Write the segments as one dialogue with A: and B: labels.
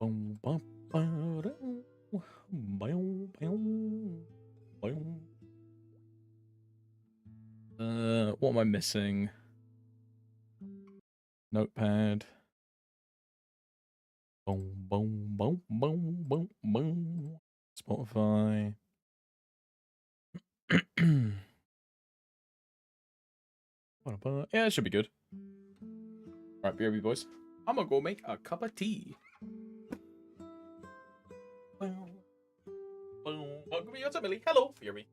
A: Bum, bum, ba-dum, ba-dum, ba-dum, ba-dum. What am I missing? Notepad. Boom, boom, boom, boom, boom, boom. Spotify. Yeah, it should be good. Alright, BRB boys. I'm gonna go make a cup of tea. Boom, boom. Welcome me to Millie. Hello, BRB.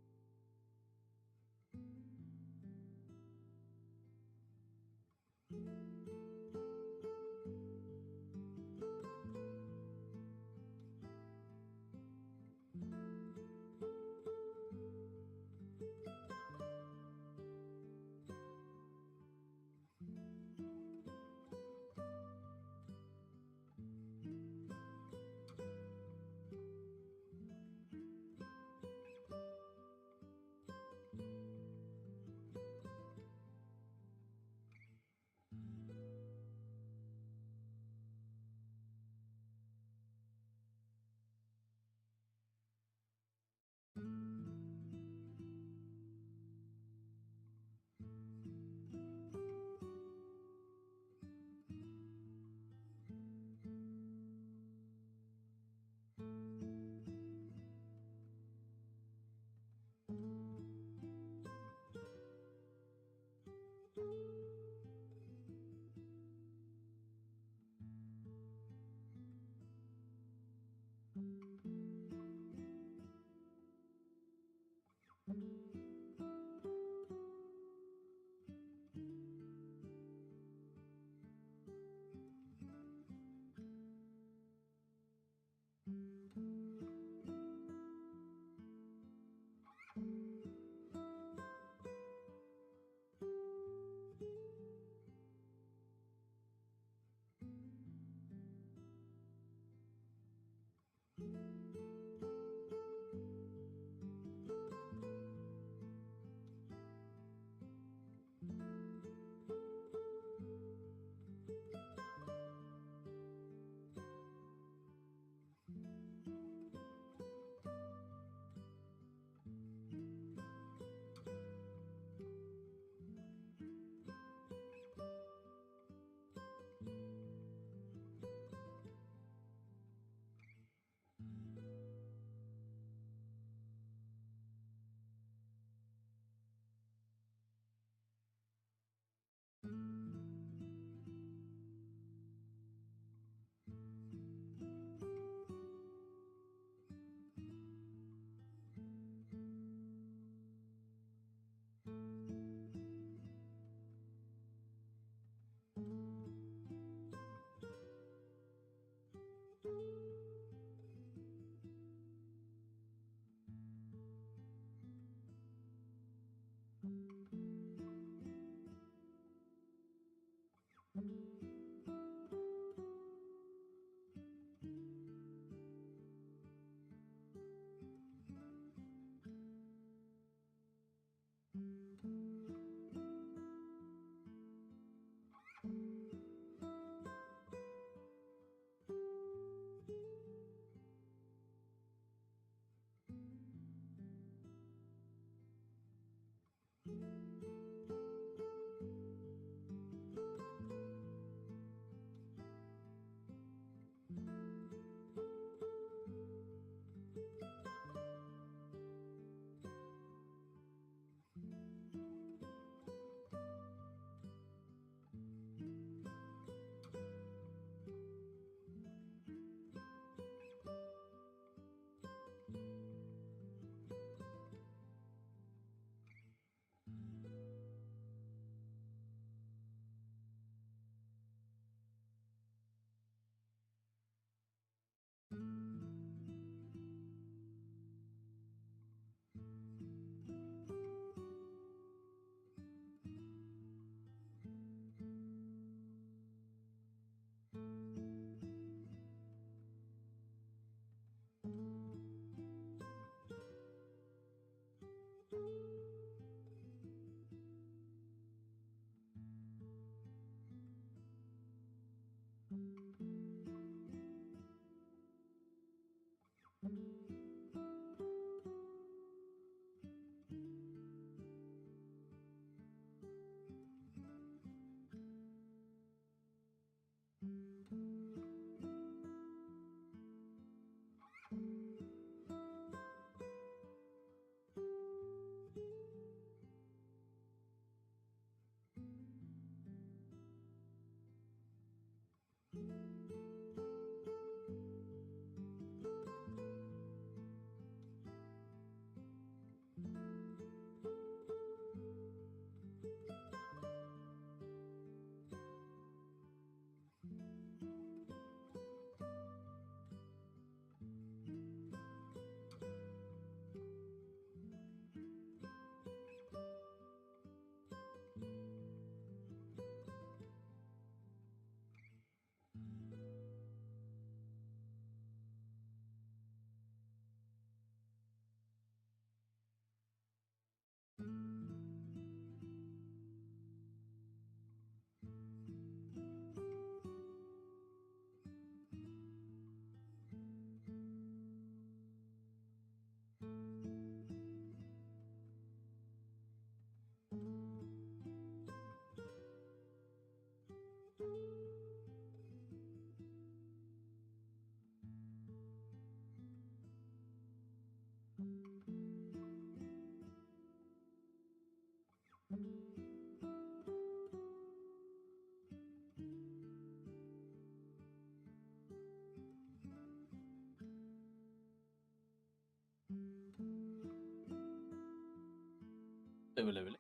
A: Hello, hello, hello.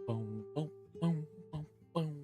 A: Boom, boom, boom, boom, boom.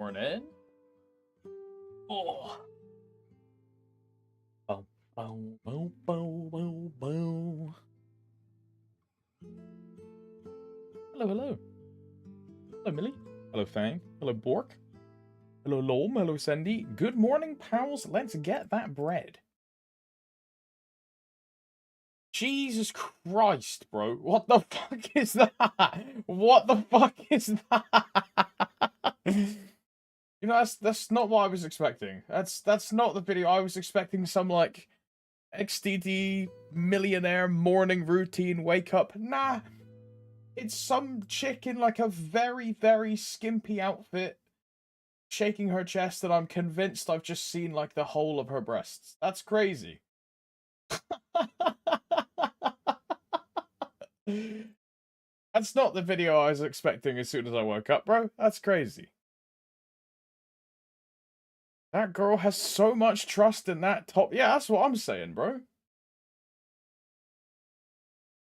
A: Morning. Oh. Boom, boom, boom, boom, boom, boom. Hello, hello. Hello, Millie. Hello, Fang. Hello, Bork. Hello, Lolm. Hello, Sandy. Good morning, pals. Let's get that bread. Jesus Christ, bro. What the fuck is that? What the fuck is that? You know, that's not what I was expecting. That's not the video. I was expecting some, like, XDD millionaire morning routine wake up. Nah. It's some chick in, like, a very, very skimpy outfit shaking her chest, and I'm convinced I've just seen, like, the whole of her breasts. That's crazy. That's not the video I was expecting as soon as I woke up, bro. That's crazy. That girl has so much trust in that top. Yeah, that's what I'm saying, bro.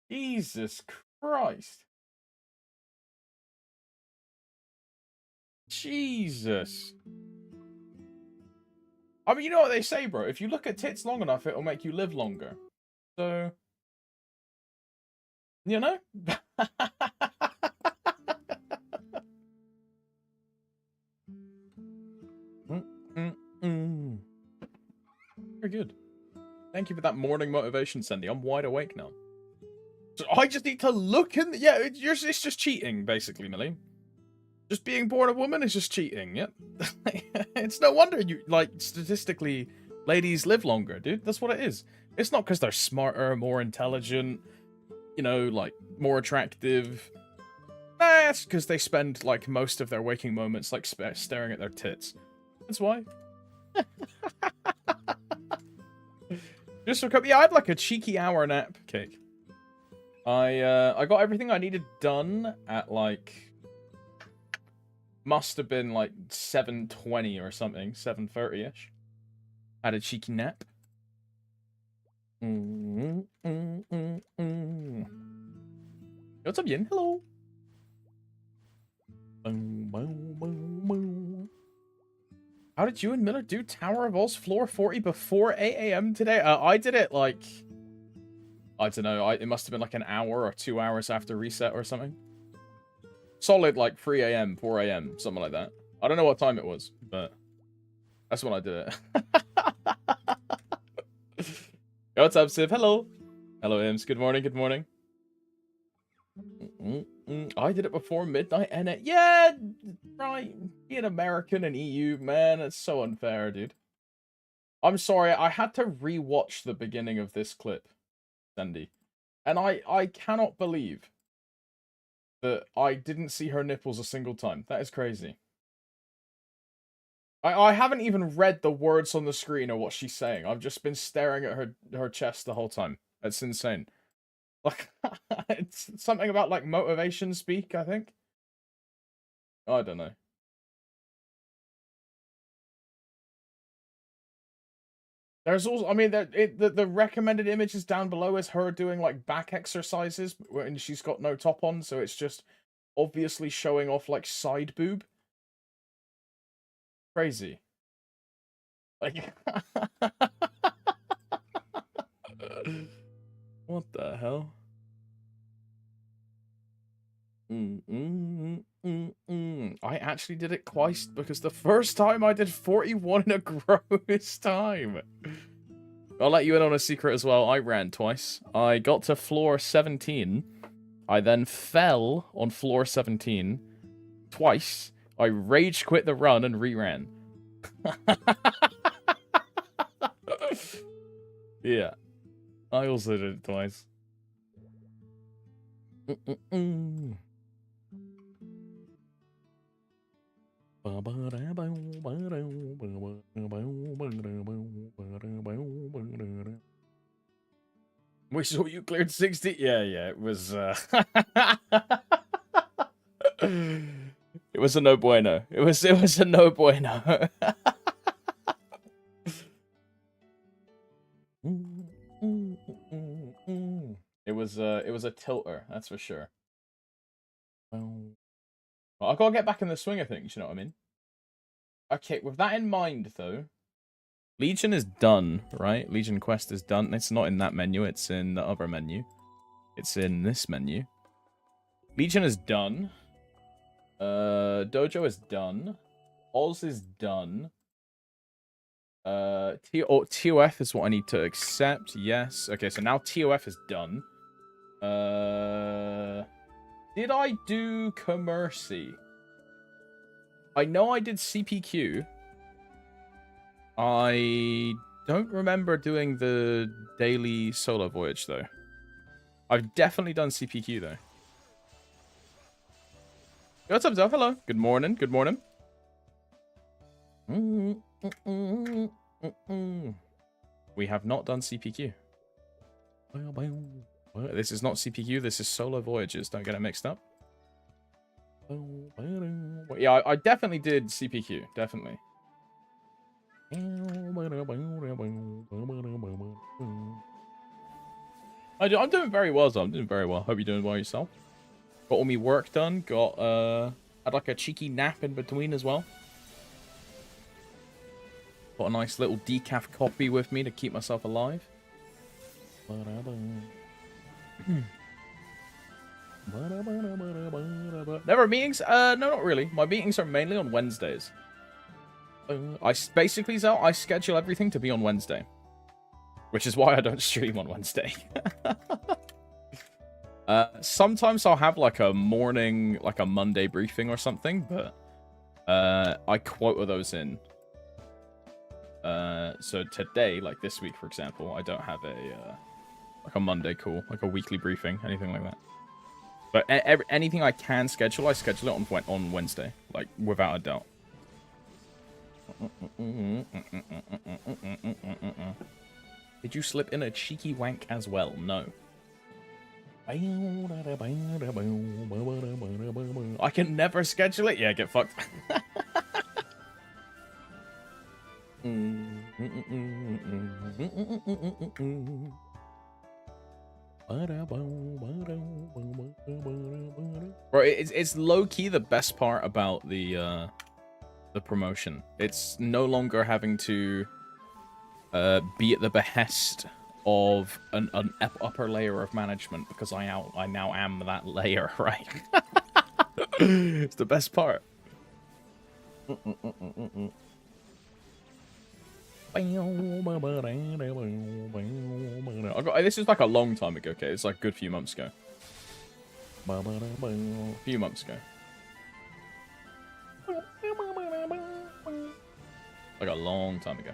A: Jesus Christ. Jesus. I mean, you know what they say, bro. If you look at tits long enough, it'll make you live longer. So, you know? Very good. Thank you for that morning motivation, Sandy. I'm wide awake now. So I just need to look in. Yeah, it's just cheating, basically, Millie. Just being born a woman is just cheating. Yep. It's no wonder you, like, statistically, ladies live longer, dude. That's what it is. It's not because they're smarter, more intelligent, you know, like, more attractive. Nah, it's because they spend, like, most of their waking moments, like, staring at their tits. That's why. Just woke up. Yeah, I had, like, a cheeky hour nap cake. I got everything I needed done at, like, must have been, like, 7:20 or something. 7:30-ish. Had a cheeky nap. What's up, Yin? Hello. How did you and Miller do Tower of Oz floor 40 before 8 a.m. today? I did it, like, I don't know. It must have been like an hour or 2 hours after reset or something. Solid, like, 3 a.m., 4 a.m., something like that. I don't know what time it was, but that's when I did it. Yo, what's up, Civ? Hello. Hello, Ims. Good morning, good morning. I did it before midnight, and it... Yeah, right. Being American and EU, man, it's so unfair, dude. I'm sorry, I had to rewatch the beginning of this clip, Sandy. And I cannot believe that I didn't see her nipples a single time. That is crazy. I haven't even read the words on the screen or what she's saying. I've just been staring at her chest the whole time. That's insane. Like, it's something about, like, motivation speak, I think. I don't know. There's also, I mean, the recommended images down below is her doing, like, back exercises when she's got no top on, so it's just obviously showing off, like, side boob. Crazy. Like, what the hell? I actually did it twice because the first time I did 41 in a gross time. I'll let you in on a secret as well. I ran twice. I got to floor 17. I then fell on floor 17 twice. I rage quit the run and re-ran. Yeah. I also did it twice. We saw you cleared 60. Yeah, it was it was a no bueno. It was a no bueno. It was a tilter, that's for sure. Well, I gotta get back in the swing of things, you know what I mean? Okay, with that in mind, though, Legion is done, right? Legion Quest is done. It's not in that menu. It's in the other menu. It's in this menu. Legion is done. Dojo is done. Oz is done. TOF is what I need to accept. Yes. Okay, so now TOF is done. Did I do Commercy? I know I did CPQ. I don't remember doing the daily solo voyage, though. I've definitely done CPQ, though. What's up, Zelf? Hello. Good morning. Good morning. We have not done CPQ. This is not CPQ. This is solo voyages. Don't get it mixed up. Yeah, I definitely did CPQ. Definitely. I'm doing very well, so I'm doing very well. Hope you're doing well yourself. Got all my work done. Got had like a cheeky nap in between as well. Got a nice little decaf coffee with me to keep myself alive. Never meetings? No, not really. My meetings are mainly on Wednesdays. I basically, Zell, I schedule everything to be on Wednesday. Which is why I don't stream on Wednesday. Sometimes I'll have like a morning, like a Monday briefing or something, but I quota those in. So today, like this week, for example, I don't have like a Monday call, like a weekly briefing, anything like that. But anything I can schedule, I schedule it on Wednesday, like without a doubt. Did you slip in a cheeky wank as well? No. I can never schedule it. Yeah, get fucked. Bro, it's low-key the best part about the promotion. It's no longer having to be at the behest of an upper layer of management, because I now am that layer, right? It's the best part. This is like a long time ago, okay? It's like a good few months ago. A few months ago. Like a long time ago.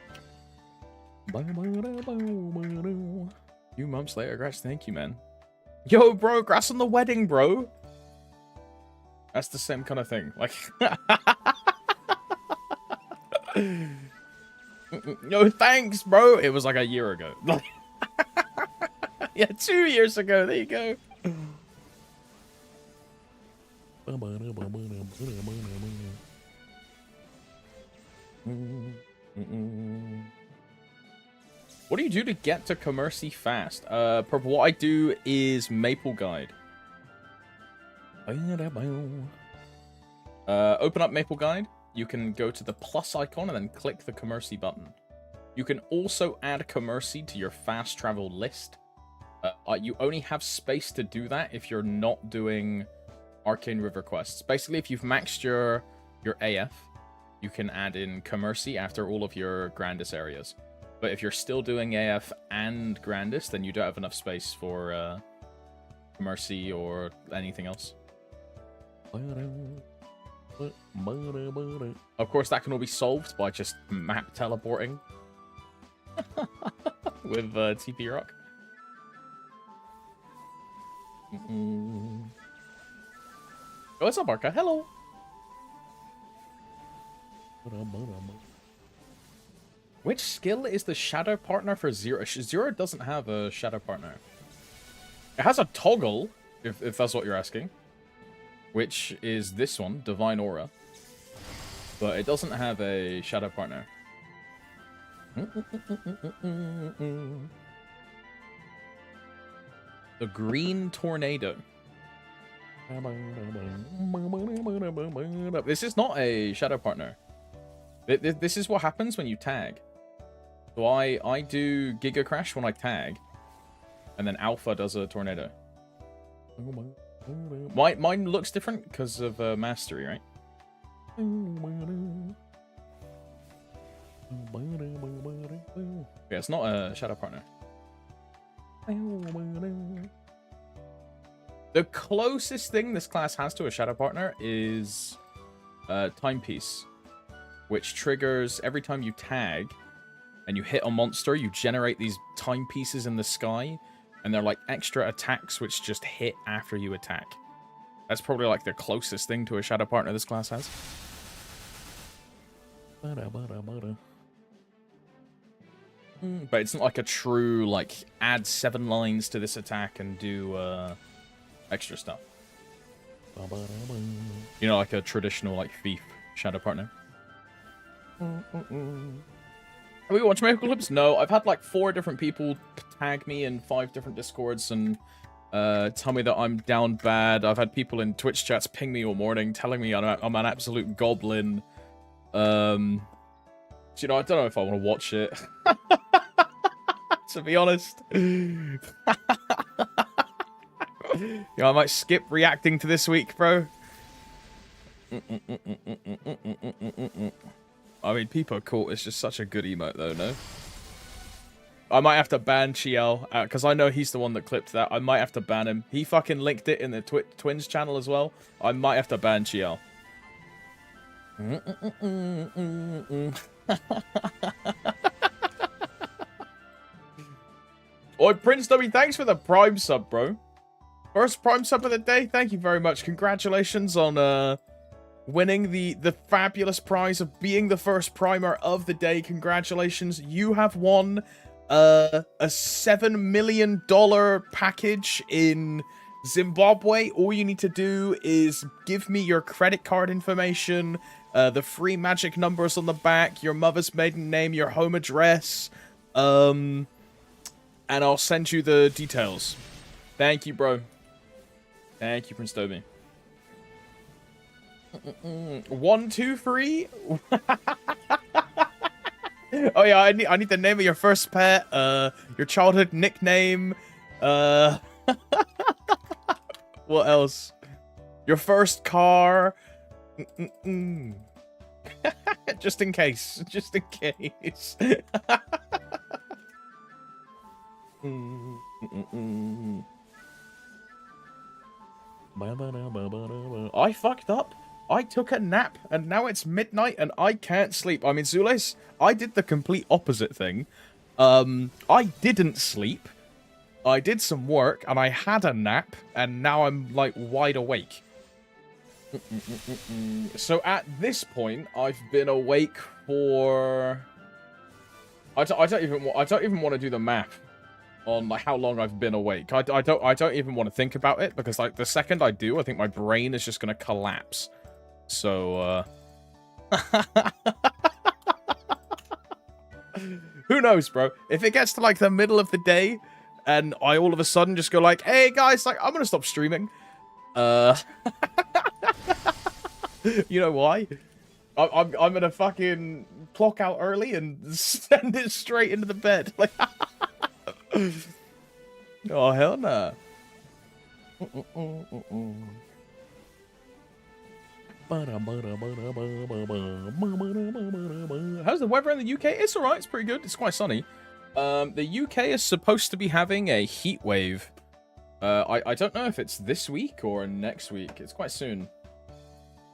A: Few months later, Gratch, thank you, man. Yo, bro, grass on the wedding, bro. That's the same kind of thing. Like, no thanks, bro. It was like a year ago. Yeah, 2 years ago. There you go. What do you do to get to Commercy fast? Purple, what I do is Maple Guide. Open up Maple Guide. You can go to the plus icon and then click the Commercy button. You can also add Commercy to your fast travel list. You only have space to do that if you're not doing Arcane River quests. Basically, if you've maxed your AF, you can add in Commercy after all of your Grandis areas. But if you're still doing AF and Grandis, then you don't have enough space for Commercy or anything else. Of course, that can all be solved by just map teleporting with TP Rock. Oh, what's up, Arca? Hello. Which skill is the shadow partner for Zero? Zero doesn't have a shadow partner. It has a toggle, if that's what you're asking. Which is this one, Divine Aura. But it doesn't have a shadow partner. The Green Tornado. This is not a shadow partner. This is what happens when you tag. So I do Giga Crash when I tag. And then Alpha does a Tornado. Mine looks different because of Mastery, right? Yeah, it's not a shadow partner. The closest thing this class has to a shadow partner is Timepiece, which triggers every time you tag and you hit a monster, you generate these timepieces in the sky, and they're like extra attacks which just hit after you attack. That's probably like the closest thing to a shadow partner this class has. But it's not like a true, like, add 7 lines to this attack and do extra stuff. You know, like a traditional, like, thief shadow partner. Have we watched Miracle Clips? No, I've had like 4 different people tag me in 5 different Discords and tell me that I'm down bad. I've had people in Twitch chats ping me all morning telling me I'm an absolute goblin. So, you know, I don't know if I want to watch it. To be honest. You know, I might skip reacting to this week, bro. I mean, Peepo Court is just such a good emote, though, no? I might have to ban Chiel, because I know he's the one that clipped that. I might have to ban him. He fucking linked it in the Twins channel as well. I might have to ban Chiel. Oi, Prince W, thanks for the Prime sub, bro. First Prime sub of the day. Thank you very much. Congratulations on winning the fabulous prize of being the first primer of the day. Congratulations. You have won a $7 million package in Zimbabwe. All you need to do is give me your credit card information, the free magic numbers on the back, your mother's maiden name, your home address, and I'll send you the details. Thank you, bro. Thank you, Prince Toby. 1, 2, 3. Oh yeah, I need the name of your first pet, your childhood nickname, what else? Your first car. Just in case. Just in case. I fucked up. I took a nap, and now it's midnight, and I can't sleep. I mean, Zules, I did the complete opposite thing. I didn't sleep. I did some work, and I had a nap, and now I'm, like, wide awake. So at this point, I've been awake for... I don't even want to do the math on like how long I've been awake. I don't even want to think about it because like the second I do, I think my brain is just gonna collapse. So who knows, bro? If it gets to like the middle of the day and I all of a sudden just go like, hey guys, like I'm gonna stop streaming. You know why? I'm gonna fucking clock out early and send it straight into the bed. Like, oh hell nah. How's the weather in the UK? It's alright. It's pretty good. It's quite sunny. The UK is supposed to be having a heat wave. I don't know if it's this week or next week. It's quite soon.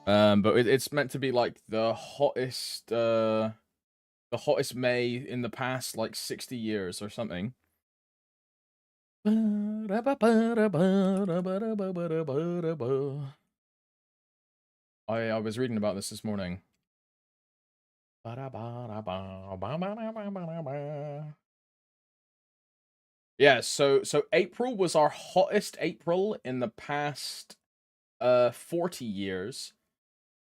A: But it's meant to be like the hottest May in the past like 60 years or something. I was reading about this morning. Yeah, so April was our hottest April in the past 40 years.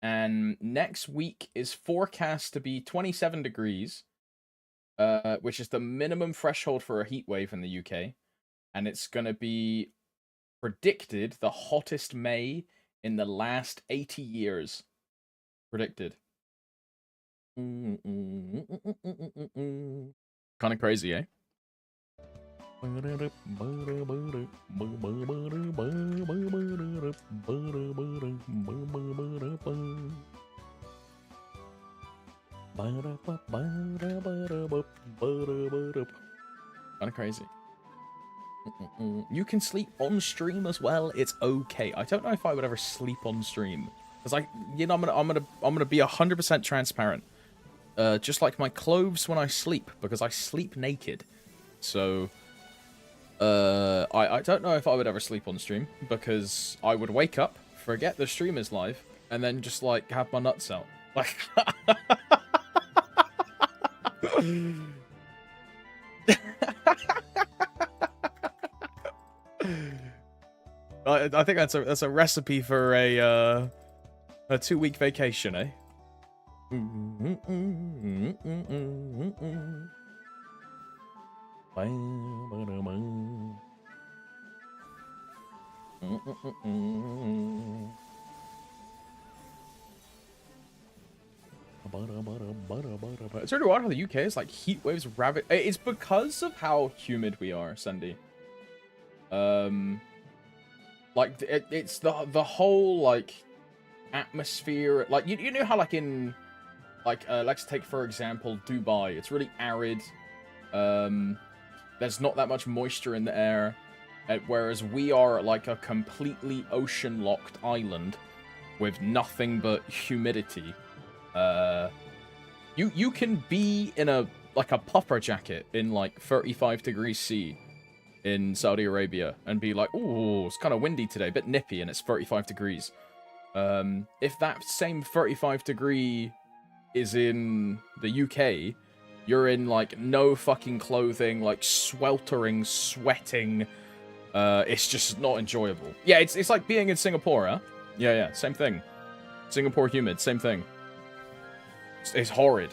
A: And next week is forecast to be 27 degrees, which is the minimum threshold for a heat wave in the UK. And it's going to be predicted the hottest May in the last 80 years. Predicted. Kind of crazy, eh? Kind of crazy. You can sleep on stream as well. It's okay. I don't know if I would ever sleep on stream because I'm gonna be 100% transparent. Just like my clothes when I sleep, because I sleep naked. So I don't know if I would ever sleep on stream because I would wake up, forget the stream is live, and then just like have my nuts out. Like I think that's a recipe for a 2-week vacation, eh? It's really wild how the UK is like heat waves ravage. It's because of how humid we are, Sandy. Like it's the whole like atmosphere. Like you know how like in like let's take for example Dubai. It's really arid. There's not that much moisture in the air, whereas we are like a completely ocean-locked island with nothing but humidity. You can be in a puffer jacket in like 35 degrees C in Saudi Arabia and be like, oh, it's kind of windy today, a bit nippy, and it's 35 degrees. If that same 35 degree is in the UK, you're in like no fucking clothing, like sweltering, sweating. It's just not enjoyable. Yeah, it's like being in Singapore, huh? Yeah, same thing. Singapore humid, same thing. It's horrid.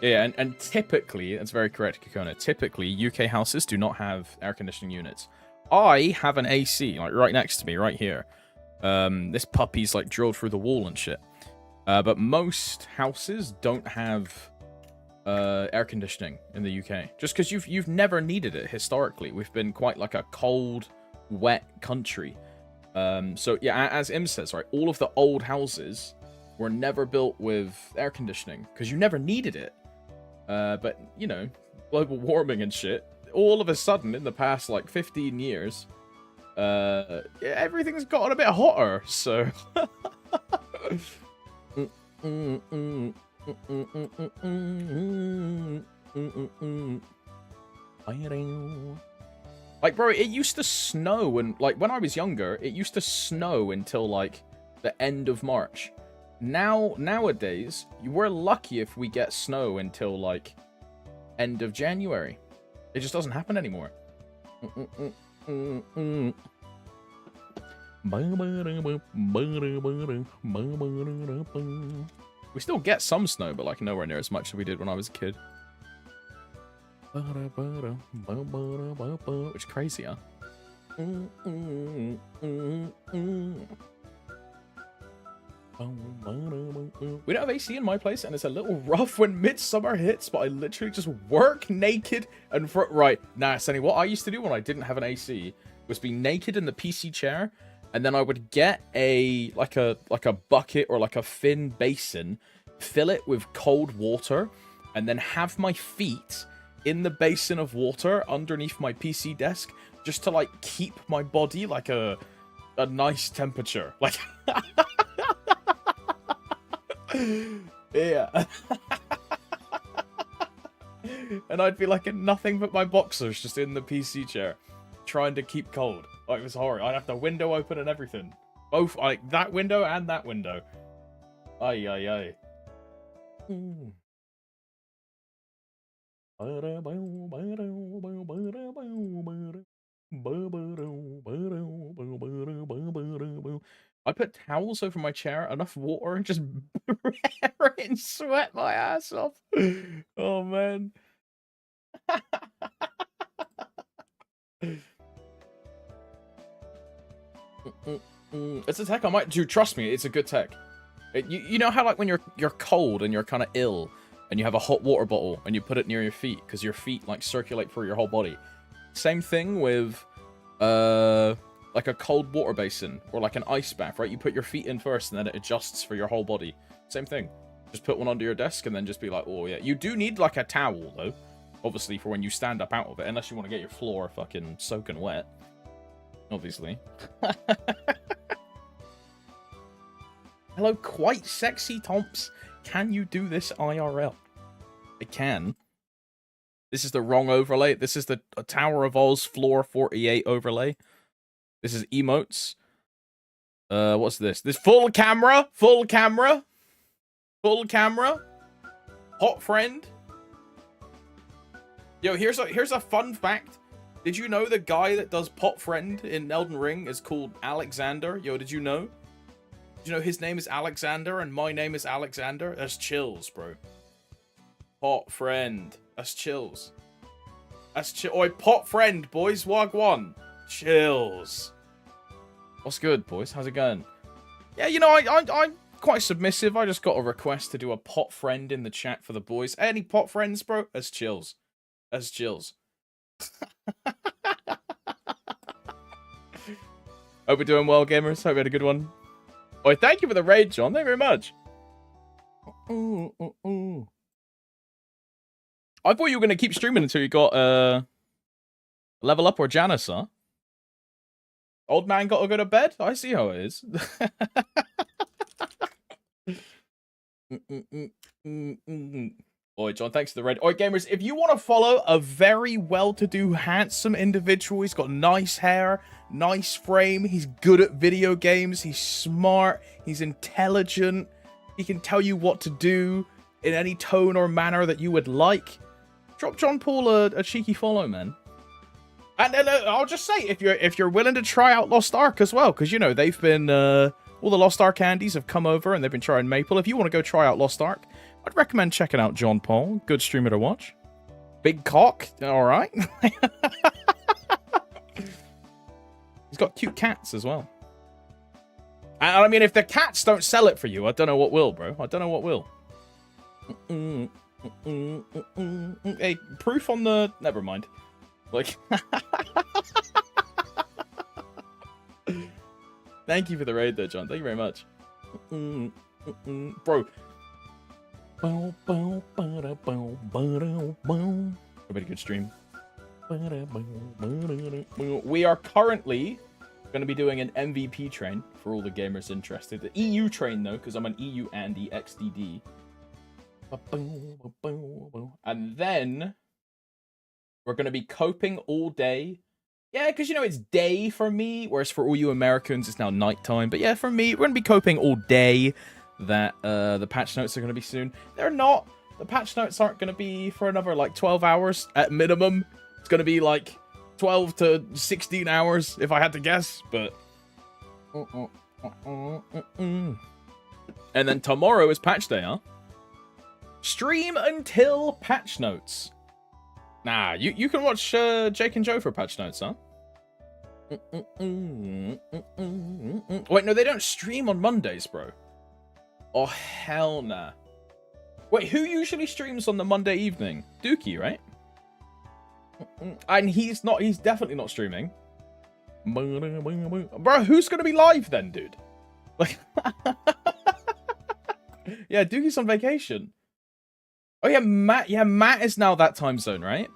A: Yeah, and typically, that's very correct, Kikona. Typically, UK houses do not have air conditioning units. I have an AC, like right next to me, right here. This puppy's like drilled through the wall and shit. But most houses don't have air conditioning in the UK. Just because you've never needed it historically. We've been quite like a cold, wet country. So yeah, as Im says, right, all of the old houses were never built with air conditioning because you never needed it. But you know, global warming and shit. All of a sudden, in the past like 15 years, yeah, everything's gotten a bit hotter. So. Like, bro, it used to snow, and like when I was younger, it used to snow until like the end of March. Nowadays, we're lucky if we get snow until like end of January. It just doesn't happen anymore. We still get some snow, but like nowhere near as much as we did when I was a kid. Which is crazy, huh? We don't have AC in my place, and it's a little rough when midsummer hits, but I literally just work naked and right. Nah, Sonny, what I used to do when I didn't have an AC was be naked in the PC chair, and then I would get a like a bucket or like a thin basin, fill it with cold water, and then have my feet in the basin of water underneath my PC desk just to like keep my body like a nice temperature. Like yeah. And I'd be like in nothing but my boxers just in the PC chair trying to keep cold. Like, it was horrible. I'd have the window open and everything. Both, like, that window and that window. Ay, ay, ay. I put towels over my chair, enough water, and just and sweat my ass off. Oh, man. It's a tech I might do. Trust me, it's a good tech. You know how like when you're cold and you're kind of ill and you have a hot water bottle and you put it near your feet because your feet like circulate through your whole body. Same thing with like a cold water basin or like an ice bath, right? You put your feet in first and then it adjusts for your whole body. Same thing. Just put one under your desk and then just be like, oh yeah. You do need like a towel though, obviously, for when you stand up out of it, unless you want to get your floor fucking soaking wet. Obviously. Hello, quite sexy Tomps. Can you do this IRL? I can. This is the wrong overlay. This is the Tower of Oz Floor 48 overlay. This is emotes. What's this? This full camera. Full camera. Full camera. Hot friend. Yo, here's a fun fact. Did you know the guy that does Pot Friend in Elden Ring is called Alexander? Yo, did you know? Did you know his name is Alexander and my name is Alexander? That's chills, bro. Pot Friend. That's chills. That's chill. Oi, Pot Friend, boys. Wagwan. Chills. What's good, boys? How's it going? Yeah, you know, I'm quite submissive. I just got a request to do a Pot Friend in the chat for the boys. Any Pot Friends, bro? That's chills. That's chills. Hope we're doing well, gamers. Hope you had a good one. Oh, thank you for the raid, John. Thank you very much. I thought you were going to keep streaming until you got Level Up or Janice, huh? Old man got to go to bed? I see how it is. Oi, John, thanks for the raid. Oi, gamers, if you want to follow a very well-to-do, handsome individual, he's got nice hair, nice frame, he's good at video games, he's smart, he's intelligent, he can tell you what to do in any tone or manner that you would like, drop John Paul a cheeky follow, man. And I'll just say, if you're willing to try out Lost Ark as well, because, you know, they've been, all the Lost Ark candies have come over and they've been trying Maple. If you want to go try out Lost Ark, I'd recommend checking out John Paul. Good streamer to watch. Big cock. All right. He's got cute cats as well. And I mean, if the cats don't sell it for you, I don't know what will, bro. I don't know what will. Hey, proof on the... Never mind. Like... Thank you for the raid there, John. Thank you very much. Bro. A very good stream. We are currently going to be doing an MVP train for all the gamers interested. The EU train, though, because I'm an EU Andy XDD. And then we're going to be coping all day. Yeah, because, you know, it's day for me, whereas for all you Americans, it's now nighttime. But yeah, for me, we're going to be coping all day that the patch notes are going to be soon. They're not The patch notes aren't going to be for another, like, 12 hours at minimum. It's going to be, like, 12 to 16 hours, if I had to guess, but... And then tomorrow is patch day, huh? Stream until patch notes. Nah, you can watch Jake and Joe for patch notes, huh? Wait, no, they don't stream on Mondays, bro. Oh, hell nah. Wait, who usually streams on the Monday evening? Dookie, right? And he's definitely not streaming. Bro, who's gonna be live then, dude? Like, yeah, Dookie's on vacation. Oh yeah, Matt is now that time zone, right?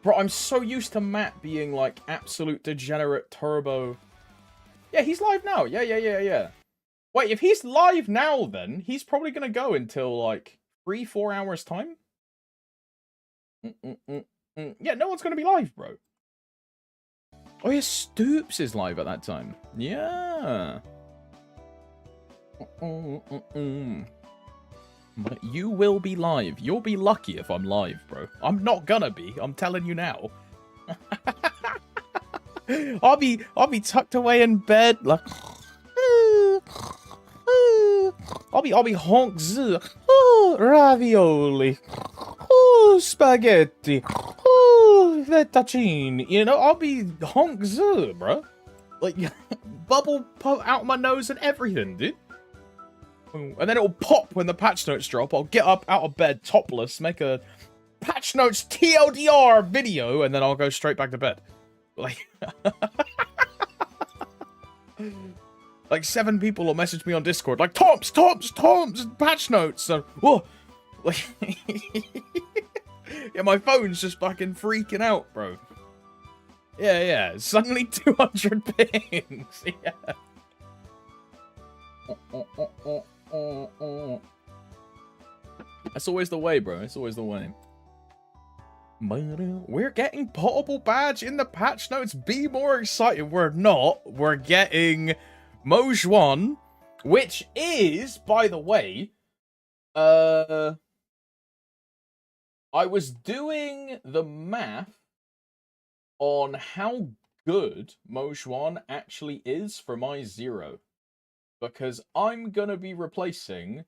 A: Bro, I'm so used to Matt being like absolute degenerate turbo. Yeah, he's live now. Yeah. Wait, if he's live now, then he's probably gonna go until like 3-4 hours time. Yeah, no one's gonna be live, bro. Oh yeah, Stoops is live at that time. Yeah. But you will be live. You'll be lucky if I'm live, bro. I'm not gonna be. I'm telling you now. I'll be tucked away in bed like. I'll be honk ravioli, spaghetti, fettuccine. You know, I'll be honk bro. Like bubble pop out my nose and everything, dude. And then it'll pop when the patch notes drop. I'll get up out of bed topless, make a patch notes TLDR video, and then I'll go straight back to bed. Like, like 7 people will message me on Discord, like Toms, patch notes. So, whoa, like, yeah, my phone's just fucking freaking out, bro. Yeah. Suddenly 200 pings. Yeah. That's always the way, bro. It's always the way. We're getting potable badge in the patch notes. Be more excited. We're not. We're getting Moj 1, which is, by the way, I was doing the math on how good Moj 1 actually is for my 0. Because I'm gonna be replacing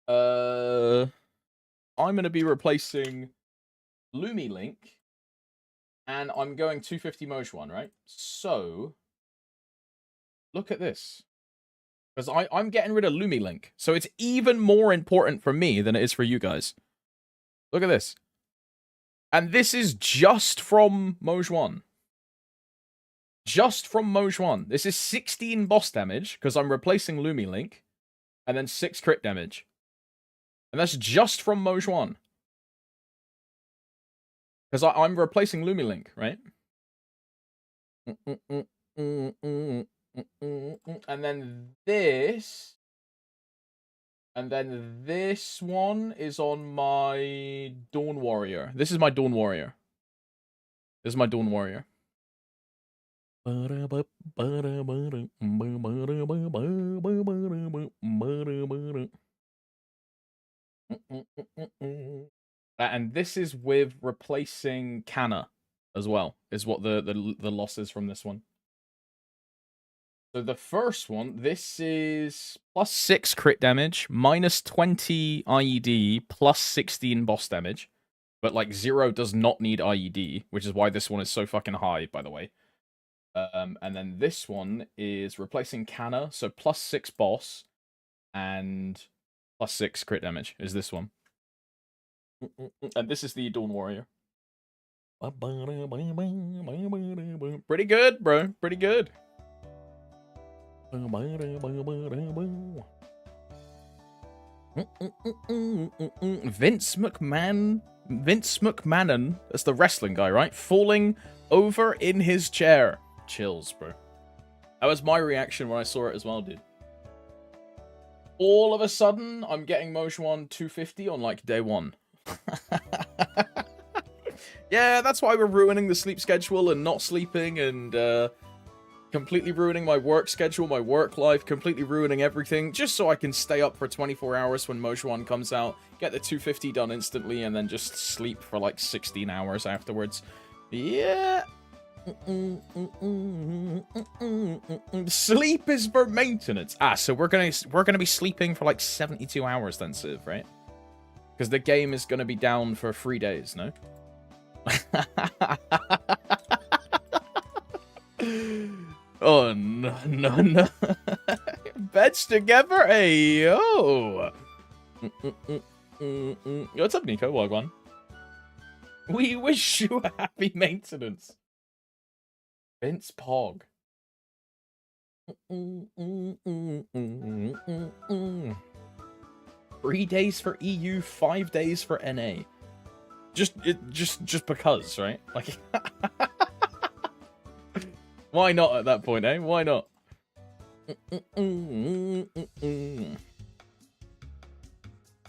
A: Lumi Link, and I'm going 250 Moj 1, right? So look at this. Because I'm getting rid of Lumi Link. So it's even more important for me than it is for you guys. Look at this. And this is just from Moj 1. Just from Moj 1. This is 16 boss damage, because I'm replacing Lumi Link, and then 6 crit damage. And that's just from Moj 1. Because I'm replacing Lumi Link, right? And then this... And then this one is on my Dawn Warrior. This is my Dawn Warrior. This is my Dawn Warrior. And this is with replacing Canna as well, is what the loss is from this one. So the first one, this is plus 6 crit damage, minus 20 IED, plus 16 boss damage. But like 0 does not need IED, which is why this one is so fucking high, by the way. And then this one is replacing Canna, so plus 6 boss and plus 6 crit damage is this one. And this is the Dawn Warrior. Pretty good, bro. Pretty good. Vince McMahon, that's the wrestling guy, right? Falling over in his chair. Chills, bro. That was my reaction when I saw it as well, dude. All of a sudden, I'm getting Moj 1 250 on, like, day 1. Yeah, that's why we're ruining the sleep schedule and not sleeping and, completely ruining my work schedule, my work life, completely ruining everything, just so I can stay up for 24 hours when Mojuan comes out, get the 250 done instantly, and then just sleep for like 16 hours afterwards. Yeah. Sleep is for maintenance. Ah, so we're gonna be sleeping for like 72 hours then, Civ, right? Because the game is gonna be down for 3 days, no? Oh, no. Beds together? Hey, yo. What's up, Nico? Wagwan. We wish you a happy maintenance. Vince Pog. 3 days for EU, 5 days for NA. Just because, right? Like, why not at that point, eh? Why not? I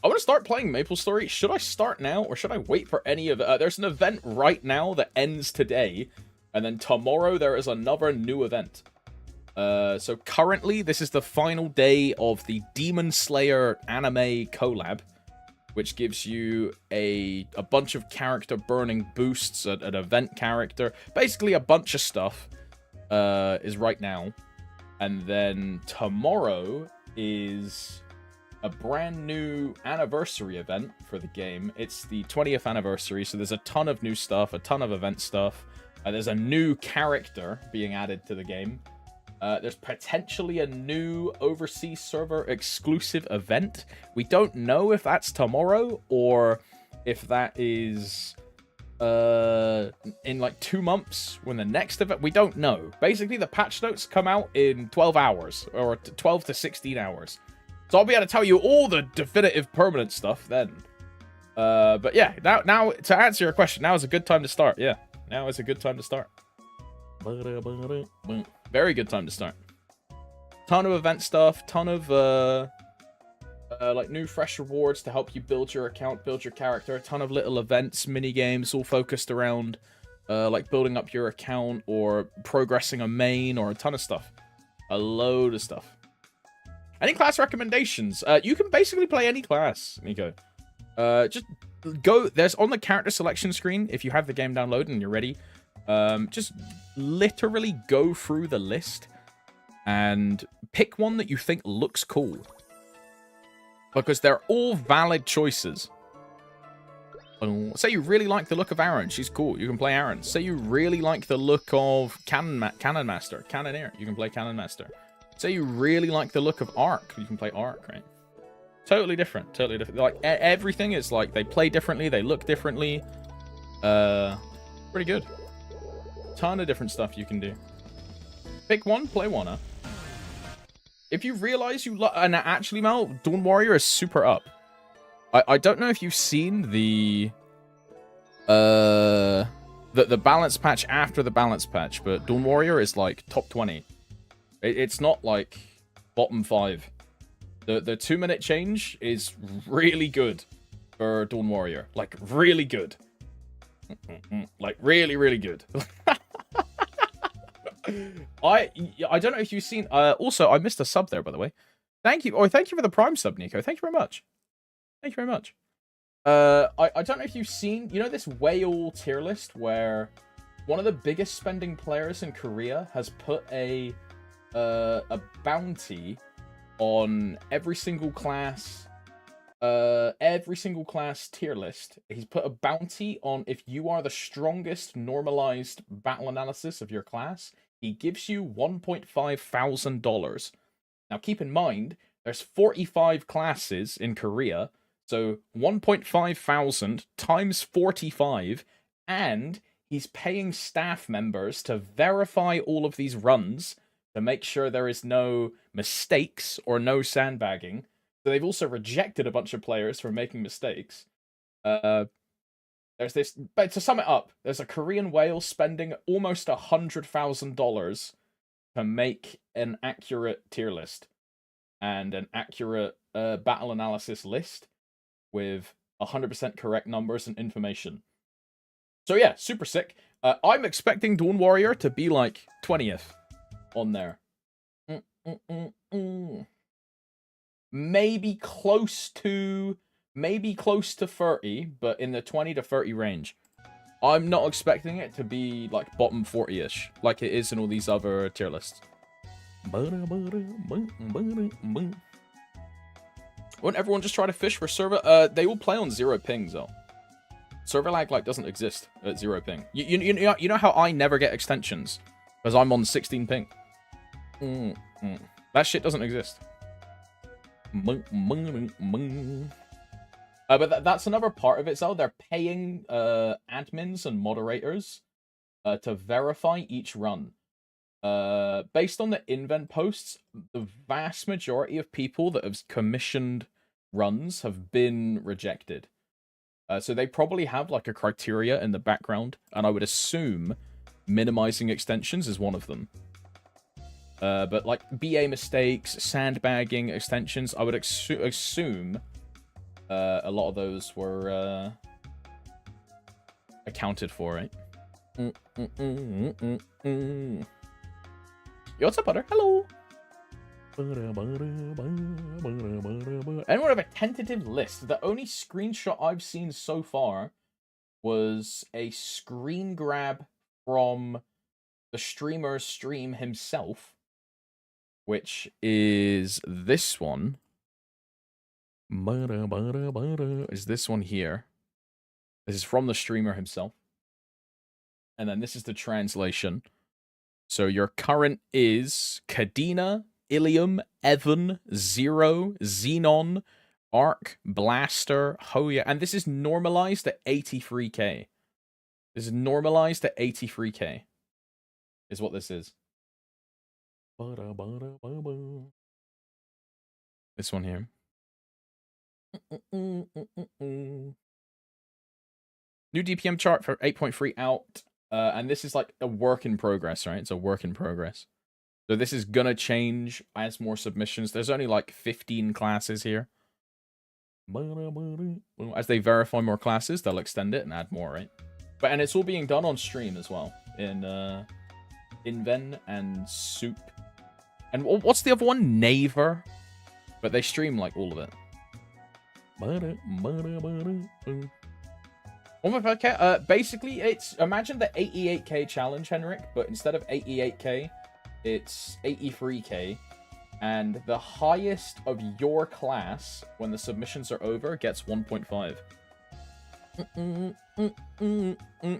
A: want to start playing MapleStory. Should I start now, or should I wait for any of it? There's an event right now that ends today, and then tomorrow there is another new event. So currently, this is the final day of the Demon Slayer anime collab, which gives you a bunch of character burning boosts, an event character, basically a bunch of stuff is right now. And then tomorrow is a brand new anniversary event for the game. It's the 20th anniversary, so there's a ton of new stuff, a ton of event stuff. There's a new character being added to the game. There's potentially a new overseas server exclusive event. We don't know if that's tomorrow or if that is in like 2 months when the next event. We don't know. Basically, the patch notes come out in 12 hours or 12 to 16 hours. So I'll be able to tell you all the definitive permanent stuff then. But yeah, now to answer your question, now is a good time to start. Yeah, now is a good time to start. Very good time to start. Ton of event stuff, ton of like new fresh rewards to help you build your account, build your character. A ton of little events, mini games, all focused around like building up your account or progressing a main, or a ton of stuff. A load of stuff. Any class recommendations? You can basically play any class, Nico. Just go. There's on the character selection screen if you have the game downloaded and you're ready. Just literally go through the list and pick one that you think looks cool, because they're all valid choices. Say you really like the look of Aaron, she's cool, you can play Aaron. Say you really like the look of Cannon Master, Cannoneer, you can play Cannon Master. Say you really like the look of Arc, you can play Arc, right? Totally different, totally different. Like everything is like they play differently, they look differently. Pretty good. Ton of different stuff you can do. Pick one, play one, huh? If you realize you and actually, Mel, Dawn Warrior is super up. I don't know if you've seen the balance patch after the balance patch, but Dawn Warrior is like top 20. It's not like bottom 5. The 2-minute change is really good for Dawn Warrior. Like really good. Like really, really good. I don't know if you've seen. Also, I missed a sub there, by the way. Thank you. Oh, thank you for the Prime sub, Nico. Thank you very much. Thank you very much. I don't know if you've seen. You know this whale tier list where one of the biggest spending players in Korea has put a bounty on every single class tier list. He's put a bounty on if you are the strongest normalized battle analysis of your class, he gives you $1,500. Now keep in mind, there's 45 classes in Korea, so 1,500 times 45, and he's paying staff members to verify all of these runs to make sure there is no mistakes or no sandbagging. So they've also rejected a bunch of players for making mistakes. There's this, but to sum it up, there's a Korean whale spending almost $100,000 to make an accurate tier list and an accurate battle analysis list with 100% correct numbers and information. So yeah, super sick. I'm expecting Dawn Warrior to be like 20th. on there. Maybe close to 30, but in the 20 to 30 range. I'm not expecting it to be like bottom 40-ish, like it is in all these other tier lists. Won't everyone just try to fish for server? They will play on 0 pings though. Server lag like doesn't exist at 0 ping. You know how I never get extensions because I'm on 16 ping. That shit doesn't exist. But that's another part of it. So they're paying admins and moderators to verify each run. Based on the invent posts, the vast majority of people that have commissioned runs have been rejected. So they probably have like a criteria in the background, and I would assume minimizing extensions is one of them. But like BA mistakes, sandbagging extensions, I would assume a lot of those were accounted for, right? Yo, what's up, Butter? Hello. Anyone have a tentative list? The only screenshot I've seen so far was a screen grab from the streamer's stream himself, which is this one. Is this one here? This is from the streamer himself. And then this is the translation. So your current is Kadena, Ilium, Evan, Zero, Xenon, Arc, Blaster, Hoya. And this is normalized at 83k. This is normalized at 83k. Is what this is. This one here. New DPM chart for 8.3 out. And this is like a work in progress, right? It's a work in progress. So this is gonna change as more submissions. There's only like 15 classes here. As they verify more classes, they'll extend it and add more, right? And it's all being done on stream as well. In Inven and Soup. And what's the other one? Naver. But they stream like all of it. 1.5k. Basically, it's imagine the 88k challenge, Henrik, but instead of 88k, it's 83k, and the highest of your class when the submissions are over gets 1.5.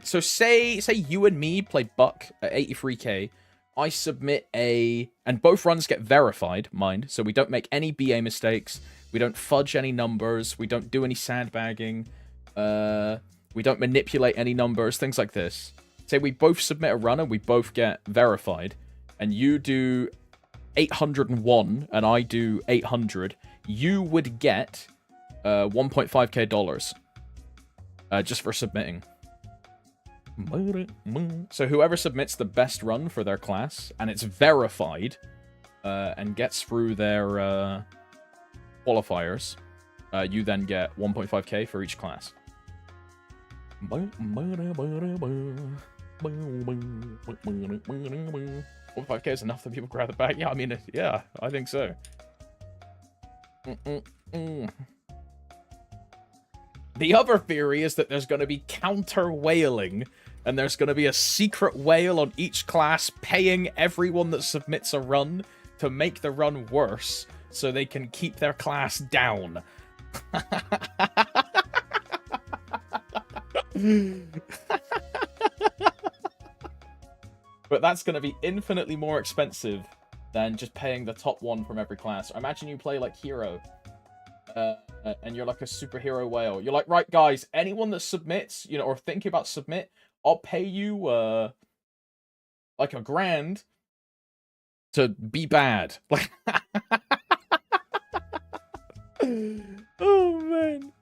A: So say you and me play Buck at 83k. I submit and both runs get verified, mind, so we don't make any BA mistakes, we don't fudge any numbers, we don't do any sandbagging, we don't manipulate any numbers, things like this. Say we both submit a run and we both get verified, and you do 801 and I do 800, you would get $1.5k dollars just for submitting. So whoever submits the best run for their class and it's verified and gets through their qualifiers, you then get 1.5k for each class. 1.5k is enough that people grab the bag. Yeah, I mean, yeah, I think so. The other theory is that there's going to be counter whaling, and there's going to be a secret whale on each class paying everyone that submits a run to make the run worse so they can keep their class down. But that's going to be infinitely more expensive than just paying the top one from every class. Imagine you play like Hero, and you're like a superhero whale. You're like, right, guys, anyone that submits, you know, or thinking about submit, I'll pay you like $1,000 to be bad. Like, oh man.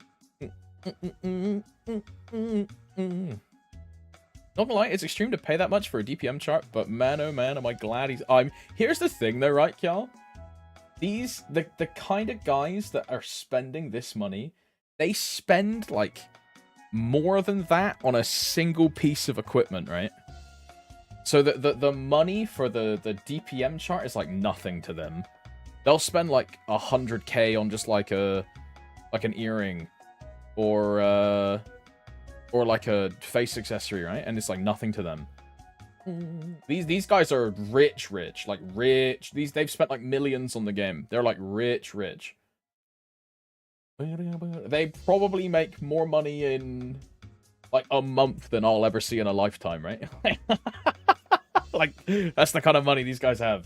A: Not gonna lie, it's extreme to pay that much for a DPM chart, but man, oh man, am I glad here's the thing though, right, Kjell? The kind of guys that are spending this money, they spend like more than that on a single piece of equipment, right? So the money for the DPM chart is like nothing to them. They'll spend like 100k on just like an earring or like a face accessory, right? And it's like nothing to them. These guys are rich, like rich. They've spent like millions on the game. They're like rich. They probably make more money in like a month than I'll ever see in a lifetime, right? Like that's the kind of money these guys have.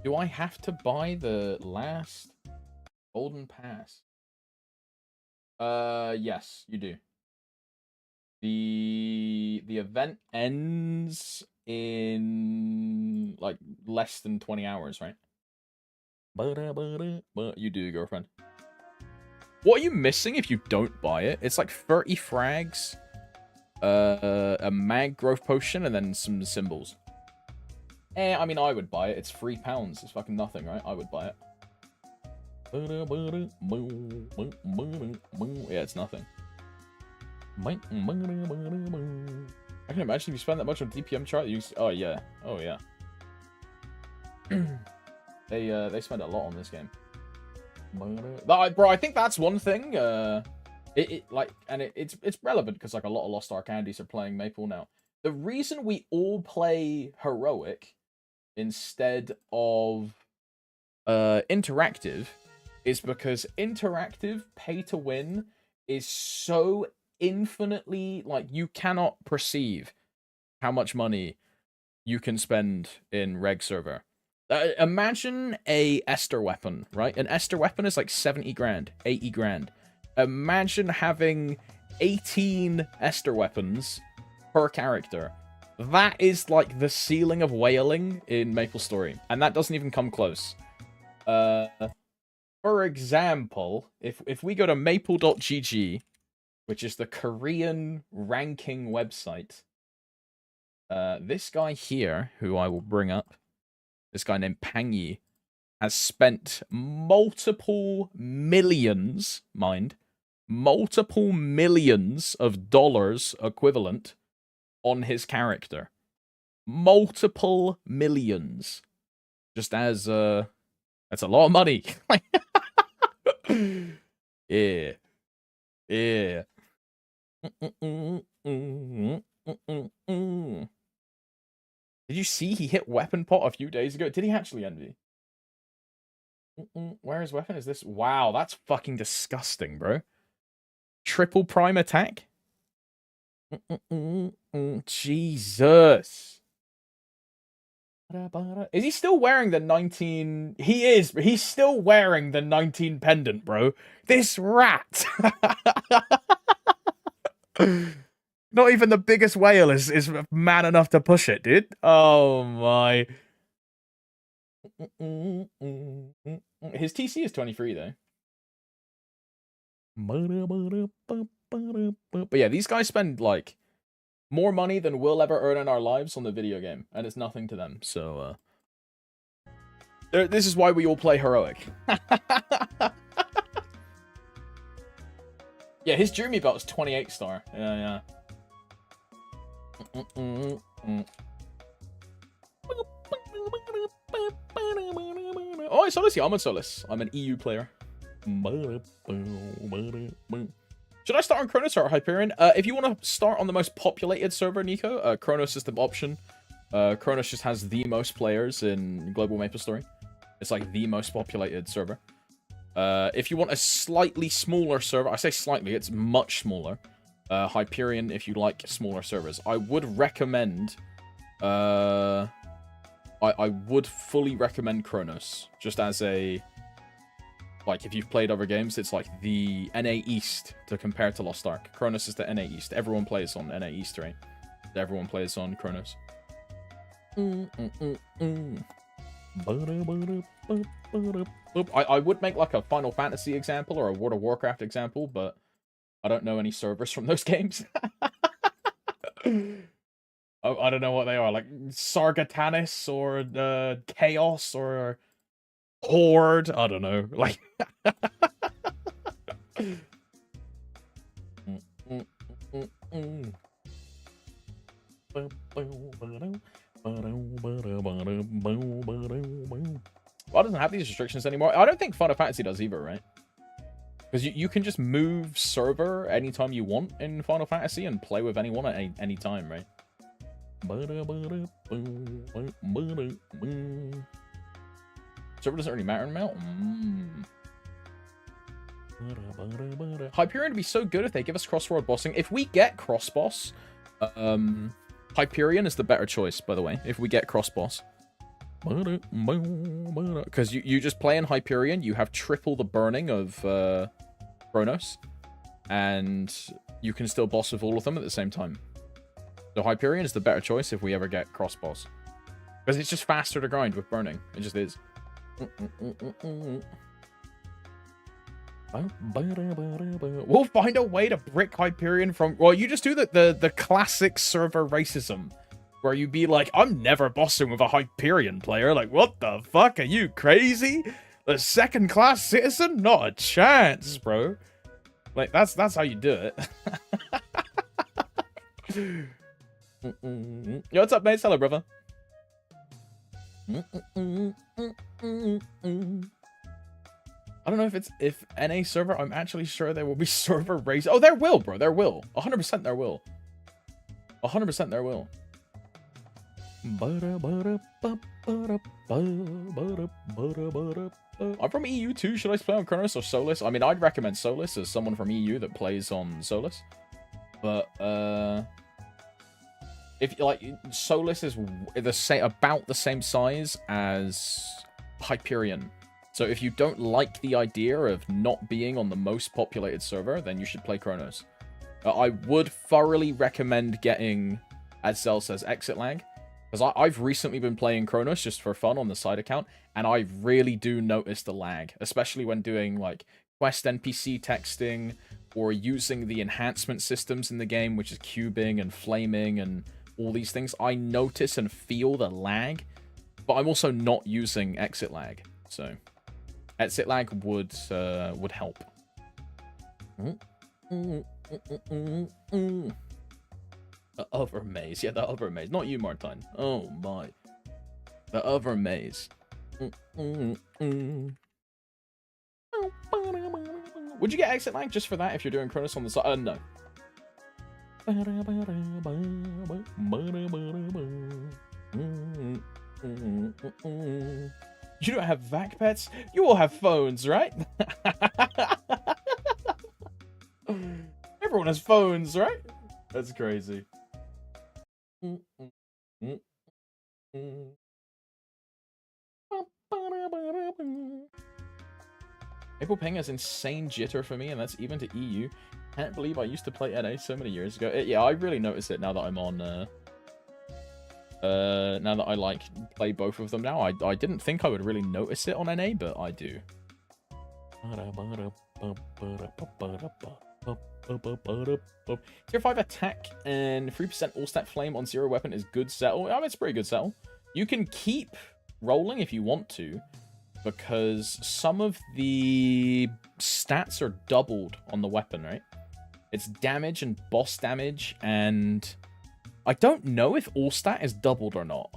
A: Do I have to buy the last golden pass? Yes, you do. The event ends in like less than 20 hours, right? You do, girlfriend. What are you missing if you don't buy it? It's like 30 frags, a mag growth potion, and then some symbols. I mean, I would buy it. It's £3. It's fucking nothing, right? I would buy it. Yeah, it's nothing. I can imagine if you spend that much on DPM chart, oh yeah. They spend a lot on this game. Bro, I think that's one thing. It's relevant because like a lot of Lost Ark Candies are playing Maple now. The reason we all play heroic instead of interactive is because interactive pay to win is so infinitely, like, you cannot perceive how much money you can spend in reg server. Imagine a Esther weapon, right? An Esther weapon is like 70 grand, 80 grand. Imagine having 18 Esther weapons per character. That is like the ceiling of whaling in MapleStory, and that doesn't even come close. For example, if we go to maple.gg, which is the Korean ranking website, this guy here, who I will bring up, this guy named Pangyi, has spent multiple millions, multiple millions of dollars equivalent on his character. Multiple millions. Just as, that's a lot of money. Yeah. Yeah. Did you see he hit weapon pot a few days ago? Did he actually, Envy? Where is weapon? Is this? Wow, that's fucking disgusting, bro. Triple prime attack? Jesus. Is he still wearing the 19? He is, but he's still wearing the 19 pendant, bro. This rat. Not even the biggest whale is man enough to push it, dude. Oh my. His TC is 23 though. But yeah, these guys spend like more money than we'll ever earn in our lives on the video game, and it's nothing to them. So this is why we all play heroic. Yeah, his Jeremy belt is 28 star. Yeah. Oh, I Solus. Yeah, I'm a Solus. I'm an EU player. Should I start on Kronos or Hyperion? If you want to start on the most populated server, Nico, Kronos is the option. Kronos just has the most players in global MapleStory. It's like the most populated server. If you want a slightly smaller server, I say slightly, it's much smaller. Hyperion, if you like smaller servers. I would recommend... I would fully recommend Kronos. Just as a... Like, if you've played other games, it's like the NA East to compare to Lost Ark. Kronos is the NA East. Everyone plays on NA East, right? Everyone plays on Kronos. I would make like a Final Fantasy example or a World of Warcraft example, but I don't know any servers from those games. I don't know what they are, like Sargatanis or Chaos or Horde. I don't know. Like, Well, it doesn't have these restrictions anymore. I don't think Final Fantasy does either, right? Because you can just move server anytime you want in Final Fantasy and play with anyone at any time, right? Server doesn't really matter in Mount. Hyperion would be so good if they give us cross-world bossing. If we get cross-boss, Hyperion is the better choice, by the way, if we get cross-boss. Because you just play in Hyperion, you have triple the burning of Kronos, and you can still boss with all of them at the same time. So Hyperion is the better choice if we ever get cross-boss. Because it's just faster to grind with burning. It just is. We'll find a way to brick Hyperion from... Well, you just do the classic server racism. Where you be like, I'm never bossing with a Hyperion player. Like, what the fuck? Are you crazy? The second-class citizen? Not a chance, bro. Like, that's how you do it. Yo, what's up, mate? Hello, brother. I don't know if NA server, I'm actually sure there will be server race. Oh, there will, bro. There will. 100% there will. 100% there will. I'm from EU too. Should I play on Kronos or Solus? I mean, I'd recommend Solus as someone from EU that plays on Solus. But if like Solus is about the same size as Hyperion. So if you don't like the idea of not being on the most populated server, then you should play Kronos. I would thoroughly recommend getting, as Zell says, exit lag. Because I've recently been playing Kronos just for fun on the side account, and I really do notice the lag, especially when doing like quest NPC texting or using the enhancement systems in the game, which is cubing and flaming and all these things. I notice and feel the lag, but I'm also not using exit lag, so exit lag would help. The other maze. Yeah, the other maze. Not you, Martine. Oh, my. The other maze. Would you get exit lag just for that if you're doing Kronos on the side? No. You don't have vac pets? You all have phones, right? Everyone has phones, right? That's crazy. Maple Ping has insane jitter for me, and that's even to EU. Can't believe I used to play NA so many years ago. Yeah, I really notice it now that I'm on. Now that I like play both of them now, I didn't think I would really notice it on NA, but I do. Tier 5 attack and 3% all-stat flame on 0 weapon is good settle. I mean, it's pretty good settle. You can keep rolling if you want to, because some of the stats are doubled on the weapon, right? It's damage and boss damage, and I don't know if all-stat is doubled or not.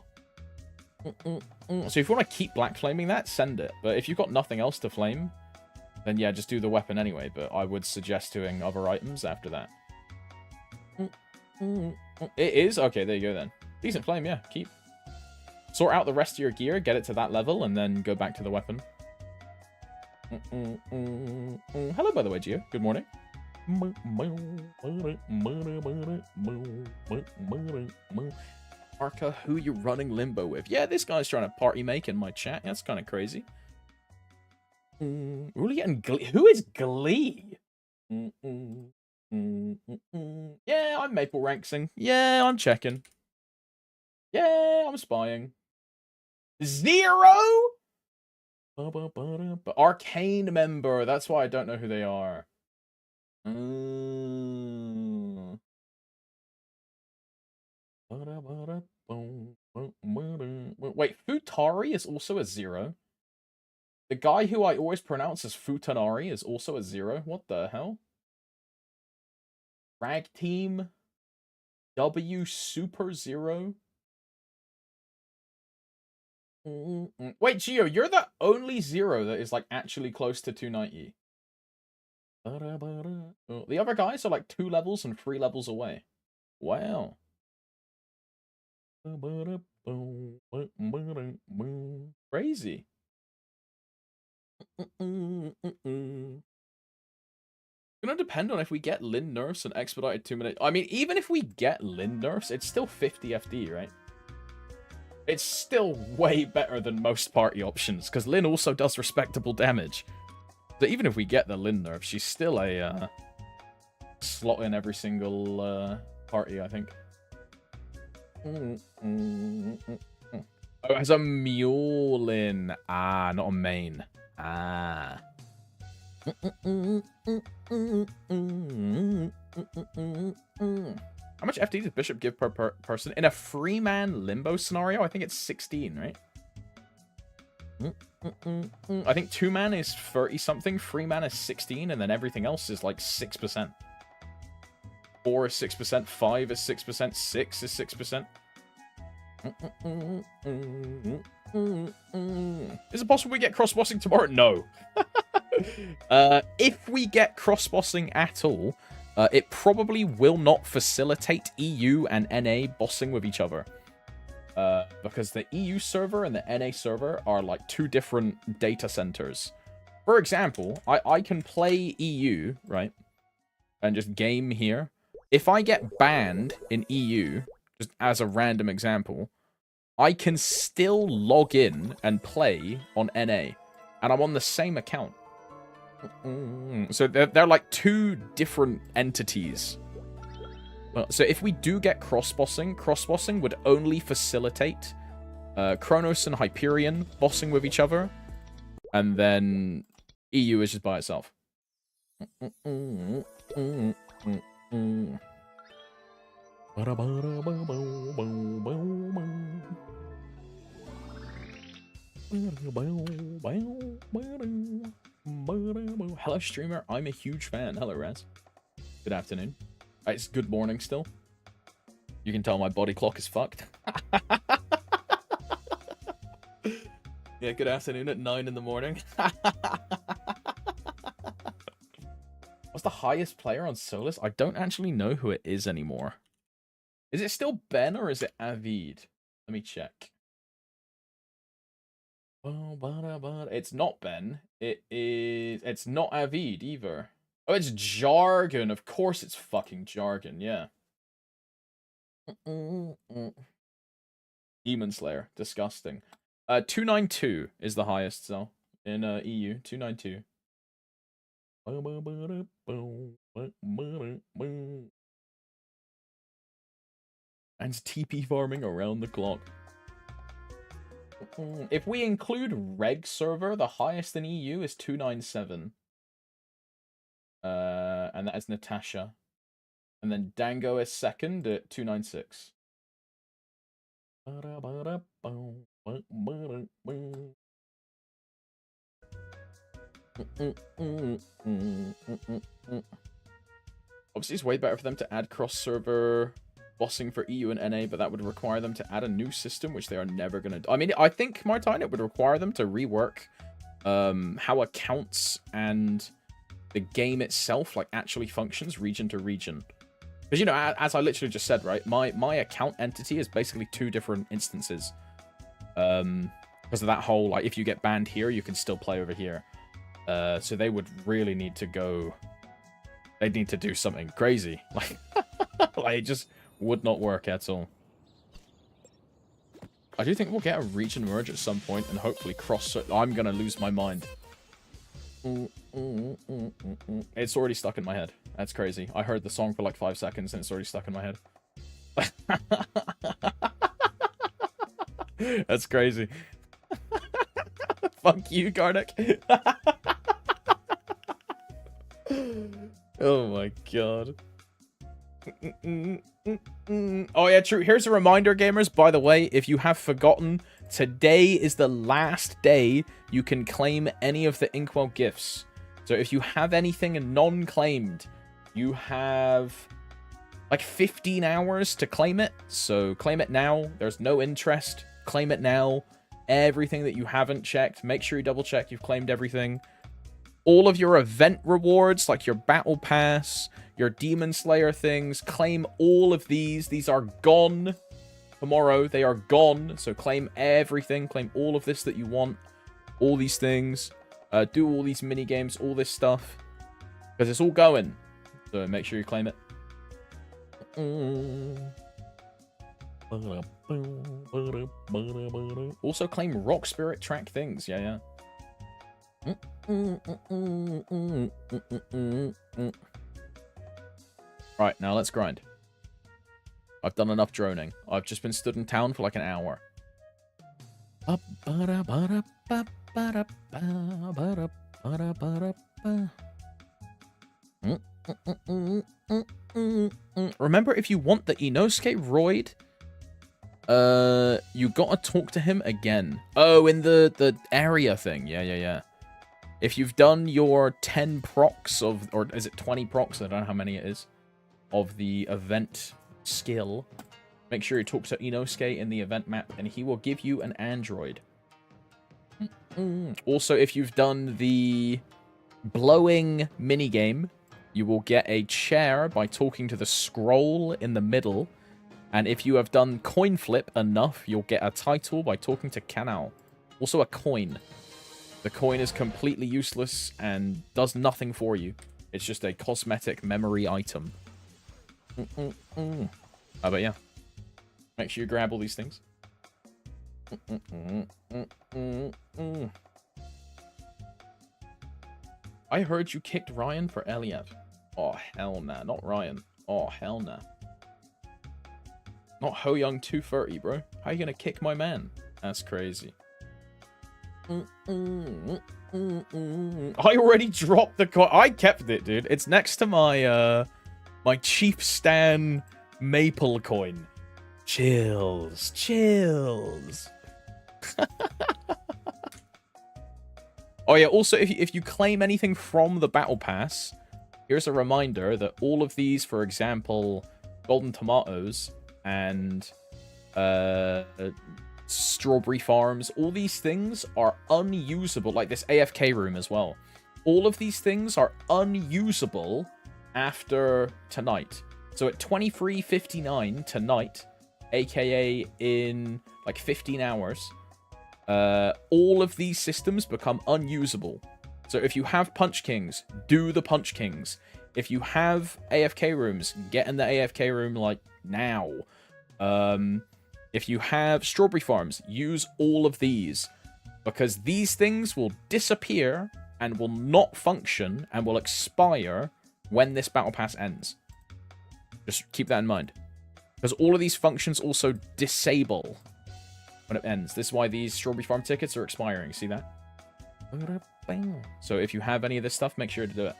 A: So if you want to keep black flaming that, send it. But if you've got nothing else to flame, then yeah, just do the weapon anyway, but I would suggest doing other items after that. It is? Okay, there you go then. Decent flame, yeah, keep. Sort out the rest of your gear, get it to that level, and then go back to the weapon. Hello, by the way, Gio. Good morning. Arca, who you running limbo with? Yeah, this guy's trying to party make in my chat. That's kind of crazy. Really getting Glee? Who is Glee? Yeah, I'm Maple Ranksing. Yeah, I'm checking. Yeah, I'm spying. 0? But Arcane member. That's why I don't know who they are. Wait, Futari is also a 0. The guy who I always pronounce as Futanari is also a 0. What the hell? Rag Team W Super 0. Wait, Gio, you're the only 0 that is like actually close to 290. The other guys are like 2 levels and 3 levels away. Wow. Crazy. It's gonna depend on if we get Lin nerfs and expedited 2 minutes. I mean, even if we get Lin nerfs, it's still 50 FD, right? It's still way better than most party options, because Lin also does respectable damage. So even if we get the Lin nerf, she's still a slot in every single party, I think. Oh, it has a Mulin. Ah, not a main. Ah. How much FD does Bishop give per person? In a free-man limbo scenario, I think it's 16, right? I think 2-man is 30-something, 3-man is 16, and then everything else is like 6%. 4 is 6%, 5 is 6%, 6 is 6%. Is it possible we get cross-bossing tomorrow? No. If we get cross-bossing at all, it probably will not facilitate EU and NA bossing with each other. Because the EU server and the NA server are like 2 different data centers. For example, I can play EU, right? And just game here. If I get banned in EU, just as a random example, I can still log in and play on NA. And I'm on the same account. So they're like 2 different entities. So if we do get cross-bossing would only facilitate Kronos and Hyperion bossing with each other. And then EU is just by itself. Hello, streamer. I'm a huge fan. Hello, Raz. Good afternoon. It's good morning still. You can tell my body clock is fucked. Yeah, good afternoon at 9 in the morning. What's the highest player on Solus? I don't actually know who it is anymore. Is it still Ben or is it Avid? Let me check. It's not Ben. It's not Avid either. Oh, it's Jargon. Of course it's fucking Jargon, yeah. Demon Slayer. Disgusting. 292 is the highest, so in EU. 292. And TP farming around the clock. If we include Reg server, the highest in EU is 297. And that is Natasha. And then Dango is second at 296. Obviously, it's way better for them to add cross-server bossing for EU and NA, but that would require them to add a new system, which they are never going to do. I mean, I think, Martine, it would require them to rework how accounts and the game itself like actually functions region to region. Because, you know, as I literally just said, right, my account entity is basically 2 different instances. Because of that whole, like, if you get banned here, you can still play over here. So they would really need to go... They'd need to do something crazy. Like, like, it just would not work at all. I do think we'll get a region merge at some point and hopefully cross... I'm going to lose my mind. It's already stuck in my head. That's crazy. I heard the song for like 5 seconds and it's already stuck in my head. That's crazy. Fuck you, Garnick. Oh my god. Oh yeah, true. Here's a reminder, gamers. By the way, if you have forgotten, today is the last day you can claim any of the Inkwell gifts. So if you have anything non-claimed, you have like 15 hours to claim it. So claim it now. There's no interest. Claim it now. Everything that you haven't checked, make sure you double check you've claimed everything. All of your event rewards, like your battle pass, your demon slayer things, claim all of these. These are gone tomorrow. They are gone. So claim everything. Claim all of this that you want. All these things. Do all these mini games, all this stuff. Because it's all going. So make sure you claim it. Also claim Rock Spirit track things. Yeah, yeah. Right, now let's grind. I've done enough droning. I've just been stood in town for like an hour. Remember, if you want the Inosuke Roid, you gotta talk to him again. Oh, in the area thing. Yeah. If you've done your 10 procs of, or is it 20 procs? I don't know how many it is, of the event skill, make sure you talk to Inosuke in the event map, and he will give you an android. Also, if you've done the blowing minigame, you will get a chair by talking to the scroll in the middle. And if you have done coin flip enough, you'll get a title by talking to Canal. Also a coin. The coin is completely useless and does nothing for you. It's just a cosmetic memory item. But yeah. Make sure you grab all these things. I heard you kicked Ryan for Elliot. Oh, hell nah. Not Ryan. Oh, hell nah. Not Ho Young 230, bro. How you gonna kick my man? That's crazy. I already dropped the coin. I kept it, dude. It's next to my my Chief Stan Maple coin. Chills. Oh yeah, also if you claim anything from the battle pass, here's a reminder that all of these, for example, golden tomatoes and strawberry farms, all these things are unusable, like this AFK room as well. All of these things are unusable after tonight. So at 23:59 tonight, aka in like 15 hours, all of these systems become unusable. So if you have Punch Kings, do the Punch Kings. If you have AFK rooms, get in the AFK room like now. If you have strawberry farms, use all of these, because these things will disappear and will not function and will expire when this battle pass ends. Just keep that in mind, because all of these functions also disable when it ends. This is why these strawberry farm tickets are expiring. See that? So if you have any of this stuff, make sure to do it.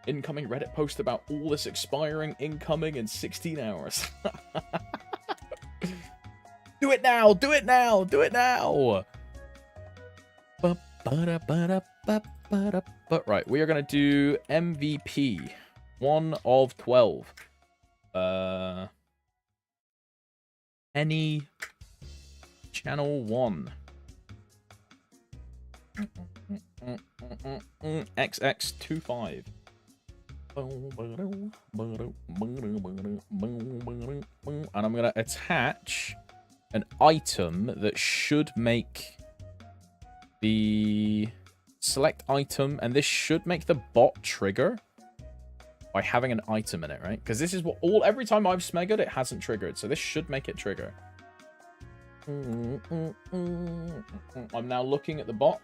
A: Incoming Reddit post about all this expiring incoming in 16 hours. Do it now! Do it now! Do it now! But right, we are going to do MVP. 1 of 12. Any channel 1. XX25. And I'm going to attach an item that should make the select item, and this should make the bot trigger by having an item in it, right? Because this is what every time I've smegged it hasn't triggered, so this should make it trigger. I'm now looking at the bot.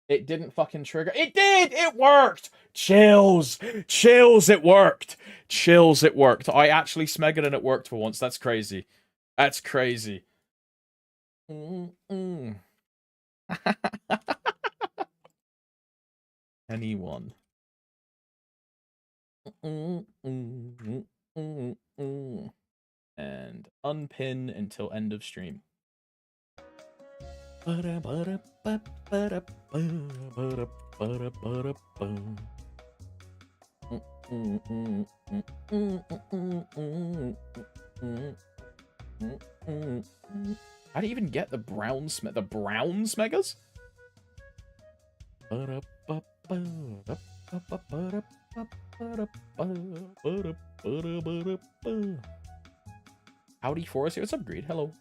A: It didn't fucking trigger. It did! It worked! Chills! Chills, it worked! Chills, it worked. I actually smegged and it worked for once. That's crazy. That's crazy. Mm-mm. Anyone. And unpin until end of stream. How do you even get the brown smeggers? Howdy Forest, what's up, Greed? Hello.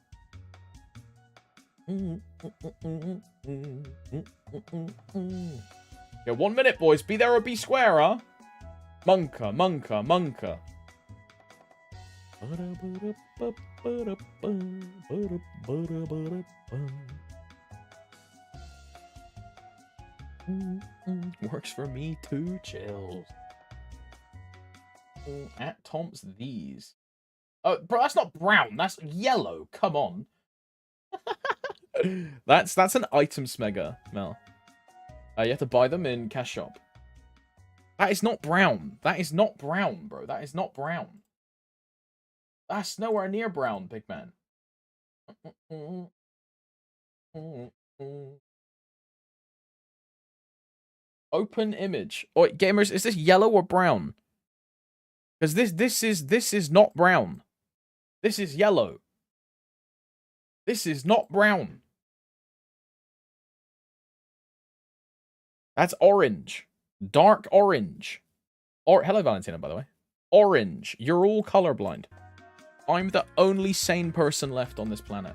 A: Yeah, 1 minute, boys. Be there or be square, huh? Monka, monka, monka. Works for me too, chills. At Tom's these. Oh, bro, that's not brown. That's yellow. Come on. that's an item smegger, Mel. You have to buy them in cash shop. That is not brown. That is not brown, bro. That is not brown. That's nowhere near brown, big man. Open image. Oh, wait, gamers, is this yellow or brown? Because this is not brown. This is yellow. This is not brown. That's orange. Dark orange. Or hello, Valentina, by the way. Orange. You're all colorblind. I'm the only sane person left on this planet.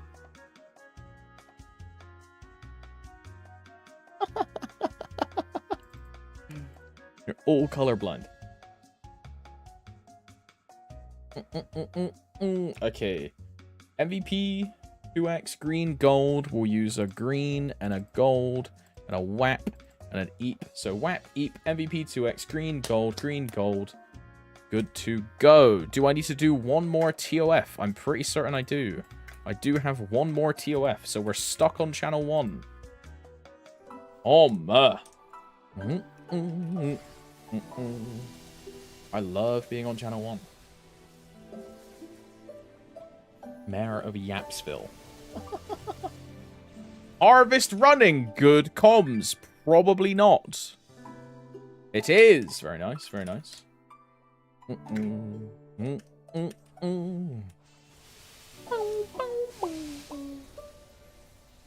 A: You're all colorblind. Okay. MVP 2x green gold. We'll use a green and a gold and a WAP and an EAP. So WAP, EAP, MVP 2x green gold. Good to go. Do I need to do one more TOF? I'm pretty certain I do. I do have one more TOF, so we're stuck on channel 1. I love being on channel 1. Mayor of Yapsville. Harvest running. Good comms. Probably not. It is. Very nice. Very nice.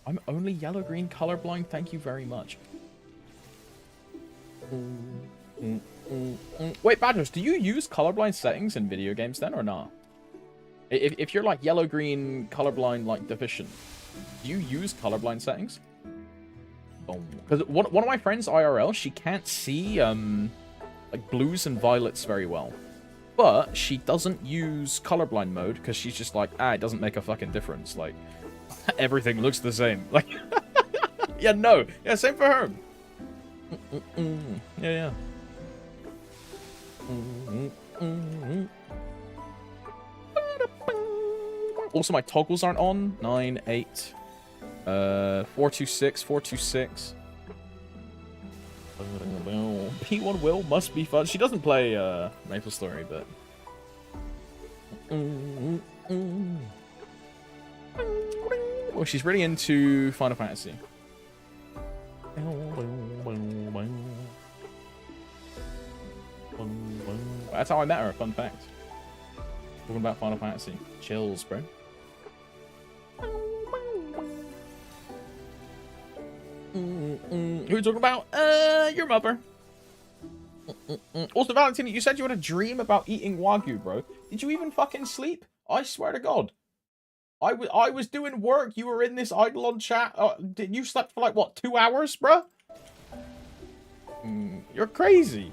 A: I'm only yellow-green colorblind. Thank you very much. Wait, Badgers, do you use colorblind settings in video games then, or not? If you're like yellow-green colorblind, like deficient, do you use colorblind settings? Because one of my friends IRL, she can't see like blues and violets very well, but she doesn't use colorblind mode because she's just like, it doesn't make a fucking difference. Like everything looks the same. Like yeah, no, yeah, same for her. Yeah. Also, my toggles aren't on. 9, 8, 426, 426. P1 Will must be fun. She doesn't play MapleStory, but well, she's really into Final Fantasy. That's how I met her. Fun fact. Talking about Final Fantasy. Chills, bro. Who are you talking about? Your mother. Also, Valentina, you said you had a dream about eating Wagyu, bro. Did you even fucking sleep? I swear to God. I was doing work. You were in this Eidolon chat. Did you slept for like, what, 2 hours, bro? You're crazy.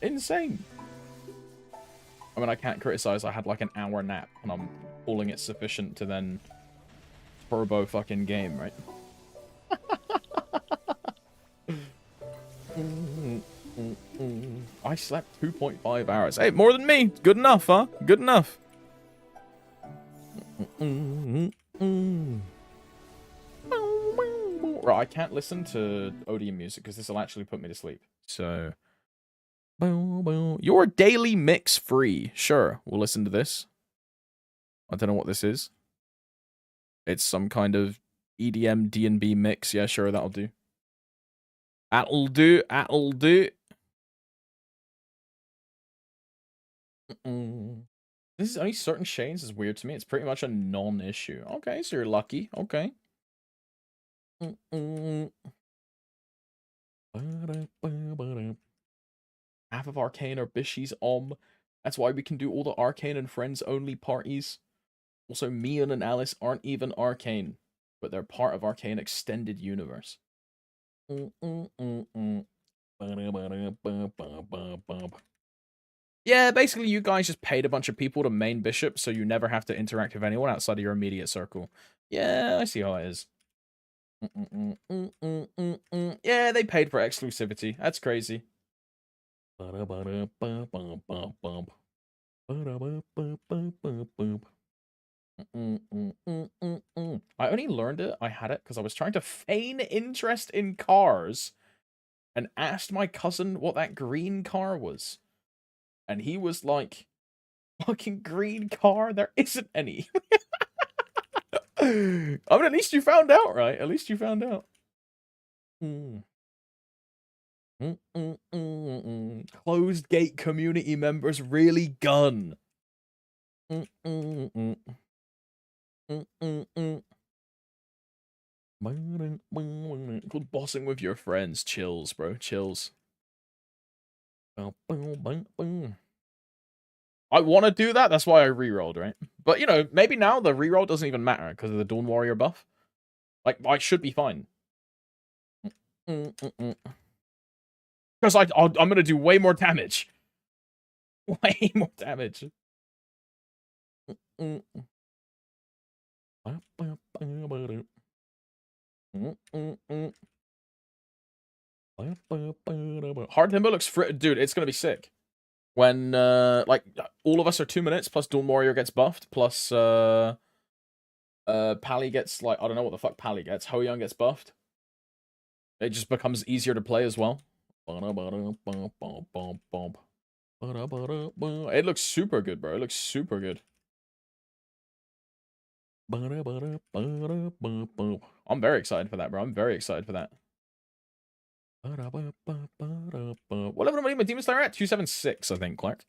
A: Insane. I mean, I can't criticize. I had like an hour nap, and I'm calling it sufficient to then turbo fucking game, right? I slept 2.5 hours. Hey, more than me. Good enough, huh? Good enough. Right, I can't listen to Odium music because this will actually put me to sleep. So, your daily mix free. Sure, we'll listen to this. I don't know what this is. It's some kind of EDM D&B mix. Yeah, sure, that'll do. That'll do. That'll do. This is only certain chains is weird to me. It's pretty much a non-issue. Okay, so you're lucky. Okay. Half of Arcane are Bishi's That's why we can do all the Arcane and Friends only parties. Also, Mian and Alice aren't even Arcane, but they're part of Arcane Extended Universe. Yeah, basically you guys just paid a bunch of people to main Bishop, so you never have to interact with anyone outside of your immediate circle. Yeah, I see how it is. Yeah, they paid for exclusivity. That's crazy. I only learned it, I had it, because I was trying to feign interest in cars and asked my cousin what that green car was. And he was like, fucking green car? There isn't any. I mean, at least you found out, right? At least you found out. Closed gate community members really gun. Called bossing with your friends. Chills, bro. Chills. I want to do that. That's why I rerolled, right? But, you know, maybe now the reroll doesn't even matter because of the Dawn Warrior buff. Like, I should be fine. Because I'm going to do way more damage. Way more damage. Hard Timber looks dude, it's gonna be sick. When like all of us are 2 minutes plus Dawn Warrior gets buffed, plus Pally gets like I don't know what the fuck Pally gets. Ho Young gets buffed. It just becomes easier to play as well. It looks super good, bro. It looks super good. I'm very excited for that, bro. I'm very excited for that. What level am I Demon Slayer at? 276, I think, Clark.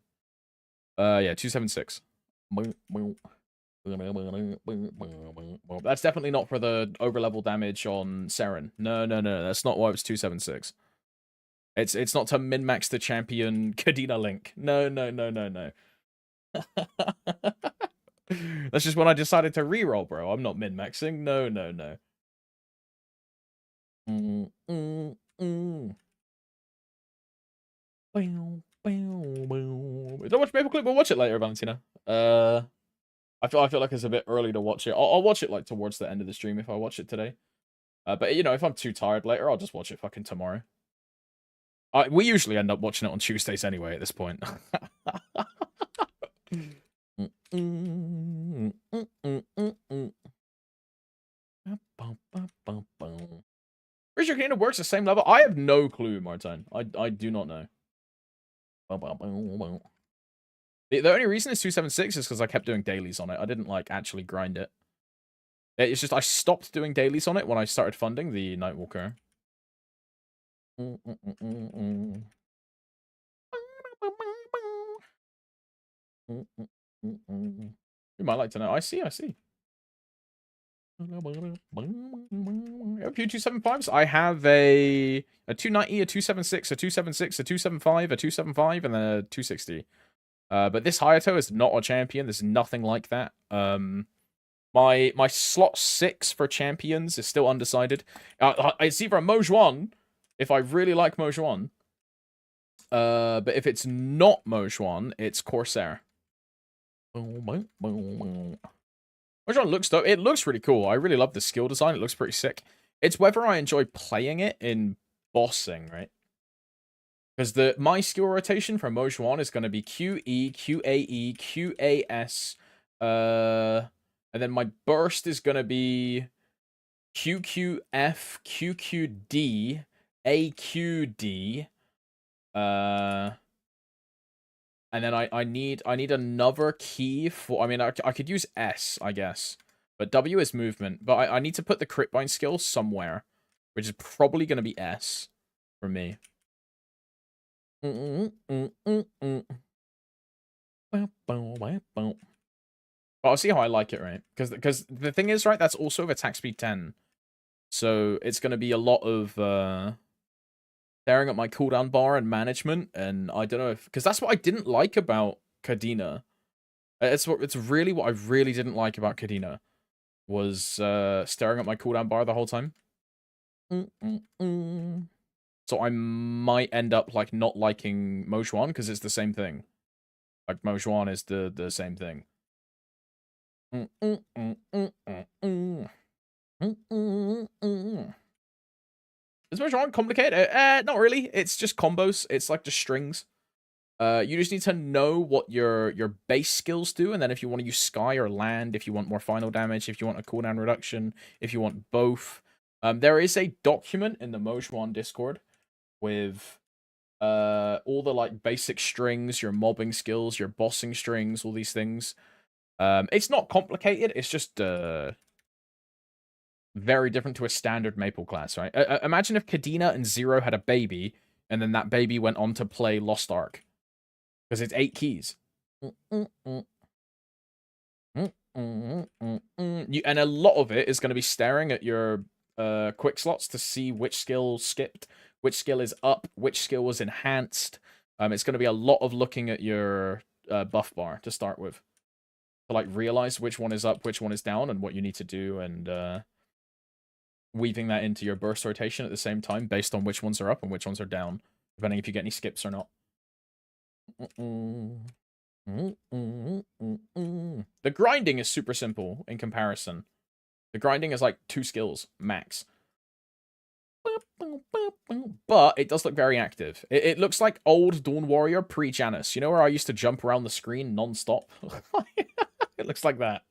A: Yeah, 276. That's definitely not for the overlevel damage on Seren. No, that's not why it's 276. It's not to min-max the champion Kadena Link. No. That's just when I decided to reroll, bro. I'm not min-maxing. No. Don't watch Maple Clip. We'll watch it later, Valentina. I feel like it's a bit early to watch it. I'll watch it like towards the end of the stream if I watch it today. But you know, if I'm too tired later, I'll just watch it fucking tomorrow. We usually end up watching it on Tuesdays anyway at this point. Pretty sure Canada works the same level. I have no clue, Martin. I do not know. The only reason it's 276 is because I kept doing dailies on it. I didn't like actually grind it. It's just I stopped doing dailies on it when I started funding the Nightwalker. You might like to know. I see. A few 275s. I have a 290, a 276, a 276, a 275, a 275, and then a 260. But this Hayato is not a champion. There's nothing like that. My slot 6 for champions is still undecided. It's either a Mojuan, if I really like Mojuan. But if it's not Mojuan, it's Corsair. Mojuan looks though. It looks really cool. I really love the skill design. It looks pretty sick. It's whether I enjoy playing it in bossing, right? Because my skill rotation for Moj 1 is going to be QE, QAE, QAS, and then my burst is going to be QQF, QQD, AQD, and then I need another key for, I mean, I could use S, I guess, but W is movement, but I need to put the crit bind skill somewhere, which is probably going to be S for me. But I'll see how I like it, right? Because the thing is, right, that's also with attack speed 10. So it's going to be a lot of staring at my cooldown bar and management, and I don't know if... Because that's what I didn't like about Kadena. It's really what I really didn't like about Kadena, was staring at my cooldown bar the whole time. So I might end up like not liking Moj because it's the same thing. Like Moj is the same thing. Is Moj complicated? Not really. It's just combos. It's like just strings. You just need to know what your base skills do, and then if you want to use Sky or Land, if you want more final damage, if you want a cooldown reduction, if you want both. There is a document in the Moj Discord with all the like basic strings, your mobbing skills, your bossing strings, all these things. It's not complicated. It's just very different to a standard Maple class, right? Imagine if Kadena and Zero had a baby, and then that baby went on to play Lost Ark. Because it's 8 keys. And a lot of it is going to be staring at your quick slots to see which skill skipped, which skill is up, which skill was enhanced. It's going to be a lot of looking at your buff bar to start with. To like realize which one is up, which one is down, and what you need to do, and weaving that into your burst rotation at the same time based on which ones are up and which ones are down, depending if you get any skips or not. The grinding is super simple in comparison. The grinding is like 2 skills, max. But it does look very active. It looks like old Dawn Warrior pre-Janus. You know where I used to jump around the screen non-stop? It looks like that.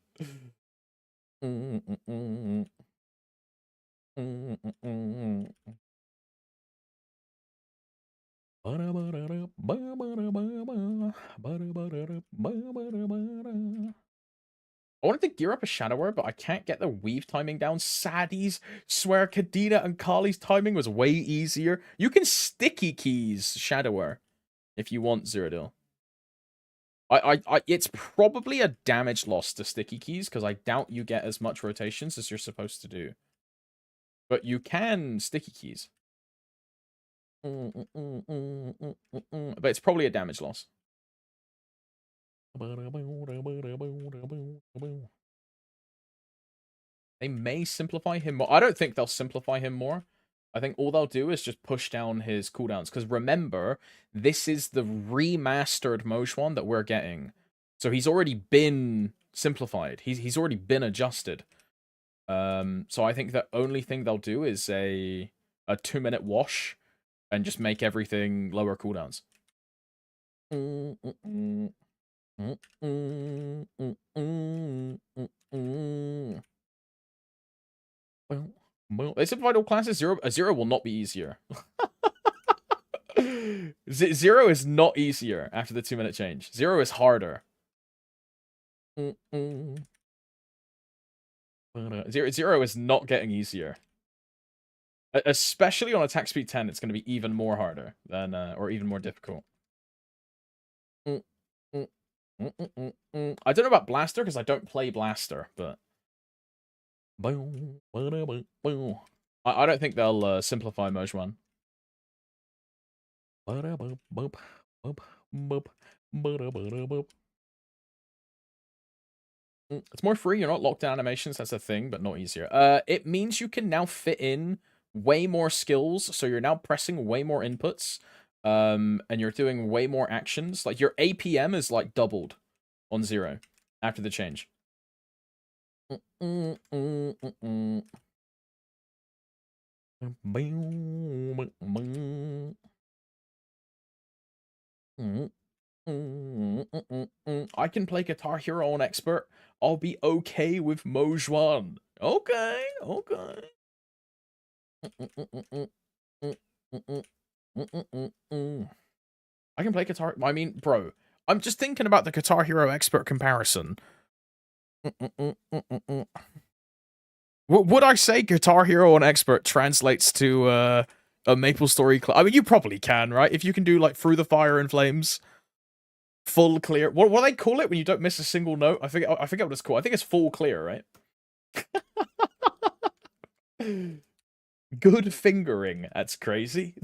A: I wanted to gear up a Shadower, but I can't get the weave timing down. Saddies. Swear Kadena and Kali's timing was way easier. You can sticky keys Shadower if you want, Zerodil. It's probably a damage loss to sticky keys, because I doubt you get as much rotations as you're supposed to do. But you can sticky keys. But it's probably a damage loss. They may simplify him more. I don't think they'll simplify him more. I think all they'll do is just push down his cooldowns. Because remember, this is the remastered Moj that we're getting. So he's already been simplified. He's already been adjusted. So I think the only thing they'll do is a 2-minute wash and just make everything lower cooldowns. They simplified all classes. Zero will not be easier. Zero is not easier after the 2-minute change. Zero is harder. Zero is not getting easier. Especially on attack speed 10, it's going to be even more harder than, or even more difficult. I don't know about Blaster because I don't play Blaster, but I don't think they'll simplify Moj 1. It's more free. You're not locked down animations. That's a thing, but not easier. It means you can now fit in way more skills. So you're now pressing way more inputs. And you're doing way more actions. Like your APM is like doubled on Zero after the change. I can play Guitar Hero on Expert. I'll be okay with Mojwan. Okay, okay. I can play Guitar. I mean, bro, I'm just thinking about the Guitar Hero Expert comparison. Would I say Guitar Hero on Expert translates to a MapleStory? I mean, you probably can, right? If you can do like Through the Fire and Flames, full clear. What do they call it when you don't miss a single note? I forget what it's called. I think it's full clear, right? Good fingering. That's crazy.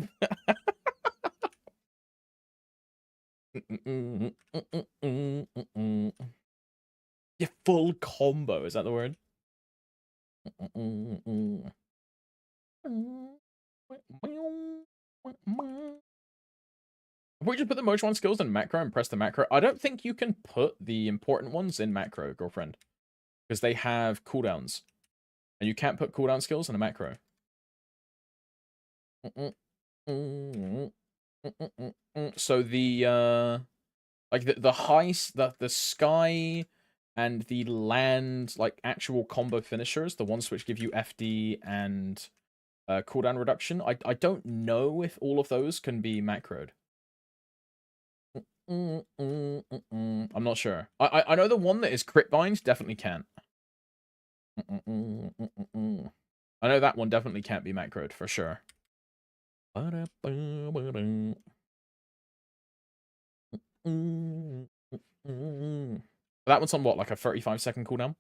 A: Yeah, full combo. Is that the word? If we just put the most one skills in macro and press the macro, I don't think you can put the important ones in macro, girlfriend. Because they have cooldowns. And you can't put cooldown skills in a macro. So the like the sky and the land, like actual combo finishers, the ones which give you FD and cooldown reduction, I don't know if all of those can be macroed. I'm not sure. I know the one that is crit bind definitely can't. I know that one definitely can't be macroed for sure. That one's on what, like a 35-second cooldown?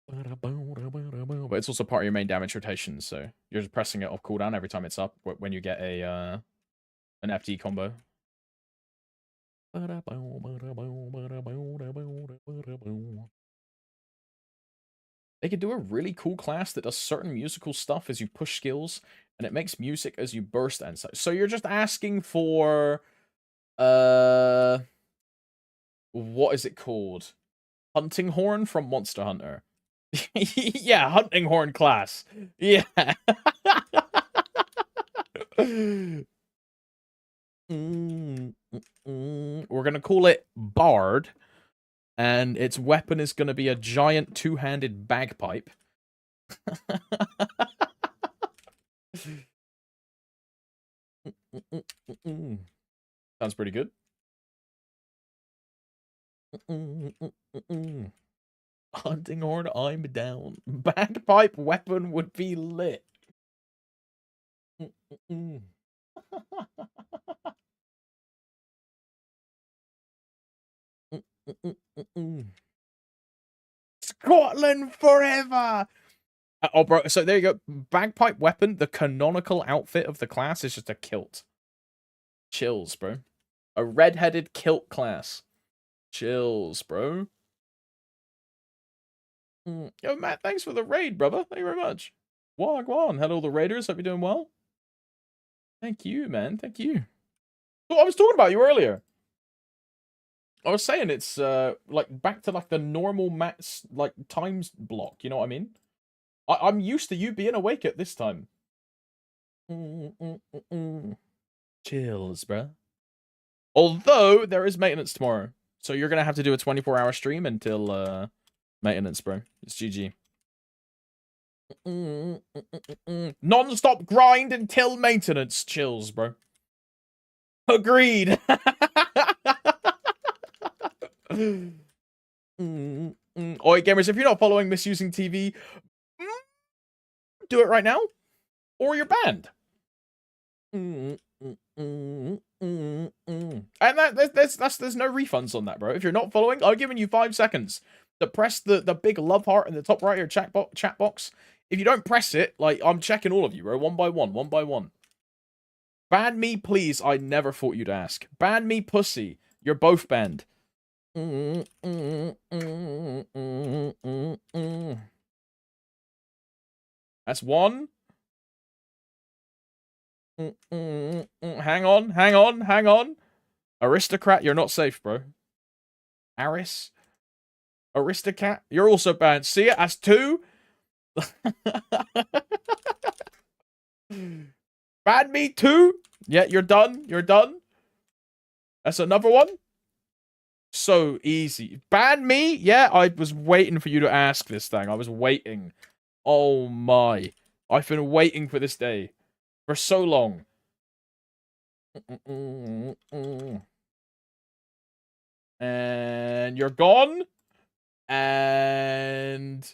A: But it's also part of your main damage rotation, so you're just pressing it off cooldown every time it's up when you get a an FD combo. They could do a really cool class that does certain musical stuff as you push skills, and it makes music as you burst and such. So you're just asking for what is it called? Hunting Horn from Monster Hunter. Yeah, Hunting Horn class. Yeah. We're gonna call it Bard, and its weapon is gonna be a giant two-handed bagpipe. Sounds pretty good. Hunting Horn, I'm down. Bagpipe weapon would be lit. Scotland forever! Oh, bro, so there you go. Bagpipe weapon, the canonical outfit of the class is just a kilt. Chills, bro. A red-headed kilt class. Chills, bro. Yo, Matt, thanks for the raid, brother. Thank you very much. Wagwan. Hello, the raiders. Hope you're doing well. Thank you, man. Thank you. Oh, I was talking about you earlier. I was saying it's like back to like the normal max like times block. You know what I mean? I'm used to you being awake at this time. Chills, bro. Although there is maintenance tomorrow, so you're gonna have to do a 24-hour stream until maintenance, bro. It's GG. Non-stop grind until maintenance. Chills, bro. Agreed. Oi, gamers, if you're not following Misusing TV, do it right now, or you're banned. And there's no refunds on that, bro. If you're not following, I've given you 5 seconds to press the big love heart in the top right of your chat box. If you don't press it, like, I'm checking all of you, bro, one by one. Ban me, please. I never thought you'd ask. Ban me, pussy. You're both banned. That's one. Hang on. Aristocrat, you're not safe, bro. Aris. Aristocrat, you're also banned. See it? That's 2. Ban me 2. Yeah, you're done. That's another one. So easy. Ban me? Yeah, I was waiting for you to ask this thing. I was waiting. Oh my. I've been waiting for this day for so long. And you're gone. And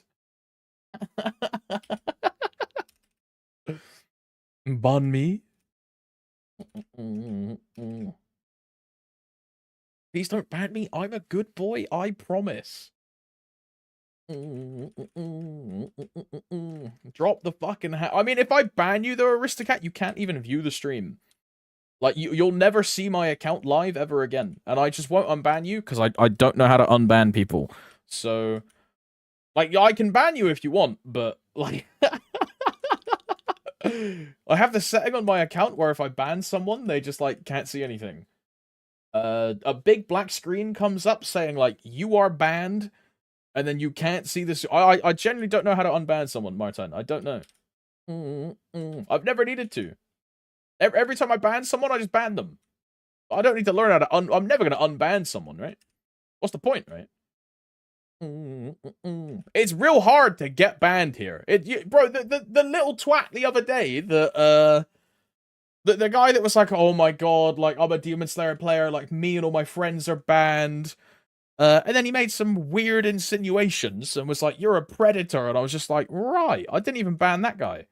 A: ban me. Please don't ban me. I'm a good boy. I promise. Drop the fucking hat. I mean, if I ban you, though, Aristocat, you can't even view the stream. Like, you'll never see my account live ever again. And I just won't unban you, because I don't know how to unban people. So, like, I can ban you if you want, but, like... I have the setting on my account where if I ban someone, they just, like, can't see anything. A big black screen comes up saying, like, you are banned, and then you can't see this. I genuinely don't know how to unban someone, Martin. I don't know. I've never needed to. Every time I ban someone, I just ban them. I don't need to learn how to I'm never going to unban someone, right? What's the point, right? It's real hard to get banned here. Bro, the little twat the other day, the guy that was like, oh my god, like, I'm a Demon Slayer player, like, me and all my friends are banned. And then he made some weird insinuations and was like, you're a predator. And I was just like, right, I didn't even ban that guy.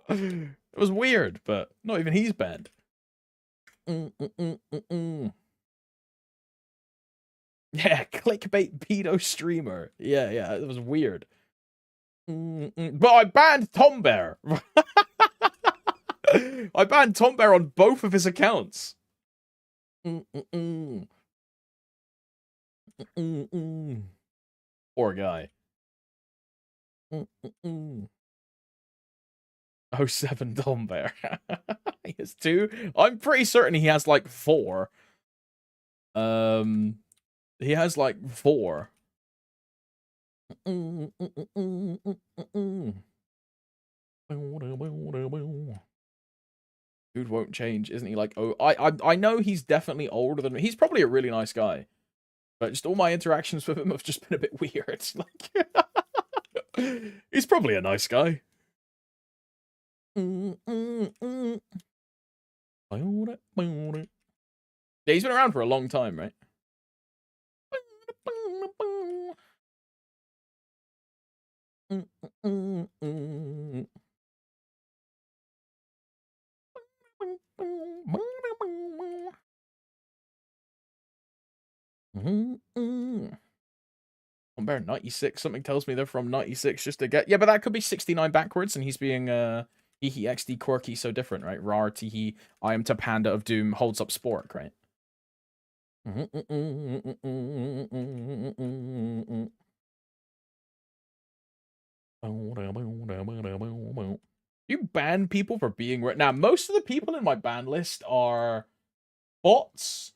A: It was weird, but not even he's banned. Yeah, clickbait pedo streamer. Yeah, it was weird. But I banned Tom Bear. I banned Tom Bear on both of his accounts. Poor guy. 07 Tom Bear. He has 2. I'm pretty certain he has like 4. He has like 4. Dude won't change, isn't he? Like, oh, I know he's definitely older than me. He's probably a really nice guy, but just all my interactions with him have just been a bit weird. Like, he's probably a nice guy. Yeah, he's been around for a long time, right? Compare 96. Something tells me they're from 96 just to get... Yeah, but that could be 69 backwards, and he's being, Teehee XD quirky so different, right? Rar Teehee, I am to Panda of Doom, holds up Spork, right? You ban people for being... Now, most of the people in my ban list are bots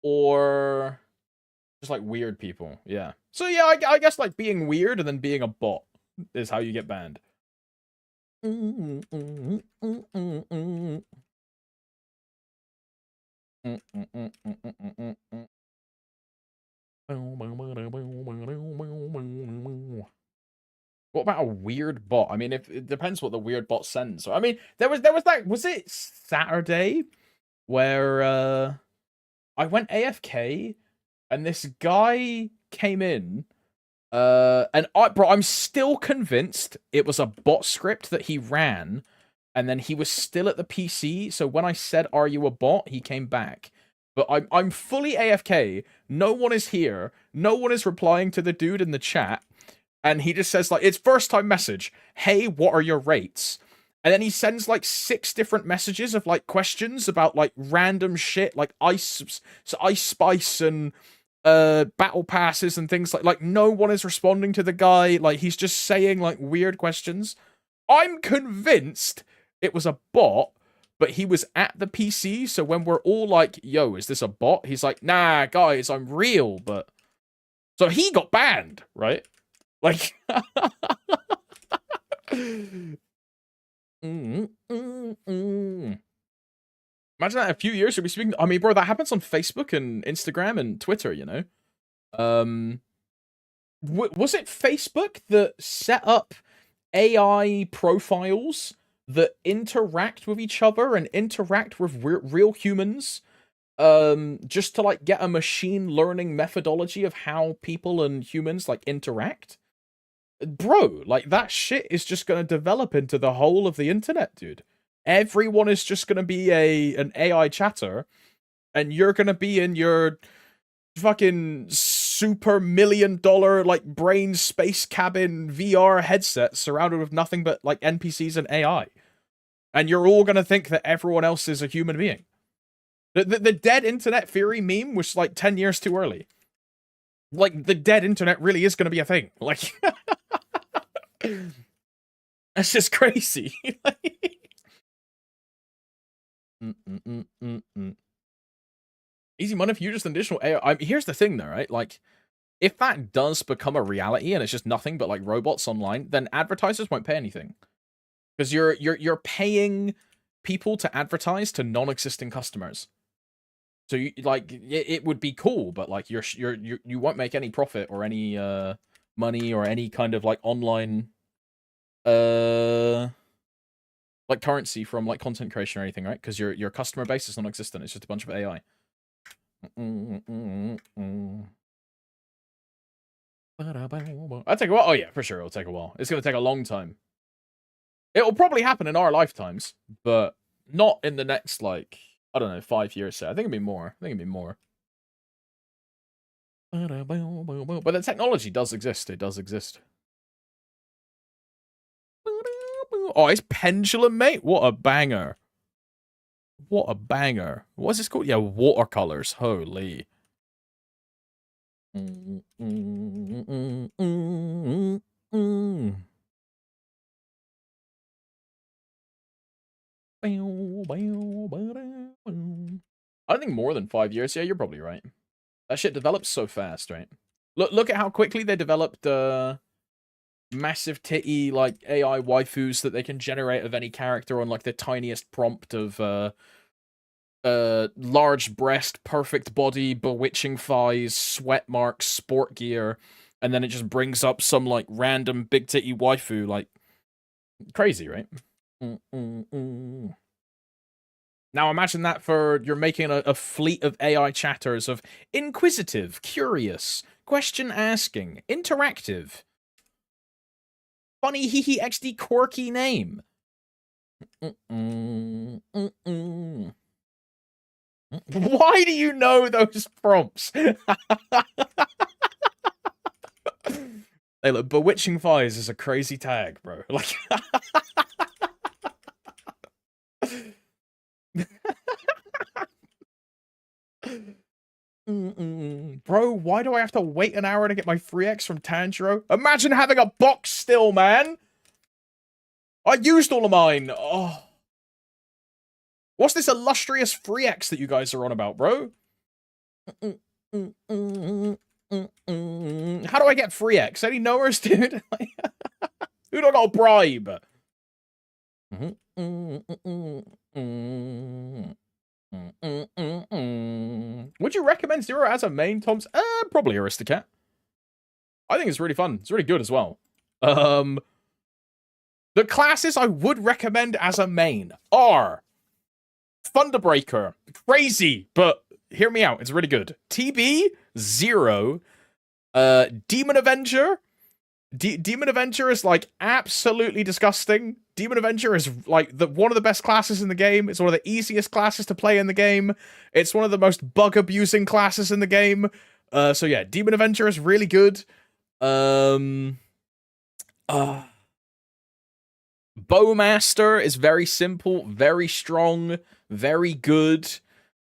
A: or just, like, weird people. Yeah. So, yeah, I guess, like, being weird and then being a bot is how you get banned. What about a weird bot? I mean, if it depends what the weird bot sends. I mean, there was that. Was it Saturday where I went AFK and this guy came in, and I'm still convinced it was a bot script that he ran, and then he was still at the PC. So when I said, "Are you a bot?" he came back. But I'm fully AFK. No one is here. No one is replying to the dude in the chat. And he just says, like, it's first time message. Hey, what are your rates? And then he sends, like, 6 different messages of, like, questions about, like, random shit, like Ice Spice and battle passes and things like no one is responding to the guy. Like, he's just saying, like, weird questions. I'm convinced it was a bot, but he was at the PC, so when we're all like, yo, is this a bot? He's like, nah, guys, I'm real, but... So he got banned, right? Like, Imagine that in a few years you'll be speaking. I mean, bro, that happens on Facebook and Instagram and Twitter. You know, was it Facebook that set up AI profiles that interact with each other and interact with real humans, just to like get a machine learning methodology of how people and humans like interact? Bro, like that shit is just gonna develop into the whole of the internet, dude. Everyone is just gonna be an AI chatter, and you're gonna be in your fucking super $1 million like brain space cabin VR headset surrounded with nothing but like NPCs and AI. And you're all gonna think that everyone else is a human being. The dead internet theory meme was like 10 years too early. Like, the dead internet really is gonna be a thing. Like, that's just crazy. Easy money for you, just an additional AI. Here's the thing, though, right? Like, if that does become a reality and it's just nothing but like robots online, then advertisers won't pay anything because you're paying people to advertise to non-existing customers. So you like it would be cool, but like you won't make any profit or any money or any kind of like online like currency from like content creation or anything, right? Because your customer base is non-existent. It's just a bunch of AI. I'll take a while. Oh yeah, for sure, it'll take a while. It's gonna take a long time. It'll probably happen in our lifetimes, but not in the next like I don't know 5 years. So I think it'd be more. I think it'd be more. But the technology does exist. It does exist. Oh, it's Pendulum, mate. What a banger. What a banger. What's this called? Yeah, watercolors. Holy. I don't think more than 5 years. Yeah, you're probably right. That shit develops so fast, right? Look at how quickly they developed massive titty like AI waifus that they can generate of any character on like the tiniest prompt of large breast, perfect body, bewitching thighs, sweat marks, sport gear, and then it just brings up some like random big titty waifu, like crazy, right? Now imagine that for you're making a fleet of AI chatters of inquisitive, curious, question asking, interactive, funny hehe XD quirky name. Why do you know those prompts? Hey, look, bewitching thighs is a crazy tag, bro. Like, bro, why do I have to wait an hour to get my 3x from Tanjiro? Imagine having a box still, man. I used all of mine. Oh. What's this illustrious 3x that you guys are on about, bro? How do I get 3x? Any knowers, dude? Who do I got to bribe? Would you recommend Zero as a main, Tom's? Probably Aristocat. I think it's really fun. It's really good as well. The classes I would recommend as a main are Thunderbreaker. Crazy, but hear me out. It's really good. TB, Zero, Demon Avenger. Demon Avenger is like absolutely disgusting. Demon Avenger is like one of the best classes in the game. It's one of the easiest classes to play in the game. It's one of the most bug abusing classes in the game. So yeah, Demon Avenger is really good. Bowmaster is very simple, very strong, very good.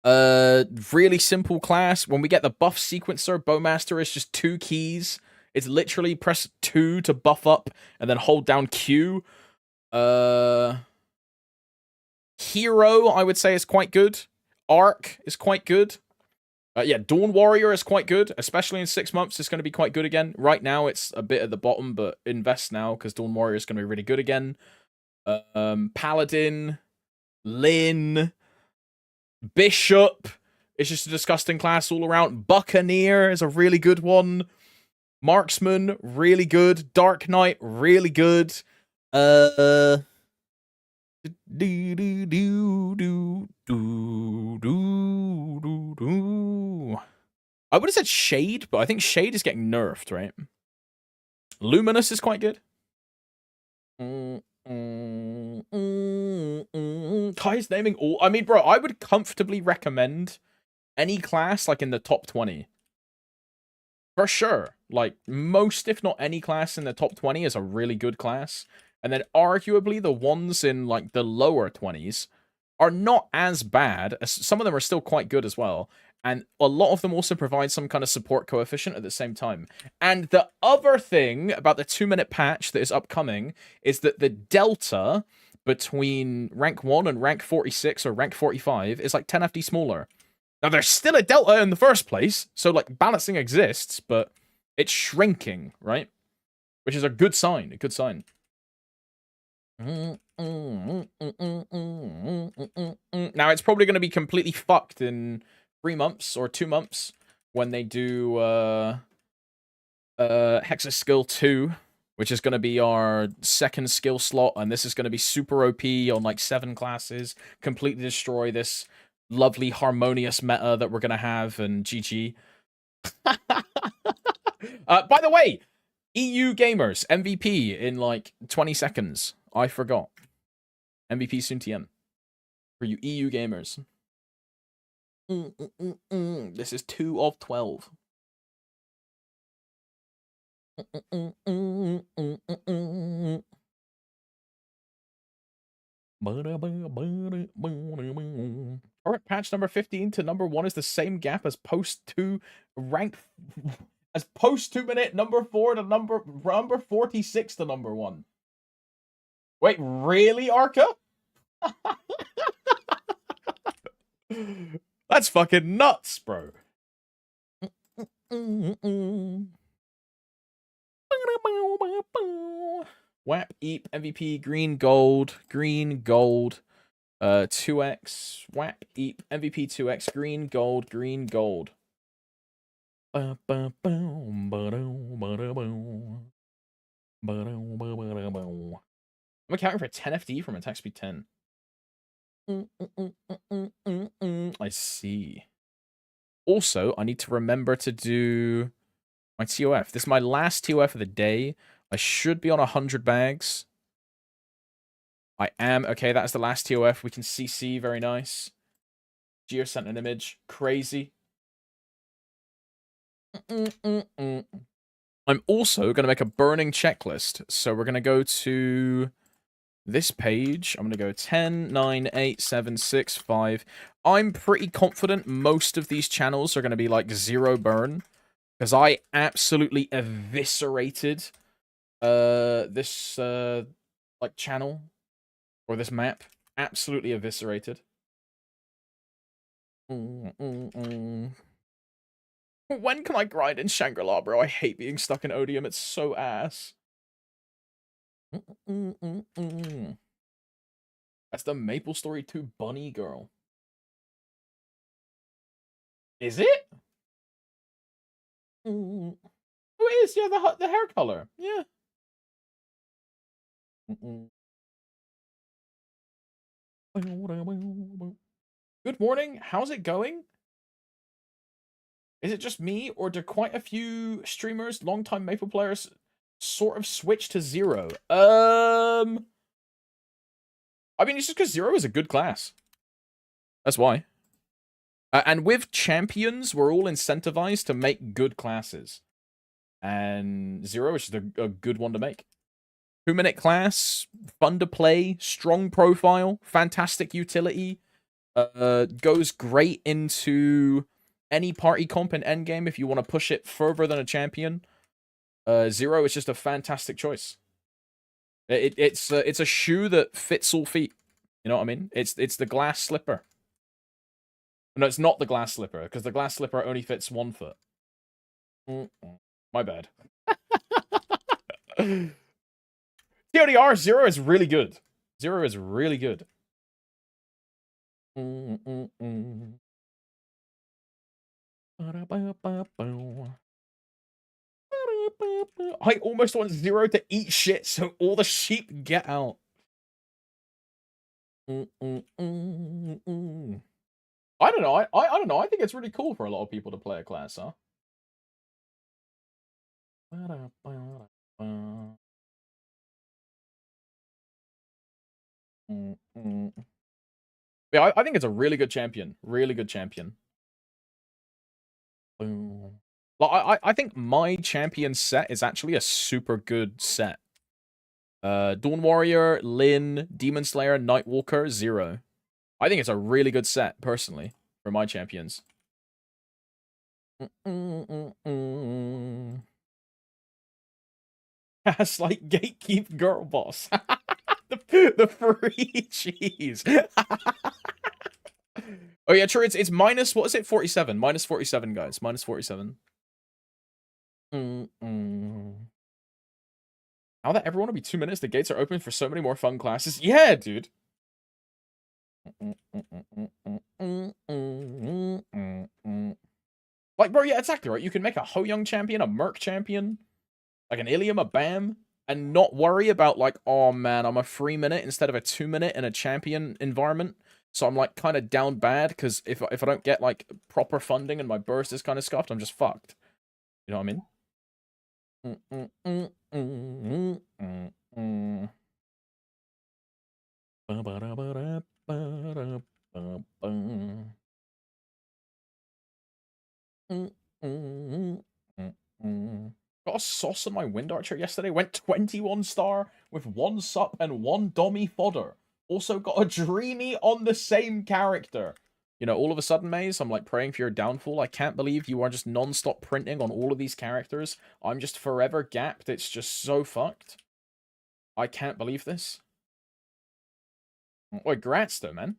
A: Really simple class. When we get the buff sequencer, Bowmaster is just 2 keys. It's literally press 2 to buff up and then hold down Q. Hero, I would say, is quite good. Arc is quite good. Yeah, Dawn Warrior is quite good, especially in 6 months. It's going to be quite good again. Right now, it's a bit at the bottom, but invest now because Dawn Warrior is going to be really good again. Paladin, Lyn, Bishop is just a disgusting class all around. Buccaneer is a really good one. Marksman, really good. Dark Knight, really good. I would have said Shade, but I think Shade is getting nerfed, right? Luminous is quite good. Kai's naming all. I mean, bro, I would comfortably recommend any class like in the top 20. For sure. Like, most, if not any class in the top 20 is a really good class. And then arguably the ones in like the lower 20s are not as bad. Some of them are still quite good as well. And a lot of them also provide some kind of support coefficient at the same time. And the other thing about the 2-minute patch that is upcoming is that the delta between rank 1 and rank 46 or rank 45 is like 10 FD smaller. Now, there's still a delta in the first place, so like balancing exists, but it's shrinking, right? Which is a good sign, a good sign. Now, it's probably going to be completely fucked in 3 months or 2 months when they do Hexa Skill 2, which is going to be our second skill slot, and this is going to be super OP on like 7 classes, completely destroy this lovely harmonious meta that we're going to have, and GG. By the way, EU gamers, MVP in like 20 seconds. I forgot. MVP soon TM. For you EU gamers. This is 2 of 12. Current patch number 15 to number 1 is the same gap as post 2 rank as post 2-minute number 4 to number 46 to number 1. Wait, really, Arca? That's fucking nuts, bro. WAP, EAP, MVP, green, gold, 2x, WAP, EAP, MVP, 2x, green, gold, green, gold. I'm accounting for 10 FD from attack speed 10. I see. Also, I need to remember to do my TOF. This is my last TOF of the day. I should be on 100 bags. I am. Okay, that's the last TOF. We can CC. Very nice. Geo sent an image. Crazy. I'm also going to make a burning checklist. So we're going to go to this page. I'm going to go 10, 9, 8, 7, 6, 5. I'm pretty confident most of these channels are going to be like 0 burn. Because I absolutely eviscerated this like channel or this map. Absolutely eviscerated. When can I grind in Shangri-La, bro? I hate being stuck in Odium. It's so ass. That's the MapleStory 2 bunny girl. Is it? Oh, it is. Yeah, the hair color. Yeah. Good morning. How's it going? Is it just me, or do quite a few streamers, longtime Maple players, sort of switch to 0? I mean, it's just because 0 is a good class. That's why. And with champions, we're all incentivized to make good classes. And 0 is just a good one to make. 2-minute class, fun to play, strong profile, fantastic utility. Goes great into any party comp in endgame if you want to push it further than a champion. 0 is just a fantastic choice. It's a shoe that fits all feet. You know what I mean? It's the glass slipper. No, it's not the glass slipper, because the glass slipper only fits 1 foot. My bad. TODR 0 is really good. 0 is really good. I almost want Zero to eat shit so all the sheep get out. I don't know. I don't know. I think it's really cool for a lot of people to play a class, huh? Yeah, I think it's a really good champion. Really good champion. Like, I think my champion set is actually a super good set. Dawn Warrior, Lyn, Demon Slayer, Nightwalker, Zero. I think it's a really good set, personally, for my champions. It's like Gatekeep Girl Boss. the free cheese. Oh yeah, true. It's minus, what is it? 47. Minus 47, guys. Minus 47. Now that everyone will be 2 minutes, the gates are open for so many more fun classes. Yeah, dude. Like, bro, yeah, exactly, right? You can make a Ho Young champion, a Merc champion, like an Ilium, a Bam, and not worry about, like, oh, man, I'm a 3-minute instead of a 2-minute in a champion environment. So I'm, like, kind of down bad, because if I don't get, like, proper funding and my burst is kind of scuffed, I'm just fucked. You know what I mean? Got a sauce on my Wind Archer yesterday. Went 21 star with 1 sup and 1 dummy fodder. Also got a dreamy on the same character. You know, all of a sudden, Maze, I'm like praying for your downfall. I can't believe you are just non-stop printing on all of these characters. I'm just forever gapped. It's just so fucked. I can't believe this. Oh, grats though, man.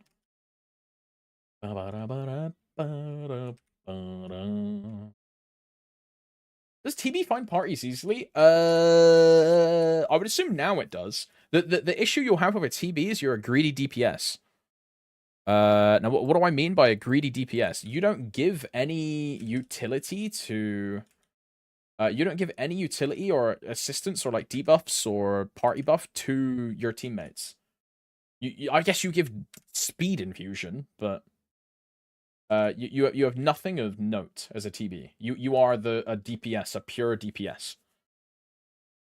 A: Does TB find parties easily? I would assume now it does. The issue you'll have with a TB is you're a greedy DPS. Now what do I mean by a greedy DPS? You don't give any utility to... you don't give any utility or assistance or like debuffs or party buff to your teammates. I guess you give speed infusion, but... you have nothing of note as a TB. You are a DPS, a pure DPS.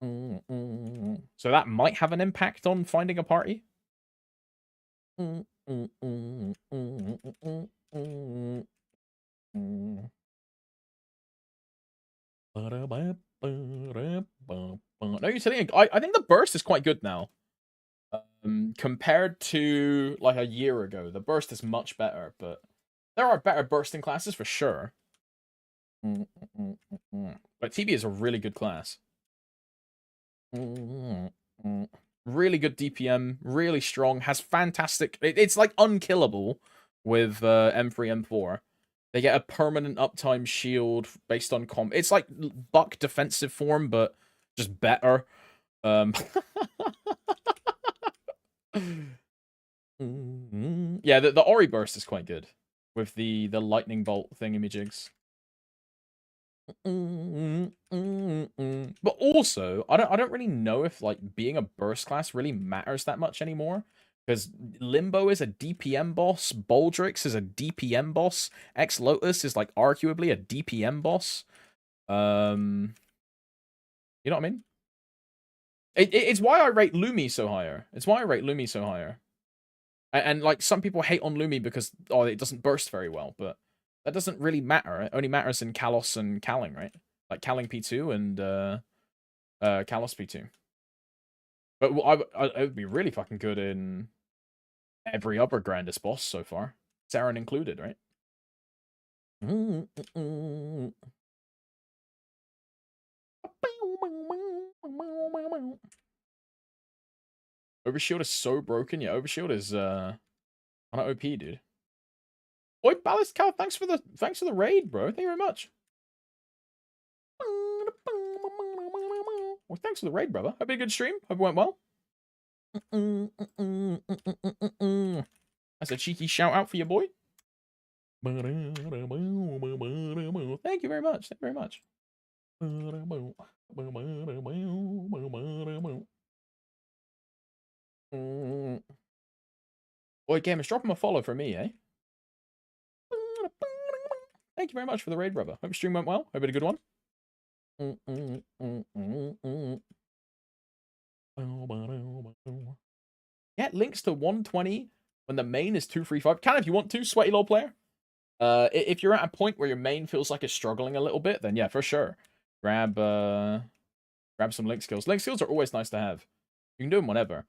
A: So that might have an impact on finding a party. No, you're saying I think the burst is quite good now. Compared to like a year ago, the burst is much better, but there are better bursting classes for sure. But TB is a really good class. Really good DPM, really strong, has fantastic... It's like unkillable with M3, M4. They get a permanent uptime shield based on comp. It's like Buck defensive form, but just better. Yeah, the Ori burst is quite good with the lightning bolt thingamajigs. But also, I don't really know if like being a burst class really matters that much anymore. Because Limbo is a DPM boss, Baldrix is a DPM boss, Ex Lotus is like arguably a DPM boss. You know what I mean? It's why I rate Lumi so higher. It's why I rate Lumi so higher. And like some people hate on Lumi because it doesn't burst very well, but that doesn't really matter. It only matters in Kalos and Kaling, right? Like Kaling P2 and Kalos P2. But it would be really fucking good in every other grandest boss so far, Saren included, right? Overshield is so broken. Yeah, Overshield is on OP, dude. Oi, Ballast Cow, thanks for the raid, bro. Thank you very much. Well, thanks for the raid, brother. Hope you had a good stream. Hope it went well. That's a cheeky shout out for your boy. Thank you very much. Thank you very much. Boy, Gamers, drop him a follow for me, eh? Thank you very much for the raid, brother. Hope your stream went well. Hope you had a good one. Get links to 120 when the main is 235. Can if you want to, sweaty low player. If you're at a point where your main feels like it's struggling a little bit, then yeah, for sure. Grab some link skills. Link skills are always nice to have. You can do them whenever.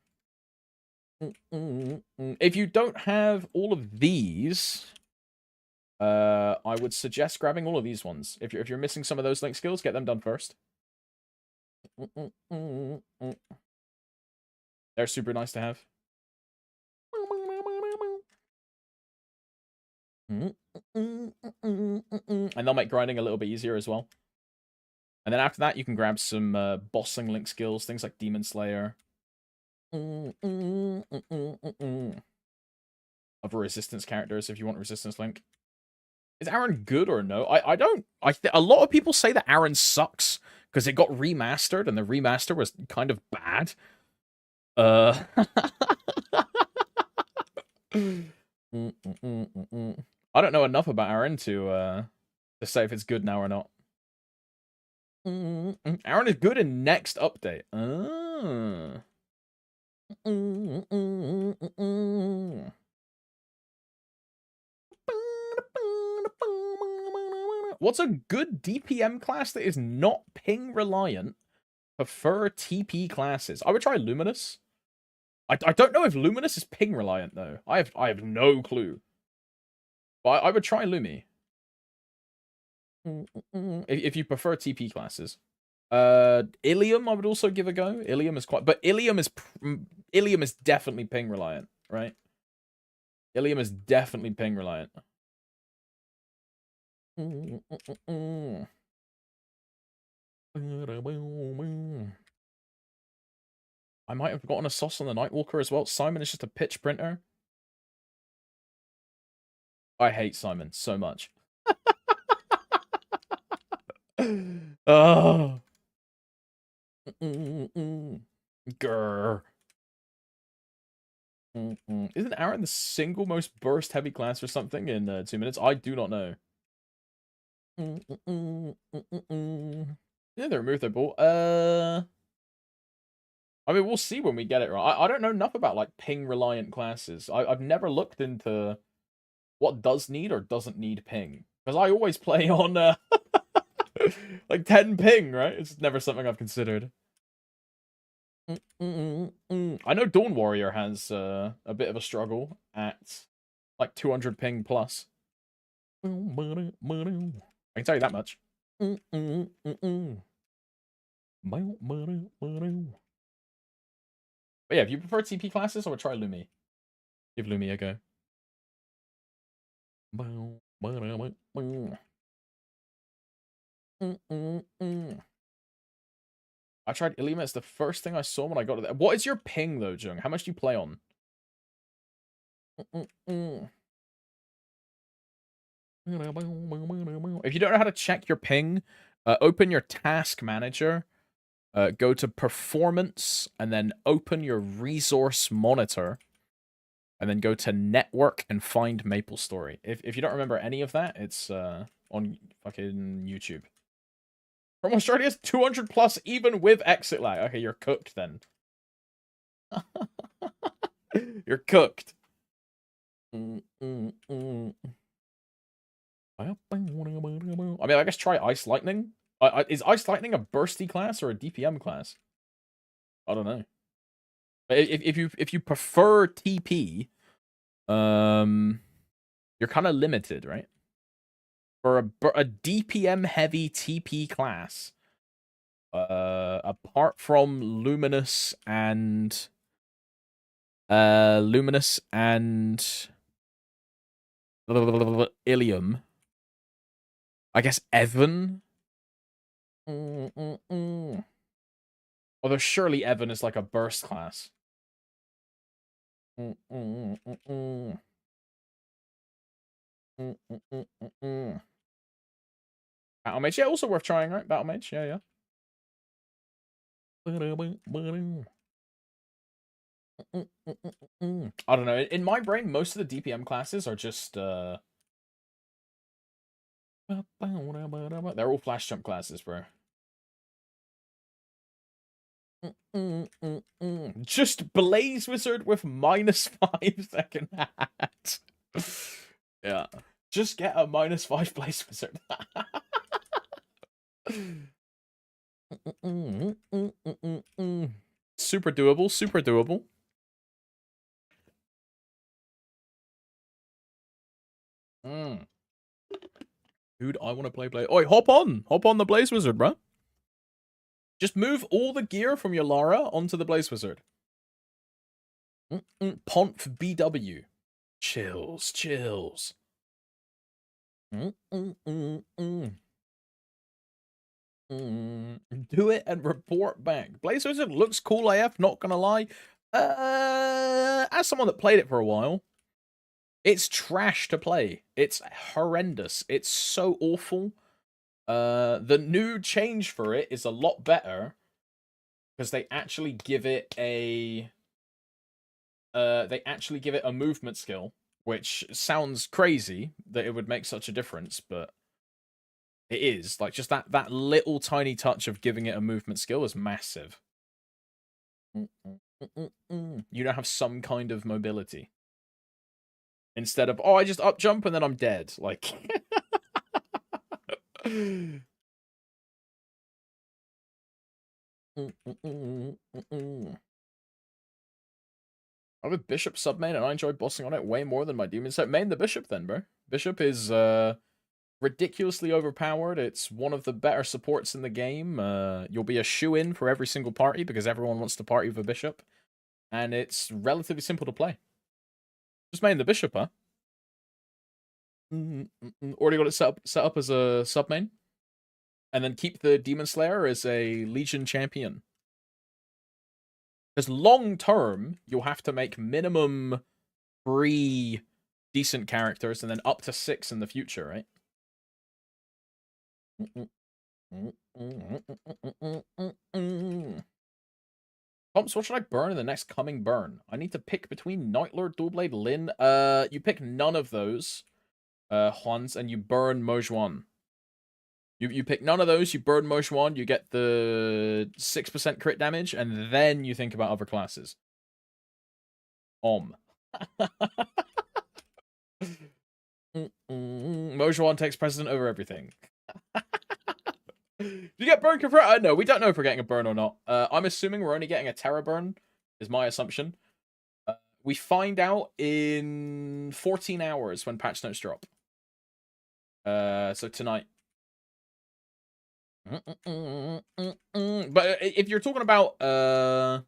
A: If you don't have all of these, I would suggest grabbing all of these ones. If you're missing some of those link skills, get them done first. They're super nice to have. And they'll make grinding a little bit easier as well. And then after that, you can grab some bossing link skills, things like Demon Slayer. Other resistance characters if you want resistance link. Is Aaron good or no? I don't. A lot of people say that Aaron sucks because it got remastered and the remaster was kind of bad. I don't know enough about Aaron to say if it's good now or not. Aaron is good in next update. What's a good DPM class that is not ping reliant? Prefer TP classes. I would try Luminous. I don't know if Luminous is ping reliant though. I have no clue. But I would try Lumi. If you prefer TP classes. Ilium I would also give a go. Ilium is quite, but Ilium is definitely ping reliant, right? Ilium is definitely ping reliant. I might have gotten a sauce on the Nightwalker as well. Simon is just a pitch printer. I hate Simon so much. Oh. Grr. Isn't Aaron the single most burst heavy class or something in 2 minutes? I do not know. Yeah, they removed their ball. I mean, we'll see when we get it right. I don't know enough about like ping reliant classes. I've never looked into what does need or doesn't need ping because I always play on like 10 ping, right? It's never something I've considered. I know Dawn Warrior has a bit of a struggle at like 200 ping plus. I can tell you that much. But yeah, if you prefer TP classes, I would try Lumi. Give Lumi a go. I tried Ilium. It's the first thing I saw when I got to that. What is your ping though, Jung? How much do you play on? If you don't know how to check your ping, open your task manager, go to performance, and then open your resource monitor, and then go to network and find maplestory. If you don't remember any of that, it's on fucking YouTube. From Australia's 200 plus even with exit lag. Okay, you're cooked then. You're cooked. I mean, I guess try Ice Lightning. Is Ice Lightning a bursty class or a DPM class? I don't know. But if you prefer TP, you're kind of limited, right? For a DPM heavy TP class, apart from Luminous and Ilium, I guess Evan. Although surely Evan is like a burst class. Battle Mage, yeah, also worth trying, right? Battle Mage, yeah, yeah. I don't know. In my brain, most of the DPM classes are just they're all flash jump classes, bro. Just Blaze Wizard with -5 second hat. Yeah. Just get a -5 Blaze Wizard. Super doable, super doable. Dude, I want to play Blaze. Oi, hop on the Blaze Wizard, bro. Just move all the gear from your Lara onto the Blaze Wizard. Ponf BW. Chills, chills. Do it and report back. Blaze Wizard looks cool AF, not gonna lie. As someone that played it for a while, it's trash to play. It's horrendous. It's so awful. The new change for it is a lot better because they actually give it a movement skill, which sounds crazy that it would make such a difference, but it is. Like, just that little tiny touch of giving it a movement skill is massive. You now have some kind of mobility. Instead of, oh, I just up jump and then I'm dead. Like I have a Bishop submain and I enjoy bossing on it way more than my demon set. Main the Bishop then, bro. Bishop is ridiculously overpowered. It's one of the better supports in the game. You'll be a shoe-in for every single party because everyone wants to party with a Bishop. And it's relatively simple to play. Just main the Bishop, huh? Already got it set up as a sub main. And then keep the Demon Slayer as a Legion champion. Because long term, you'll have to make minimum 3 decent characters and then up to 6 in the future, right? Pumps, what should I burn in the next coming burn? I need to pick between Nightlord, Dualblade, Lin. You pick none of those, Juans, and you burn Mojuan. You pick none of those, you burn Mojuan, you get the 6% crit damage, and then you think about other classes. Mojuan takes precedent over everything. Do you get burn confirmed? No, we don't know if we're getting a burn or not. I'm assuming we're only getting a Terra burn, is my assumption. We find out in 14 hours when patch notes drop. So tonight. But if you're talking about the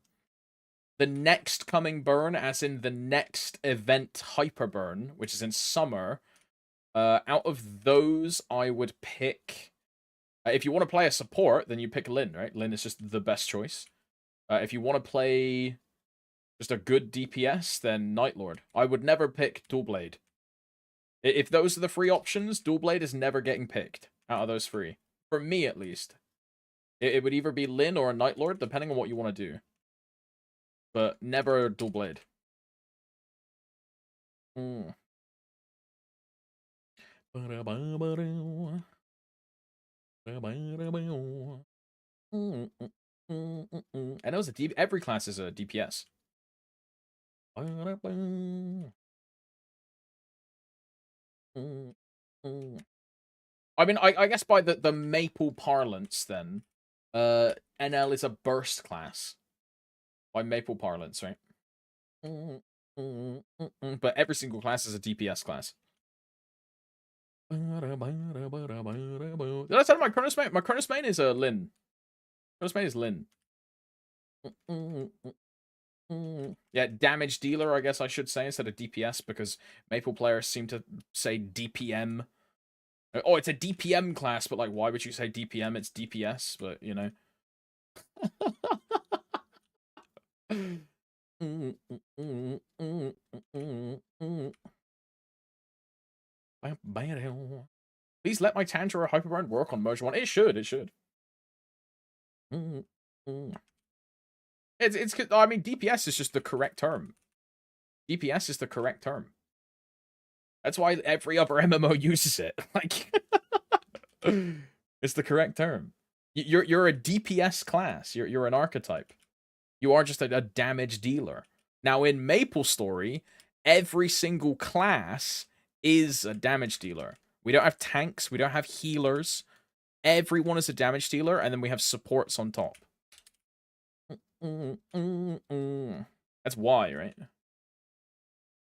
A: next coming burn, as in the next event hyper burn, which is in summer, out of those, I would pick. If you want to play a support, then you pick Lin, right? Lin is just the best choice. If you want to play just a good DPS, then Nightlord. I would never pick Dualblade. If those are the 3 options, Dualblade is never getting picked out of those 3. For me, at least. It would either be Lin or a Nightlord, depending on what you want to do. But never Dualblade. And it was every class is a DPS. I mean, I guess by the Maple parlance, then, NL is a burst class. By Maple parlance, right? But every single class is a DPS class. Did I tell my Kronos main? My Kronos main is a Lin. Kronos main is Lin. Yeah, damage dealer, I guess I should say, instead of DPS, because Maple players seem to say DPM. Oh, it's a DPM class, but like, why would you say DPM? It's DPS, but you know. Please let my Tanjiro Hyperburn work on Merge 1. It should. It's, I mean, DPS is just the correct term. DPS is the correct term. That's why every other MMO uses it. Like, it's the correct term. You're a DPS class. You're an archetype. You are just a damage dealer. Now, in MapleStory, every single class is a damage dealer. We don't have tanks. We don't have healers. Everyone is a damage dealer, and then we have supports on top. That's why, right?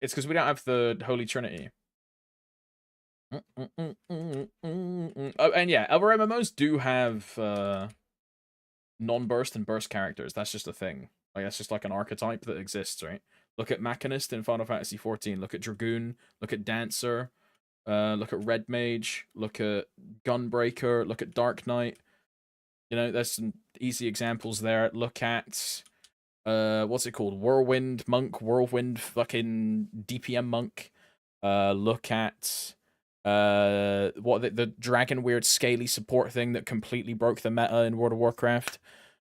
A: It's because we don't have the Holy Trinity. Oh, and yeah, other MMOs do have non-burst and burst characters. That's just a thing. Like, that's just like an archetype that exists, right? Look at Machinist in Final Fantasy XIV. Look at Dragoon. Look at Dancer. Look at Red Mage. Look at Gunbreaker. Look at Dark Knight. You know, there's some easy examples there. Look at what's it called? Whirlwind Monk. Whirlwind fucking DPM Monk. Look at what the dragon weird scaly support thing that completely broke the meta in World of Warcraft.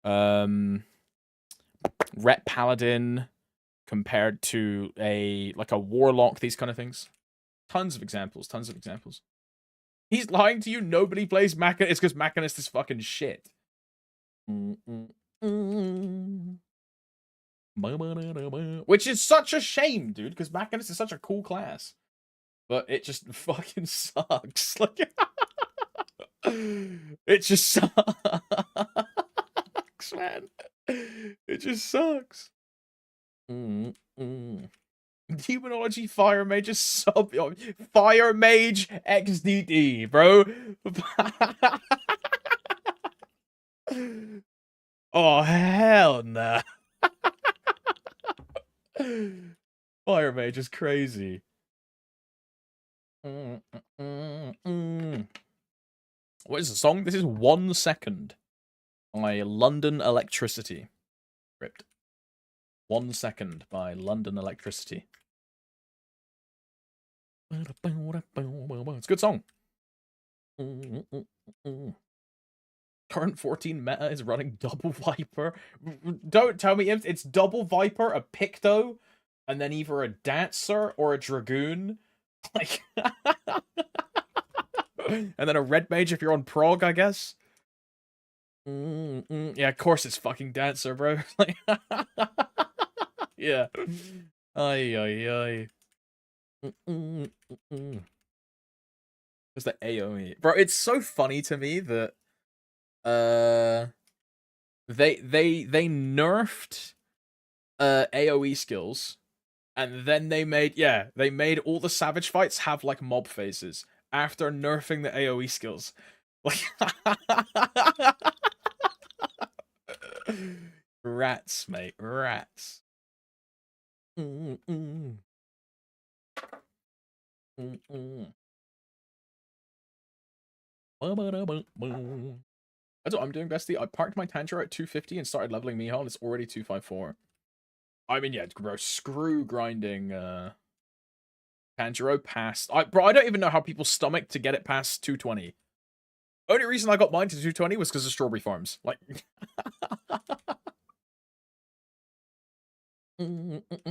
A: Ret Paladin compared to a warlock, these kind of things. Tons of examples. He's lying to you. Nobody plays Machinist. It's because Machinist is fucking shit. Which is such a shame, dude, because Machinist is such a cool class. But it just fucking sucks. Like, it just sucks, man. It just sucks. Demonology Fire Mage is Fire Mage XDD, bro. Oh, hell nah. Fire Mage is crazy. What is the song? This is 1 Second by London Electricity. Ripped. 1 Second by London Electricity. It's a good song. Current 14 meta is running Double Viper. Don't tell me it's Double Viper, a Picto, and then either a Dancer or a Dragoon. Like, and then a Red Mage if you're on Prog, I guess. Yeah, of course it's fucking Dancer, bro. Like, yeah. Ay. It's the AoE. Bro, it's so funny to me that they nerfed AoE skills, and then they made all the Savage fights have like mob phases after nerfing the AoE skills. Like, rats, mate, rats. That's what I'm doing, bestie. I parked my Tanjiro at 250 and started leveling Mihal, and it's already 254. I mean, yeah, bro, screw grinding Tanjiro past... Bro, I don't even know how people stomach to get it past 220. Only reason I got mine to 220 was because of strawberry farms. Like...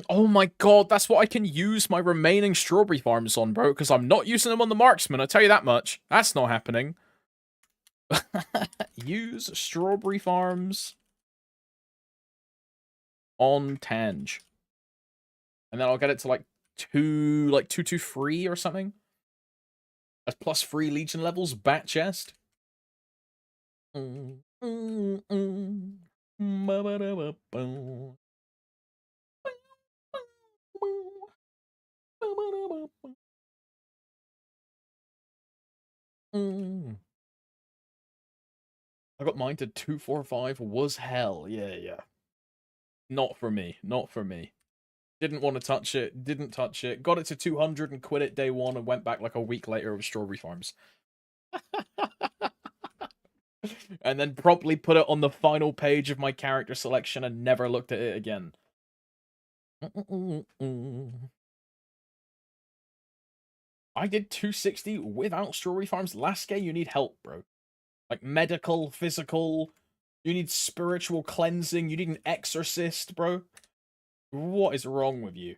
A: Oh my god, that's what I can use my remaining strawberry farms on, bro, because I'm not using them on the marksman, I tell you that much. That's not happening. Use strawberry farms on Tanj. And then I'll get it to like 223 or something. That's plus 3 Legion levels, bat chest. I got mine to 245. Was hell. Yeah. Not for me. Didn't want to touch it. Didn't touch it. Got it to 200 and quit it day one and went back like a week later with strawberry farms. And then promptly put it on the final page of my character selection and never looked at it again. I did 260 without strawberry farms. Last game, you need help, bro. Like medical, physical. You need spiritual cleansing. You need an exorcist, bro. What is wrong with you?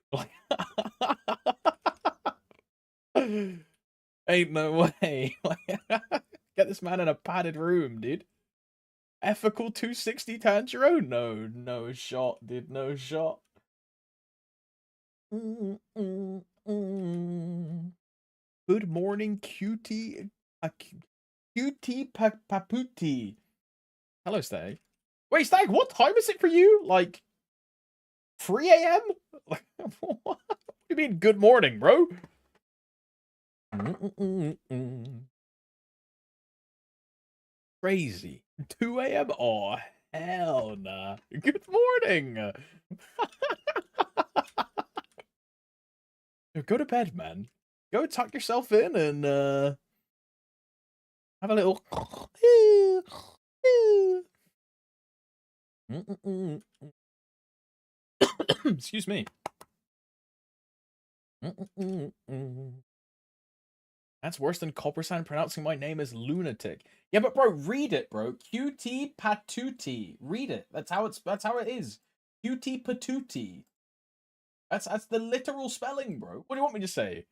A: Ain't no way. Get this man in a padded room, dude. Ethical 260 Tanjiro? No, no shot, dude. No shot. Good morning, cutie. Cutie Paputi. Hello, Stag. Wait, Stag, what time is it for you? Like 3 a.m.? What do you mean, good morning, bro? Crazy. 2 a.m.? Oh, hell nah. Good morning. Go to bed, man. Go tuck yourself in and have a little. Excuse me. That's worse than Coppersan pronouncing my name as lunatic. Yeah, but bro, read it, bro. QT Patuti. Read it. That's how it is. QT Patuti. That's the literal spelling, bro. What do you want me to say?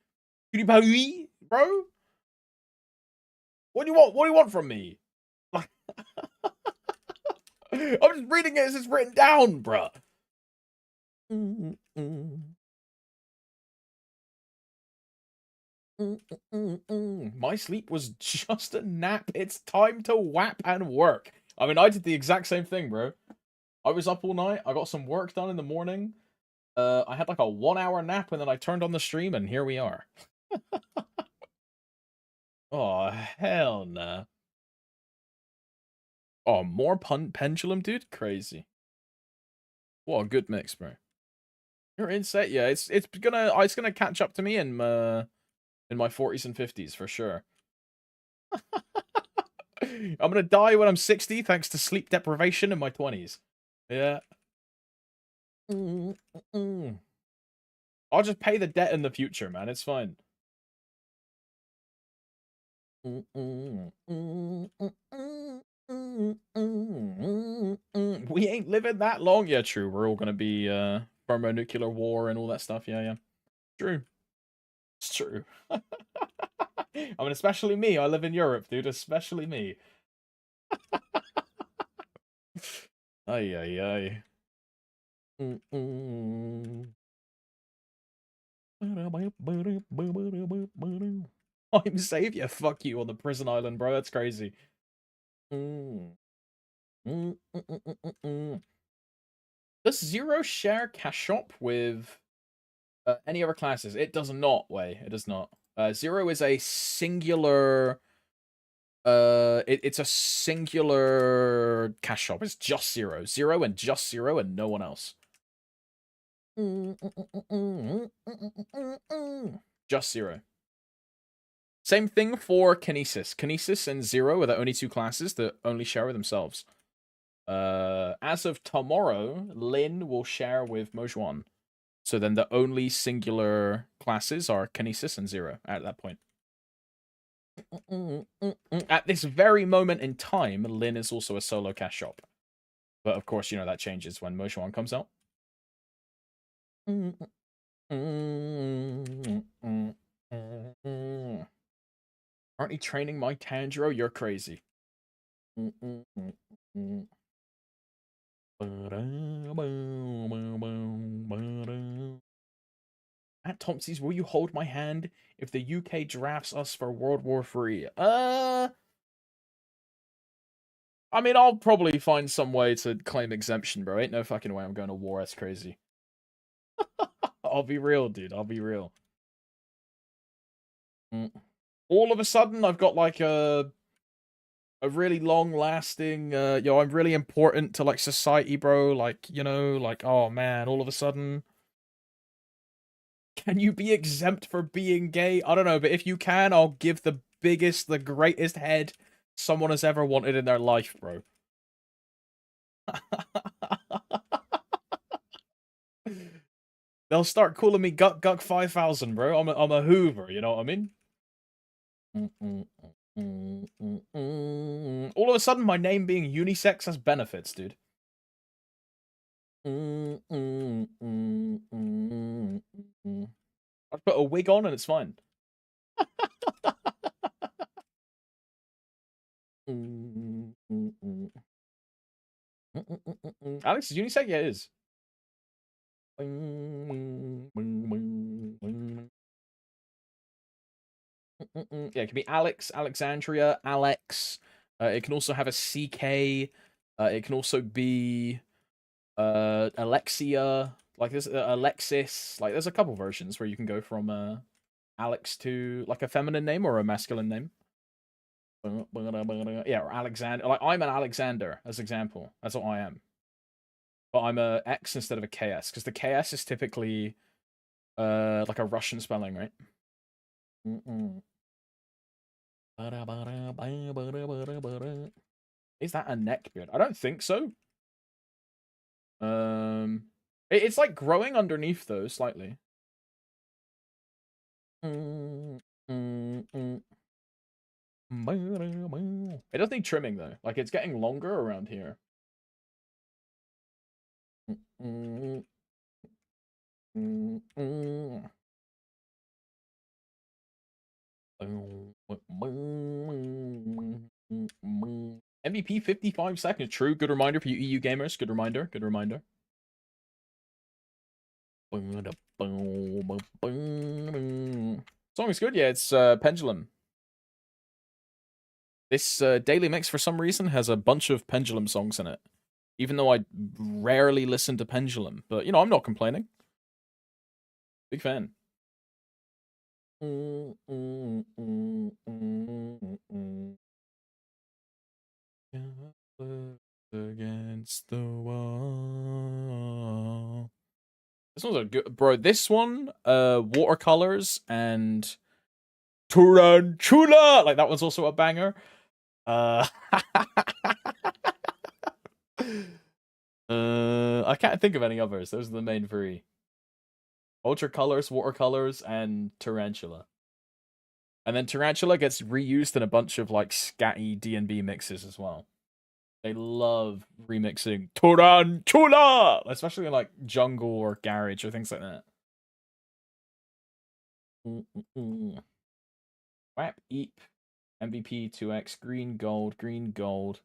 A: QT Patuti, bro? What do you want? What do you want from me? Like, I'm just reading it as it's written down, bro. My sleep was just a nap. It's time to whap and work. I mean, I did the exact same thing, bro. I was up all night. I got some work done in the morning. I had like a 1 hour nap, and then I turned on the stream, and here we are. Oh, hell nah. Oh, more pendulum, dude? Crazy. What a good mix, bro. Your insight, yeah, it's gonna catch up to me in my 40s and 50s for sure. I'm gonna die when I'm 60 thanks to sleep deprivation in my 20s. Yeah. I'll just pay the debt in the future, man. It's fine. We ain't living that long. Yeah, true. We're all gonna be thermonuclear war and all that stuff. Yeah, yeah. True. It's true. I mean, especially me. I live in Europe, dude. Especially me. Ay, ay, ay. I'm savior. Fuck you on the prison island, bro. That's crazy. Does Zero share cash shop with any other classes? It does not, Way. It does not. Zero is a singular. It's a singular cash shop. It's just Zero. Zero and just Zero and no one else. Just Zero. Same thing for Kinesis. Kinesis and Zero are the only two classes that only share with themselves. As of tomorrow, Lin will share with Mojuan. So then the only singular classes are Kinesis and Zero at that point. At this very moment in time, Lin is also a solo cash shop. But of course, you know, that changes when Mojuan comes out. Aren't you training my Tanjiro? You're crazy. At Thompson's, will you hold my hand if the UK drafts us for World War III? I mean, I'll probably find some way to claim exemption, bro. Ain't no fucking way I'm going to war. That's crazy. I'll be real, dude. I'll be real. All of a sudden, I've got like a really long-lasting, I'm really important to like society, bro. Like, you know, like, oh man, all of a sudden, can you be exempt for being gay? I don't know, but if you can, I'll give the biggest, the greatest head someone has ever wanted in their life, bro. They'll start calling me Guck Guck 5000, bro. I'm a Hoover, you know what I mean? All of a sudden, my name being unisex has benefits, dude. I put a wig on and it's fine. Alex is unisex? Yeah, it is. Yeah, it can be Alex, Alexandria, Alex. It can also have a CK. It can also be Alexia. Like there's Alexis. Like there's a couple versions where you can go from Alex to like a feminine name or a masculine name. Yeah, or Alexander. Like I'm an Alexander as example. That's what I am. But I'm a X instead of a KS because the KS is typically like a Russian spelling, right? Is that a neck beard? I don't think so. It's like growing underneath though, slightly. It does need trimming though. Like it's getting longer around here. MVP 55 seconds. True. Good reminder for you EU gamers. Good reminder. Good reminder. Song is good. Yeah, it's Pendulum. This daily mix for some reason has a bunch of Pendulum songs in it. Even though I rarely listen to Pendulum. But, you know, I'm not complaining. Big fan. Against the wall. This one's a good bro. This one, watercolors and Tarantula. Like that one's also a banger. I can't think of any others. Those are the main three. Ultra colors, watercolors, and Tarantula. And then Tarantula gets reused in a bunch of like scatty D&B mixes as well. They love remixing Tarantula, especially in like jungle or garage or things like that. Wap Eep, MVP 2x, green gold, green gold.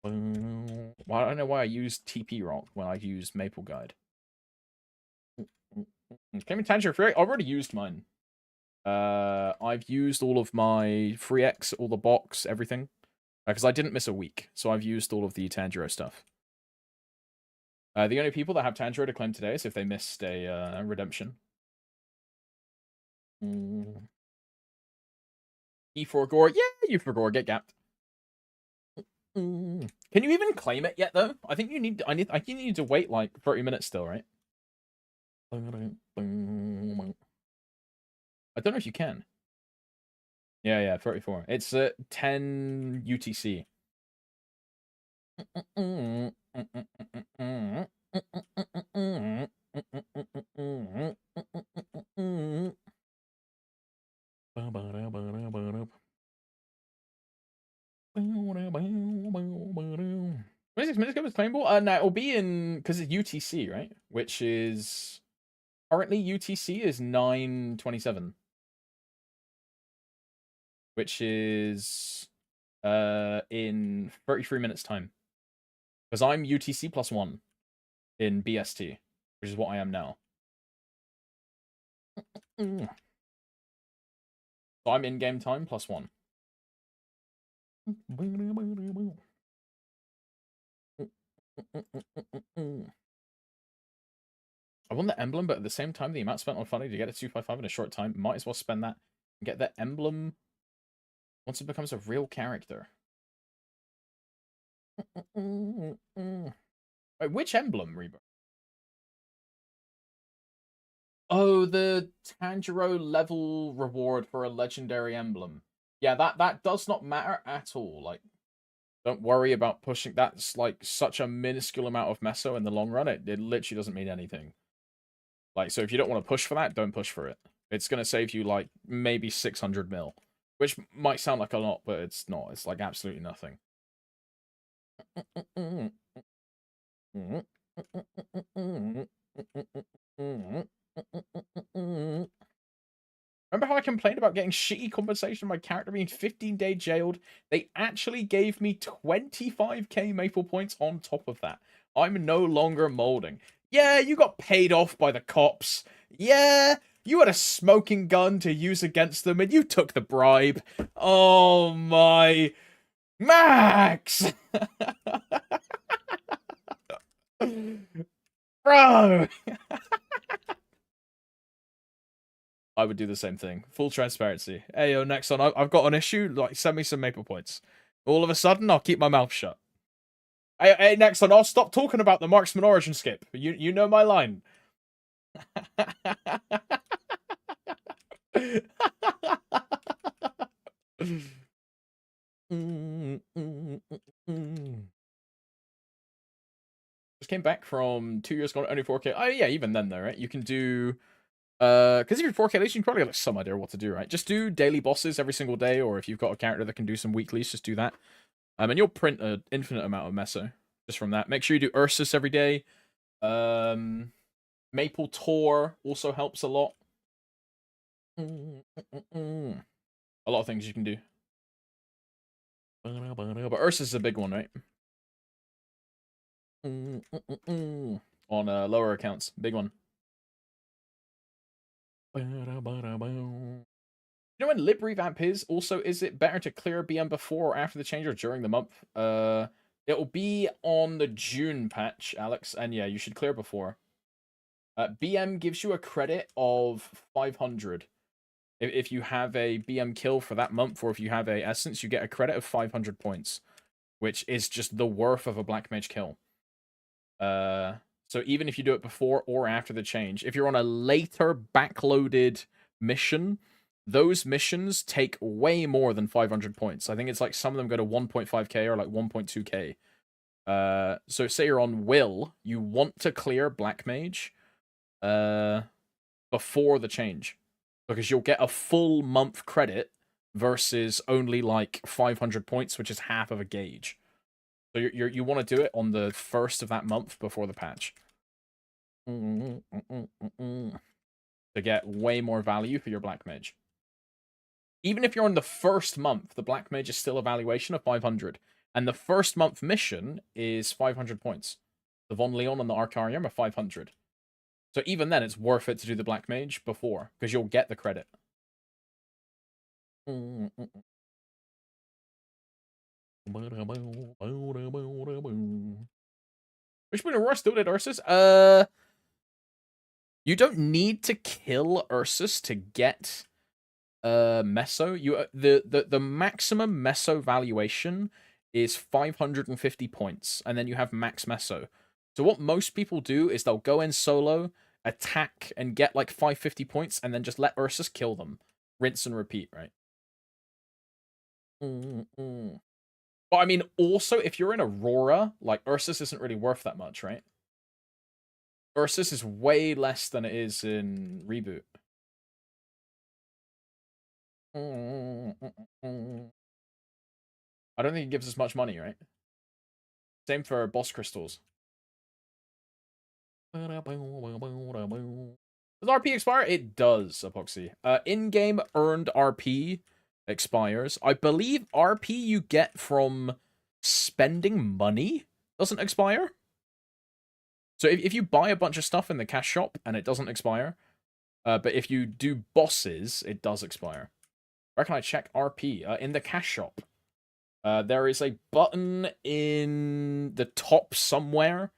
A: Well, I don't know why I used TP Rock when I used Maple Guide. Came in Tangier Free. I already used mine. I've used all of my free X, all the box, everything. Because I didn't miss a week, so I've used all of the Tanjiro stuff. The only people that have Tanjiro to claim today is if they missed a redemption. E4 Gore. Yeah, you for Gore. Get gapped. Can you even claim it yet, though? I think you need. I think you need to wait like 30 minutes still, right? I don't know if you can. Yeah, 34. It's 10 UTC. Minutes ago was claimable? No, it'll be in because it's UTC, right? Which is currently UTC is 9:27, which is in 33 minutes time. Because I'm UTC +1 in BST, which is what I am now. So I'm in game time +1. I want the emblem, but at the same time, the amount spent on funny to get a 255 in a short time, might as well spend that and get the emblem once it becomes a real character. Wait, which emblem, Reba? Oh, the Tanjiro level reward for a legendary emblem. Yeah, that does not matter at all. Like, Don't worry about pushing. That's like such a minuscule amount of meso in the long run. It literally doesn't mean anything. Like, so if you don't want to push for that, don't push for it. It's going to save you like maybe 600 mil, which might sound like a lot, but it's not. It's like absolutely nothing. Remember how I complained about getting shitty compensation for my character being 15-day jailed? They actually gave me 25k maple points on top of that. I'm no longer molding. Yeah, you got paid off by the cops. Yeah, you had a smoking gun to use against them and you took the bribe. Oh my... Max! Bro! I would do the same thing. Full transparency. Hey, yo, next on, I've got an issue. Like, send me some maple points. All of a sudden, I'll keep my mouth shut. Hey, next on, I'll stop talking about the marksman origin skip. You know my line. Just came back from 2 years ago, only 4K. Oh yeah, even then though, right? You can do because if you're 4K, at least you can probably have like, some idea what to do, right? Just do daily bosses every single day, or if you've got a character that can do some weeklies, just do that. And you'll print an infinite amount of meso just from that. Make sure you do Ursus every day. Maple Tor also helps a lot. A lot of things you can do. But Ursus is a big one, right? On lower accounts. Big one. You know when lib revamp is? Also, is it better to clear BM before or after the change or during the month? It'll be on the June patch, Alex. And yeah, you should clear before. BM gives you a credit of 500. If you have a BM kill for that month, or if you have a essence, you get a credit of 500 points, which is just the worth of a black mage kill. So even if you do it before or after the change, if you're on a later backloaded mission, those missions take way more than 500 points. I think it's like some of them go to 1.5k or like 1.2k. So say you're on Will, you want to clear Black Mage before the change, because you'll get a full month credit versus only like 500 points, which is half of a gauge. So you want to do it on the first of that month before the patch. To get way more value for your Black Mage. Even if you're on the first month, the Black Mage is still a valuation of 500. And the first month mission is 500 points. The Von Leon and the Arcarium are 500. So even then, it's worth it to do the Black Mage before, because you'll get the credit. Which one are still did Ursus? You don't need to kill Ursus to get meso. The maximum meso valuation is 550 points, and then you have max meso. So what most people do is they'll go in solo, attack, and get like 550 points, and then just let Ursus kill them. Rinse and repeat, right? But I mean, also, if you're in Aurora, like, Ursus isn't really worth that much, right? Ursus is way less than it is in Reboot. I don't think it gives us much money, right? Same for boss crystals. Does RP expire? It does, Epoxy. In-game earned RP expires. I believe RP you get from spending money doesn't expire. So if you buy a bunch of stuff in the cash shop and it doesn't expire, but if you do bosses, it does expire. Where can I check RP? In the cash shop. There is a button in the top somewhere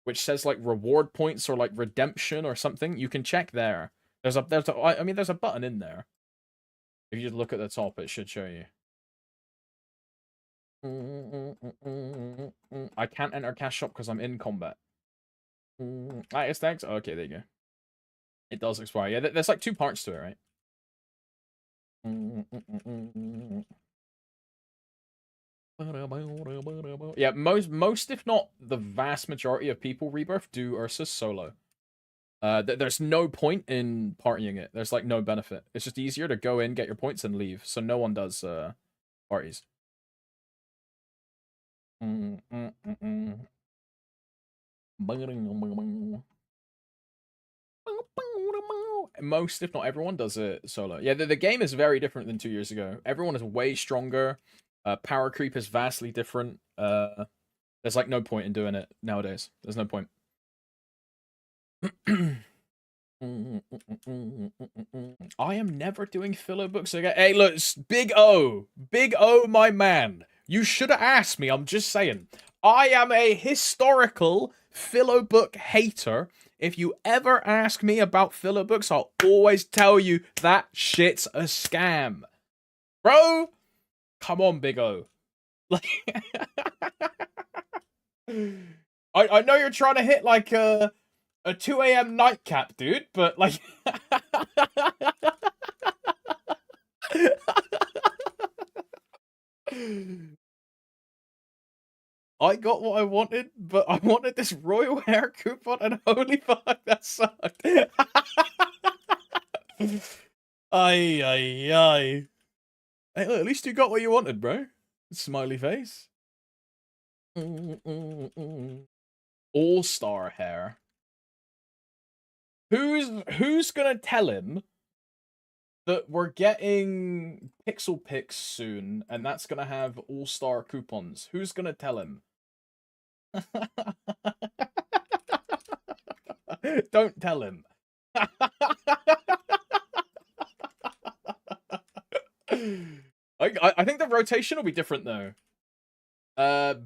A: which says like reward points or like redemption or something. You can check there. There's a button in there. If you just look at the top, it should show you. I can't enter cash shop because I'm in combat. It's thanks. Okay, there you go. It does expire. Yeah, there's like 2 parts to it, right? Yeah, most if not the vast majority of people Rebirth do Ursus solo. There's no point in partying it. There's like no benefit. It's just easier to go in, get your points, and leave. So no one does parties. Most, if not everyone, does it solo. Yeah, the game is very different than 2 years ago. Everyone is way stronger. Power creep is vastly different. There's like no point in doing it nowadays. There's no point. I am never doing filler books again. Hey, look, Big O. Big O, my man. You should have asked me. I'm just saying. I am a historical filler book hater. If you ever ask me about filler books, I'll always tell you that shit's a scam. Bro, come on, Big O. Like, I know you're trying to hit like a 2 a.m. nightcap, dude, but like I got what I wanted, but I wanted this royal hair coupon, and holy fuck, that sucked. Ay, ay, ay. Hey, look, at least you got what you wanted, bro. Smiley face. All-star hair. Who's gonna tell him that we're getting Pixel Picks soon, and that's gonna have all-star coupons? Who's gonna tell him? Don't tell him. I think the rotation will be different though. I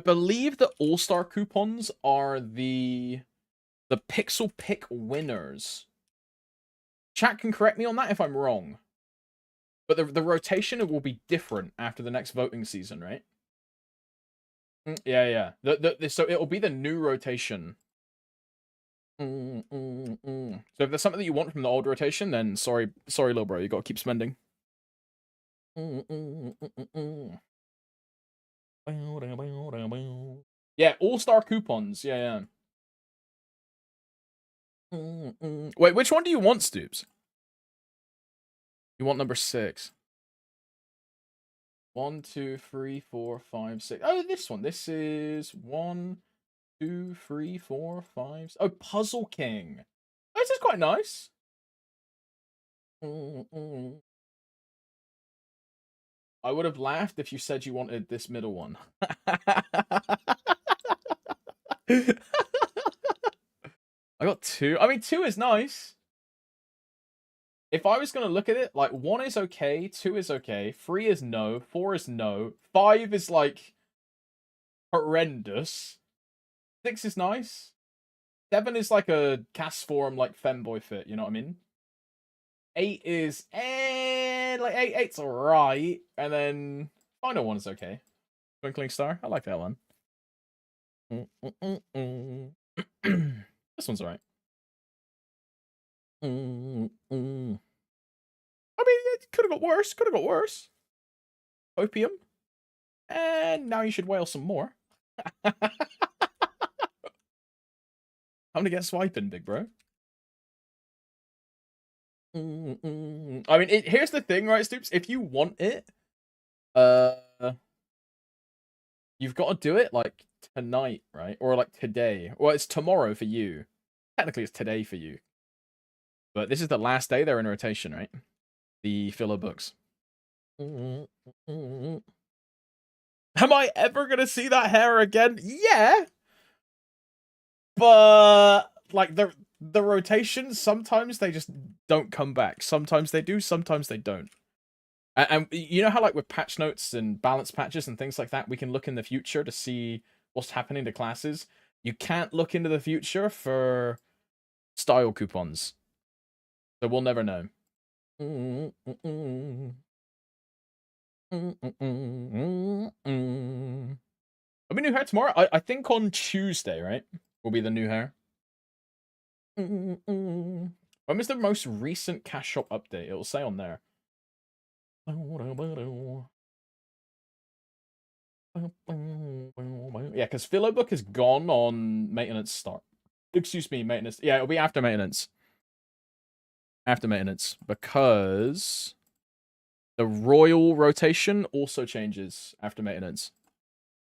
A: believe the all-star coupons are the Pixel Pick winners. Chat can correct me on that if I'm wrong. But the rotation will be different after the next voting season, right? Yeah. So it'll be the new rotation. So if there's something that you want from the old rotation, then sorry, little bro, you gotta keep spending. Yeah, all-star coupons. Yeah. Wait, which one do you want, Stoops? You want number 6. 1, 2, 3, 4, 5, 6. Oh, this one. This is 1, 2, 3, 4, 5. Oh, Puzzle King. Oh, this is quite nice. I would have laughed if you said you wanted this middle one. I got 2. I mean, 2 is nice. If I was going to look at it, like, 1 is okay, 2 is okay, 3 is no, 4 is no, 5 is, like, horrendous, 6 is nice, 7 is, like, a cast form, like, femboy fit, you know what I mean? 8 is, like, 8's alright, and then final 1 is okay. Twinkling Star, I like that one. This one's alright. I mean, it could have got worse. Opium. And now you should whale some more. I'm gonna get swiping, big bro. I mean, here's the thing, right, Stoops? If you want it, you've got to do it, like, tonight, right? Or, like, today. Well, it's tomorrow for you. Technically, it's today for you. But this is the last day they're in rotation, right? The filler books. Am I ever gonna see that hair again? Yeah! But, like, the rotations, sometimes they just don't come back. Sometimes they do, sometimes they don't. And you know how, like, with patch notes and balance patches and things like that, we can look in the future to see what's happening to classes? You can't look into the future for style coupons. So we'll never know. Will be new hair tomorrow? I think on Tuesday, right? Will be the new hair. When was the most recent cash shop update? It'll say on there. Yeah, because Philobook is gone on maintenance start. Excuse me, maintenance. Yeah, it'll be after maintenance. After maintenance. Because the royal rotation also changes after maintenance.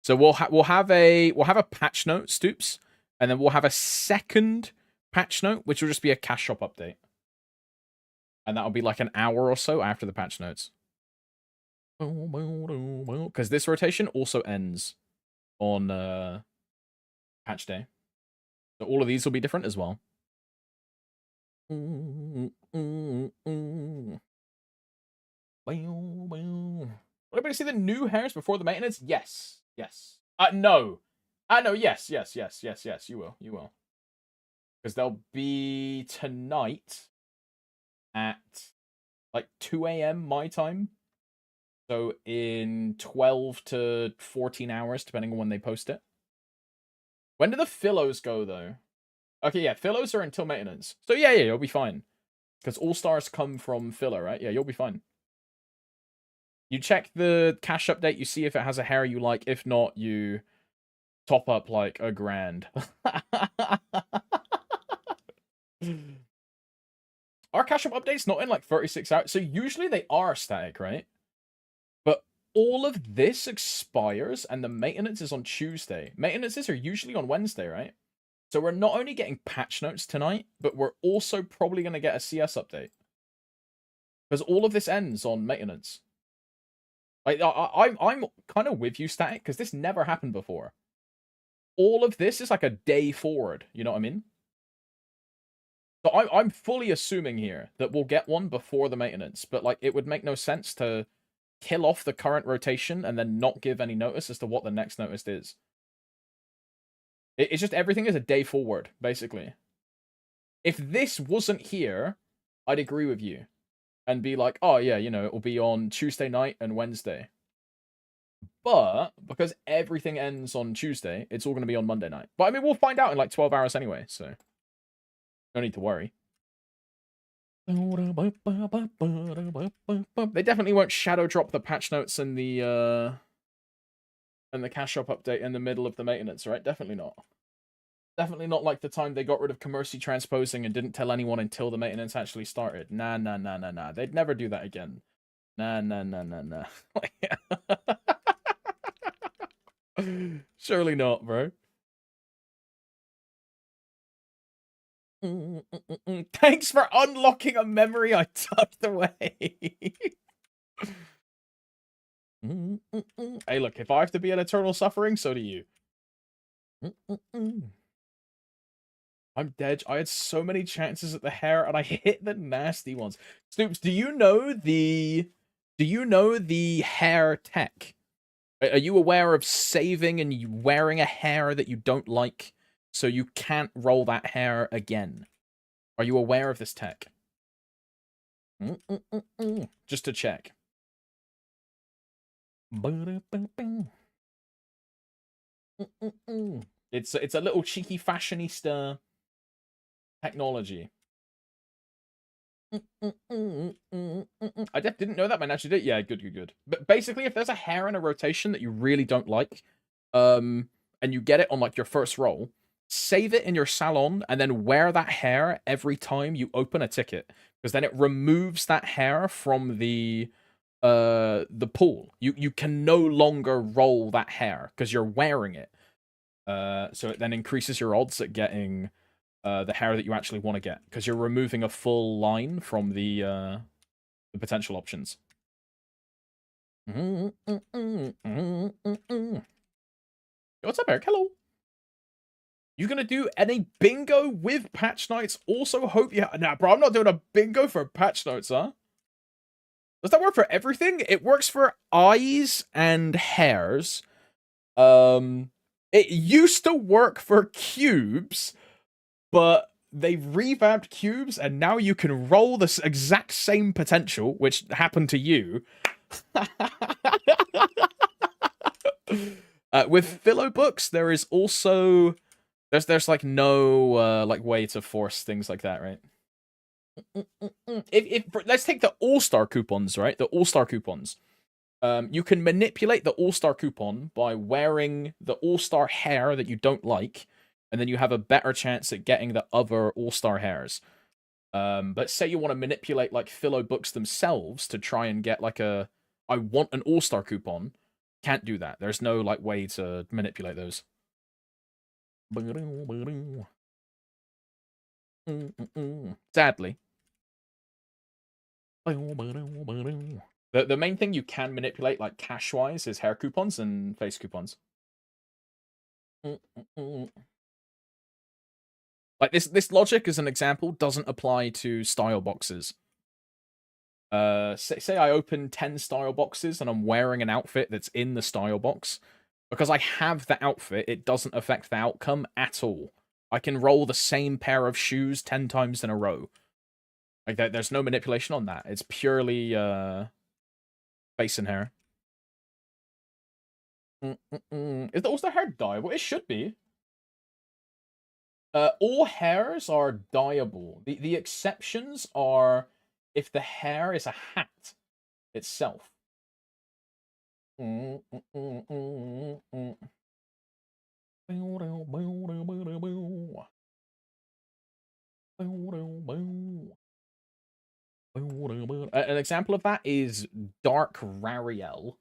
A: So we'll have a patch note, Stoops, and then we'll have a second patch note, which will just be a cash shop update. And that'll be like an hour or so after the patch notes. Because this rotation also ends on patch day. So all of these will be different as well. Anybody see the new hairs before the maintenance? Yes. Yes. No. No, yes, you will. You will. Because they'll be tonight at like 2 a.m. my time. So in 12 to 14 hours, depending on when they post it. When do the Philos go, though? Okay, yeah, Philos are until maintenance. So yeah, you'll be fine. Because All-Stars come from Philo, right? Yeah, you'll be fine. You check the cash update, you see if it has a hair you like. If not, you top up like $1,000. Are cash up updates not in like 36 hours? So usually they are static, right? But all of this expires and the maintenance is on Tuesday. Maintenances are usually on Wednesday, right? So we're not only getting patch notes tonight, but we're also probably going to get a CS update. Because all of this ends on maintenance. Like, I'm kind of with you, Static, because this never happened before. All of this is like a day forward, you know what I mean? So I'm fully assuming here that we'll get one before the maintenance, but like it would make no sense to kill off the current rotation and then not give any notice as to what the next notice is. It's just everything is a day forward, basically. If this wasn't here, I'd agree with you and be like, oh yeah, you know, it will be on Tuesday night and Wednesday. But because everything ends on Tuesday, it's all going to be on Monday night. But I mean, we'll find out in like 12 hours anyway, so no need to worry. They definitely won't shadow drop the patch notes and the cash shop update in the middle of the maintenance, right? Definitely not. Definitely not like the time they got rid of commercy transposing and didn't tell anyone until the maintenance actually started. Nah. They'd never do that again. Nah. Surely not, bro. Thanks for unlocking a memory I tucked away. Hey, look, if I have to be an eternal suffering, so do you. I'm dead. I had so many chances at the hair, and I hit the nasty ones. Stoops, do you know the hair tech? Are you aware of saving and wearing a hair that you don't like, so you can't roll that hair again? Are you aware of this tech? Just to check. It's a little cheeky fashionista technology. I didn't know that man actually did. Yeah, good. But basically, if there's a hair in a rotation that you really don't like, and you get it on like your first roll, save it in your salon and then wear that hair every time you open a ticket, because then it removes that hair from the pool. You can no longer roll that hair because you're wearing it. So it then increases your odds at getting the hair that you actually want to get, because you're removing a full line from the potential options. What's up, Eric? Hello. You gonna do any bingo with patch nights? Also hope you... Nah, bro, I'm not doing a bingo for patch notes, huh? Does that work for everything? It works for eyes and hairs. It used to work for cubes, but they revamped cubes, and now you can roll the exact same potential, which happened to you. With Philo books, there is also there's like no like way to force things like that, right? If let's take the All-Star coupons, right? The All-Star coupons. You can manipulate the All-Star coupon by wearing the All-Star hair that you don't like, and then you have a better chance at getting the other All-Star hairs. But say you want to manipulate like Philo books themselves to try and get like I want an All-Star coupon. Can't do that. There's no like way to manipulate those. Sadly. The main thing you can manipulate like cash-wise is hair coupons and face coupons. Like this logic as an example doesn't apply to style boxes. Say I open 10 style boxes and I'm wearing an outfit that's in the style box. Because I have the outfit, it doesn't affect the outcome at all. I can roll the same pair of shoes 10 times in a row. Like there's no manipulation on that. It's purely face and hair. Is the also hair dyeable? It should be. All hairs are dyeable. The exceptions are if the hair is a hat itself. An example of that is Dark Rariel,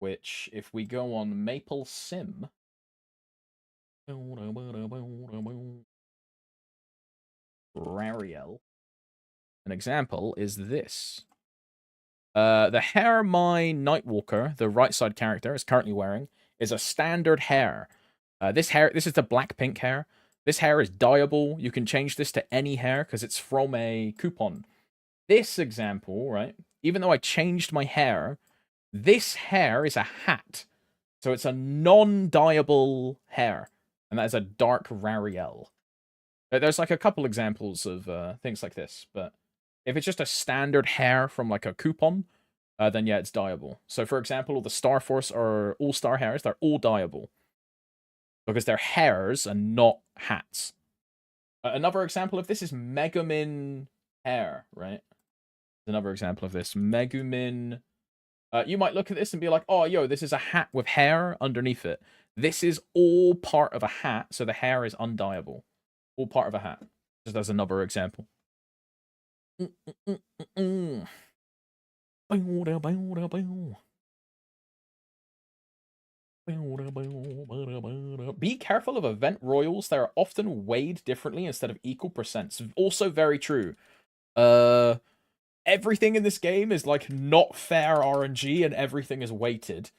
A: which, if we go on Maple Sim, Rariel, an example is this. The hair my Nightwalker, the right side character, is currently wearing is a standard hair. This is the black pink hair. This hair is dyeable. You can change this to any hair because it's from a coupon. This example, right? Even though I changed my hair, this hair is a hat. So it's a non-dyeable hair. And that is a Dark Rariel. There's like a couple examples of things like this, but if it's just a standard hair from like a coupon, then yeah, it's dyeable. So for example, all the Star Force or All-Star hairs, they're all dyeable. Because they're hairs and not hats. Another example of this is Megumin hair, right? Another example of this. Megumin. You might look at this and be like, oh, yo, this is a hat with hair underneath it. This is all part of a hat, so the hair is undyeable. All part of a hat. Just as another example. Be careful of event royals. They are often weighed differently instead of equal percents. Also very true. Everything in this game is like not fair RNG and everything is weighted.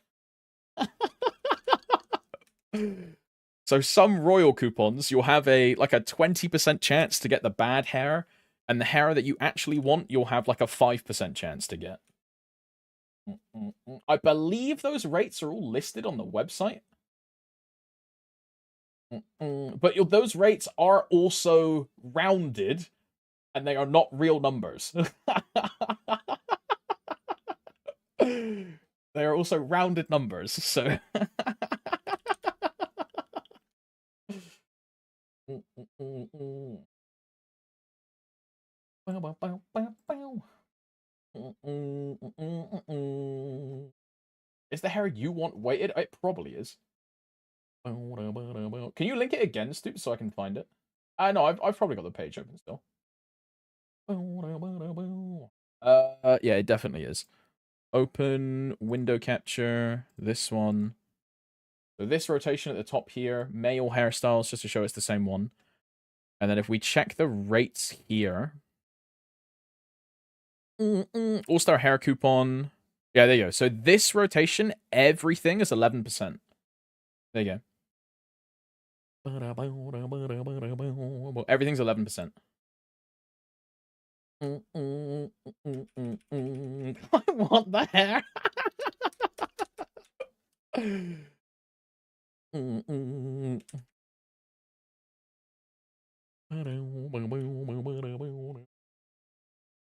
A: So some royal coupons, you'll have a 20% chance to get the bad hair, and the hair that you actually want, you'll have like a 5% chance to get. I believe those rates are all listed on the website. But those rates are also rounded, and they are not real numbers. They are also rounded numbers, so... Is the hair you want weighted? It probably is. Can you link it again, Stoop, so I can find it? No, I've probably got the page open still. Yeah, it definitely is. Open, window capture, this one. So this rotation at the top here, male hairstyles, just to show it's the same one. And then if we check the rates here. All-Star hair coupon. Yeah, there you go. So this rotation, everything is 11%. There you go. Everything's 11%. I want the hair.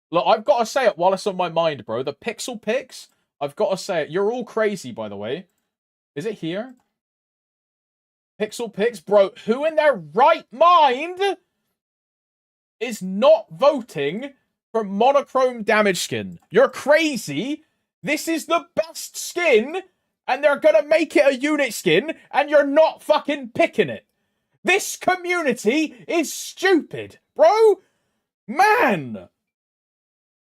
A: Look, I've got to say it while it's on my mind, bro. The pixel pics, I've got to say it. You're all crazy, by the way. Is it here? Pixel pics? Bro, who in their right mind is not voting for monochrome damage skin? You're crazy. This is the best skin, and they're gonna make it a unit skin, and you're not fucking picking it. This community is stupid, bro. Man,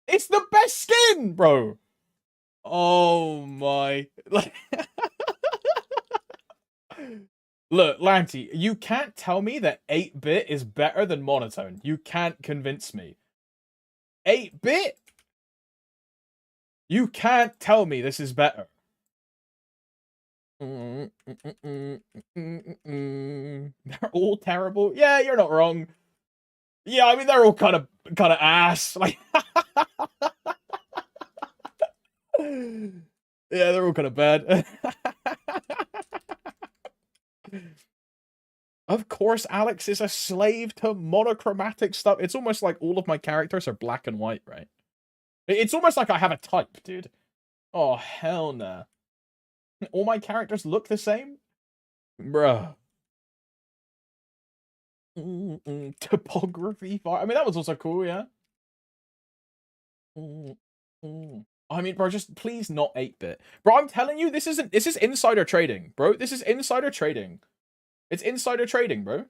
A: it's the best skin, bro. Oh my. Look, Lanty, you can't tell me that 8-bit is better than monotone. You can't convince me. 8-bit? You can't tell me this is better. They're all terrible. Yeah, you're not wrong. Yeah, I mean they're all kind of ass. Like, yeah, they're all kind of bad. Of course, Alex is a slave to monochromatic stuff. It's almost like all of my characters are black and white, right? It's almost like I have a type, dude. Oh, hell nah. All my characters look the same? Bruh. Topography fire. I mean, that was also cool, yeah. I mean, bro, just please not 8-bit. Bro, I'm telling you, this is insider trading, bro. This is insider trading. It's insider trading, bro.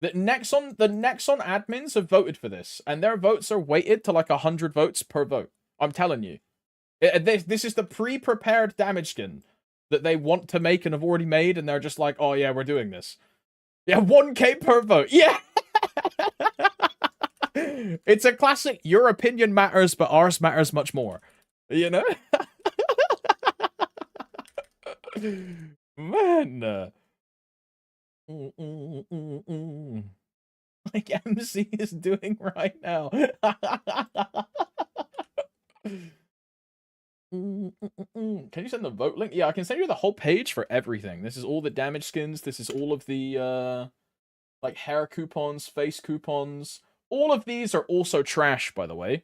A: The Nexon admins have voted for this, and their votes are weighted to like 100 votes per vote. I'm telling you. This is the pre-prepared damage skin that they want to make and have already made, and they're just like, oh yeah, we're doing this. Yeah, 1k per vote. Yeah! It's a classic, your opinion matters, but ours matters much more. You know? Man. Like MC is doing right now. Can you send the vote link? Yeah, I can send you the whole page for everything. This is all the damage skins. This is all of the like hair coupons, face coupons. All of these are also trash, by the way.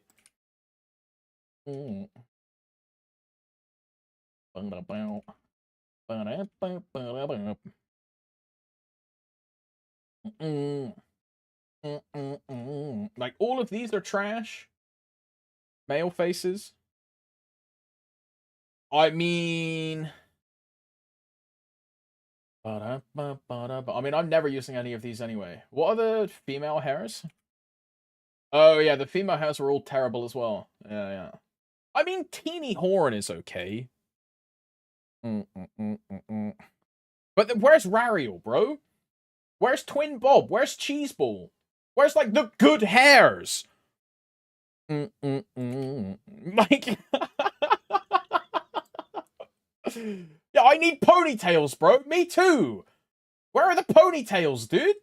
A: Like, all of these are trash. Male faces. I mean... I mean, I'm never using any of these anyway. What are the female hairs? Oh, yeah, the female hairs are all terrible as well. Yeah, yeah. I mean, Teeny Horn is okay. But where's Rariel, bro? Where's Twin Bob? Where's Cheeseball? Where's, like, the good hairs? Like... Yeah, I need ponytails, bro. Me too. Where are the ponytails, dude?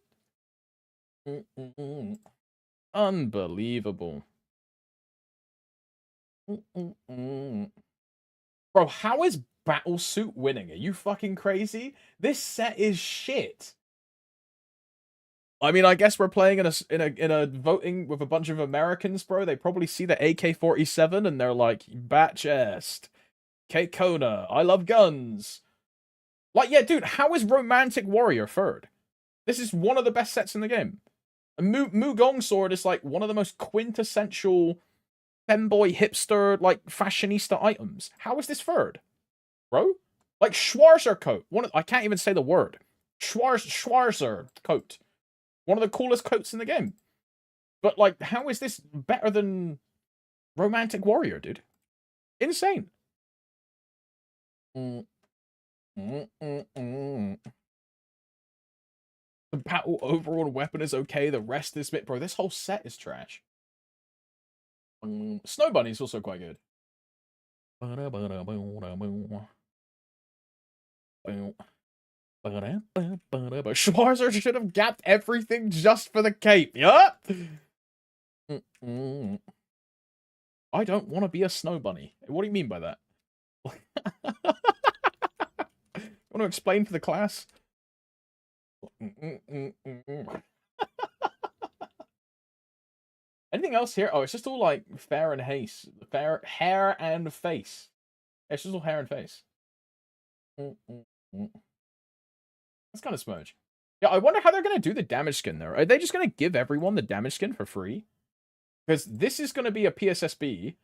A: Unbelievable. Bro, how is Battlesuit winning? Are you fucking crazy? This set is shit. I mean, I guess we're playing in a voting with a bunch of Americans, bro. They probably see the AK-47 and they're like, bat chest, K-Kona, I love guns. Like, yeah, dude, how is Romantic Warrior third? This is one of the best sets in the game. A Mugong Sword is like one of the most quintessential femboy hipster, like, fashionista items. How is this third? Bro? Like, Schwarzer coat. I can't even say the word. Schwarzer coat. One of the coolest coats in the game. But, like, how is this better than Romantic Warrior, dude? Insane. The battle overall weapon is okay. The rest is bit... Bro, this whole set is trash. Snow Bunny is also quite good. Schwarzer should have gapped everything just for the cape. Yeah. I don't want to be a Snow Bunny. What do you mean by that? Want to explain for the class? Anything else here? Oh, it's just all like hair and face. Hair and face. It's just all hair and face. That's kind of smudge. Yeah, I wonder how they're going to do the damage skin there. Are they just going to give everyone the damage skin for free? Because this is going to be a PSSB.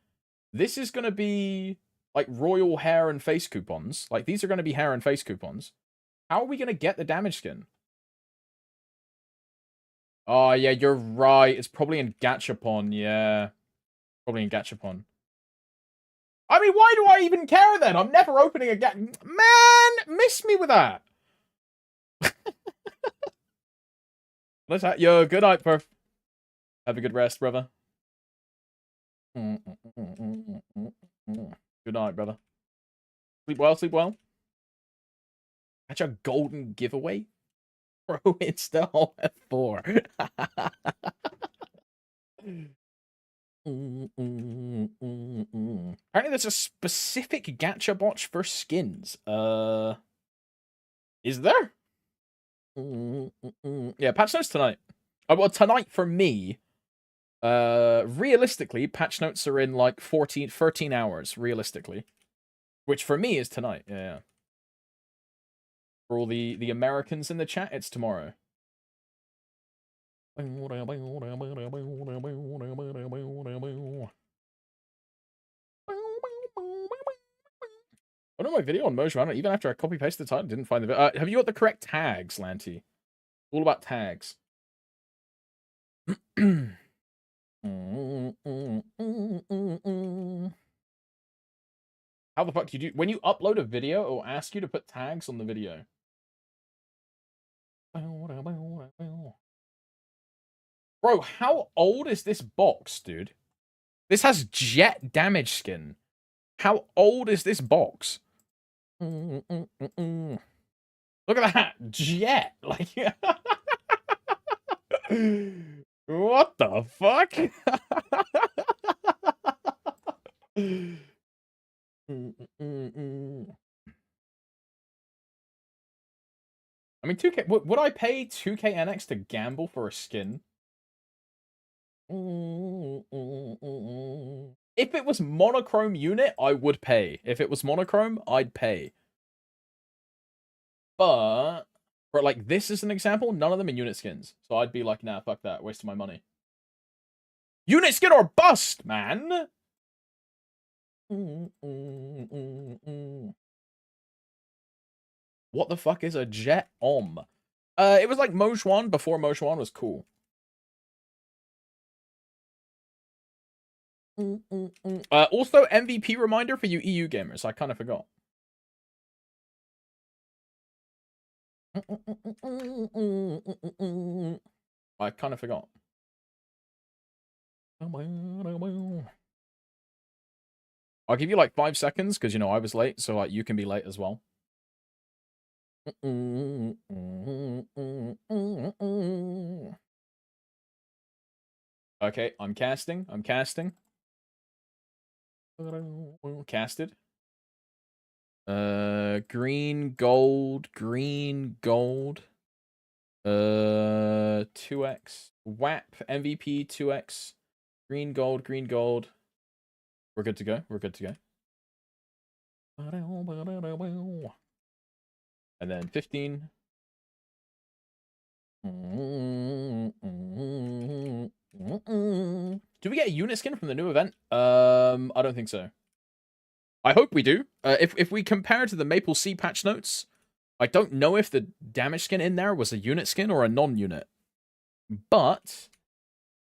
A: This is going to be like royal hair and face coupons. Like these are going to be hair and face coupons. How are we going to get the damage skin? Oh yeah, you're right. It's probably in Gachapon. Yeah, probably in Gachapon. I mean, why do I even care then? I'm never opening a Man, miss me with that. Let's yo, good night, Perf. Have a good rest, brother. Good night, brother. Sleep well, sleep well. Catch a golden giveaway? Bro, it's the whole F4. Apparently there's a specific gacha botch for skins. Is there? Yeah, patch notes tonight. Well, tonight for me. Realistically, patch notes are in like 13 hours, realistically. Which for me is tonight, yeah. For all the Americans in the chat, it's tomorrow. I don't know my video on Mojo. Even after I copy pasted the title, didn't find the video. Have you got the correct tags, Lanty? All about tags. How the fuck do you do when you upload a video? It will ask you to put tags on the video. Bro, how old is this box, dude? This has jet damage skin. How old is this box? Look at that jet. Like, what the fuck? I mean, 2K. Would I pay 2K NX to gamble for a skin? If it was monochrome unit, I would pay. If it was monochrome, I'd pay. But like this is an example, none of them are unit skins. So I'd be like, nah, fuck that, wasting my money. Unit skin or bust, man. What the fuck is a jet om? It was like Mojwan before Mojwan was cool. Also, MVP reminder for you EU gamers. I kind of forgot. I kind of forgot. I'll give you like 5 seconds because, you know, I was late. So, like, you can be late as well. Okay, I'm casting. I'm casting. Casted. Green, gold, green, gold. 2x. WAP, MVP, 2x. Green, gold, green, gold. We're good to go. We're good to go. And then 15. Do we get a unit skin from the new event? I don't think so. I hope we do. If we compare to the Maple Sea patch notes, I don't know if the damage skin in there was a unit skin or a non-unit. But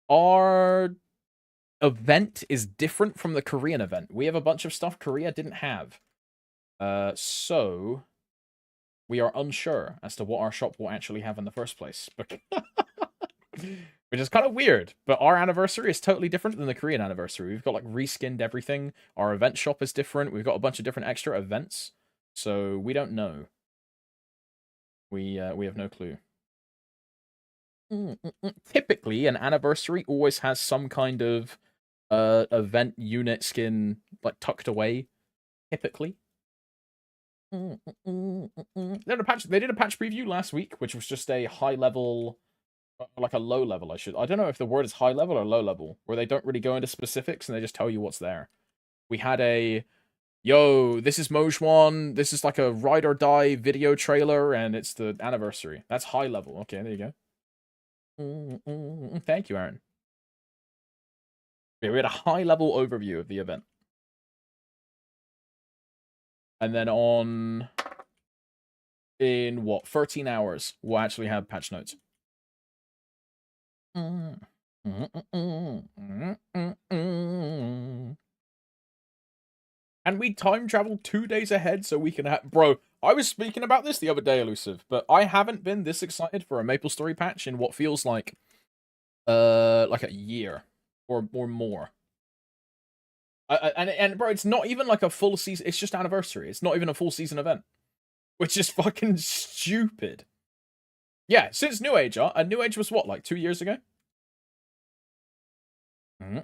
A: our event is different from the Korean event. We have a bunch of stuff Korea didn't have. So we are unsure as to what our shop will actually have in the first place. Which is kind of weird, but our anniversary is totally different than the Korean anniversary. We've got like reskinned everything. Our event shop is different. We've got a bunch of different extra events. So we don't know. We have no clue. Typically, an anniversary always has some kind of event unit skin like tucked away. Typically. They did a patch preview last week, which was just a high level, like a low level. I don't know if the word is high level or low level, where they don't really go into specifics and they just tell you what's there. We had a, yo, this is Mojwan. This is like a ride or die video trailer, and it's the anniversary. That's high level. Okay, there you go. Thank you, Aaron. Yeah, we had a high level overview of the event. And then in what, 13 hours, we'll actually have patch notes. And we time travel 2 days ahead so we can have... Bro, I was speaking about this the other day, Elusive, but I haven't been this excited for a MapleStory patch in what feels like a year or more. And bro, it's not even like a full season. It's just anniversary. It's not even a full season event, which is fucking stupid. Yeah, since New Age, and New Age was what, like 2 years ago? I'm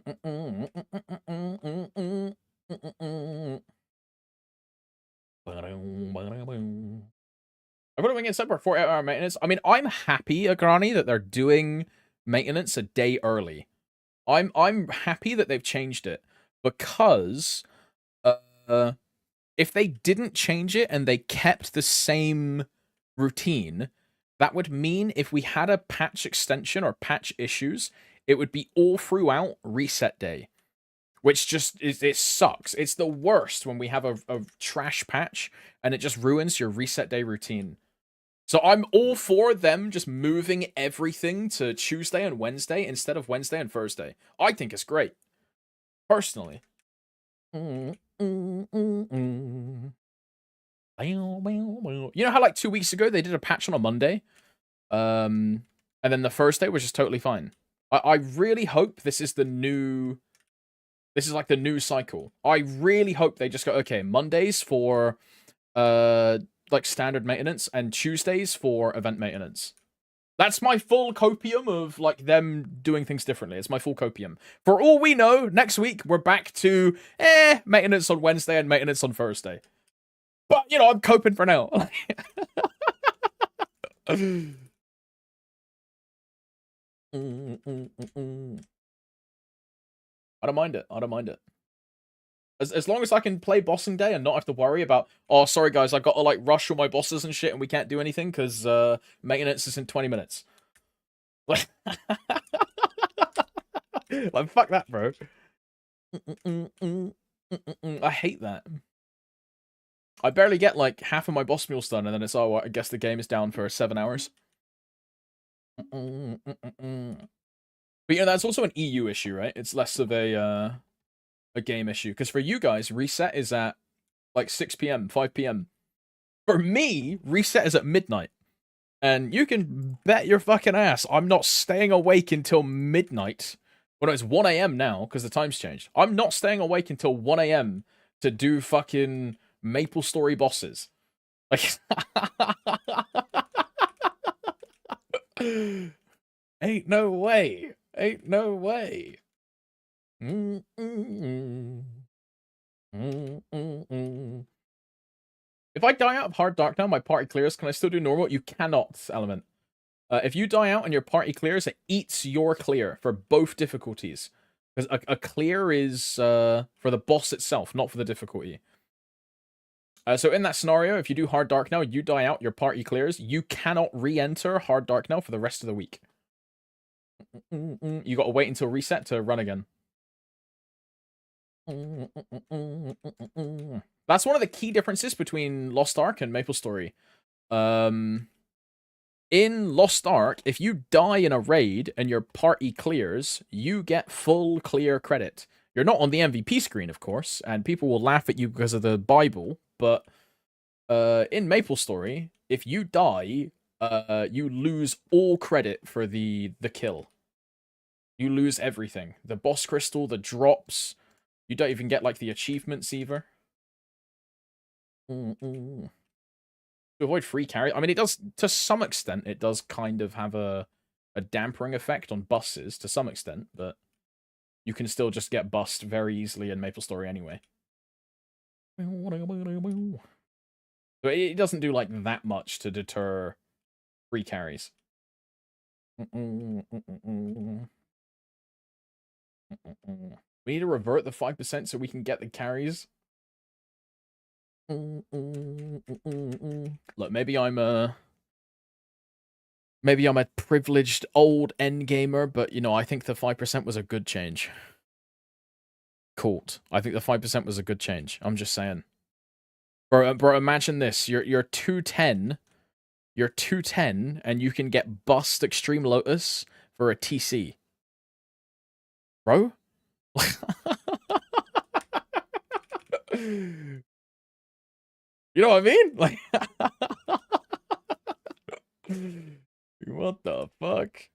A: gonna wing it separate for 8-hour maintenance. I mean, I'm happy, Agrani, that they're doing maintenance a day early. I'm happy that they've changed it, because if they didn't change it and they kept the same routine, that would mean if we had a patch extension or patch issues, it would be all throughout reset day, which just it sucks. It's the worst when we have a trash patch and it just ruins your reset day routine. So I'm all for them just moving everything to Tuesday and Wednesday instead of Wednesday and Thursday. I think it's great, personally. You know how like 2 weeks ago they did a patch on a Monday? And then the Thursday was just totally fine. I really hope this is the new... This is like the new cycle. I really hope they just go, okay, Mondays for like standard maintenance and Tuesdays for event maintenance. That's my full copium of like them doing things differently. It's my full copium. For all we know, next week we're back to maintenance on Wednesday and maintenance on Thursday. But you know, I'm coping for now. I don't mind it. I don't mind it. As long as I can play bossing day and not have to worry about, oh, sorry guys, I've got to like rush all my bosses and shit and we can't do anything because maintenance is in 20 minutes. Like, fuck that, bro. I hate that. I barely get like half of my boss mules done and then it's, oh, I guess the game is down for 7 hours. But you know, that's also an EU issue, right? It's less of a game issue. Because for you guys, reset is at like 6 p.m., 5 p.m. For me, reset is at midnight. And you can bet your fucking ass I'm not staying awake until midnight. Well, no, it's 1 a.m. now, because the time's changed. I'm not staying awake until 1 a.m. to do fucking MapleStory bosses. Like... Ain't no way. Ain't no way. If I die out of Hard Dark now, my party clears. Can I still do normal? You cannot, Element. If you die out and your party clears, it eats your clear for both difficulties. Because a clear is for the boss itself, not for the difficulty. So in that scenario, if you do Hard Dark now, you die out, your party clears, you cannot re-enter Hard Dark now for the rest of the week. You gotta wait until reset to run again. That's one of the key differences between Lost Ark and MapleStory. In Lost Ark, if you die in a raid and your party clears, you get full clear credit. You're not on the MVP screen, of course, and people will laugh at you because of the Bible, but in MapleStory, if you die, you lose all credit for the kill. You lose everything. The boss crystal, the drops. You don't even get, like, the achievements either. To avoid free carry. I mean, it does, to some extent, it does kind of have a dampering effect on buses, to some extent, but you can still just get bussed very easily in MapleStory anyway. So it doesn't do, like, that much to deter free carries. We need to revert the 5% so we can get the carries. Look, maybe I'm a privileged old endgamer, but you know, I think the 5% was a good change. Court. I think the 5% was a good change. I'm just saying. Bro, imagine this. You're 210. You're 210, and you can get bust Extreme Lotus for a TC. Bro? You know what I mean? Like, what the fuck?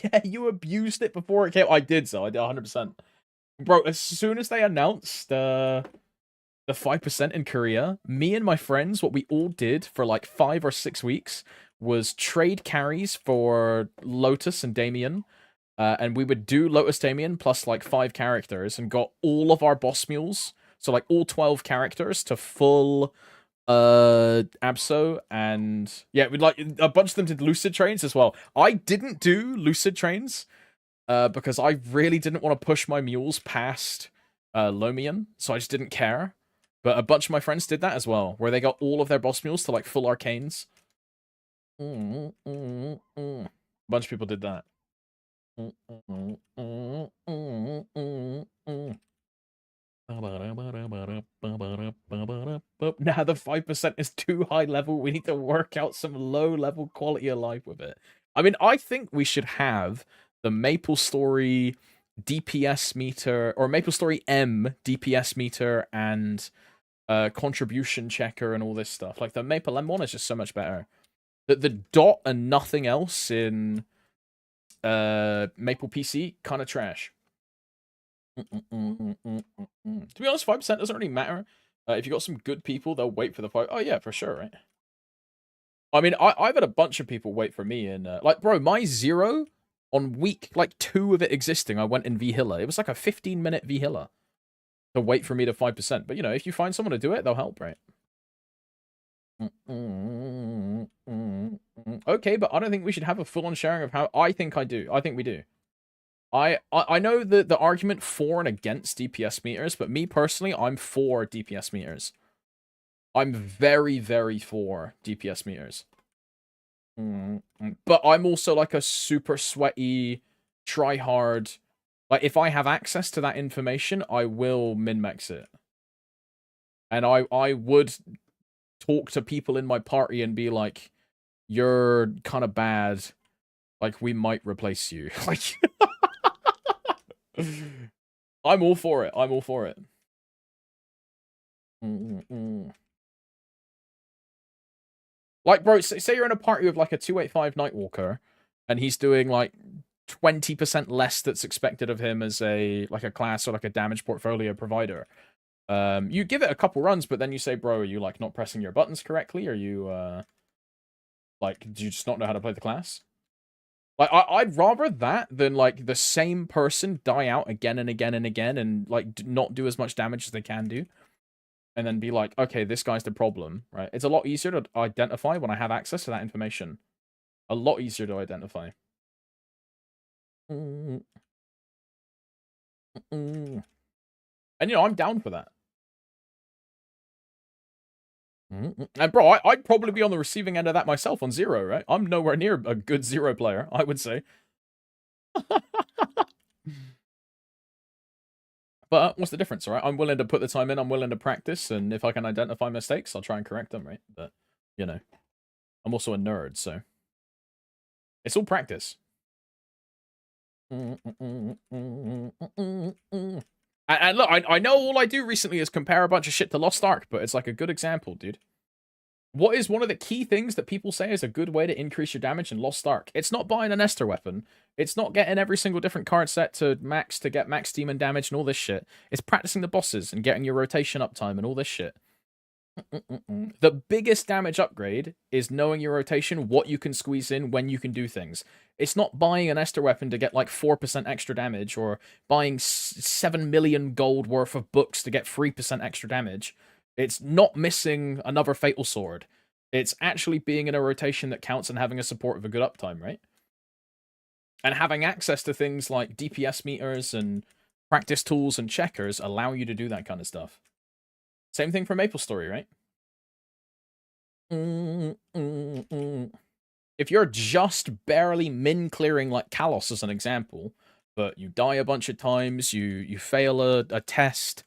A: Yeah, you abused it before it came. I did, so I did 100%. Bro, as soon as they announced the 5% in Korea, me and my friends, what we all did for like 5 or 6 weeks was trade carries for Lotus and Damien. And we would do Lotus Damien plus like 5 characters and got all of our boss mules. So like all 12 characters to full Absol, and yeah, we'd like a bunch of them did Lucid Trains as well. I didn't do Lucid Trains because I really didn't want to push my mules past Lomian, so I just didn't care. But a bunch of my friends did that as well, where they got all of their boss mules to like full arcanes. A bunch of people did that. Now the 5% is too high level. We need to work out some low level quality of life with it. I mean, I think we should have the MapleStory DPS meter, or MapleStory M DPS meter, and contribution checker and all this stuff. Like the Maple M one is just so much better. The dot and nothing else in Maple PC kind of trash. To be honest, 5% doesn't really matter. If you got some good people, they'll wait for the 5. Oh yeah, for sure, right? I mean, I've had a bunch of people wait for me, and like, bro, my 0 on week like 2 of it existing, I went in Vihilla. It was like a 15-minute Vihilla to wait for me to 5%. But you know, if you find someone to do it, they'll help, right? Okay, but I don't think we should have a full-on sharing of how I think I do. I think we do. I know the argument for and against DPS meters, but me personally, I'm for DPS meters. I'm very, very for DPS meters. But I'm also like a super sweaty, try hard. Like, if I have access to that information, I will min-max it. And I would talk to people in my party and be like, you're kind of bad. Like, we might replace you. Like, I'm all for it. I'm all for it. Like, bro, say you're in a party with like a 285 Nightwalker, and he's doing like 20% less that's expected of him as a like a class or like a damage portfolio provider. You give it a couple runs, but then you say, bro, are you like not pressing your buttons correctly? Are you like, do you just not know how to play the class? Like, I'd rather that than like the same person die out again and again and again and like not do as much damage as they can do. And then be like, okay, this guy's the problem, right? It's a lot easier to identify when I have access to that information. A lot easier to identify. And, you know, I'm down for that. And, bro, I'd probably be on the receiving end of that myself on 0, right? I'm nowhere near a good 0 player, I would say. But what's the difference, right? I'm willing to put the time in, I'm willing to practice, and if I can identify mistakes, I'll try and correct them, right? But, you know, I'm also a nerd, so it's all practice. And look, I know all I do recently is compare a bunch of shit to Lost Ark, but it's like a good example, dude. What is one of the key things that people say is a good way to increase your damage in Lost Ark? It's not buying an Esther weapon. It's not getting every single different card set to max to get max demon damage and all this shit. It's practicing the bosses and getting your rotation uptime and all this shit. The biggest damage upgrade is knowing your rotation, what you can squeeze in, when you can do things. It's not buying an Esther weapon to get like 4% extra damage, or buying 7 million gold worth of books to get 3% extra damage. It's not missing another Fatal Sword. It's actually being in a rotation that counts and having a support of a good uptime, right? And having access to things like DPS meters and practice tools and checkers allow you to do that kind of stuff. Same thing for MapleStory, right? if you're just barely min clearing like Kalos as an example, but you die a bunch of times, you fail a test,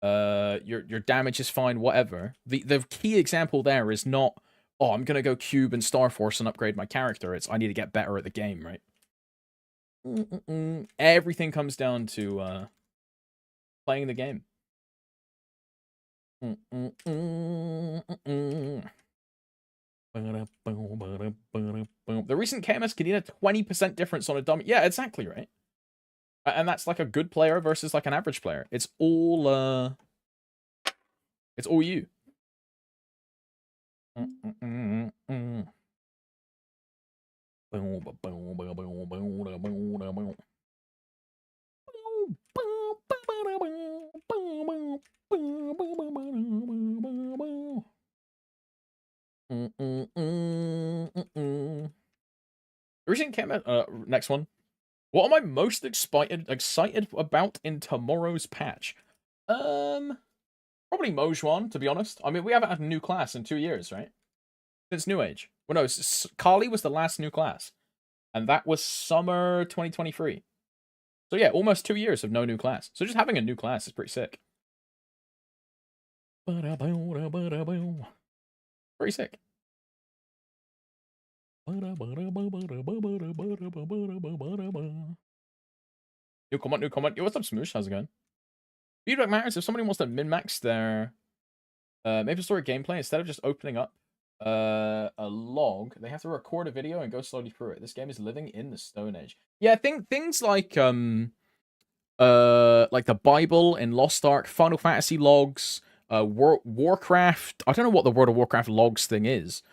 A: your damage is fine, whatever. The key example there is not, oh, I'm gonna go cube and Star Force and upgrade my character. It's I need to get better at the game, right? Everything comes down to playing the game. The recent KMS can get a 20% difference on a dummy. Yeah, exactly, right? And that's like a good player versus like an average player. It's all you. Recent KMS, next one. What am I most excited about in tomorrow's patch? Probably Mojuan, to be honest. I mean, we haven't had a new class in 2 years, right? Since New Age. Well, no, Kali was the last new class. And that was summer 2023. So yeah, almost 2 years of no new class. So just having a new class is pretty sick. Pretty sick. New comment. Yo, what's up, Smoosh? How's it going? Feedback matters. If somebody wants to min-max their maplestory gameplay, instead of just opening up a log, they have to record a video and go slowly through it. This game is living in the Stone Age. Yeah, things like the Bible in Lost Ark, Final Fantasy logs, Warcraft. I don't know what the World of Warcraft logs thing is.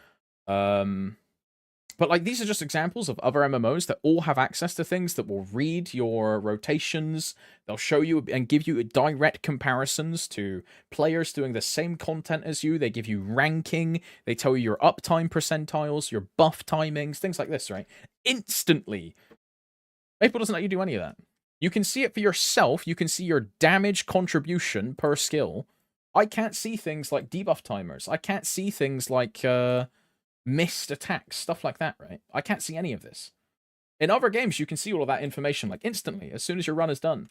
A: But like these are just examples of other MMOs that all have access to things that will read your rotations. They'll show you and give you direct comparisons to players doing the same content as you. They give you ranking. They tell you your uptime percentiles, your buff timings, things like this, right? Instantly. Maple doesn't let you do any of that. You can see it for yourself. You can see your damage contribution per skill. I can't see things like debuff timers. I can't see things like missed attacks, stuff like that, right? I can't see any of this. In other games, you can see all of that information, like, instantly, as soon as your run is done.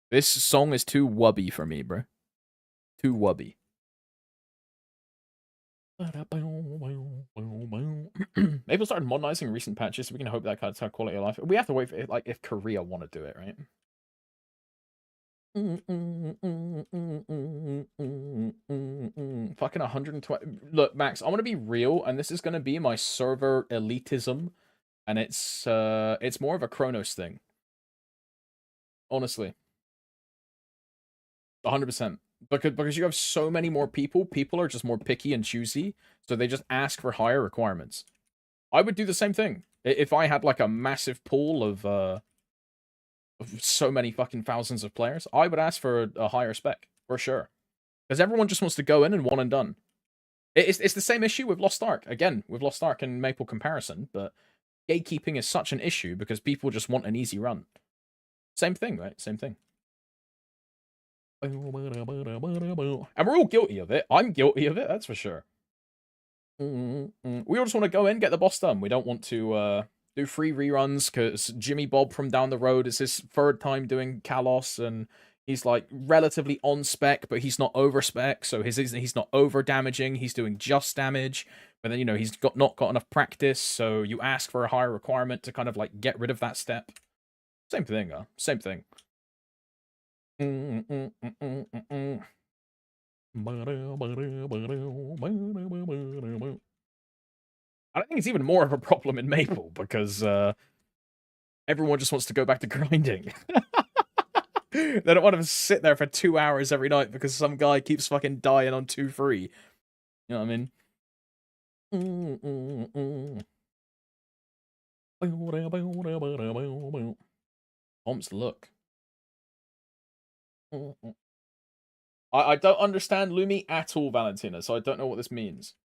A: This song is too wubby for me, bro. Too wubby. Maple started modernizing recent patches, so we can hope that cuts our quality of life. We have to wait for it, like if Korea want to do it, right? Fucking 120. Look, Max, I'm gonna be real, and this is gonna be my server elitism, and it's more of a Kronos thing. Honestly, 100%. Because you have so many more people are just more picky and choosy, so they just ask for higher requirements. I would do the same thing if I had like a massive pool of so many fucking thousands of players. I would ask for a higher spec for sure, because everyone just wants to go in and one and done. It's the same issue with Lost Ark. Again, with Lost Ark and Maple comparison, but gatekeeping is such an issue because people just want an easy run. Same thing, right? Same thing. And we're all guilty of it. I'm guilty of it, that's for sure. We all just want to go in, get the boss done. We don't want to do free reruns because Jimmy Bob from down the road is his third time doing Kalos, and he's like relatively on spec, but he's not over spec, so he's not over damaging. He's doing just damage, but then he's not got enough practice. So you ask for a higher requirement to kind of like get rid of that step. Same thing, same thing. I don't think it's even more of a problem in Maple because everyone just wants to go back to grinding. They don't want to sit there for 2 hours every night because some guy keeps fucking dying on 2-3. You know what I mean? Tom's look. I don't understand Lumi at all, Valentina, so I don't know what this means.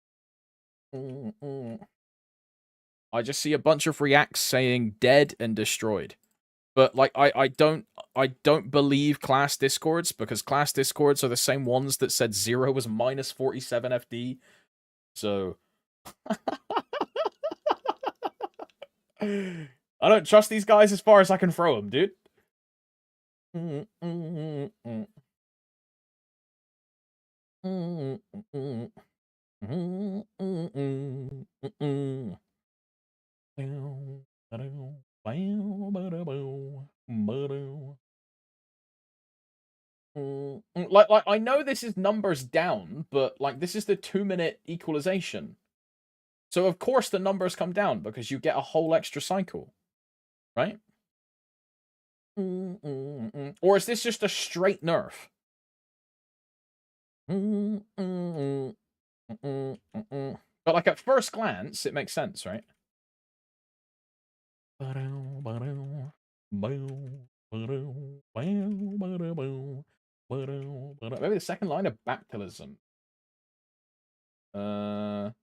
A: I just see a bunch of reacts saying dead and destroyed. But like I don't believe class discords, because class discords are the same ones that said 0 was minus 47 FD. So I don't trust these guys as far as I can throw them, dude. Like I know this is numbers down, but like this is the 2-minute equalization. So of course the numbers come down because you get a whole extra cycle, right? Or is this just a straight nerf? But like at first glance, it makes sense, right? Maybe the second line of baptism. Cooldown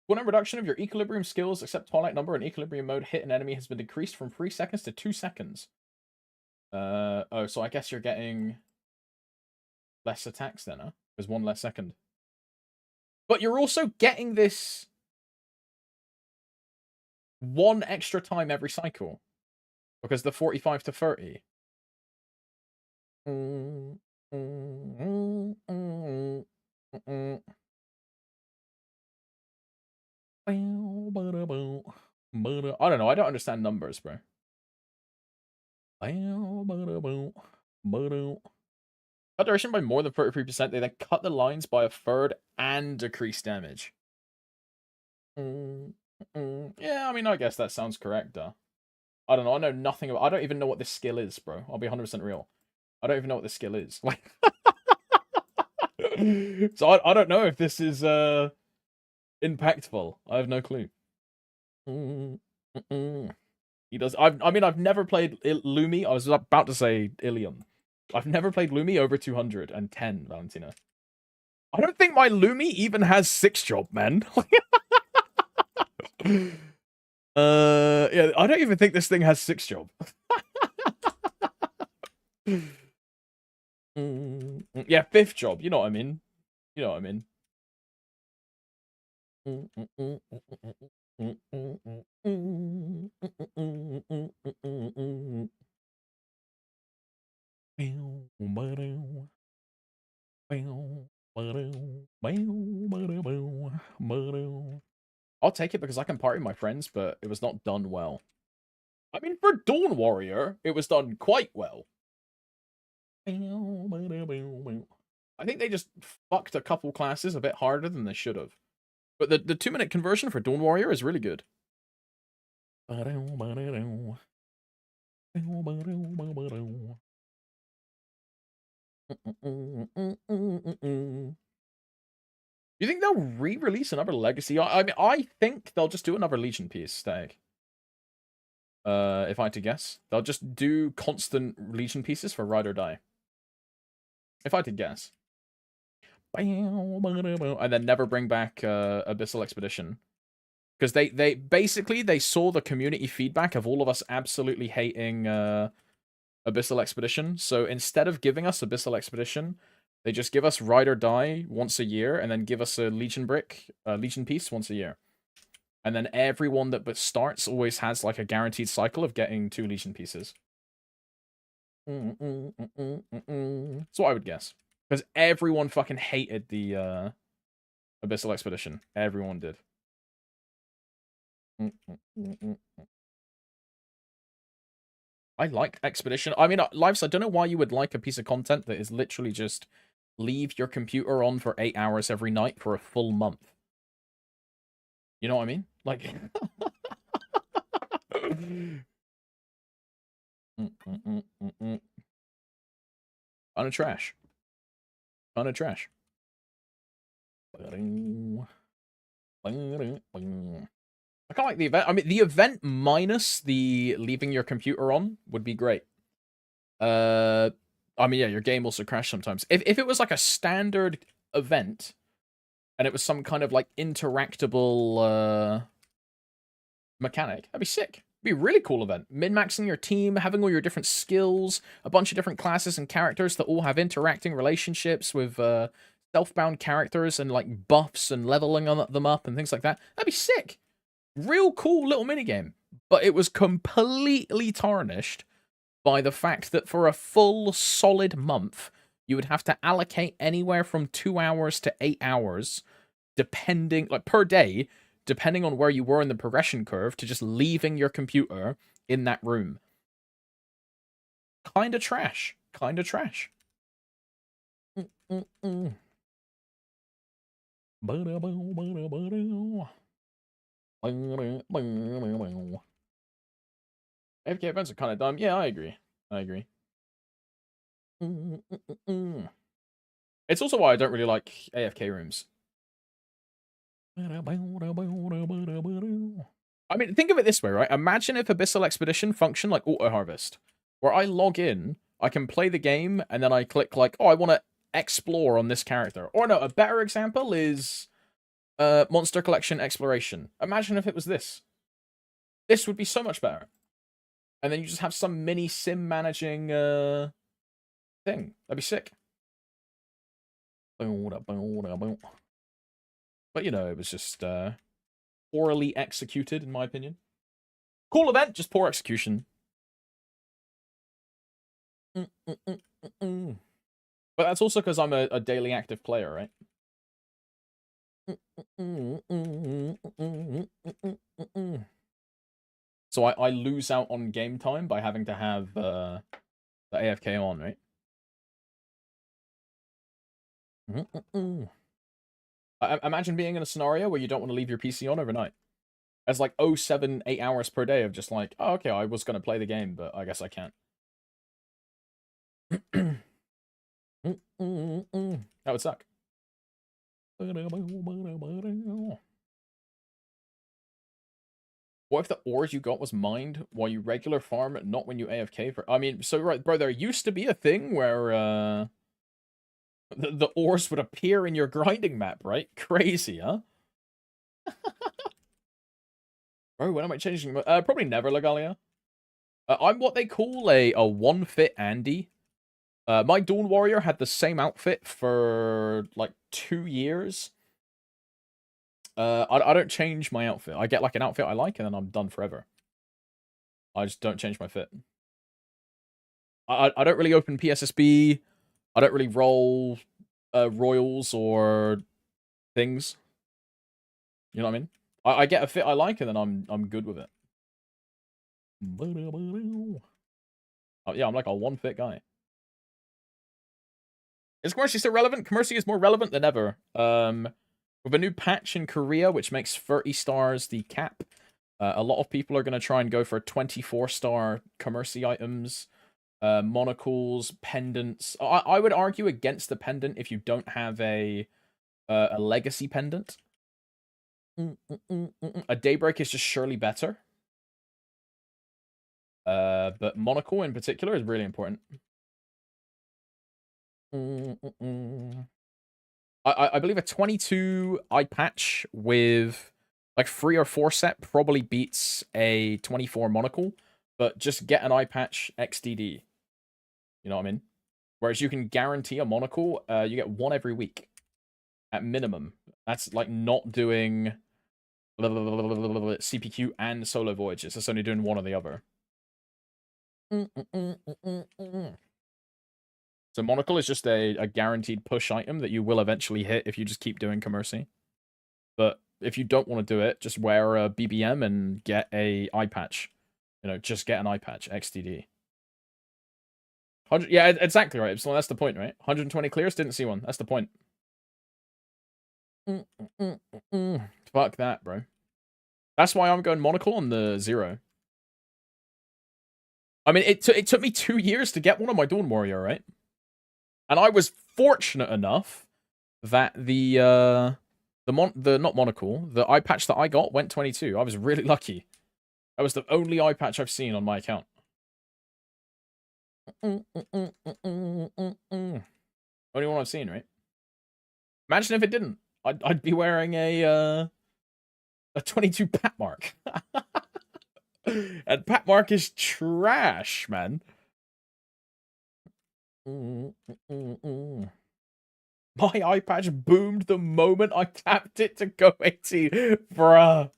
A: reduction of your equilibrium skills, except twilight number in equilibrium mode, hit an enemy has been decreased from 3 seconds to 2 seconds. Oh, so I guess you're getting less attacks then, huh? There's 1 less second. But you're also getting this 1 extra time every cycle. Because the 45 to 30. I don't know. I don't understand numbers, bro. Cut duration by more than 33%. They then cut the lines by a third and decrease damage. Yeah, I mean, I guess that sounds correct, I don't know. I know nothing about. I don't even know what this skill is, bro. I'll be 100% real. I don't even know what this skill is. Like, so I don't know if this is impactful. I have no clue. He does. I mean, I've never played Lumi. I was about to say Ilium. I've never played Lumi over 210, Valentina. I don't think my Lumi even has 6 job, man. Yeah, I don't even think this thing has 6 job. Yeah, 5th job. You know what I mean. You know what I mean. I'll take it because I can party with my friends, but it was not done well. I mean, for Dawn Warrior, it was done quite well. I think they just fucked a couple classes a bit harder than they should have. But the 2-minute conversion for Dawn Warrior is really good. You think they'll re-release another Legacy? I mean, I think they'll just do another Legion piece, Stag. If I had to guess. They'll just do constant Legion pieces for Ride or Die. If I had to guess. And then never bring back Abyssal Expedition. Because they basically, they saw the community feedback of all of us absolutely hating Abyssal Expedition. So instead of giving us Abyssal Expedition, they just give us Ride or Die once a year, and then give us a Legion brick, Legion piece once a year. And then everyone that starts always has like a guaranteed cycle of getting 2 Legion pieces. That's what I would guess. Because everyone fucking hated the Abyssal Expedition. Everyone did. I like Expedition. I mean, Lives, I don't know why you would like a piece of content that is literally just leave your computer on for 8 hours every night for a full month. You know what I mean? Like... On a trash. On a trash. I kind of like the event. I mean, the event minus the leaving your computer on would be great. I mean, yeah, your game also crashes sometimes. If it was like a standard event, and it was some kind of like interactable mechanic, that'd be sick. Be a really cool event. Min-maxing your team, having all your different skills, a bunch of different classes and characters that all have interacting relationships with self-bound characters and like buffs and leveling them up and things like that. That'd be sick. Real cool little minigame. But it was completely tarnished by the fact that for a full solid month, you would have to allocate anywhere from 2 hours to 8 hours, depending, like per day, depending on where you were in the progression curve, to just leaving your computer in that room. Kinda trash. Kinda trash. AFK events are kind of dumb. Yeah, I agree. I agree. It's also why I don't really like AFK rooms. I mean, think of it this way, right? Imagine if Abyssal Expedition functioned like Auto Harvest, where I log in, I can play the game, and then I click like, oh, I want to explore on this character. Or no, a better example is Monster Collection Exploration. Imagine if it was this. This would be so much better. And then you just have some mini sim managing thing. That'd be sick. But you know, it was just poorly executed, in my opinion. Cool event, just poor execution. But that's also because I'm a daily active player, right? So I lose out on game time by having to have the AFK on, right? Imagine being in a scenario where you don't want to leave your PC on overnight. It's like 8 hours per day of just like, oh, okay, I was going to play the game, but I guess I can't. That would suck. What if the ores you got was mined while you regular farm, not when you AFK for... I mean, so right, bro, there used to be a thing where the ores would appear in your grinding map, right? Crazy, huh? Bro, when am I changing? Probably never, Legalia. I'm what they call a one-fit Andy. My Dawn Warrior had the same outfit for like 2 years. I don't change my outfit. I get like an outfit I like, and then I'm done forever. I just don't change my fit. I don't really open PSSB. I don't really roll royals or things. You know what I mean? I get a fit I like, and then I'm good with it. Yeah, I'm like a one fit guy. Is Commercy still relevant? Commercy is more relevant than ever. With a new patch in Korea, which makes 30 stars the cap, a lot of people are going to try and go for 24-star Commercy items, monocles, pendants. I would argue against the pendant if you don't have a legacy pendant. A Daybreak is just surely better. But monocle in particular is really important. I believe a 22 eye patch with like 3 or 4 set probably beats a 24 monocle, but just get an eye patch XDD. You know what I mean? Whereas you can guarantee a monocle, you get 1 every week at minimum. That's like not doing CPQ and solo voyages. It's only doing one or the other. So monocle is just a guaranteed push item that you will eventually hit if you just keep doing Commercy. But if you don't want to do it, just wear a BBM and get a eye patch. You know, just get an eye patch, XDD. Yeah, exactly right. So that's the point, right? 120 clears, didn't see one. That's the point. Fuck that, bro. That's why I'm going monocle on the 0. I mean, it took me 2 years to get one on my Dawn Warrior, right? And I was fortunate enough that the not monocle, the eye patch that I got went 22. I was really lucky. That was the only eye patch I've seen on my account. Only one I've seen, right? Imagine if it didn't. I'd be wearing a 22 pat mark. And Pat Mark is trash, man. My eye patch boomed the moment I tapped it to go 18. Bruh.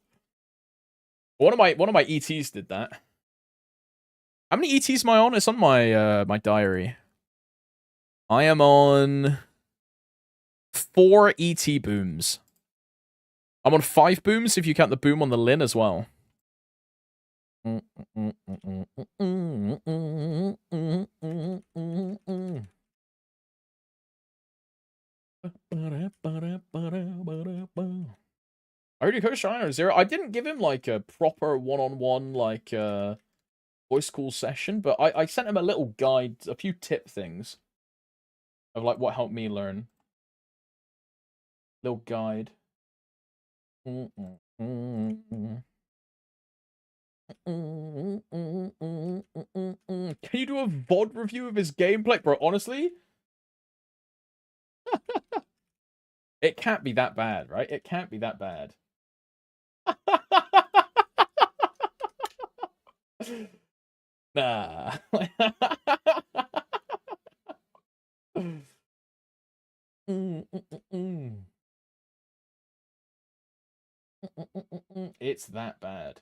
A: One of my ETs did that. How many ETs am I on? It's on my my diary. I am on 4 ET booms. I'm on 5 booms if you count the boom on the Lin as well. I already coached Ryan 0. I didn't give him like a proper one-on-one like voice call session, but I sent him a little guide, a few tip things of like what helped me learn. Little guide. Can you do a VOD review of his gameplay? Bro, honestly, it can't be that bad, right? It can't be that bad. Nah. It's that bad.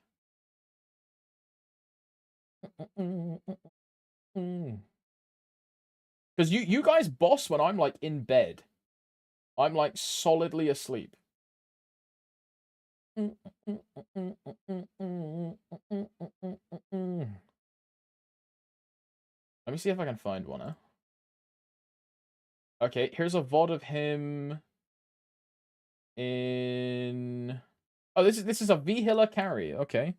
A: Because you guys boss when I'm like in bed. I'm like solidly asleep. Let me see if I can find one. Huh? Okay, here's a VOD of him in. Oh, this is a V-Hiller carry. Okay.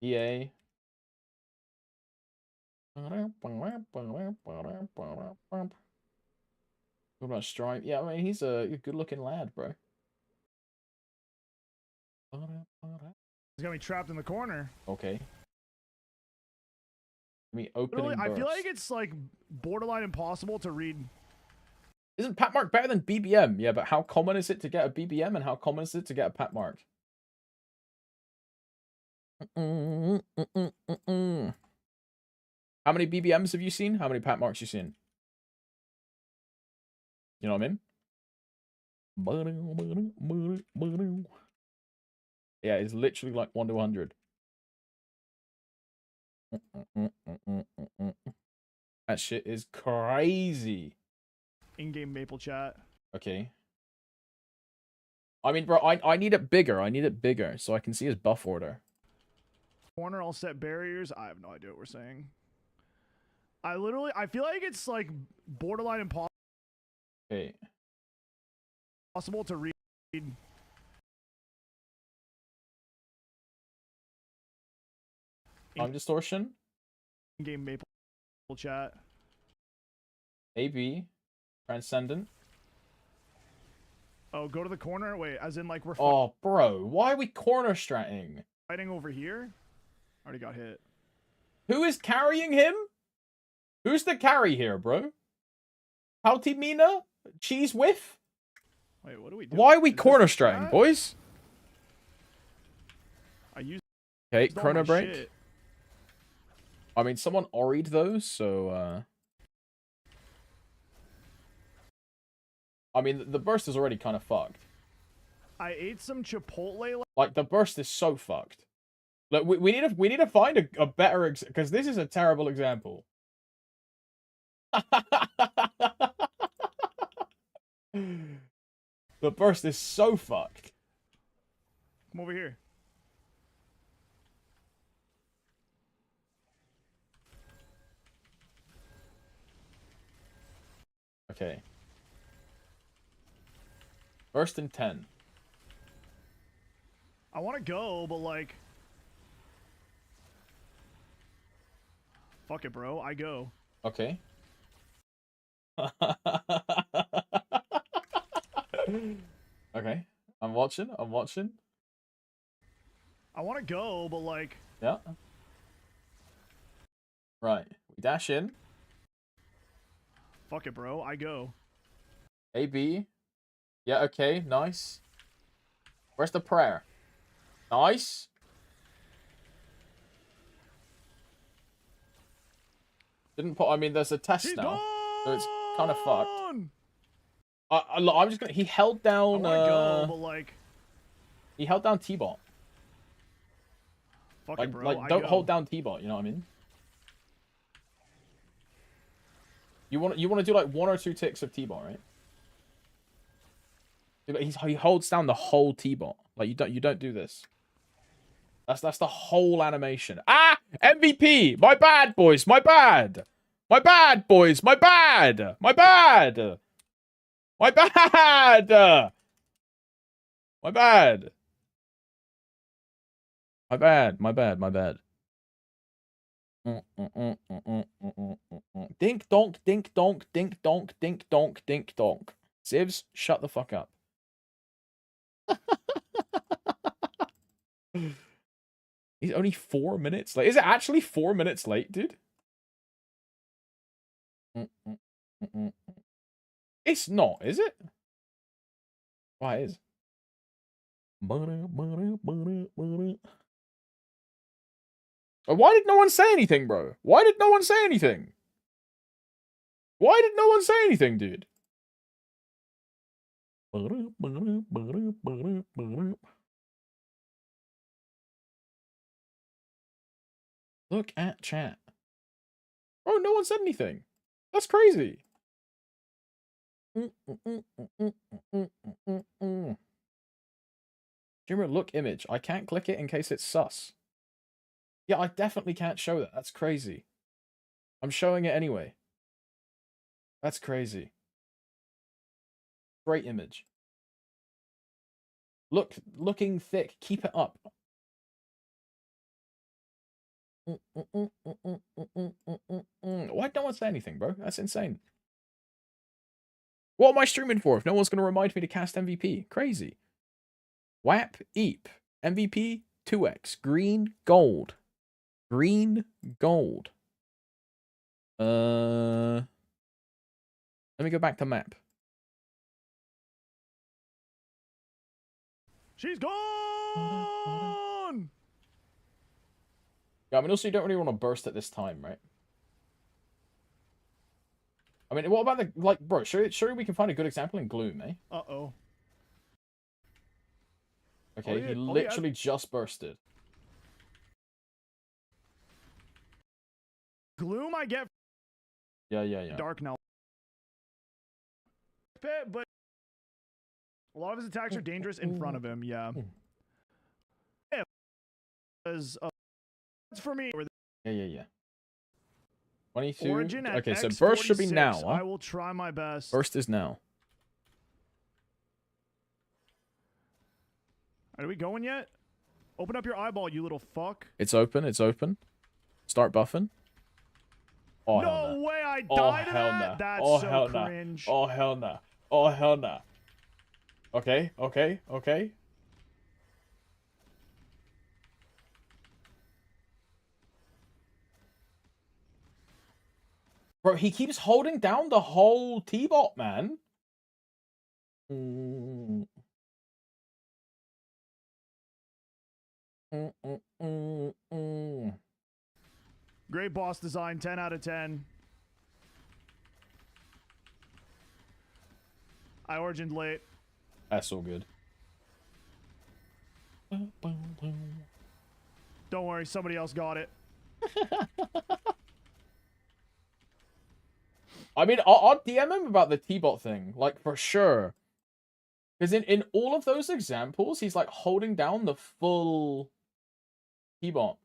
A: EA. What about Stripe? Yeah, I mean, he's a good-looking lad, bro.
B: He's gonna be trapped in the corner.
A: Okay. Me opening
B: I feel
A: burst.
B: like it's like borderline impossible to read.
A: Isn't Pat Mark better than BBM? Yeah, but how common is it to get a BBM and how common is it to get a Pat Mark? How many BBMs have you seen? How many Pat Marks you seen? You know what I mean? Yeah, it's literally like 1 to 100. That shit is crazy.
B: In-game Maple chat.
A: Okay. I mean, bro, I need it bigger. I need it bigger so I can see his buff order.
B: Corner, I'll set barriers. I have no idea what we're saying. I feel like it's like borderline impossible.
A: Okay.
B: Possible to read.
A: Time distortion.
B: In-game Maple chat.
A: AB. Transcendent.
B: Oh, go to the corner? Wait, as in like we're
A: Oh, bro. Why are we corner stratting?
B: fighting over here? Already got hit.
A: Who is carrying him? Who's the carry here, bro? Pouty Mina? Cheese whiff?
B: Wait, what do we do?
A: Why are we corner stratting, boys?
B: I used
A: Okay,
B: all
A: chrono
B: my
A: break.
B: shit.
A: I mean, someone ori'd those, so, I mean, the burst is already kind of fucked.
B: I ate some Chipotle.
A: Like, the burst is so fucked. Look, we need to find a better because this is a terrible example. The burst is so fucked.
B: Come over here.
A: Okay. Burst in 10.
B: I want to go, but like, fuck it, bro. I go.
A: Okay. Okay. I'm watching. I'm watching.
B: I want to go, but like.
A: Yeah. Right. We dash in.
B: Fuck it, bro. I go.
A: A, B. Yeah, okay. Nice. Where's the prayer? Nice. Didn't put... I mean, there's a test
B: She's
A: now.
B: gone!
A: So it's kind of fucked. I'm just gonna... He held down...
B: I want to go, but like...
A: He held down T-Bot.
B: Fuck it, bro.
A: Like, don't hold down T-Bot, you know what I mean? You want to do like 1 or 2 ticks of T-Bot, right? But he holds down the whole T-Bot. Like, you don't do this. That's the whole animation. Ah! MVP! My bad, boys! My bad! My bad, boys! My bad! My bad! My bad! My bad! My bad, my bad, my bad. Dink donk, dink donk, dink donk, dink donk, dink donk. Zivs, shut the fuck up. He's only 4 minutes late. Is it actually 4 minutes late, dude? It's not, is it? Why is? Why did no one say anything, bro? Why did no one say anything? Why did no one say anything, dude? Look at chat. Bro, no one said anything. That's crazy. Streamer look image. I can't click it in case it's sus. Yeah, I definitely can't show that. That's crazy. I'm showing it anyway. That's crazy. Great image. Looking thick. Keep it up. Why'd no one say anything, bro? That's insane. What am I streaming for if no one's going to remind me to cast MVP? Crazy. WAP, EEP. MVP, 2x. Green, gold. Green, gold. Let me go back to map.
B: She's gone!
A: Yeah, I mean, also, you don't really want to burst at this time, right? I mean, what about the... Like, bro, sure we can find a good example in Gloom, eh?
B: Uh-oh.
A: Okay, he literally just bursted.
B: Gloom I get...
A: Yeah.
B: Dark now. But a lot of his attacks are dangerous in front of him, yeah. Because, that's for me.
A: Yeah. 22.
B: Origin at
A: Okay, so
B: X46,
A: burst should be now, huh?
B: I will try my best.
A: Burst is now.
B: Are we going yet? Open up your eyeball, you little fuck.
A: It's open, it's open. Start buffing. Oh,
B: no way I died to that? That's so cringe.
A: Oh, hell no. Oh, hell no. Okay. Bro, he keeps holding down the whole T-bot, man.
B: Great boss design, 10 out of 10. I origined late.
A: That's all good.
B: Don't worry, somebody else got it.
A: I mean, I'll DM him about the T-bot thing, like, for sure. Because in all of those examples, he's, like, holding down the full T-bot.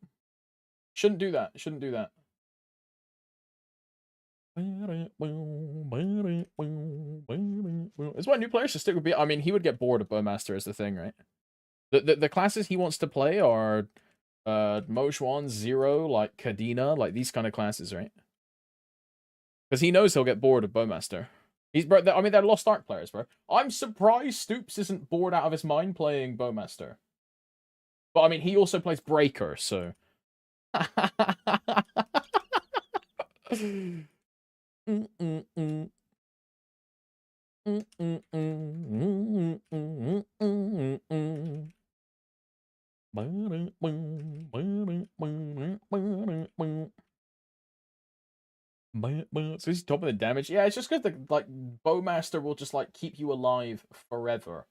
A: Shouldn't do that. Shouldn't do that. It's why new players should stick with... I mean, he would get bored of Bowmaster as the thing, right? The classes he wants to play are Mojuan, Zero, like Kadena, like these kind of classes, right? Because he knows he'll get bored of Bowmaster. I mean, they're Lost Ark players, bro. I'm surprised Stoops isn't bored out of his mind playing Bowmaster. But I mean, he also plays Breaker, so. So he's top of the damage. Yeah, it's just because the like Bowmaster will just like keep you alive forever.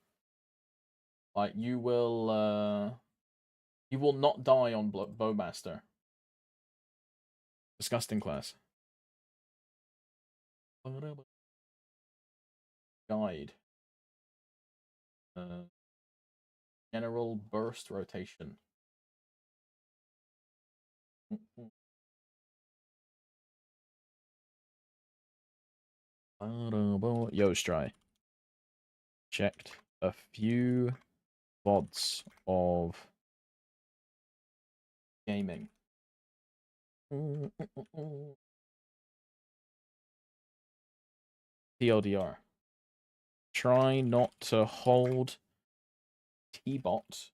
A: Like you will not die on Bowmaster. Disgusting class. Guide. General burst rotation. Yo, Stry. Checked a few VODs of gaming. TLDR. Try not to hold T-bot.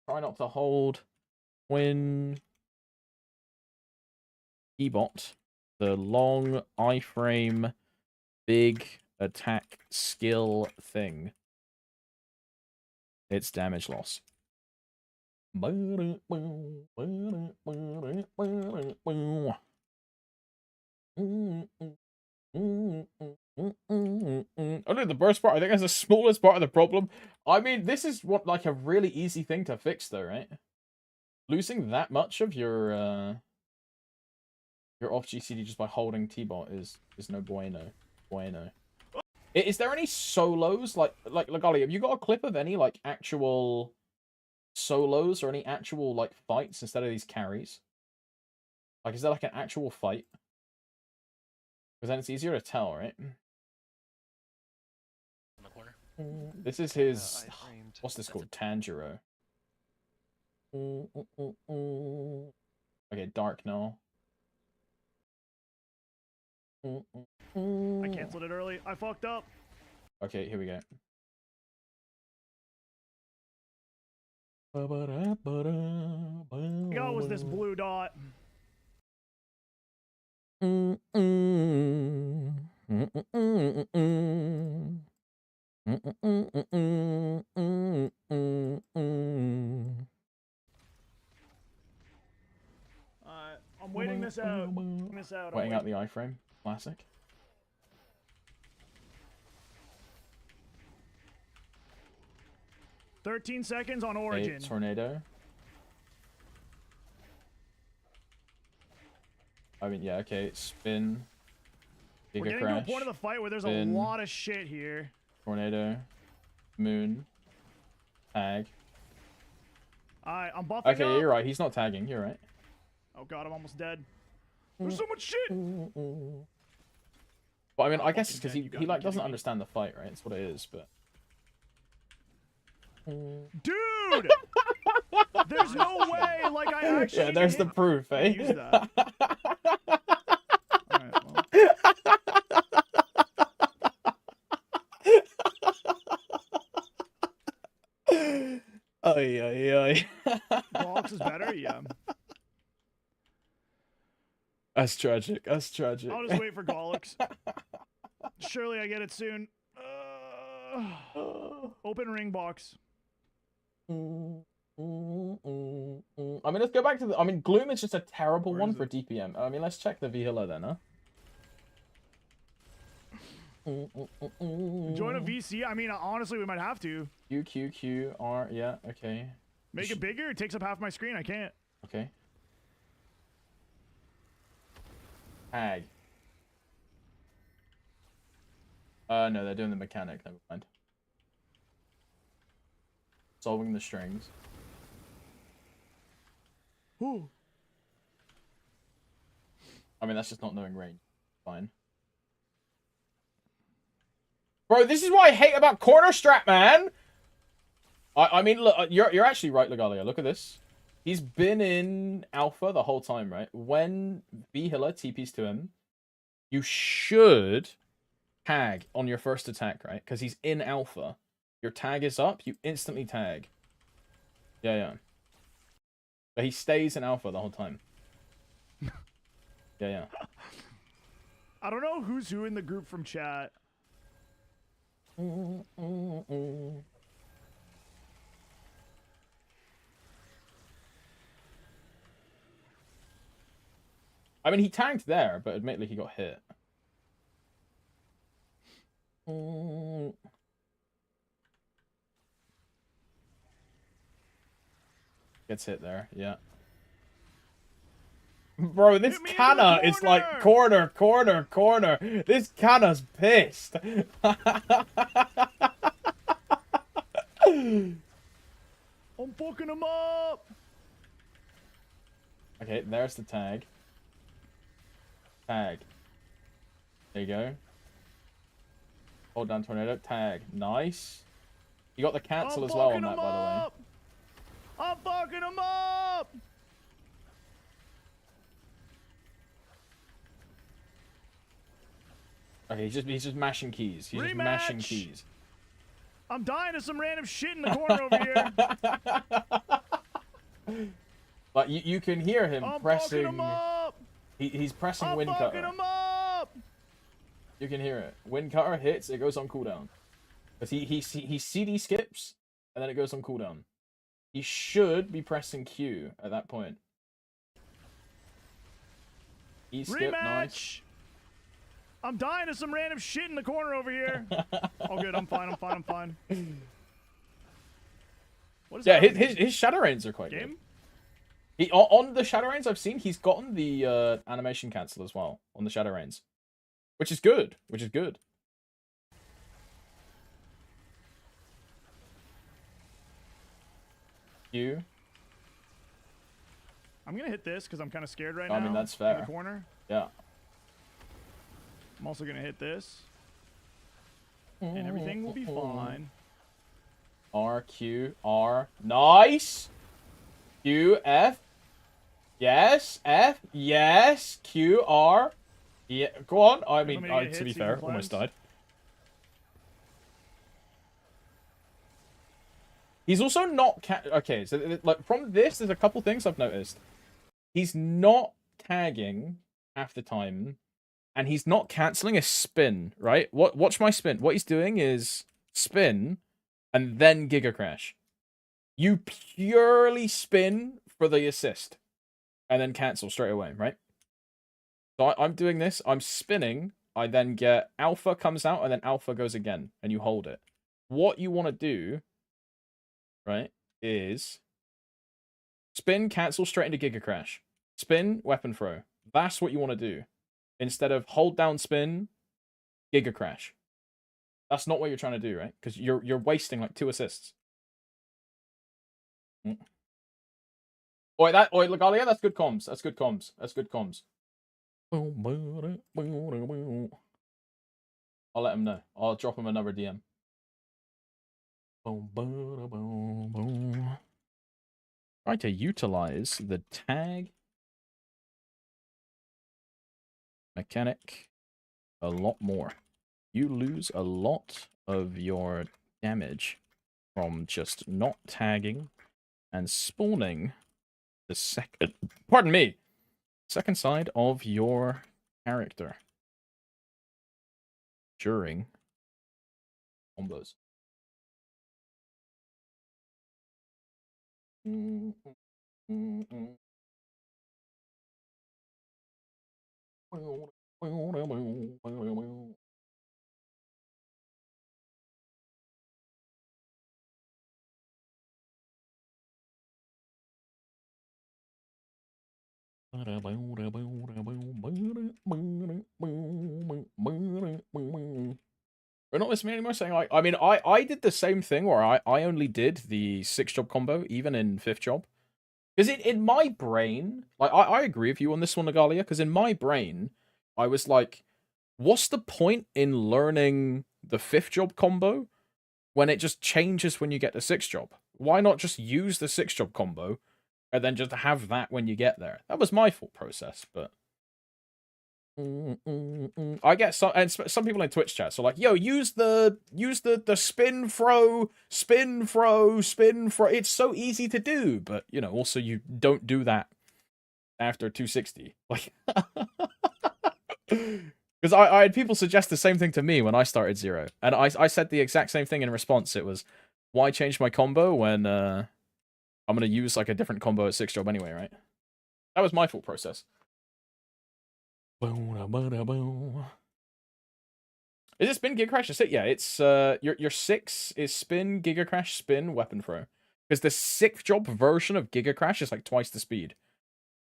A: Try not to hold when T-bot, the long iframe big attack skill thing. It's damage loss. Oh no, the burst part, I think that's the smallest part of the problem. I mean, this is what like a really easy thing to fix though, right? Losing that much of your off GCD just by holding T-bot is no bueno. Is there any solos like Ollie, have you got a clip of any like actual solos or any actual like fights instead of these carries? Like, is there like an actual fight? Because then it's easier to tell, right?
C: In the corner.
A: This is his. What's this called? Tanjiro. Okay, dark now.
B: I canceled it early. I fucked up.
A: Okay, here we go.
B: Go was this blue dot. I'm waiting this out.
A: Waiting out the iframe. Classic.
B: "13 seconds on Origin."
A: Tornado. I mean, yeah, okay. Spin.
B: We're getting to a point of the fight where there's a lot of shit here.
A: Tornado. Moon. Tag.
B: I'm buffing
A: Okay,
B: up.
A: you're right. He's not tagging. You're right.
B: Oh god, I'm almost dead. There's so much shit.
A: But I mean, I guess it's because he like doesn't understand the fight, right? That's what it is. But
B: dude, there's no way. Like I actually.
A: Yeah, there's the proof, eh?
B: Use that. All right, well.
A: Ay.
B: Box is better, yeah.
A: That's tragic. That's tragic.
B: I'll just wait for Gollux. Surely I get it soon. Open ring box.
A: I mean, let's go back to the. I mean, Gloom is just a terrible one for DPM. I mean, let's check the Vihila then, huh?
B: Join a VC? I mean, honestly, we might have to.
A: QQQR, yeah, okay.
B: Make it bigger? It takes up half my screen. I can't.
A: Okay. Tag. No, they're doing the mechanic. Never mind. Solving the strings.
B: Ooh.
A: I mean, that's just not knowing range. Fine. Bro, this is what I hate about corner strap, man! I mean, look, you're actually right, Legalia. Look at this. He's been in alpha the whole time, right? When Vihila TPs to him, you should tag on your first attack, right? Because he's in alpha. your tag is up, you instantly tag. Yeah. But he stays in alpha the whole time. Yeah.
B: I don't know who's who in the group from chat.
A: I mean, he tagged there, but admittedly he got hit. Gets hit there, yeah. Bro, this Canna is like corner. This Canna's pissed.
B: I'm fucking him up.
A: Okay, there's the tag. Tag. There you go. Hold down tornado. Tag. Nice. You got the cancel as well on that, by the way.
B: I'm fucking him up.
A: Okay, he's just mashing keys. He's just mashing keys.
B: I'm dying to some random shit in the corner over
A: here. But you can hear him pressing.
B: Him up.
A: He's pressing wind cutter.
B: Him up.
A: You can hear it. Wind cutter hits. It goes on cooldown. Because he CD skips and then it goes on cooldown. He should be pressing Q at that point. E skip, nice.
B: I'm dying to some random shit in the corner over here. Oh, good. I'm fine.
A: What is his Shadow Rains are quite good. On the Shadow Rains I've seen, he's gotten the animation cancel as well on the Shadow Rains. Which is good. Q.
B: I'm going to hit this because I'm kind of scared right now.
A: I mean, that's fair.
B: In the corner.
A: Yeah.
B: I'm also going to hit this. And everything will be fine.
A: R, Q, R. Nice! Q, F. Yes, F. Yes. Q, R. Yeah, go on. I mean, to be fair, almost died. He's also not... Okay, so like from this, there's a couple things I've noticed. He's not tagging half the time. And he's not cancelling a spin, right? Watch my spin. What he's doing is spin and then Giga Crash. You purely spin for the assist and then cancel straight away, right? So I'm doing this. I'm spinning. I then get alpha comes out and then alpha goes again and you hold it. What you want to do, right, is spin, cancel straight into Giga Crash. Spin, weapon throw. That's what you want to do. Instead of hold down spin, Giga Crash. That's not what you're trying to do, right? Because you're wasting like 2 assists. Oi, Legalia, that's good comms. That's good comms. I'll let him know. I'll drop him another DM. Try to utilize the tag mechanic a lot more. You lose a lot of your damage from just not tagging and spawning the second side of your character during combos. We're not listening anymore saying I mean I did the same thing where I only did the 6-job combo even in 5th job. Because in my brain, like I agree with you on this one, Nagalia, because in my brain, I was like, what's the point in learning the 5th job combo when it just changes when you get the 6th job? Why not just use the 6th job combo and then just have that when you get there? That was my thought process, but I get some, and some people in Twitch chat, so like, yo, use the spin throw, spin throw, spin throw. It's so easy to do, but you know, also you don't do that after 260. Like, because I had people suggest the same thing to me when I started Zero, and I said the exact same thing in response. It was, why change my combo when I'm gonna use like a different combo at 6-job anyway, right? That was my thought process. Is it spin, Giga Crash? That's it. Yeah, it's your 6 is spin, Giga Crash, spin, weapon throw. Because the 6th job version of Giga Crash is like twice the speed.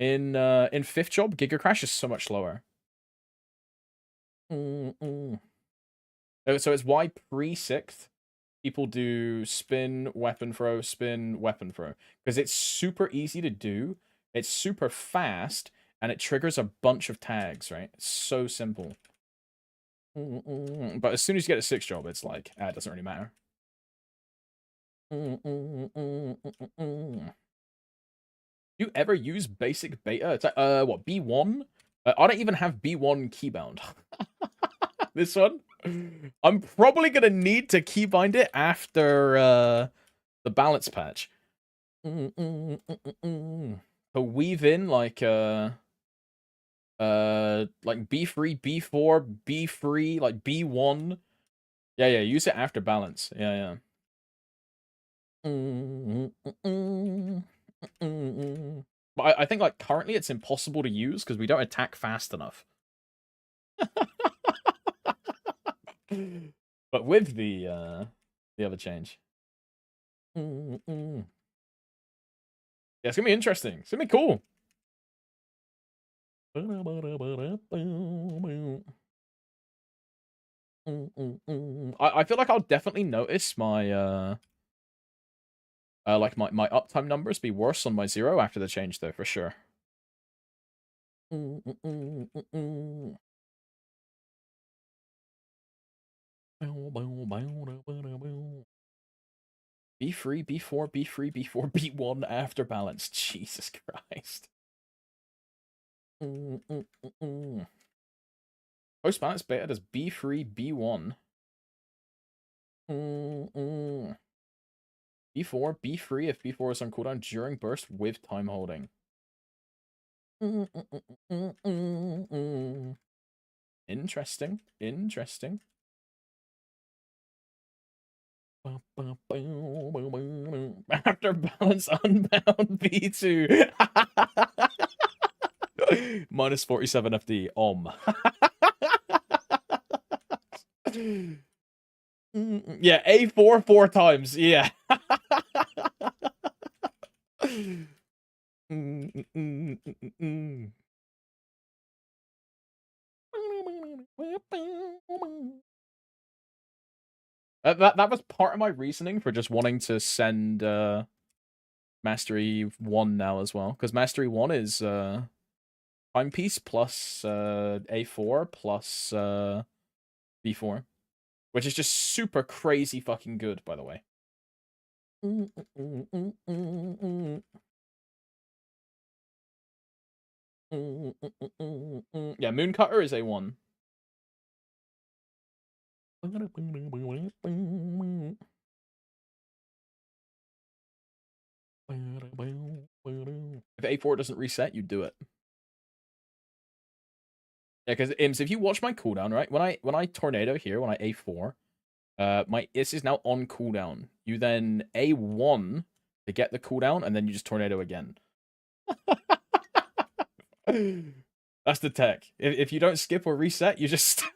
A: In 5th job, Giga Crash is so much slower. So it's why pre-6th people do spin, weapon throw, spin, weapon throw. Because it's super easy to do, it's super fast, and it triggers a bunch of tags, right? It's so simple. But as soon as you get a 6 job, it's like, it doesn't really matter. You ever use basic beta? It's like, what, B1? I don't even have B1 keybound. This one? I'm probably gonna need to keybind it after the balance patch. To weave in like B3, B4, B3, like B1. Yeah, use it after balance. Yeah. But I think like currently it's impossible to use because we don't attack fast enough. But with the other change. Yeah, it's gonna be interesting. It's gonna be cool. I feel like I'll definitely notice my like my uptime numbers be worse on my 0 after the change though, for sure. B3, B4, B3, B4, B1 after balance. Jesus Christ. Post balance beta does B3, B1. B4, B3 if B4 is on cooldown during burst with time holding. Interesting. After balance unbound B2. Minus 47 FD. Yeah, A4 4 times. Yeah. That was part of my reasoning for just wanting to send Mastery 1 now as well, because Mastery 1 is timepiece plus A4 plus B4, which is just super crazy fucking good, by the way. Yeah, Mooncutter is A1. If A4 doesn't reset, you do it. Yeah, because Ims, if you watch my cooldown, right? When I tornado here, when I A4, this is now on cooldown. You then A1 to get the cooldown, and then you just tornado again. That's the tech. If you don't skip or reset, you just see.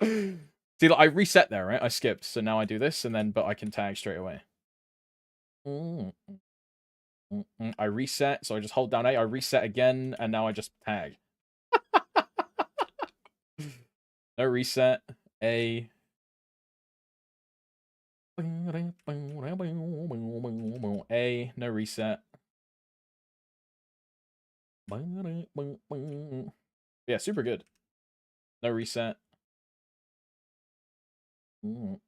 A: Like, I reset there, right? I skipped, so now I do this, and then but I can tag straight away. I reset, so I just hold down A. I reset again, and now I just tag. No reset. A. A. No reset. Yeah, super good. No reset. What's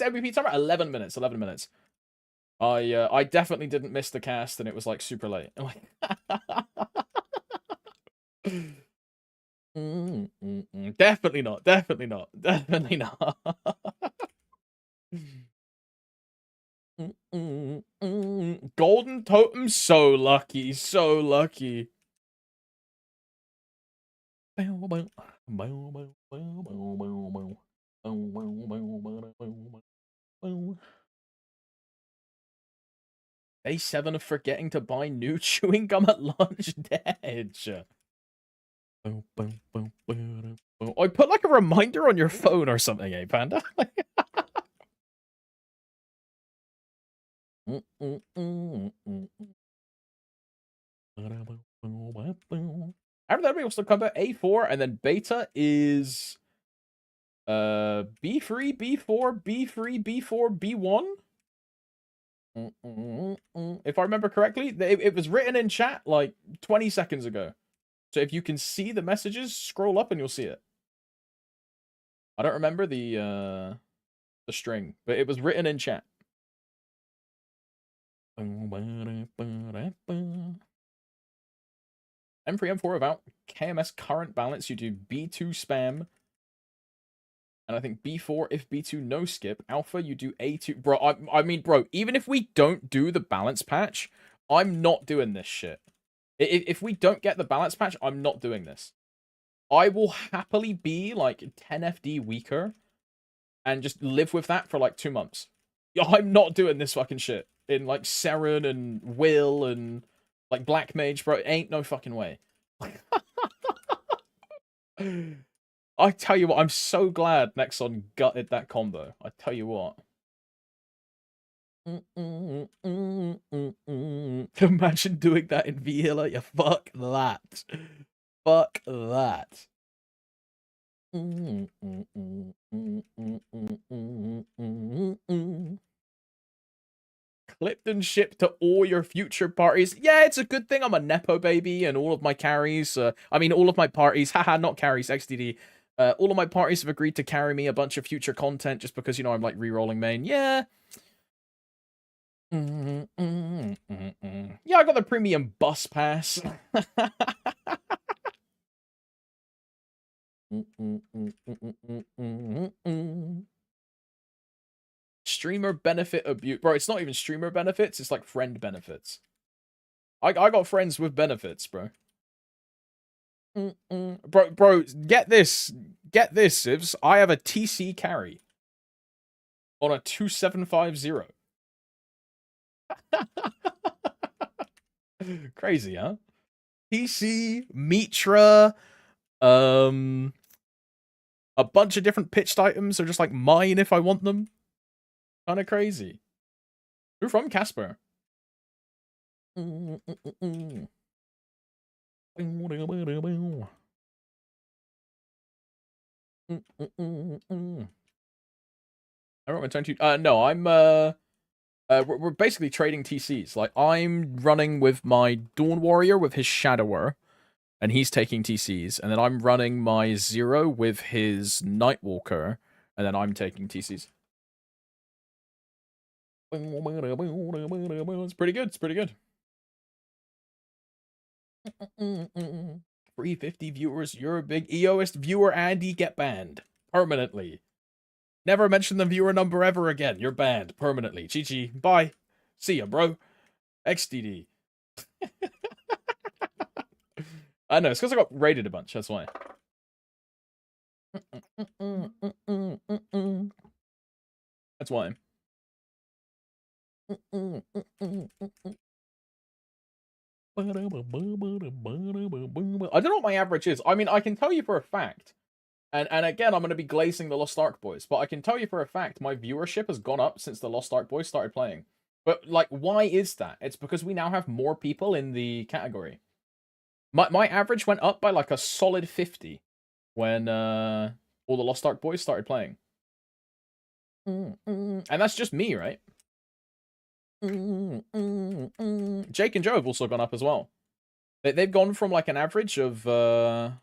A: MVP timer? 11 minutes. 11 minutes. I definitely didn't miss the cast, and it was like super late. Definitely not. Definitely not. Definitely not. Golden totem, so lucky, so lucky. Day 7 of forgetting to buy new chewing gum at lunch. Dead. I put like a reminder on your phone or something, eh, Panda? After that, we also come back A4, and then beta is B3, B4, B3, B4, B1. If I remember correctly, it was written in chat like 20 seconds ago. So if you can see the messages, scroll up and you'll see it. I don't remember the string, but it was written in chat. M3, M4 about KMS current balance. You do B2 spam. And I think B4 if B2 no skip. Alpha, you do A2. Bro, I mean, bro, even if we don't do the balance patch, I'm not doing this shit. If we don't get the balance patch, I'm not doing this. I will happily be like 10 FD weaker and just live with that for like 2 months. I'm not doing this fucking shit in like Seren and Will and like Black Mage, bro. Ain't no fucking way. I tell you what, I'm so glad Nexon gutted that combo. I tell you what. Imagine doing that in Villa. Yeah, fuck that. Fuck that. Clipped and shipped to all your future parties. Yeah, it's a good thing I'm a Nepo baby and all of my carries, I mean, all of my parties, haha, not carries, XDD. All of my parties have agreed to carry me a bunch of future content just because, you know, I'm like re-rolling main. Yeah. Yeah, I got the premium bus pass. Streamer benefit abuse. Bro, it's not even streamer benefits, it's like friend benefits. I got friends with benefits, bro. Bro, get this. Get this, Sivs. I have a TC carry on a 2750. Crazy, huh? TC, Mitra, a bunch of different pitched items are just like mine if I want them. Kind of crazy. Who from Casper? I don't return to. No, I'm we're basically trading TCs. Like I'm running with my Dawn Warrior with his Shadower, and he's taking TCs, and then I'm running my Zero with his Nightwalker, and then I'm taking TCs. It's pretty good. It's pretty good. 350 viewers. You're a big EOist viewer, Andy. Get banned permanently. Never mention the viewer number ever again. You're banned permanently. GG. Bye. See ya, bro. XDD. I know, it's because I got raided a bunch. That's why. That's why. I don't know what my average is. I mean, I can tell you for a fact. And again, I'm going to be glazing the Lost Ark boys, but I can tell you for a fact my viewership has gone up since the Lost Ark boys started playing. But, like, why is that? It's because we now have more people in the category. My average went up by, like, a solid 50 when all the Lost Ark boys started playing. And that's just me, right? Jake and Joe have also gone up as well. They've gone from, like, an average of like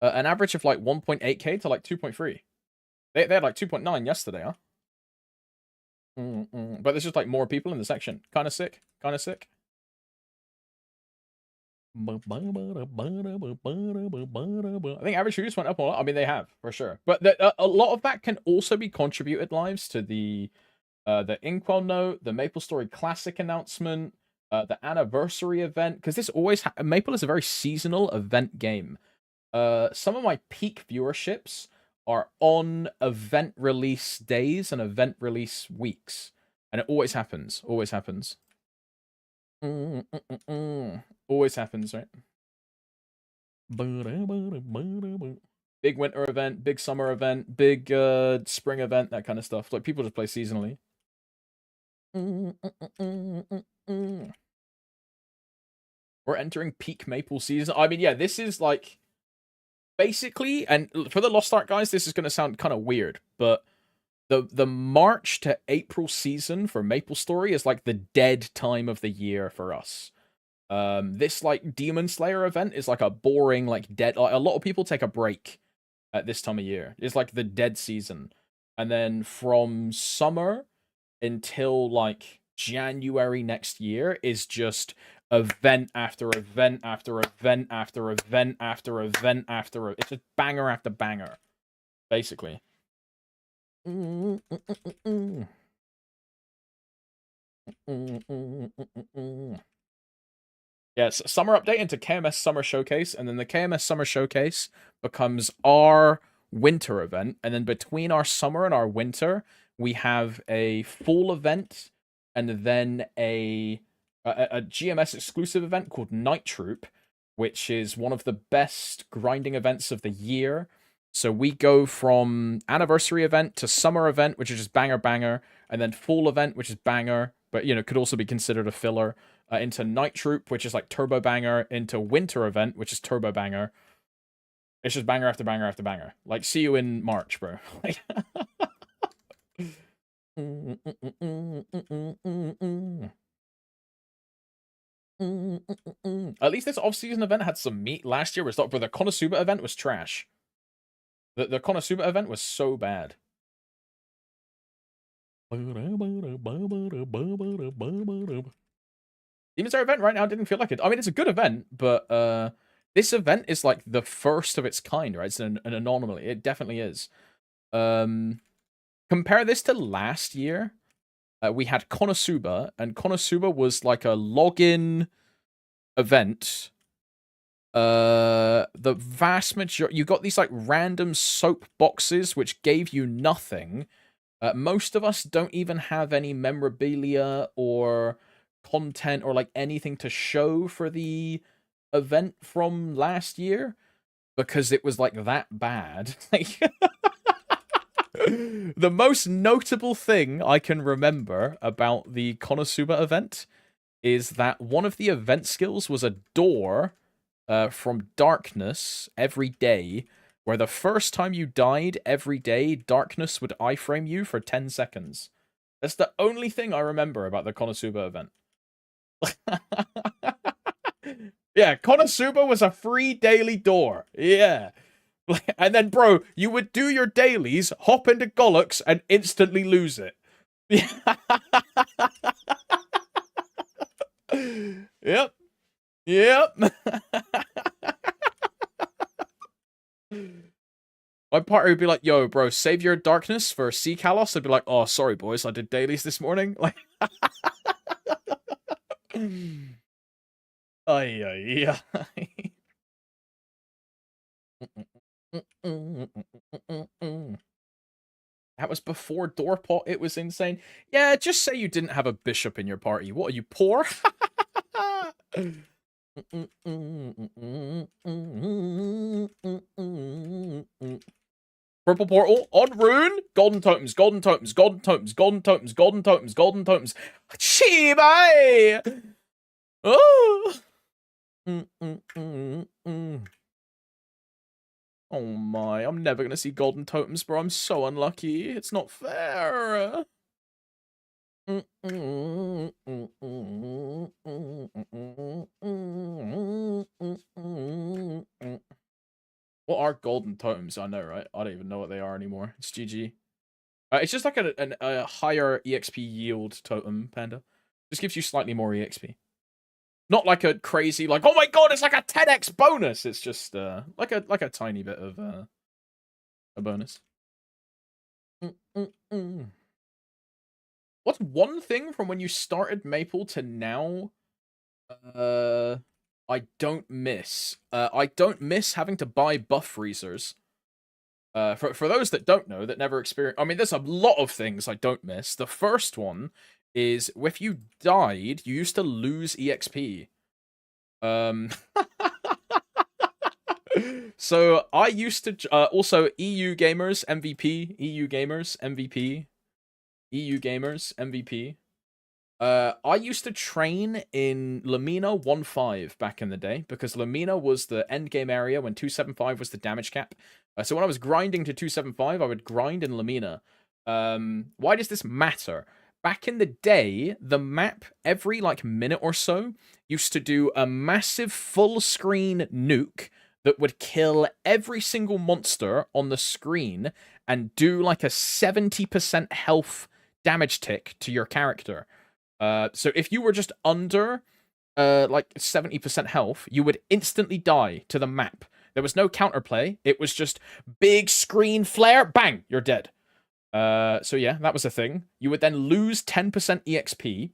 A: 1.8k to like 2.3. They had like 2.9 yesterday, huh? But there's just like more people in the section. Kind of sick. Kind of sick. I think average views went up a lot. I mean, they have for sure, but a lot of that can also be contributed lives to the Inkwell note, the MapleStory Classic announcement, the anniversary event, because this always Maple is a very seasonal event game. Some of my peak viewerships are on event release days and event release weeks, and it always happens. Always happens. Always happens, right? Big winter event, big summer event, big spring event, that kind of stuff. Like people just play seasonally. We're entering peak Maple season. I mean, yeah, this is like basically, and for the Lost Ark guys, this is going to sound kind of weird, but the March to April season for MapleStory is like the dead time of the year for us. This like Demon Slayer event is like a boring, like dead. Like, a lot of people take a break at this time of year. It's like the dead season, and then from summer until like January next year is just event after event after event after event after event after. It's just banger after banger, basically. Yes, summer update into KMS Summer Showcase, and then the KMS Summer Showcase becomes our winter event, and then between our summer and our winter, we have a fall event, and then a GMS exclusive event called Night Troop, which is one of the best grinding events of the year. So we go from anniversary event to summer event, which is just banger banger, and then fall event, which is banger, but you know could also be considered a filler. Into Night Troop, which is like turbo banger, into winter event, which is turbo banger. It's just banger after banger after banger. Like, see you in March, bro. At least this off-season event had some meat. Last year was not, but the Konosuba event was trash. The Konosuba event was so bad. Demon Slayer event right now didn't feel like it. I mean, it's a good event, but this event is like the first of its kind, right? It's an anomaly. It definitely is. Compare this to last year. We had Konosuba, and Konosuba was like a login event. The vast majority, you got these like random soap boxes which gave you nothing. Most of us don't even have any memorabilia or content or like anything to show for the event from last year because it was like that bad. Like the most notable thing I can remember about the Konosuba event is that one of the event skills was a door from darkness every day, where the first time you died every day, darkness would iframe you for 10 seconds. That's the only thing I remember about the Konosuba event. Yeah, Konosuba was a free daily door. Yeah. And then, bro, you would do your dailies, hop into Gollux, and instantly lose it. Yep. Yep. My partner would be like, yo, bro, save your darkness for Sea Kalos. I'd be like, oh, sorry, boys, I did dailies this morning. Like, yeah. That was before Doorpot. It was insane. Yeah, just say you didn't have a bishop in your party. What are you, poor? Purple portal on rune. Golden totems. Golden totems. Golden totems. Golden totems. Golden totems. Golden totems. Chibai. Oh. Oh my! I'm never gonna see golden totems, bro. I'm so unlucky. It's not fair. What are golden totems? I know, right? I don't even know what they are anymore. It's GG. It's just like a higher EXP yield totem, Panda. Just gives you slightly more EXP. Not like a crazy, like, oh my god, it's like a 10x bonus. It's just like a tiny bit of a bonus. What's one thing from when you started Maple to now? I don't miss. I don't miss having to buy buff freezers. For those that don't know, that never experienced, I mean, there's a lot of things I don't miss. The first one is if you died, you used to lose EXP. So I used to also EU gamers MVP, EU gamers MVP, EU gamers MVP. I used to train in Lamina 1.5 back in the day because Lamina was the end game area when 275 was the damage cap. So when I was grinding to 275, I would grind in Lamina. Why does this matter? Back in the day, the map every like minute or so used to do a massive full screen nuke that would kill every single monster on the screen and do like a 70% health damage tick to your character. So if you were just under like 70% health, you would instantly die to the map. There was no counterplay. It was just big screen flare, bang, you're dead. So yeah, that was a thing. You would then lose 10% EXP,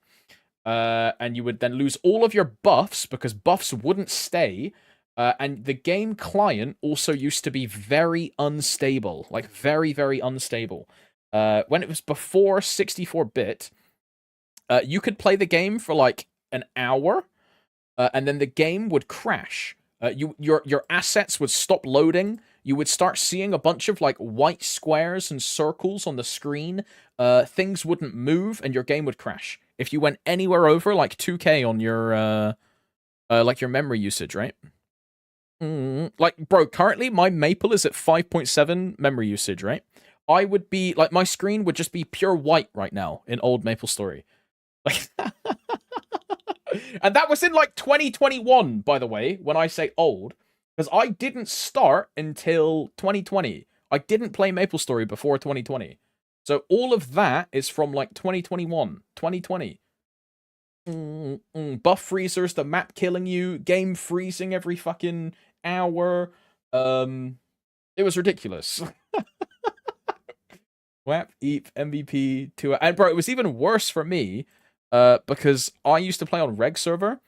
A: and you would then lose all of your buffs because buffs wouldn't stay. And the game client also used to be very unstable, like very, very unstable. When it was before 64-bit, you could play the game for like an hour, and then the game would crash. Your assets would stop loading. You would start seeing a bunch of like white squares and circles on the screen. Things wouldn't move, and your game would crash if you went anywhere over like 2K on your like your memory usage, right? Like, bro, currently my Maple is at 5.7 memory usage, right? I would be like, my screen would just be pure white right now in old MapleStory. Like, and that was in like 2021, by the way, when I say old, because I didn't start until 2020. I didn't play MapleStory before 2020. So all of that is from like 2021, 2020. Buff freezers, the map killing you, game freezing every fucking hour. It was ridiculous. WAP, EAP, MVP, 2. And bro, it was even worse for me because I used to play on Reg server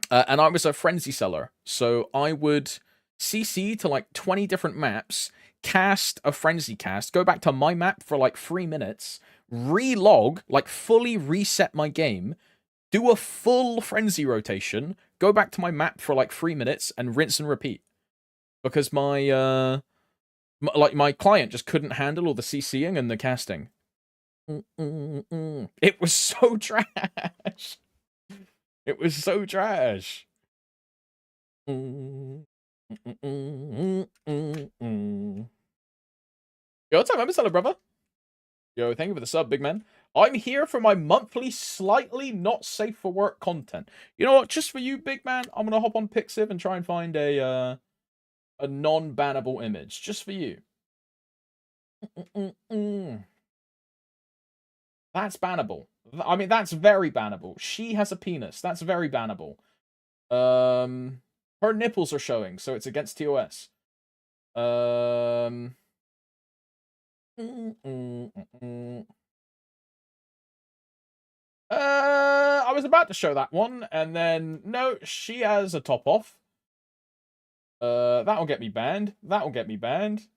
A: and I was a frenzy seller. So I would CC to like 20 different maps, cast a frenzy cast, go back to my map for like 3 minutes, relog, like fully reset my game, do a full frenzy rotation, go back to my map for like 3 minutes, and rinse and repeat. Because my client just couldn't handle all the CCing and the casting. It was so trash. It was so trash. Yo, what's up, Member brother? Yo, thank you for the sub, big man. I'm here for my monthly, slightly not safe for work content. You know what? Just for you, big man, I'm gonna hop on Pixiv and try and find a non-bannable image, just for you. That's bannable. I mean, that's very bannable. She has a penis. That's very bannable. Her nipples are showing, so it's against TOS. I was about to show that one, and then no, she has a top off. That'll get me banned. That'll get me banned.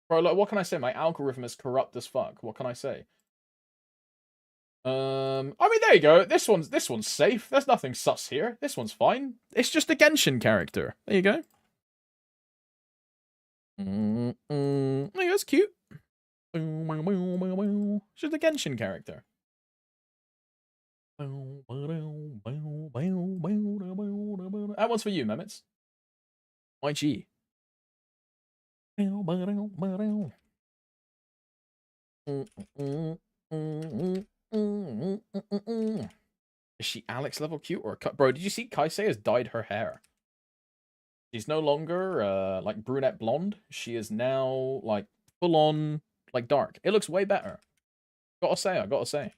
A: Bro, look, what can I say? My algorithm is corrupt as fuck. What can I say? I mean, there you go. This one's safe. There's nothing sus here. This one's fine. It's just a Genshin character. There you go. Hey, that's cute. Just a Genshin character. That one's for you, Memets. YG. Is she Alex level cute or bro? Did you see Kaisei has dyed her hair? She's no longer like brunette blonde. She is now like full on like dark. It looks way better. Gotta say, I gotta say.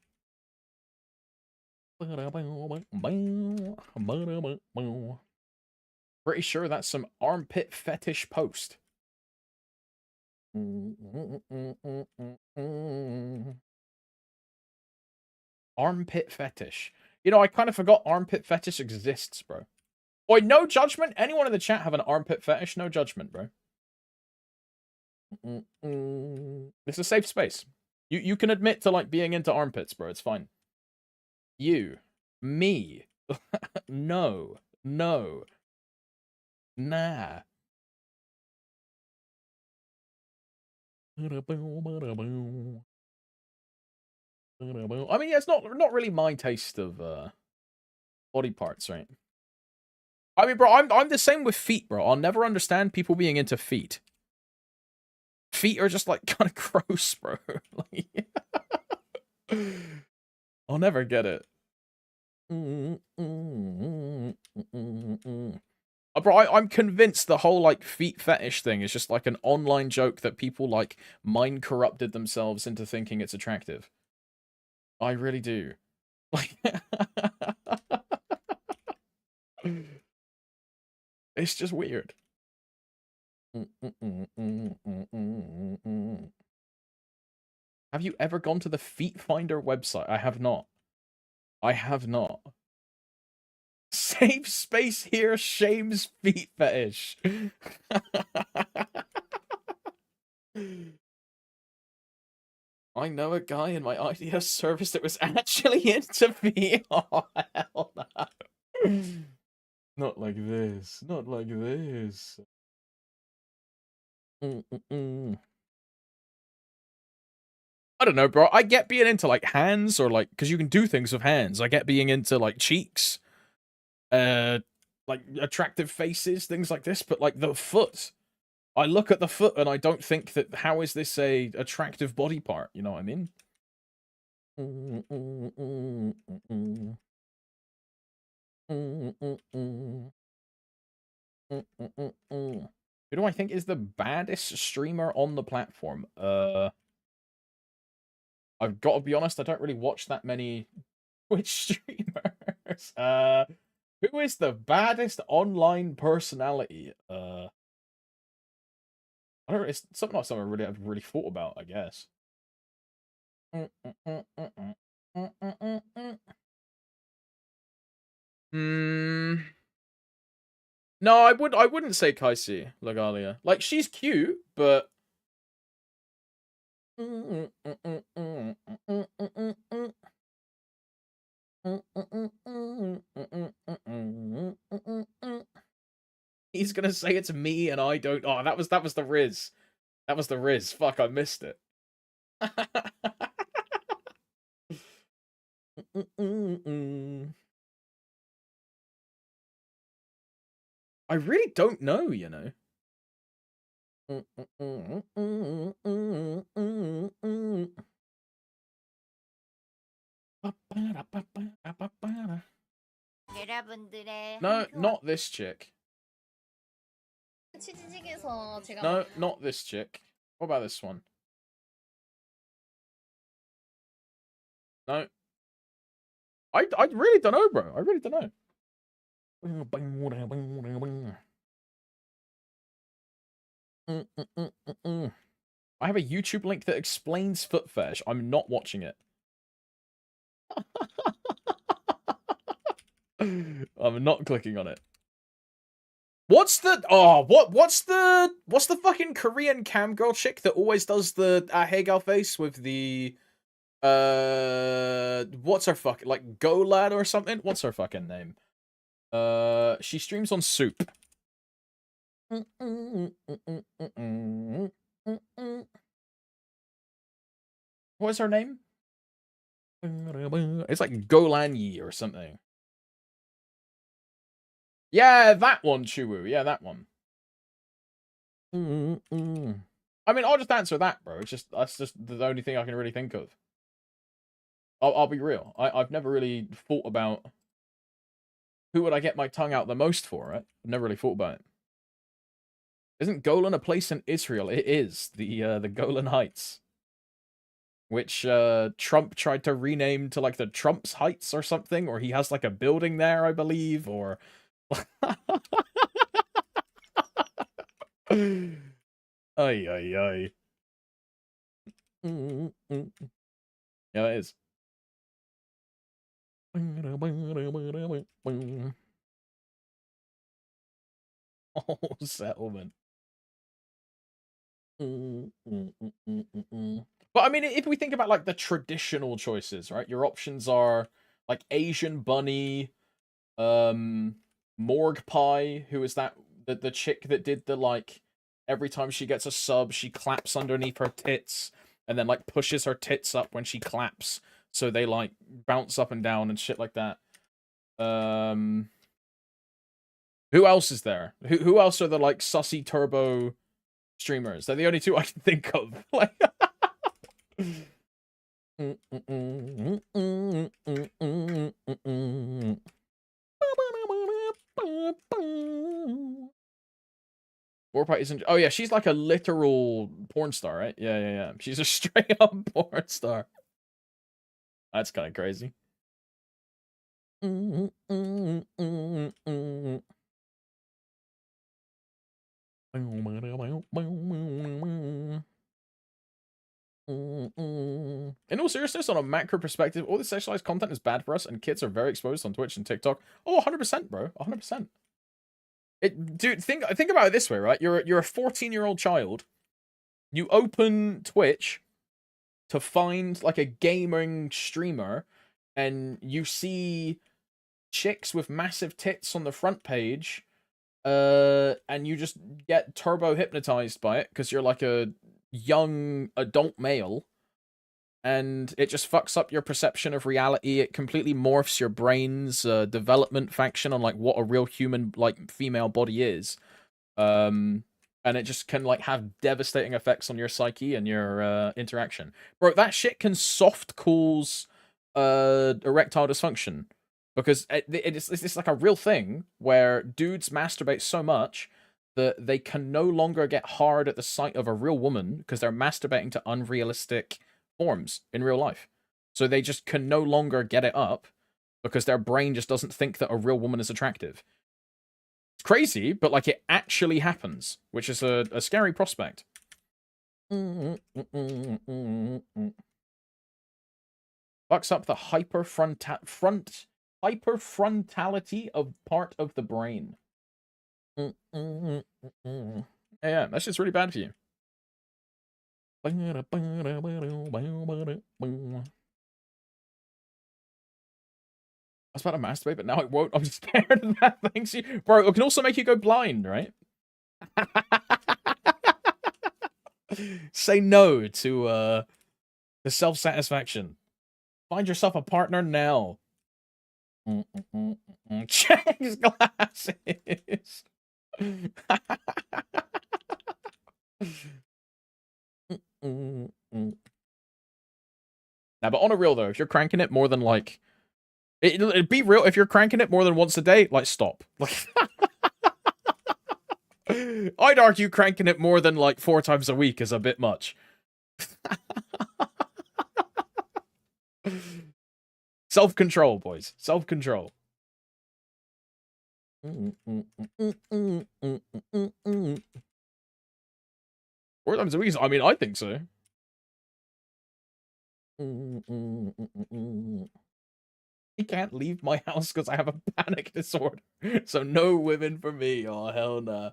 A: Pretty sure that's some armpit fetish post. Armpit fetish. You know, I kind of forgot armpit fetish exists, bro. Oi, no judgment. Anyone in the chat have an armpit fetish? No judgment, bro. It's a safe space. You can admit to like being into armpits, bro. It's fine. You, me, no, no, nah. I mean, yeah, it's not really my taste of body parts, right? I mean, bro, I'm the same with feet, bro. I'll never understand people being into feet. Feet are just like kind of gross, bro. Like, I'll never get it. Bro, I'm convinced the whole like feet fetish thing is just like an online joke that people like mind corrupted themselves into thinking it's attractive. I really do. Like, it's just weird. Have you ever gone to the Feet Finder website? I have not. I have not. Safe space here shames feet fetish. I know a guy in my idea service that was actually into feet. Oh, hell no. Not like this. Not like this. I don't know, bro. I get being into like hands or like because you can do things with hands. I get being into like cheeks, like attractive faces, things like this. But like the foot, I look at the foot and I don't think that how is this a attractive body part? You know what I mean? Who do I think is the baddest streamer on the platform? I've got to be honest, I don't really watch that many Twitch streamers. Who is the baddest online personality? I don't. It's something not something I've really thought about. I guess. No, I wouldn't say Kaisi Legalia. Like she's cute, but he's gonna say it's me and I don't. Oh, that was the Riz. That was the Riz. Fuck, I missed it. I really don't know, you know. No, not this chick. No, not this chick. What about this one? No. I really don't know, bro. I really don't know. I have a YouTube link that explains foot fetish. I'm not watching it. I'm not clicking on it. What's the what's the fucking Korean cam girl chick that always does the Hagal face with the what's her fucking like Go Lad or something? What's her fucking name? She streams on Soup. What's her name? It's like Golanyi or something. Yeah, that one, Chuwu. Yeah, that one. I mean, I'll just answer that, bro. It's just that's just the only thing I can really think of. I'll be real. I've never really thought about who would I get my tongue out the most for, right? I've never really thought about it. Isn't Golan a place in Israel? It is the Golan Heights, which Trump tried to rename to like the Trump's Heights or something, or he has like a building there, I believe, or. Ay ay ay. Yeah, it is. Oh, settlement. But I mean, if we think about like the traditional choices, right? Your options are like Asian Bunny, Morgue Pie, who is that the chick that did the like every time she gets a sub, she claps underneath her tits and then like pushes her tits up when she claps, so they like bounce up and down and shit like that. Who else is there? Who else are the like sussy turbo streamers? They're the only two I can think of. Like Warpipe isn't. Oh yeah, she's like a literal porn star, right? Yeah, yeah, yeah. She's a straight up porn star. That's kind of crazy. In all seriousness, on a macro perspective, all this sexualized content is bad for us, and kids are very exposed on Twitch and TikTok. Oh, 100%, bro. 100%. Dude, think about it this way, right? You're a 14-year-old child. You open Twitch to find like a gaming streamer, and you see chicks with massive tits on the front page, and you just get turbo hypnotized by it because you're like a young adult male, and it just fucks up your perception of reality. It completely morphs your brain's development function on like what a real human like female body is. And it just can like have devastating effects on your psyche and your interaction. Bro, that shit can soft cause erectile dysfunction, because it's like a real thing where dudes masturbate so much that they can no longer get hard at the sight of a real woman because they're masturbating to unrealistic forms in real life. So they just can no longer get it up because their brain just doesn't think that a real woman is attractive. It's crazy, but like it actually happens, which is a scary prospect. Fucks up the hyperfrontality of part of the brain. Yeah, that's just really bad for you. I was about to masturbate, but now it won't. I'm scared of that thing. Bro, it can also make you go blind, right? Say no to the self-satisfaction. Find yourself a partner now. Check his glasses. Now, but on a real though, if you're cranking it more than like, it'd be real. If you're cranking it more than once a day, like stop. Like, I'd argue cranking it more than like 4 times a week is a bit much. Self-control, boys. Self-control. 4 times a week? I mean, I think so. I can't leave my house because I have a panic disorder. So no women for me. Oh, hell nah.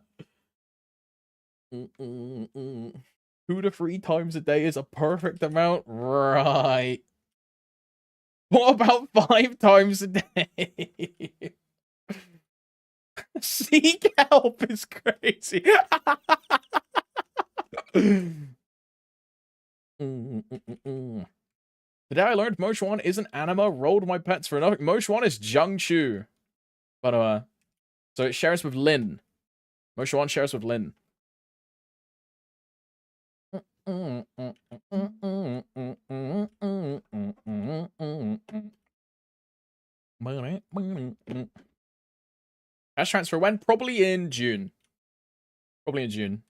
A: 2 to 3 times a day is a perfect amount. Right. What about 5 times a day? Seek help is crazy. Today I learned Moshwan isn't anima. Rolled my pets for nothing. Moshwan is Jiangchu. But so it shares with Lin. Moshwan shares with Lin. Cash transfer when? Probably in June. Probably in June.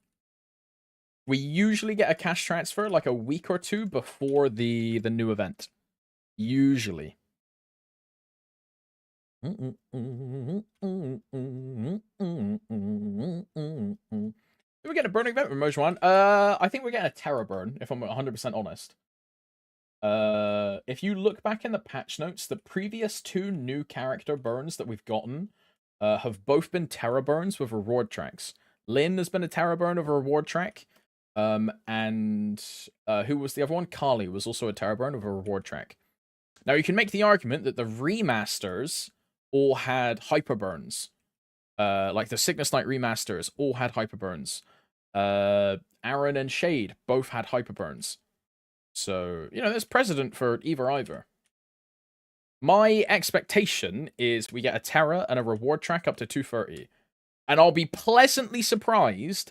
A: We usually get a cash transfer like a week or two before the new event. Usually. Did we get a burning event with Moj 1? I think we're getting a Terror burn, if I'm 100% honest. If you look back in the patch notes, the previous 2 new character burns that we've gotten have both been Terror burns with reward tracks. Lynn has been a Terror burn of a reward track. And who was the other one? Kali was also a Terror burn of a reward track. Now, you can make the argument that the remasters all had hyper burns. Like the Cygnus Knight remasters all had hyper burns. Aaron and Shade both had hyper burns. So, you know, there's precedent for either. My expectation is we get a Terror and a reward track up to 230. And I'll be pleasantly surprised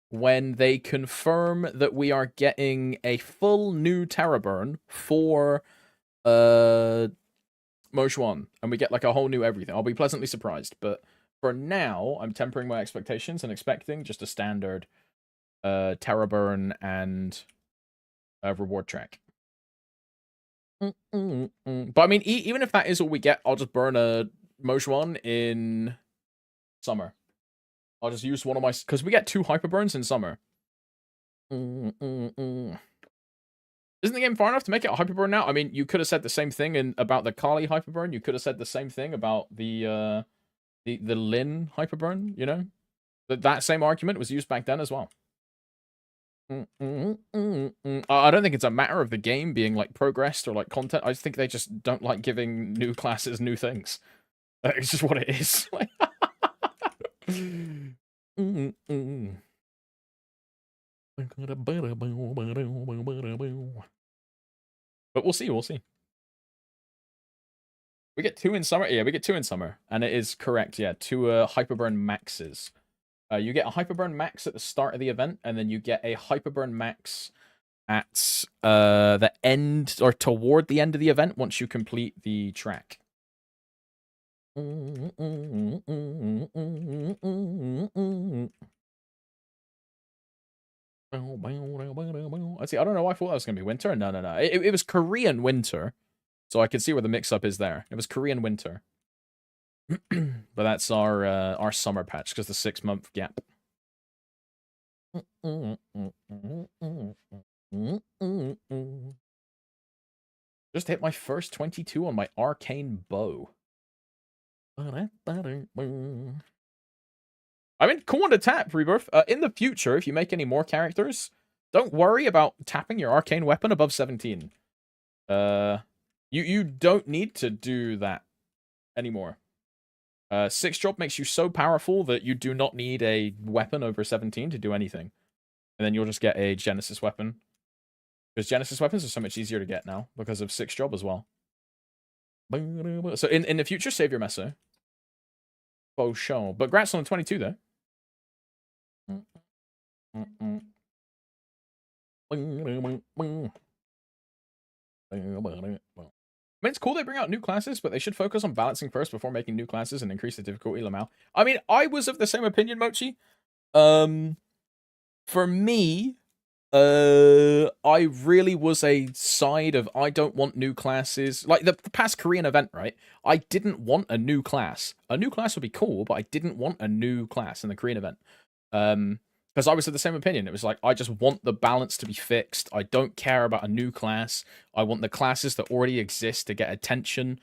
A: when they confirm that we are getting a full new Terror burn for Moj 1, and we get like a whole new everything. I'll be pleasantly surprised, but for now, I'm tempering my expectations and expecting just a standard Terror burn and reward track. But I mean, even if that is all we get, I'll just burn a Moj 1 in summer. I'll just use one of my... Because we get 2 hyper burns in summer. Isn't the game far enough to make it a hyper burn now? I mean, you could have said the same thing about the Kali hyper burn. You could have said the same thing about the Lin hyper burn, you know? That same argument was used back then as well. I don't think it's a matter of the game being like progressed or like content. I think they just don't like giving new classes new things. It's just what it is. But we'll see. We get 2 in summer. Yeah, we get 2 in summer, and it is correct. Yeah, 2 hyperburn maxes. You get a hyperburn max at the start of the event, and then you get a hyperburn max at the end or toward the end of the event once you complete the track. Let's see. I don't know why I thought that was gonna be winter. No. It was Korean winter, so I could see where the mix-up is there. It was Korean winter. But that's our summer patch because the 6-month gap. Just hit my first 22 on my arcane bow. I mean, cool on the tap, Rebirth. In the future, if you make any more characters, don't worry about tapping your arcane weapon above 17. You don't need to do that anymore. 6-drop makes you so powerful that you do not need a weapon over 17 to do anything. And then you'll just get a Genesis weapon. Because Genesis weapons are so much easier to get now because of 6-drop as well. So in the future, save your meso. For sure. But Grats on the 22 though. I mean, it's cool they bring out new classes, but they should focus on balancing first before making new classes and increase the difficulty Lamau. I mean, I was of the same opinion, Mochi. For me, I really was a side of I don't want new classes. Like the past Korean event, right? I didn't want a new class. A new class would be cool, but I didn't want a new class in the Korean event. Because I was of the same opinion. It was like, I just want the balance to be fixed. I don't care about a new class. I want the classes that already exist to get attention.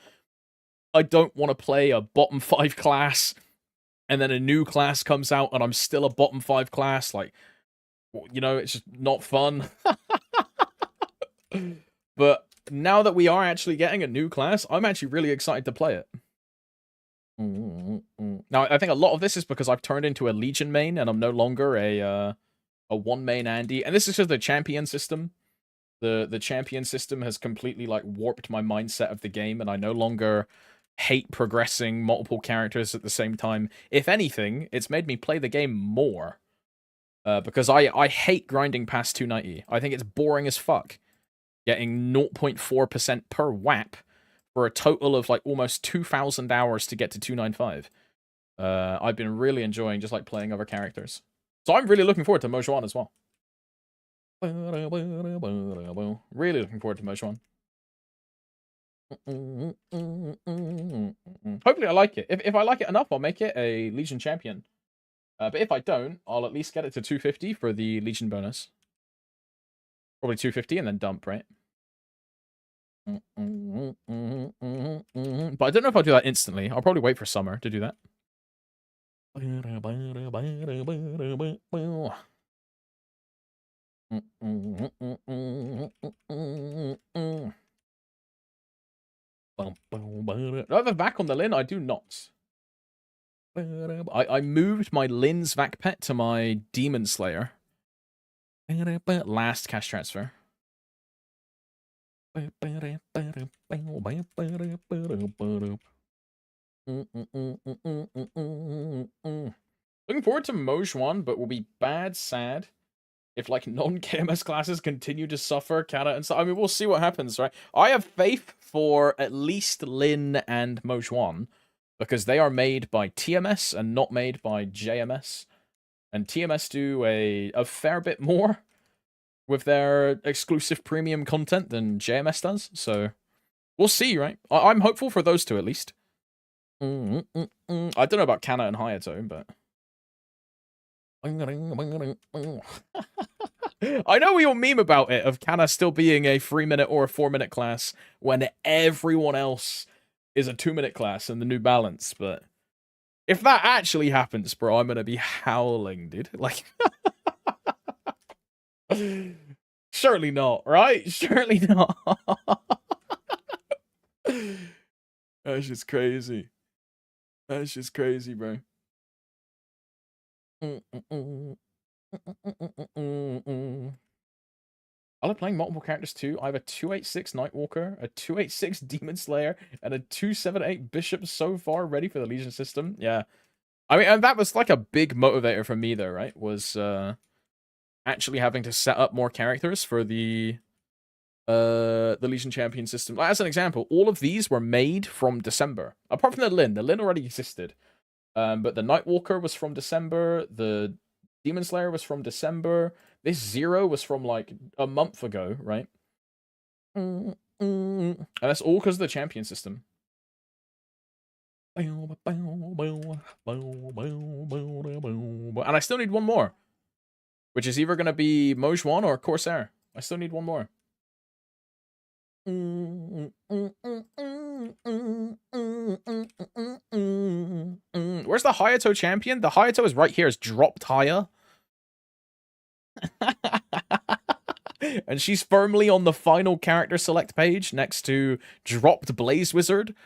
A: I don't want to play a bottom 5 class, and then a new class comes out, and I'm still a bottom 5 class. Like, you know, it's just not fun. But now that we are actually getting a new class, I'm actually really excited to play it. Now, I think a lot of this is because I've turned into a Legion main, and I'm no longer a 1-main Andy. And this is just the champion system. The champion system has completely, like, warped my mindset of the game, and I no longer hate progressing multiple characters at the same time. If anything, it's made me play the game more. Because I hate grinding past 290. I think it's boring as fuck. Getting 0.4% per WAP for a total of like almost 2,000 hours to get to 295. I've been really enjoying just like playing other characters. So I'm really looking forward to Mojuan as well. Really looking forward to Mojuan. Hopefully I like it. If I like it enough, I'll make it a Legion champion. But if I don't, I'll at least get it to 250 for the Legion bonus. Probably 250 and then dump, right? But I don't know if I'll do that instantly. I'll probably wait for summer to do that. Do I have a vac on the Lin? I do not. I moved my Lin's vac pet to my Demon Slayer. Last cash transfer. Looking forward to Mojuan, but will be bad sad if like non-KMS classes continue to suffer Kata and stuff. I mean, we'll see what happens, right? I have faith for at least Lin and Mojuan because they are made by TMS and not made by JMS. And TMS do a fair bit more with their exclusive premium content than JMS does. So we'll see, right? I'm hopeful for those two at least. I don't know about Kana and Hayato, but I know we all meme about it, of Kana still being a 3-minute or a 4-minute class when everyone else is a 2-minute class in the New Balance, but if that actually happens, bro, I'm gonna be howling, dude. Like, surely not, right? Surely not. That's just crazy. That's just crazy, bro. I like playing multiple characters too. I have a 286 Nightwalker, a 286 Demon Slayer, and a 278 Bishop so far ready for the Legion system. Yeah. I mean, and that was like a big motivator for me though, right? Was actually having to set up more characters for the Legion champion system. As an example, all of these were made from December. Apart from the Lin. The Lin already existed. But the Nightwalker was from December. The Demon Slayer was from December. This Zero was from like a month ago, right? And that's all because of the champion system. And I still need one more, which is either going to be Mojuan or Corsair. I still need one more. Where's the Hayato champion? The Hayato is right here. It's dropped higher. And she's firmly on the final character select page next to dropped Blaze Wizard.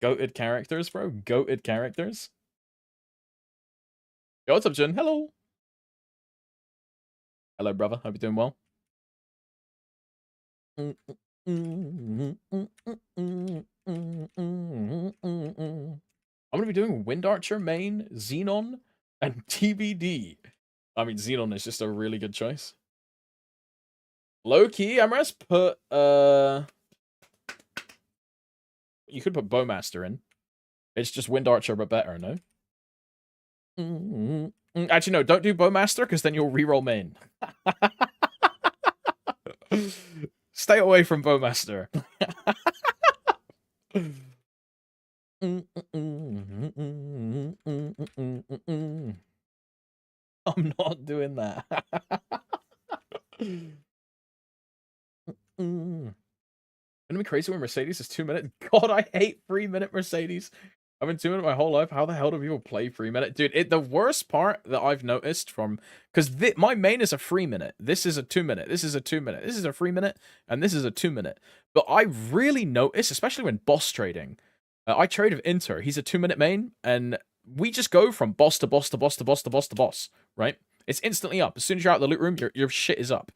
A: Goated characters, bro. Goated characters. Yo, what's up, Jin? Hello. Hello, brother. Hope you're doing well. I'm going to be doing Wind Archer main, Xenon, and TBD. I mean, Xenon is just a really good choice. Low-key, Amras put, you could put Bowmaster in. It's just Wind Archer, but better, no? Actually, no, don't do Bowmaster, because then you'll reroll main. Stay away from Bowmaster. I'm not doing that. Gonna be crazy when Mercedes is 2 minutes. God, I hate 3-minute Mercedes. I've been doing it my whole life. How the hell do people play 3-minute? Dude, the worst part that I've noticed from... Because my main is a 3-minute. This is a 2-minute. This is a 2-minute. This is a 3-minute. And this is a 2-minute. But I really notice, especially when boss trading. I trade with Inter. He's a 2-minute main. And we just go from boss to boss to boss to boss to boss to boss. Right? It's instantly up. As soon as you're out of the loot room, your shit is up.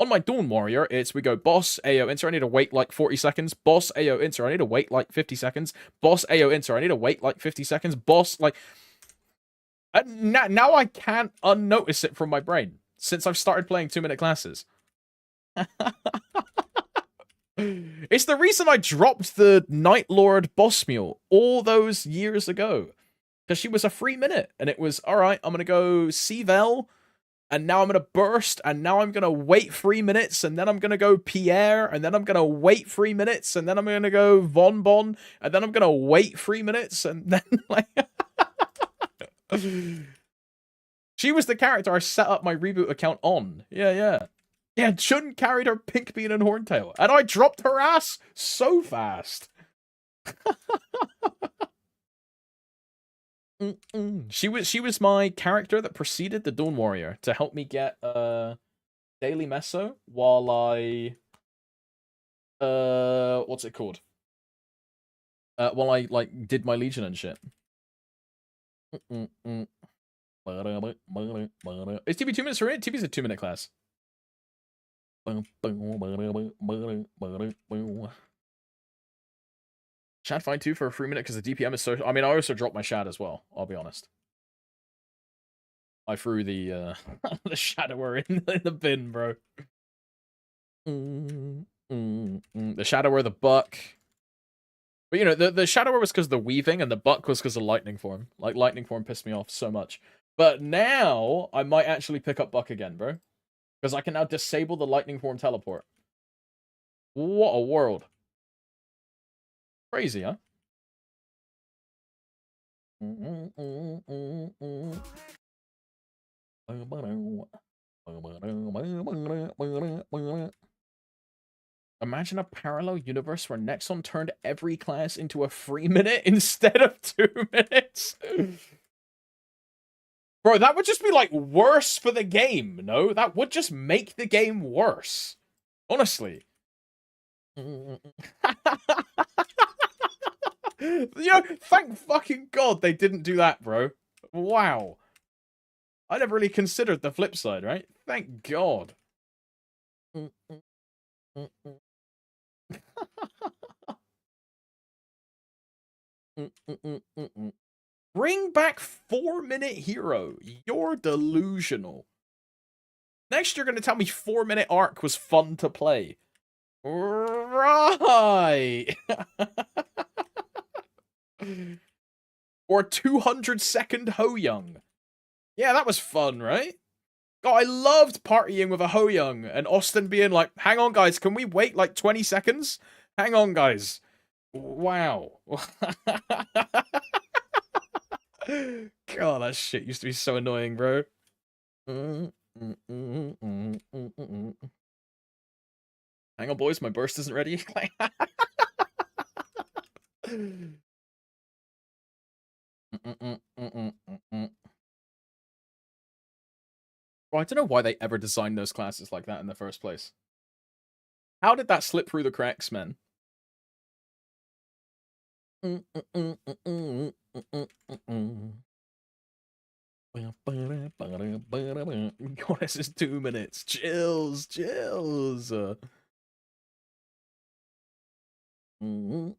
A: On my Dawn Warrior, it's we go boss, AO, Inter, I need to wait like 40 seconds. Boss, AO, Inter, I need to wait like 50 seconds. Boss, AO, Inter, I need to wait like 50 seconds. Boss, like... Now I can't unnotice it from my brain since I've started playing 2-minute classes. It's the reason I dropped the Night Lord boss mule all those years ago. Because she was a free minute, and it was, alright, I'm gonna go C-Vel, and now I'm gonna burst, and now I'm gonna wait 3 minutes, and then I'm gonna go Pierre, and then I'm gonna wait 3 minutes, and then I'm gonna go Von Bon, and then I'm gonna wait 3 minutes, and then, like... She was the character I set up my reboot account on. Yeah. Yeah, Chun carried her pink bean and horntail, and I dropped her ass so fast. She was my character that preceded the Dawn Warrior to help me get daily meso while I what's it called? While I like did my Legion and shit. Is TB 2 minutes for it? TB's a 2-minute class. Shad fine too for a free minute because the DPM is so... I mean, I also dropped my Shad as well, I'll be honest. I threw the the Shadower in the bin, bro. The Shadower, the Buck. But, you know, the Shadower was because of the weaving, and the Buck was because of Lightning Form. Like, Lightning Form pissed me off so much. But now, I might actually pick up Buck again, bro. Because I can now disable the Lightning Form teleport. What a world. Crazy, huh? Imagine a parallel universe where Nexon turned every class into a 3-minute instead of 2 minutes. Bro, that would just be, like, worse for the game, no? That would just make the game worse. Honestly. You know, thank fucking God they didn't do that, bro. Wow. I never really considered the flip side, right? Thank God. Bring back 4-minute hero. You're delusional. Next, you're going to tell me 4-minute arc was fun to play. Right. Or 200-second Ho Young. Yeah, that was fun, right? God, I loved partying with a Ho Young and Austin being like, hang on, guys, can we wait like 20 seconds? Hang on, guys. Wow. God, that shit used to be so annoying, bro. Hang on, boys, my burst isn't ready. Well, I don't know why they ever designed those classes like that in the first place. How did that slip through the cracks, man? God, this is 2 minutes. Chills. Same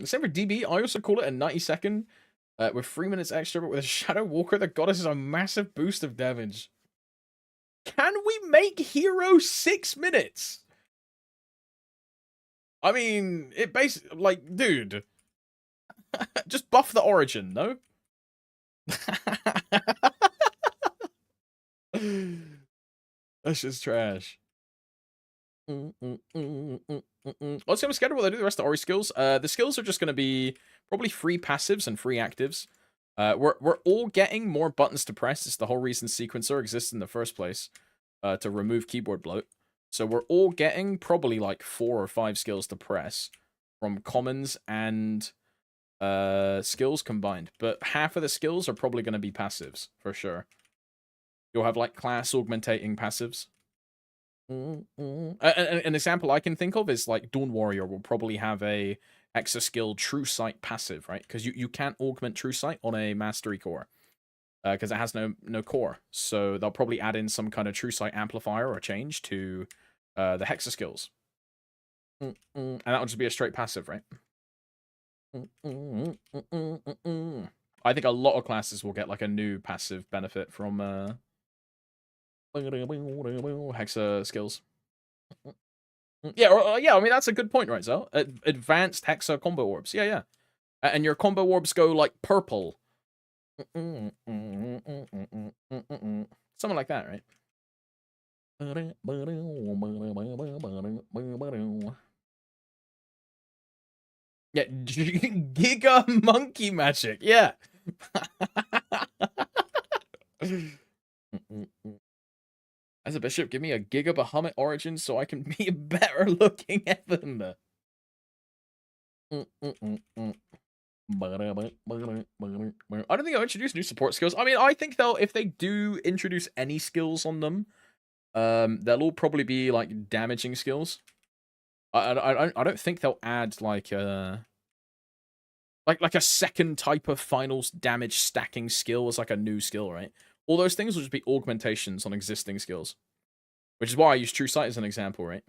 A: for DB, I also call it a 90-second with 3 minutes extra, but with a Shadow Walker, the goddess is a massive boost of damage. Can we make Hero 6 minutes? I mean, it basically, like, dude. Just buff the Origin, no? That's just trash. Let's see on schedule what they do the rest of the Ori skills. The skills are just going to be probably free passives and free actives. We're all getting more buttons to press. It's the whole reason Sequencer exists in the first place, to remove keyboard bloat. So we're all getting probably like 4 or 5 skills to press from commons and skills combined. But half of the skills are probably going to be passives, for sure. You'll have like class augmentating passives. An example I can think of is like Dawn Warrior will probably have a Hexa skill True Sight passive, right? Because you can't augment True Sight on a Mastery core. Because it has no core. So they'll probably add in some kind of True Sight amplifier or change to the Hexa skills. And that would just be a straight passive, right? I think a lot of classes will get like a new passive benefit from Hexa skills. Yeah, yeah, I mean, that's a good point, right, Zel? Advanced Hexa combo orbs. Yeah. And your combo orbs go like purple. Something like that, right? Yeah, Giga Monkey Magic. Yeah. As a bishop, give me a Giga Bahamut origin so I can be a better looking Evan. I don't think I'll introduce new support skills. I mean, I think they'll, if they do introduce any skills on them, they'll all probably be like damaging skills. I don't think they'll add like a second type of finals damage stacking skill as like a new skill, right? All those things will just be augmentations on existing skills, which is why I use True Sight as an example, right?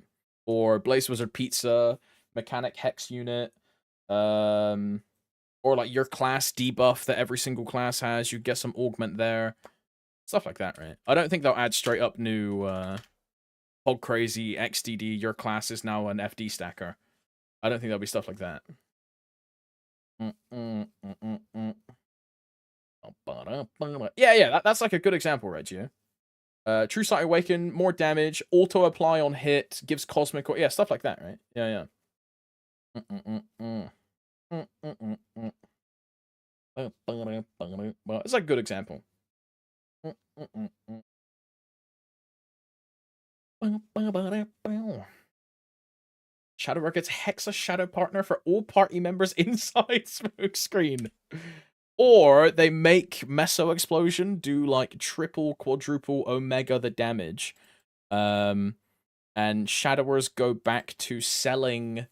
A: Or Blaze Wizard Pizza, Mechanic Hex Unit, or like your class debuff that every single class has. You get some augment there, stuff like that, right? I don't think they'll add straight up new Hog Crazy XDD. Your class is now an FD stacker. I don't think there'll be stuff like that. Yeah, that's like a good example, Reggie. True Sight Awaken, more damage, auto apply on hit, gives cosmic, yeah, stuff like that, right? Yeah. Well, it's like a good example. Shadowwork gets Hexa Shadow Partner for all party members inside smoke screen. Or they make Meso Explosion do like triple, quadruple, omega the damage. And Shadowers go back to selling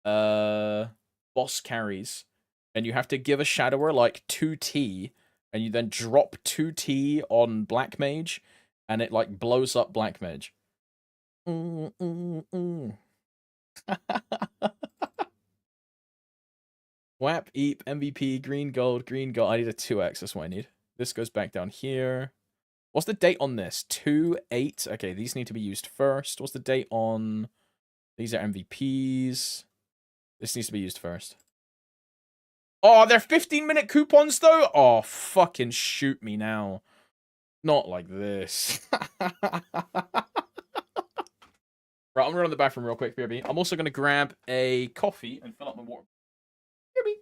A: boss carries. And you have to give a Shadower like 2T, and you then drop 2T on Black Mage, and it like blows up Black Mage. WAP, EAP, MVP, green gold, green gold. I need a 2x, that's what I need. This goes back down here. What's the date on this? 2-8. Okay, these need to be used first. What's the date on... These are MVPs. This needs to be used first. Oh, they're 15-minute coupons, though? Oh, fucking shoot me now. Not like this. Right, I'm gonna run to the bathroom real quick, BRB. I'm also gonna grab a coffee and fill up my water. BRB.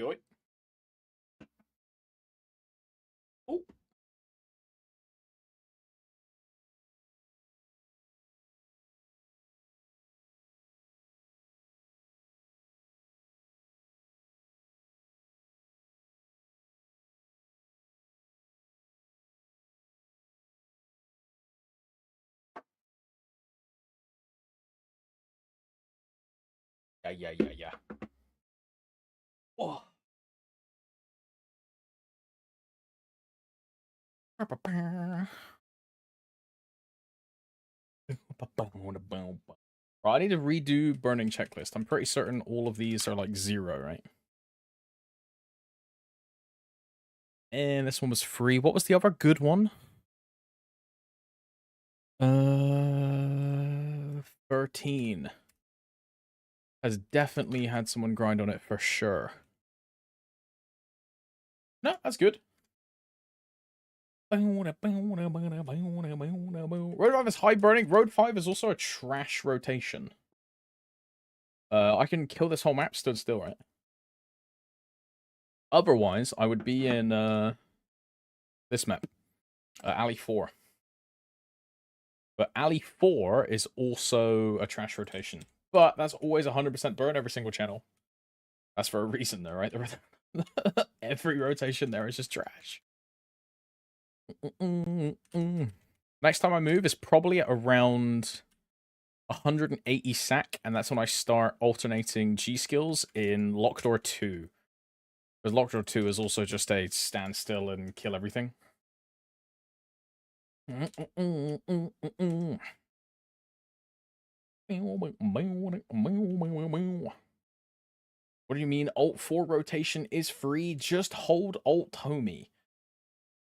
A: Oi. Oh. Yeah. Oh. I need to redo burning checklist. I'm pretty certain all of these are like 0, right? And this one was free. What was the other good one? 13. Has definitely had someone grind on it for sure. No, that's good. Road 5 is high burning. Road 5 is also a trash rotation. I can kill this whole map stood still, right? Otherwise, I would be in this map, Alley 4. But Alley 4 is also a trash rotation. But that's always 100% burn every single channel. That's for a reason, though, right? Every rotation there is just trash. Next time I move is probably at around 180 sack, and that's when I start alternating G skills in Locked Door 2. Because Locked Door 2 is also just a stand still and kill everything. What do you mean Alt 4 rotation is free? Just hold Alt, homie.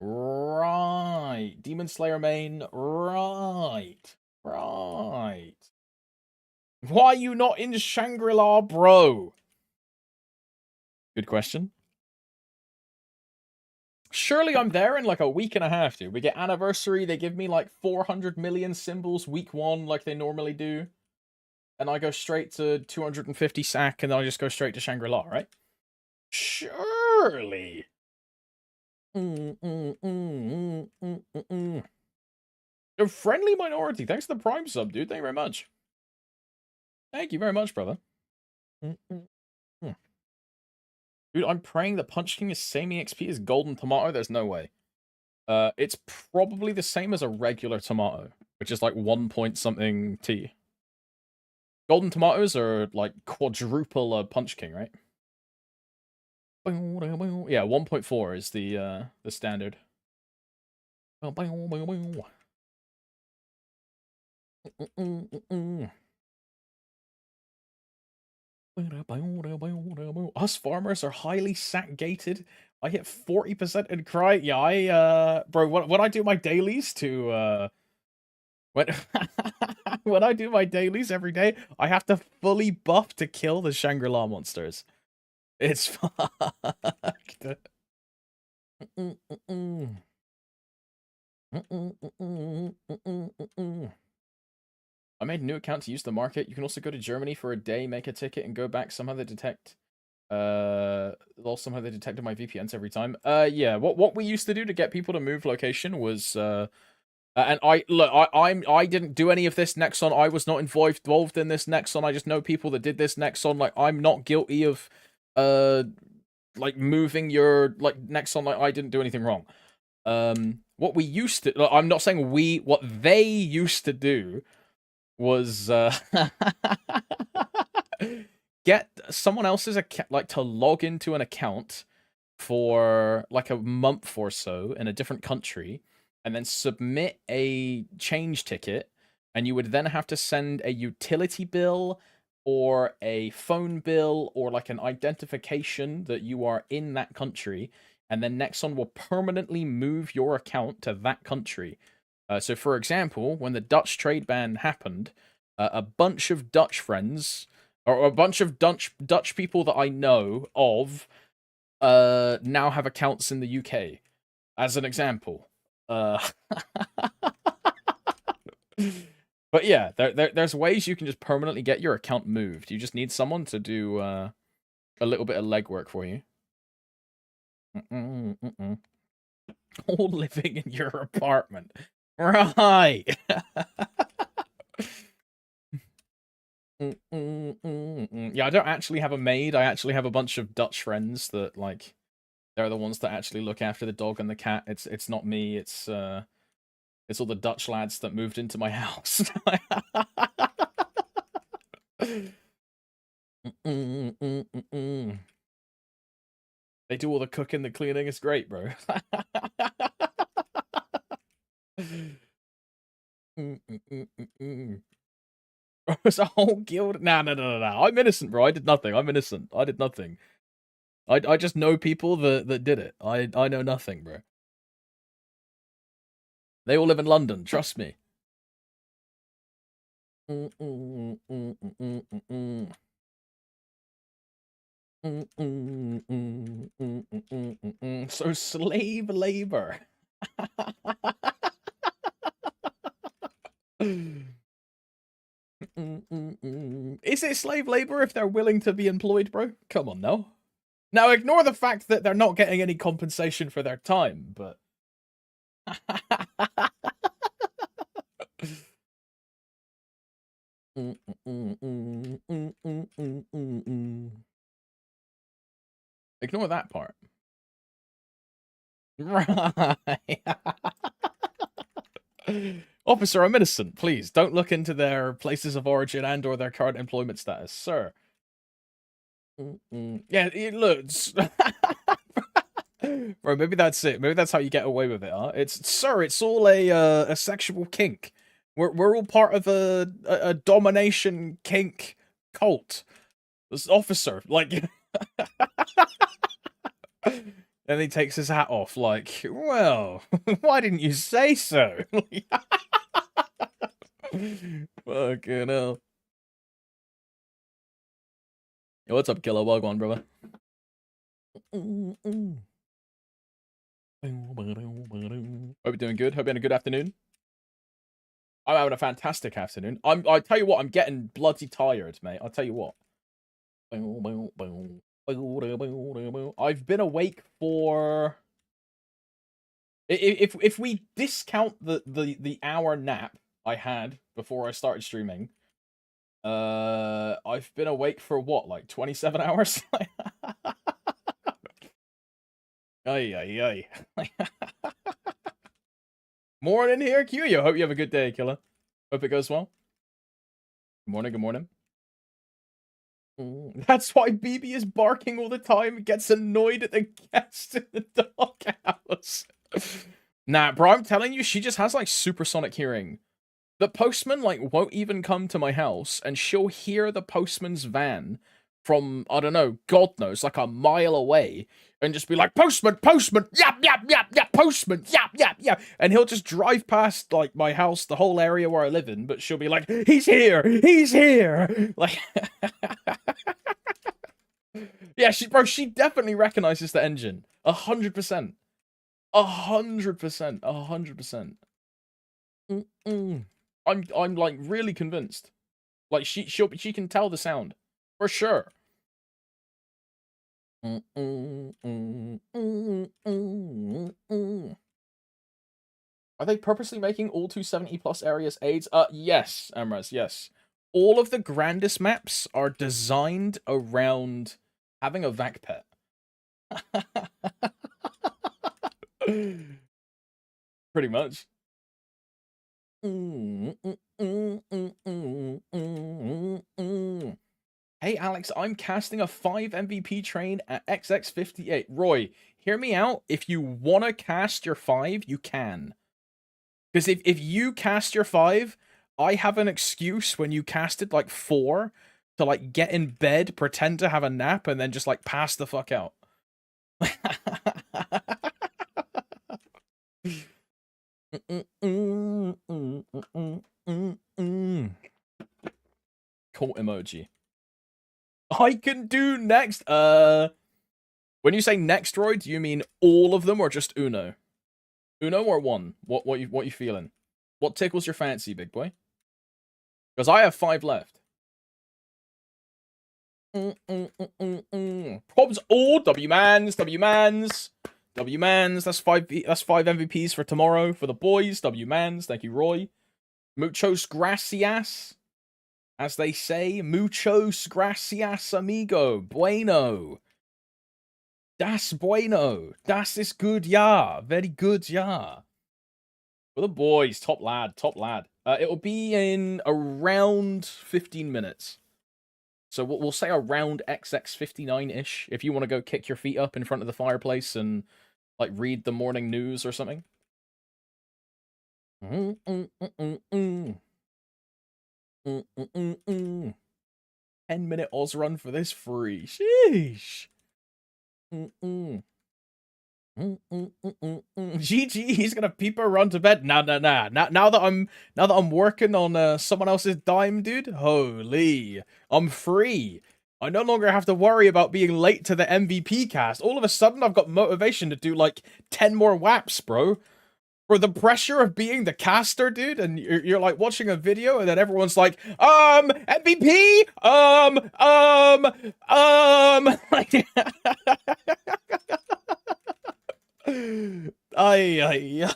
A: Right. Demon Slayer main. Right. Right. Why are you not in Shangri-La, bro? Good question. Surely I'm there in like a week and a half, dude. We get anniversary. They give me like 400 million symbols week 1 like they normally do. And I go straight to 250 sack and then I just go straight to Shangri-La, right? Surely. A friendly minority. Thanks for the Prime sub, dude. Thank you very much. Thank you very much, brother. Dude, I'm praying that Punch King is same EXP as Golden Tomato. There's no way. It's probably the same as a regular tomato, which is like 1 point something T. Golden Tomatoes are like quadruple Punch King, right? Yeah, 1.4 is the standard. Us farmers are highly sack gated. I hit 40% in cry. Yeah, bro, when I do my dailies to when when I do my dailies every day, I have to fully buff to kill the Shangri-La monsters. It's fucked. I made a new account to use the market. You can also go to Germany for a day, make a ticket, and go back. Somehow they detect somehow they detected my VPNs every time. Yeah, what we used to do to get people to move location was and I didn't do any of this Nexon. I was not involved in this Nexon. I just know people that did this Nexon. Like, I'm not guilty of like moving your like Nexon. Like, I didn't do anything wrong. What we used to, I'm not saying we, what they used to do was get someone else's account, like to log into an account for like a month or so in a different country, and then submit a change ticket, and you would then have to send a utility bill or a phone bill or like an identification that you are in that country, and then Nexon will permanently move your account to that country. So, for example, when the Dutch trade ban happened, a bunch of Dutch friends, or a bunch of Dutch people that I know of, now have accounts in the UK, as an example. But yeah, there's ways you can just permanently get your account moved. You just need someone to do a little bit of legwork for you. All living in your apartment. Right. Yeah, I don't actually have a maid. I actually have a bunch of Dutch friends that, like, they're the ones that actually look after the dog and the cat. It's not me. It's all the Dutch lads that moved into my house. They do all the cooking, the cleaning. It's great, bro. It's a whole guild. No. I'm innocent, bro. I did nothing. I'm innocent. I did nothing. I just know people that did it. I know nothing, bro. They all live in London. Trust me. So slave labor. Is it slave labor if they're willing to be employed, bro? Come on, no. Now ignore the fact that they're not getting any compensation for their time, but ignore that part. Right. Officer, I'm innocent. Please don't look into their places of origin and or their current employment status, sir. Yeah, it looks. Bro, maybe that's it. Maybe that's how you get away with it, huh? It's all a sexual kink. We're all part of a domination kink cult. This officer, like, and he takes his hat off, like, well, why didn't you say so? Fucking hell. Yo, what's up, Killer? Wagwan, brother. Hope you're doing good. Hope you're having a good afternoon. I'm having a fantastic afternoon. I tell you what, I'm getting bloody tired, mate. I'll tell you what. I've been awake for. If we discount the hour nap I had before I started streaming, I've been awake for what, like 27 hours? Ay. Morning here, Q. Hope you have a good day, killer. Hope it goes well. Good morning. That's why BB is barking all the time. Gets annoyed at the guests in the doghouse. Nah, bro, I'm telling you, she just has like supersonic hearing. The postman like won't even come to my house, and she'll hear the postman's van from, I don't know, God knows, like a mile away, and just be like, postman, yap, postman, yap. And he'll just drive past, like, my house, the whole area where I live in, but she'll be like, he's here. Like, yeah, she definitely recognizes the engine. 100%. 100%. I'm like really convinced. Like she can tell the sound for sure. Are they purposely making all 270 plus areas AIDS? Yes, Amraz, yes. All of the grandest maps are designed around having a vac pet. Pretty much. Hey Alex, I'm casting a 5 MVP train at XX58. Roy, hear me out. If you want to cast your 5, you can. Because if you cast your 5, I have an excuse when you casted like 4 to like get in bed, pretend to have a nap, and then just like pass the fuck out. Cool emoji. I can do next. When you say next droid, do you mean all of them or just Uno? Uno or one? What you feeling? What tickles your fancy, big boy? Because I have 5 left. Probs all W-mans, W-mans, W-mans. That's five MVPs for tomorrow for the boys. W-mans. Thank you, Roy. Muchos gracias. As they say, muchos gracias, amigo. Bueno. Das bueno. Das is good, yeah. Very good, yeah. For the boys, top lad, top lad. It'll be in around 15 minutes. So we'll say around XX59-ish, if you want to go kick your feet up in front of the fireplace and, like, read the morning news or something. 10-minute Oz run for this free. Sheesh. GG, he's gonna peeper run to bed. Nah. Now that I'm working on someone else's dime, dude. Holy, I'm free. I no longer have to worry about being late to the MVP cast. All of a sudden, I've got motivation to do like 10 more WAPs, bro. For the pressure of being the caster, dude, and you're like watching a video, and then everyone's like, MVP, like, ay.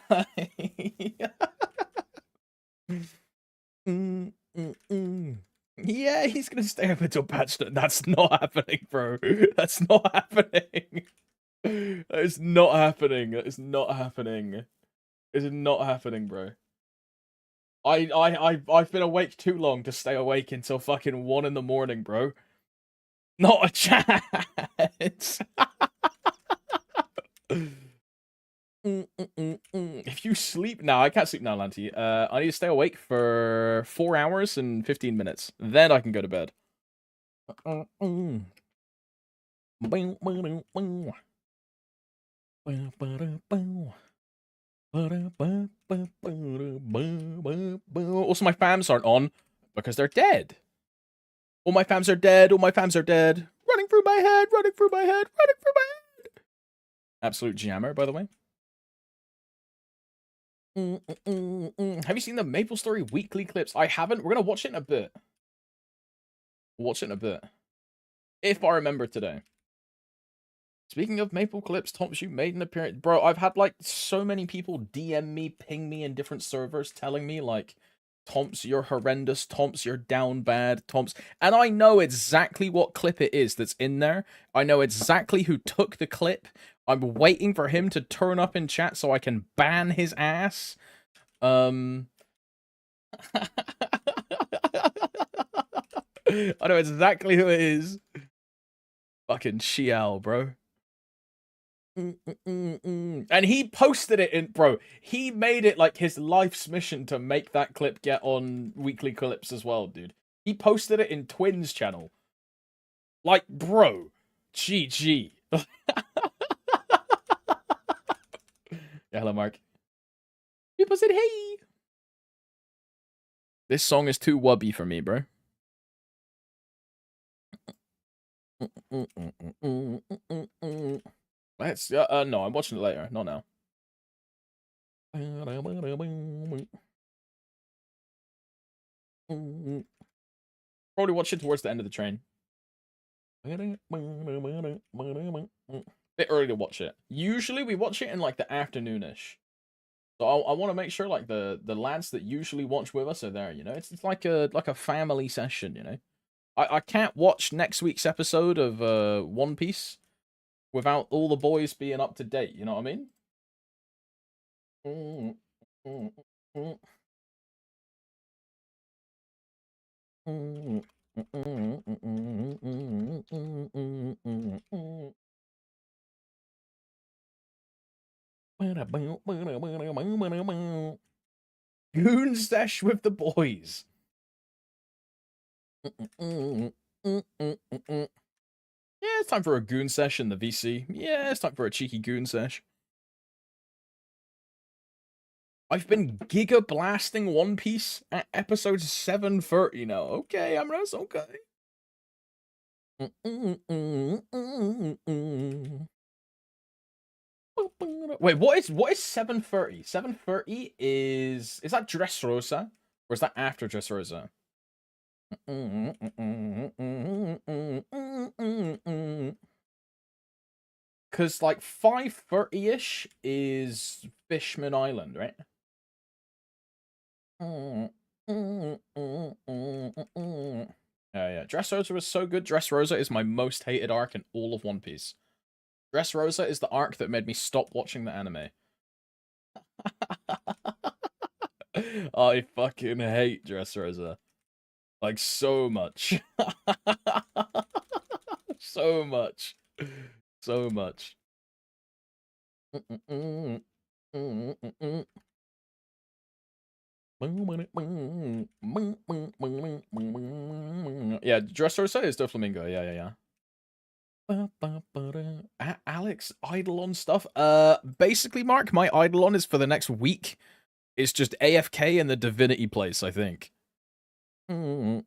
A: Yeah, he's gonna stay up until patch. That's not happening, bro. That's not happening. That is not happening. That is not happening. It is not happening, bro. I've been awake too long to stay awake until fucking 1 in the morning, bro. Not a chance. If you sleep now, I can't sleep now, Lanty. I need to stay awake for 4 hours and 15 minutes. Then I can go to bed. Also, my fams aren't on because they're dead. All my fams are dead. All my fams are dead. Running through my head. Running through my head. Running through my head. Absolute jammer, by the way. Have you seen the maplestory weekly clips? I haven't. We're gonna watch it in a bit. We'll watch it in a bit. If I remember today. Speaking of maple clips, Tomps, you made an appearance. Bro, I've had, like, so many people DM me, ping me in different servers telling me, like, Tomps, you're horrendous. Tomps, you're down bad. Tomps. And I know exactly what clip it is that's in there. I know exactly who took the clip. I'm waiting for him to turn up in chat so I can ban his ass. I know exactly who it is. Fucking Xiao, bro. And he posted it in, bro. He made it like his life's mission to make that clip get on weekly clips as well, dude. He posted it in Twins channel. Like, bro, GG. Yeah, hello, Mark. People said, hey. This song is too wubby for me, bro. Let's, no, I'm watching it later, not now. Probably watch it towards the end of the train. Bit early to watch it. Usually we watch it in like the afternoonish. So I want to make sure like the lads that usually watch with us are there, you know? It's like a family session, you know? I can't watch next week's episode of One Piece without all the boys being up to date, you know what I mean? Goon sesh with the boys. Yeah, it's time for a goon sesh in the VC. Yeah, it's time for a cheeky goon sesh. I've been giga blasting One Piece at episode 730 now. Okay, Amros, okay. Wait, what is 730? 730 is that Dressrosa? Or is that after Dressrosa? Because, like, 5:30-ish is Fishman Island, right? Yeah. Dressrosa was so good. Dressrosa is my most hated arc in all of One Piece. Dressrosa is the arc that made me stop watching the anime. I fucking hate Dressrosa. Like, so much. So much. So much. Yeah, Dressrosa is Doflamingo. Yeah. Alex, Eidolon stuff. Basically, Mark, my Eidolon is for the next week. It's just AFK in the Divinity place, I think. My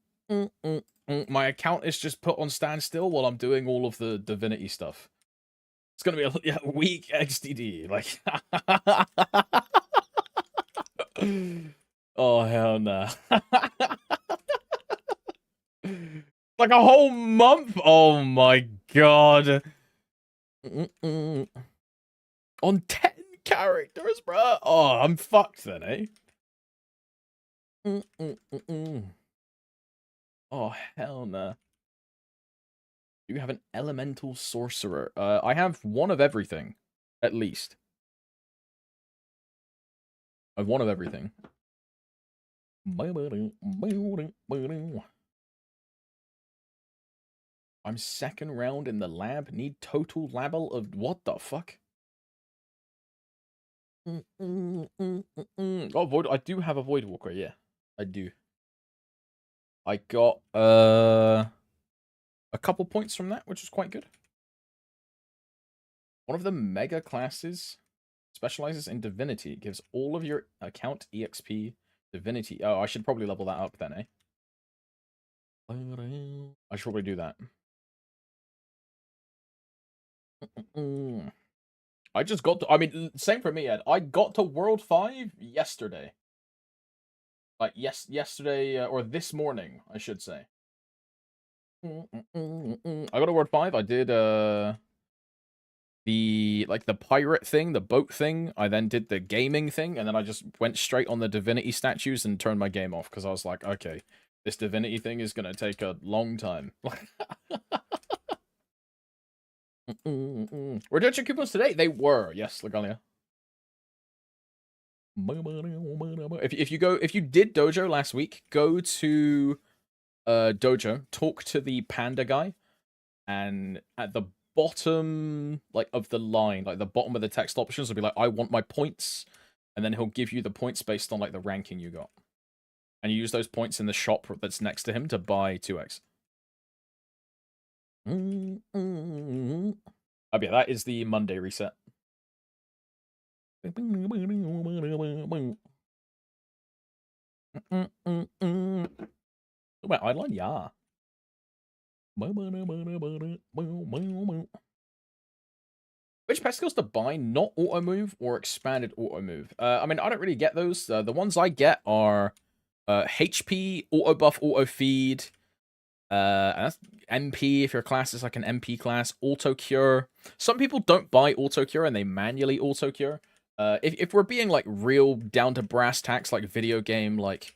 A: account is just put on standstill while I'm doing all of the Divinity stuff. It's gonna be a weak XDD. Like, oh hell no. Like a whole month. Oh my god. On 10 characters, bruh. Oh, I'm fucked then, eh? Oh hell no. You have an elemental sorcerer. I have one of everything, at least. I have one of everything. I'm second round in the lab. Need total level of what the fuck? Oh, void. I do have a void walker. Yeah, I do. I got a couple points from that, which is quite good. One of the mega classes specializes in divinity. It gives all of your account EXP divinity. Oh, I should probably level that up then, eh? I should probably do that. I just got to, I mean, same for me, Ed. I got to World 5 yesterday. Like, yesterday, or this morning, I should say. I got to World 5. I did, the pirate thing, the boat thing. I then did the gaming thing, and then I just went straight on the divinity statues and turned my game off, because I was like, okay, this divinity thing is going to take a long time. Were Dojo coupons today? They were, yes, Legalia. If you did Dojo last week, go to Dojo, talk to the panda guy, and at the bottom of the line, like the bottom of the text options will be like, I want my points, and then he'll give you the points based on like the ranking you got. And you use those points in the shop that's next to him to buy 2x. Oh yeah, that is the Monday reset. Wait, Eidolon? Yeah. Which pet skills to buy? Not auto move or expanded auto move. I mean, I don't really get those. The ones I get are HP, auto buff, auto feed. And that's MP if your class is like an MP class. Auto cure. Some people don't buy auto cure and they manually auto cure. If we're being like real down to brass tacks, like video game, like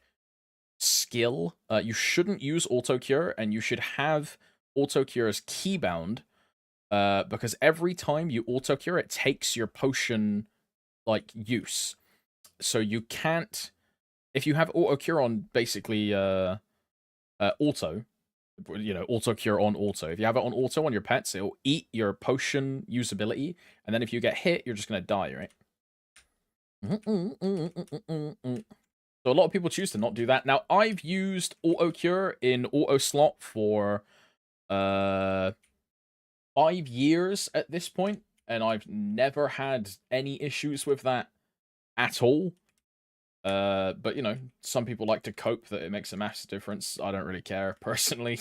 A: skill, you shouldn't use auto cure, and you should have auto cure as keybound. Because every time you auto cure, it takes your potion like use. So you can't, if you have auto cure on basically auto, auto cure on auto. If you have it on auto on your pets, it'll eat your potion usability, and then if you get hit, you're just gonna die, right? So a lot of people choose to not do that. Now I've used auto cure in auto slot for 5 years at this point, and I've never had any issues with that at all. But some people like to cope that it makes a massive difference. I don't really care personally.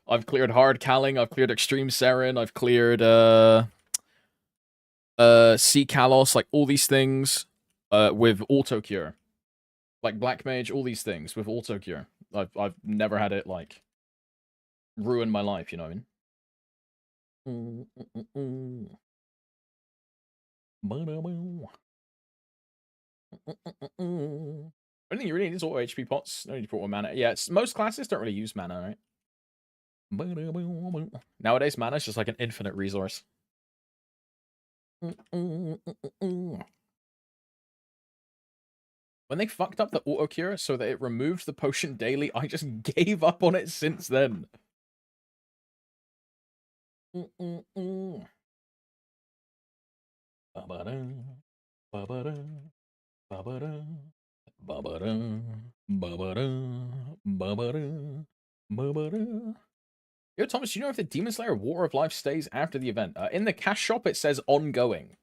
A: I've cleared hard calling, I've cleared extreme Seren, I've cleared Sea Kalos, like all these things with auto cure. Like Black Mage, all these things with auto cure. I've never had it like ruin my life. You know what I mean? I don't think you really need auto HP pots. No need to put one mana. Yeah, most classes don't really use mana, right? Nowadays, mana is just like an infinite resource. When they fucked up the auto cure so that it removed the potion daily, I just gave up on it since then. Yo, Thomas, do you know if the Demon Slayer Water of Life stays after the event? In the cash shop, it says ongoing.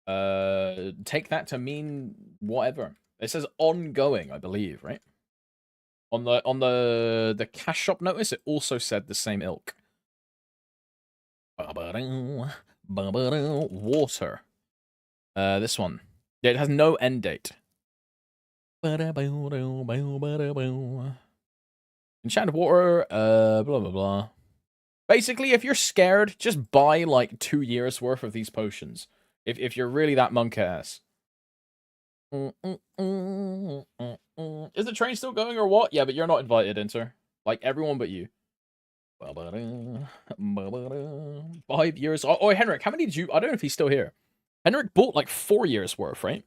A: Take that to mean whatever. It says ongoing, I believe, right? On the cash shop notice, it also said the same ilk. Water. This one. Yeah, it has no end date. Enchanted water, blah blah blah. Basically, if you're scared, just buy like 2 years worth of these potions. If you're really that monk ass. Is the train still going or what? Yeah, but you're not invited, Inter. Like everyone but you. 5 years. Oh, Henrik, how many did you? I don't know if he's still here. Henrik bought like 4 years worth, right?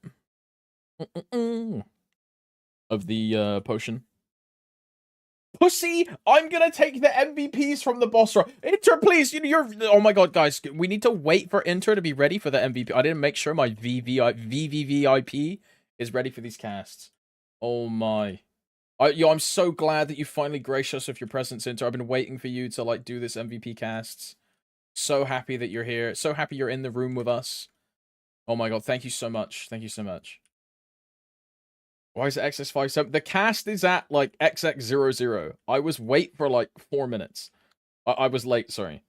A: Of the potion. Pussy, I'm gonna take the MVPs from the boss room. Inter, please, you're. Oh my god, guys, we need to wait for Inter to be ready for the MVP. I didn't make sure my VVVIP is ready for these casts. Oh my. I'm so glad that you finally graced us with your presence, Inter. I've been waiting for you to like do this MVP casts. So happy that you're here. So happy you're in the room with us. Oh my god, thank you so much. Thank you so much. Why is it XX57? The cast is at like XX00. I was wait for like 4 minutes. I was late, sorry.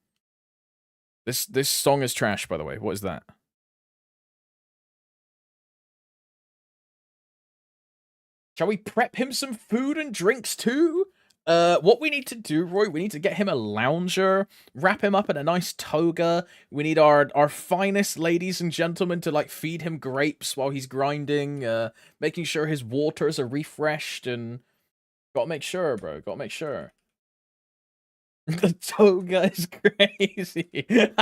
A: This song is trash, by the way. What is that? Shall we prep him some food and drinks too? What we need to do, Roy, we need to get him a lounger, wrap him up in a nice toga. We need our finest ladies and gentlemen to like feed him grapes while he's grinding, making sure his waters are refreshed, and gotta make sure, bro. Gotta make sure. The toga is crazy.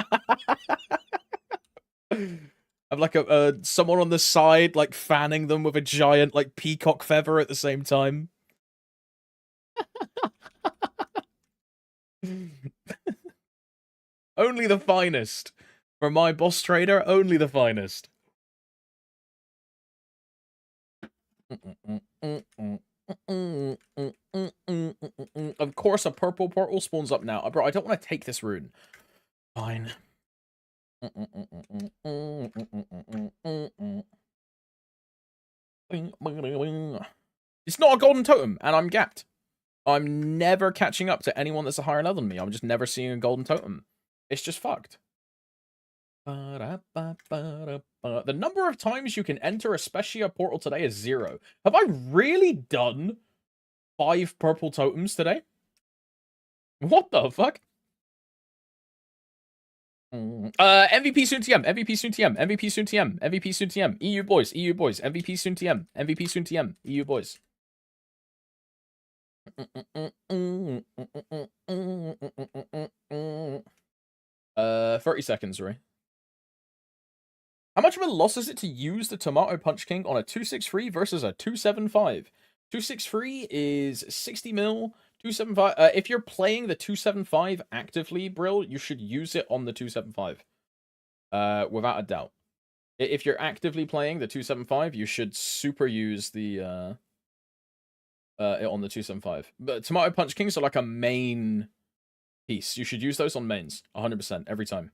A: I've like someone on the side like fanning them with a giant like peacock feather at the same time. Only the finest. For my boss trader, only the finest. Of course, a purple portal spawns up now. Bro, I don't want to take this rune. Fine. It's not a golden totem, and I'm gapped. I'm never catching up to anyone that's a higher level than me. I'm just never seeing a golden totem. It's just fucked. The number of times you can enter a Specia portal today is 0. Have I really done 5 purple totems today? What the fuck? MVP soon TM, MVP soon TM, MVP soon TM, MVP soon TM, EU boys, MVP soon TM, MVP soon TM, EU boys. 30 seconds, Roy. How much of a loss is it to use the Tomato Punch King on a 263 versus a 275? 263 is 60 mil. 275. If you're playing the 275 actively, Brill, you should use it on the 275. Without a doubt. If you're actively playing the 275, you should super use the on the 275. But Tomato Punch Kings are like a main piece. You should use those on mains 100% every time.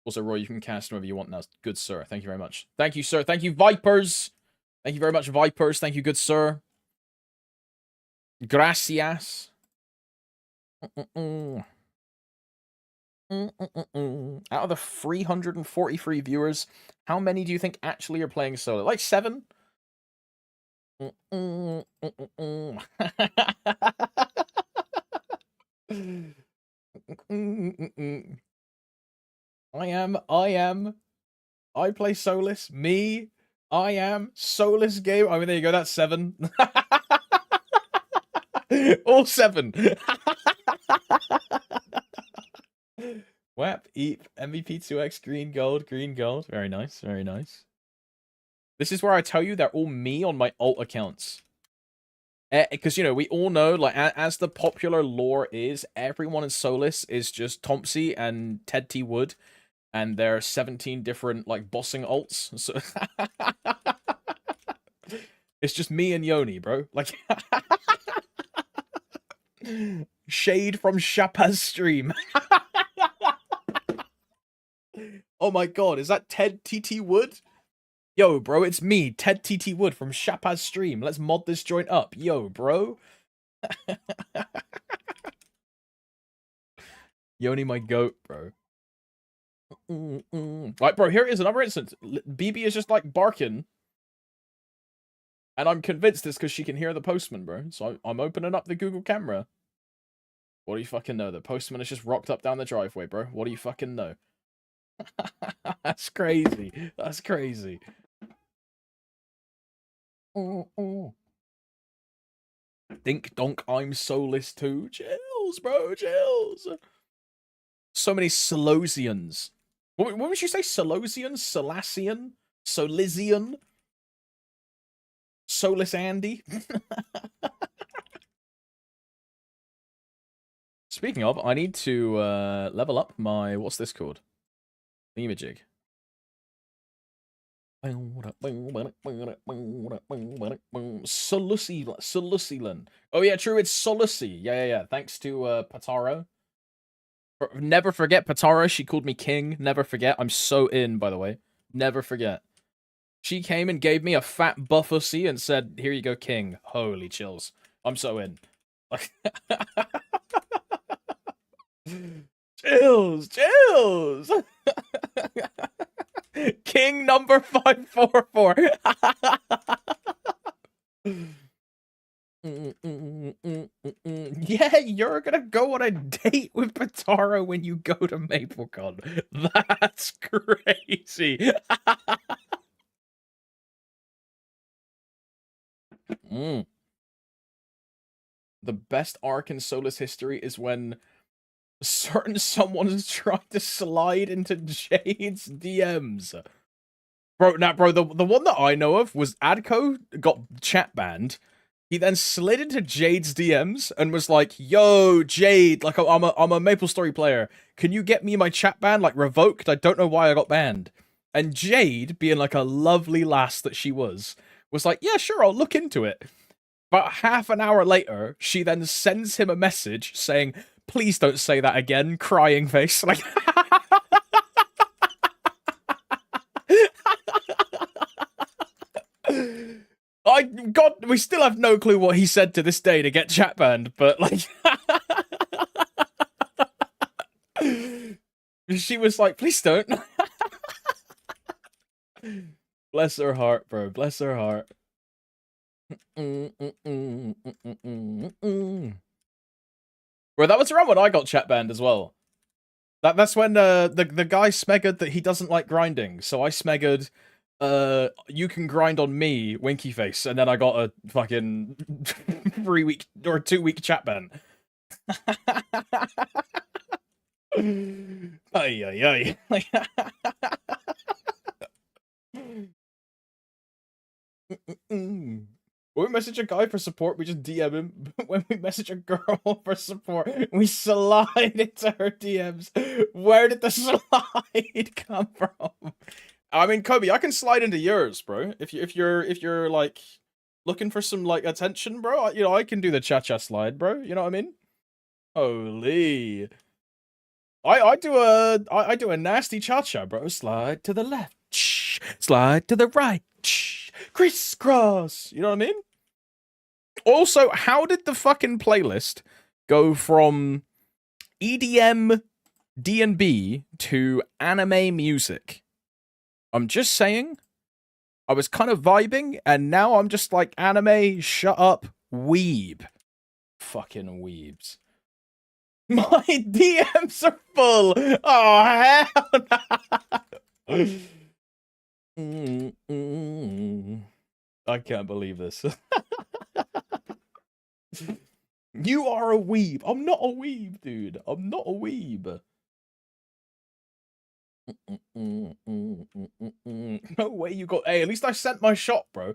A: Also, Roy, you can cast whenever you want now. Good sir. Thank you very much. Thank you, sir. Thank you, Vipers. Thank you very much, Vipers. Thank you, good sir. Gracias. Out of the 343 viewers, how many do you think actually are playing solo? Like 7? I play Solus. Me. I am Solus game. I mean, there you go. That's 7. All 7. Wap, Eep, MVP 2x, green gold, green gold. Very nice, very nice. This is where I tell you they're all me on my alt accounts. Because, you know, we all know, like, as the popular lore is, everyone in Solus is just Tompsy and Ted T. Wood, and there are 17 different, like, bossing alts. So it's just me and Yoni, bro. Like, shade from Chapa's stream. Oh my god, is that Ted TT Wood? Yo, bro, it's me, Ted TT Wood from Chapa's stream. Let's mod this joint up. Yo, bro. Yoni, my goat, bro. Right, bro, here is another instance. BB is just, like, barking. And I'm convinced it's because she can hear the postman, bro. So I'm opening up the Google camera. What do you fucking know? The postman has just rocked up down the driveway, bro. What do you fucking know? That's crazy. That's crazy. Dink donk, I'm soulless too. Chills, bro, chills. So many Solosians. What would you say? Solosian? Solassian? Solizian? Solus Andy? Speaking of, I need to level up my... What's this called? Thingamajig. Solusilan. Oh yeah, true, it's Solusi. Yeah. Thanks to Patara. Never forget Patara, she called me king. Never forget. I'm so in, by the way. Never forget. She came and gave me a fat buffussy and said, here you go, king. Holy chills. I'm so in. Like chills. King number 544. Yeah, you're gonna go on a date with Patara when you go to MapleCon. That's crazy. The best arc in Solus history is when certain someone is trying to slide into Jade's DMs. Bro, the one that I know of was Adco got chat banned. He then slid into Jade's DMs and was like, "Yo, Jade, like I'm a MapleStory player. Can you get me my chat ban like revoked? I don't know why I got banned." And Jade, being like a lovely lass that she was like, "Yeah, sure, I'll look into it." About half an hour later, she then sends him a message saying, "Please don't say that again," crying face. Like, we still have no clue what he said to this day to get chat banned, but like, she was like, "Please don't." Bless her heart, bro. Bless her heart. Bro, that was around when I got chat banned as well. That's when the guy smegged that he doesn't like grinding, so I smegged you can grind on me, winky face, and then I got a fucking 3-week or 2-week chat ban. Ay. When we message a guy for support, we just DM him. When we message a girl for support, we slide into her DMs. Where did the slide come from? I mean, Kobe, I can slide into yours, bro. If you're like looking for some like attention, bro, you know, I can do the cha-cha slide, bro. You know what I mean? Holy. I do a nasty cha-cha, bro. Slide to the left. Slide to the right. Crisscross. You know what I mean? Also, how did the fucking playlist go from EDM D&B to anime music? I'm just saying, I was kind of vibing, and now I'm just like, anime, shut up, weeb. Fucking weebs. My DMs are full. Oh, hell no. I can't believe this. You are a weeb. I'm not a weeb, dude. I'm not a weeb. No way you got... Hey, at least I sent my shot, bro.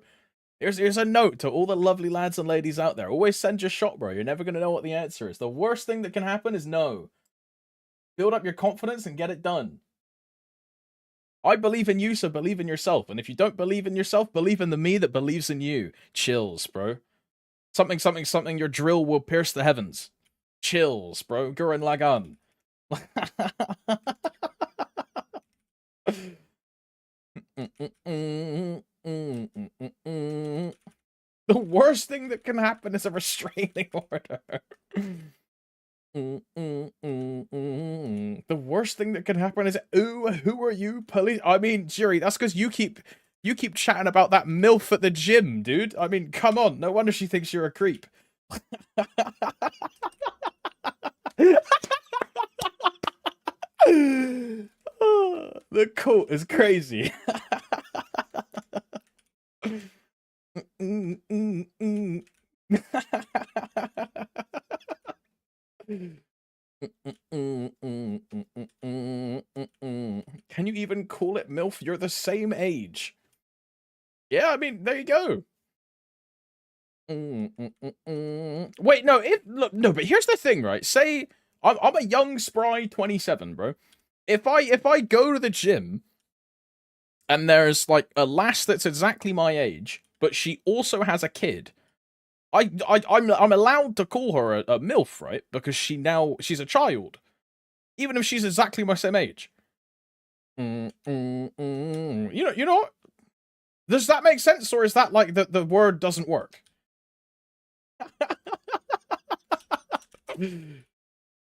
A: Here's a note to all the lovely lads and ladies out there. Always send your shot, bro. You're never going to know what the answer is. The worst thing that can happen is no. Build up your confidence and get it done. I believe in you, so believe in yourself. And if you don't believe in yourself, believe in the me that believes in you. Chills, bro. Something, something, something, your drill will pierce the heavens. Chills, bro. Gurren Lagann. The worst thing that can happen is a restraining order. The worst thing that can happen is, ooh, who are you, police? I mean, Jiri, that's because you keep chatting about that MILF at the gym, dude. I mean, come on. No wonder she thinks you're a creep. The quote is crazy. Can you even call it MILF? You're the same age. Yeah, I mean, there you go. Wait, no, look, no, but here's the thing, right? Say I'm a young, spry 27, bro. If I go to the gym and there's like a lass that's exactly my age, but she also has a kid, I'm allowed to call her a MILF, right? Because she's a child, even if she's exactly my same age. You know what? Does that make sense, or is that like the word doesn't work?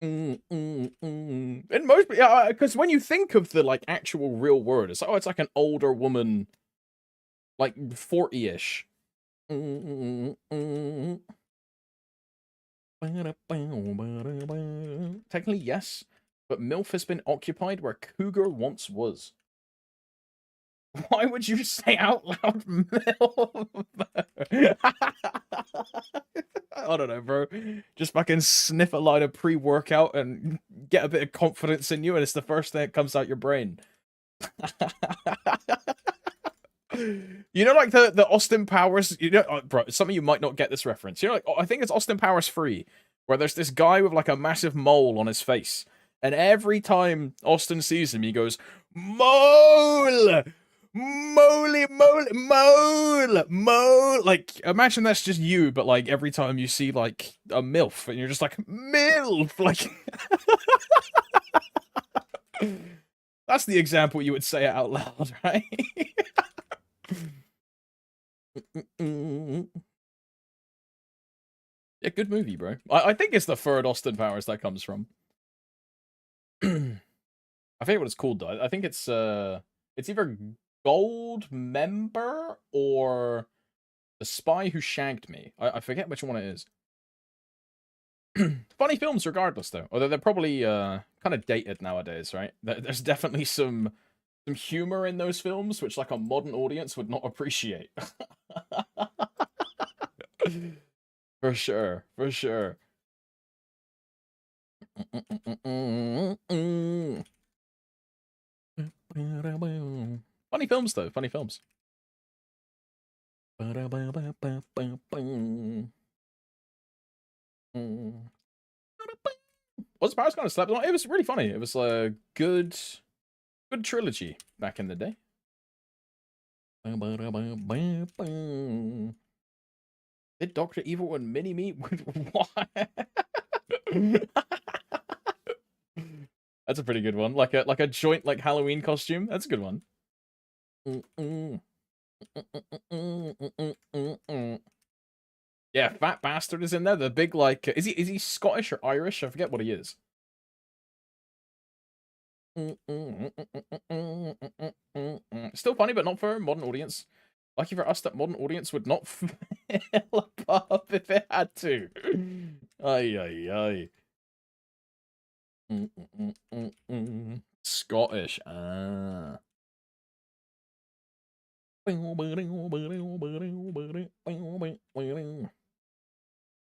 A: And most, because when you think of the like actual real word, it's like an older woman, like 40-ish. Technically, yes, but MILF has been occupied where Cougar once was. Why would you say out loud MILF? I don't know, bro. Just fucking sniff a line of pre-workout and get a bit of confidence in you, and it's the first thing that comes out your brain. You know, like the Austin Powers, you know, bro, some of you might not get this reference. You know, like, I think it's Austin Powers 3, where there's this guy with like a massive mole on his face, and every time Austin sees him, he goes, "Mole! Moly, moly, mole, mole." Like, imagine that's just you, but like every time you see like a MILF, and you're just like, MILF! Like, that's the example you would say it out loud, right? Yeah, good movie, bro. I think it's the third Austin Powers that comes from. I forget what it's called though. I think it's either Gold Member or The Spy Who Shagged Me. I forget which one it is. Funny films regardless though. Although they're probably kind of dated nowadays, right? There's definitely some humor in those films which like a modern audience would not appreciate. For sure, for sure. Funny films though, funny films. Was Powers kind of slept on? It was really funny. It was a good trilogy back in the day. Did Dr. Evil and Mini-Me? What? That's a pretty good one. Like a joint like Halloween costume. That's a good one. Yeah, Fat Bastard is in there. The big like is he Scottish or Irish? I forget what he is. Still funny, but not for a modern audience. Lucky for us that modern audience would not fail above if it had to. Ay, ay, ay. Scottish. Ah.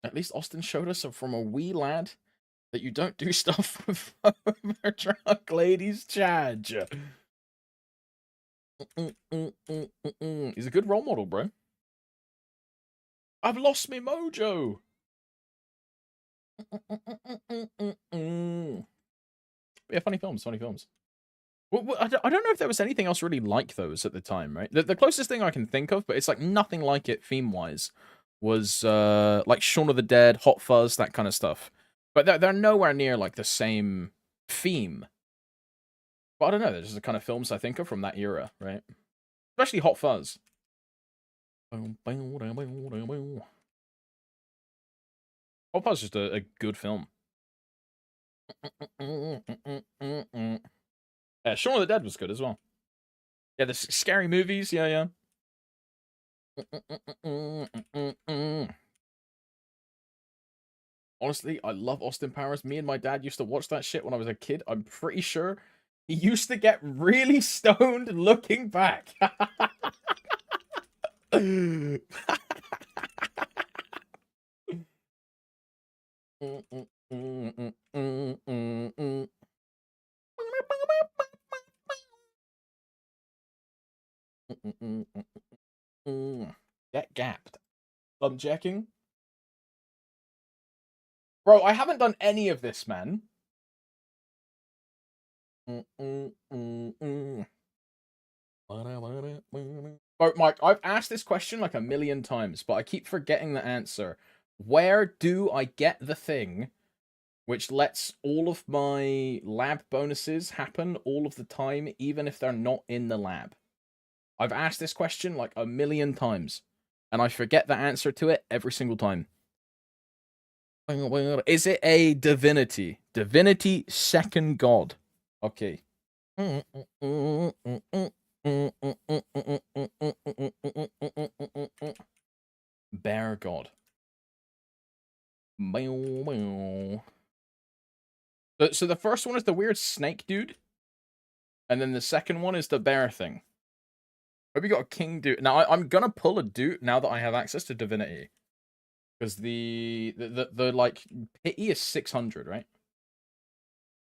A: At least Austin showed us from a wee lad that you don't do stuff with over drunk ladies, Chad. He's a good role model, bro. I've lost me mojo. Yeah, funny films, funny films. Well, I don't know if there was anything else really like those at the time, right? The closest thing I can think of, but it's like nothing like it theme-wise, was like Shaun of the Dead, Hot Fuzz, that kind of stuff. But they're nowhere near like the same theme. But I don't know, there's just the kind of films I think of from that era, right? Especially Hot Fuzz. Hot Fuzz is just a good film. Yeah, Shaun of the Dead was good as well. Yeah, the scary movies, yeah. Honestly, I love Austin Powers. Me and my dad used to watch that shit when I was a kid. I'm pretty sure he used to get really stoned looking back. Get gapped. I'm checking. Bro, I haven't done any of this, man. Bro, Mike, I've asked this question like a million times, but I keep forgetting the answer. Where do I get the thing which lets all of my lab bonuses happen all of the time, even if they're not in the lab? I've asked this question like a million times, and I forget the answer to it every single time. Is it a divinity? Divinity second god. Okay. Bear god. So the first one is the weird snake dude, and then the second one is the bear thing. Hope you got a king dude. Now I'm gonna pull a dude now that I have access to divinity, because the like pity is 600, right?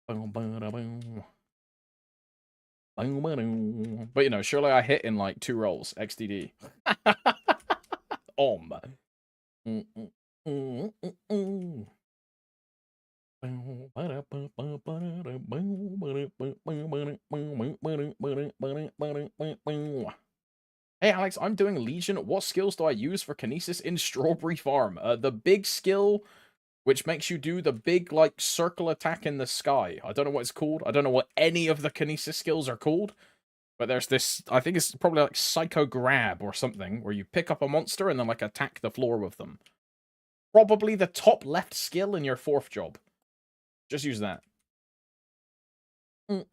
A: But you know, surely I hit in like 2 rolls. XDD. Om. Hey Alex, I'm doing Legion. What skills do I use for Kinesis in Strawberry Farm? The big skill, which makes you do the big, like, circle attack in the sky. I don't know what it's called. I don't know what any of the Kinesis skills are called. But there's this, I think it's probably like Psycho Grab or something, where you pick up a monster and then, like, attack the floor with them. Probably the top left skill in your 4th job. Just use that. It's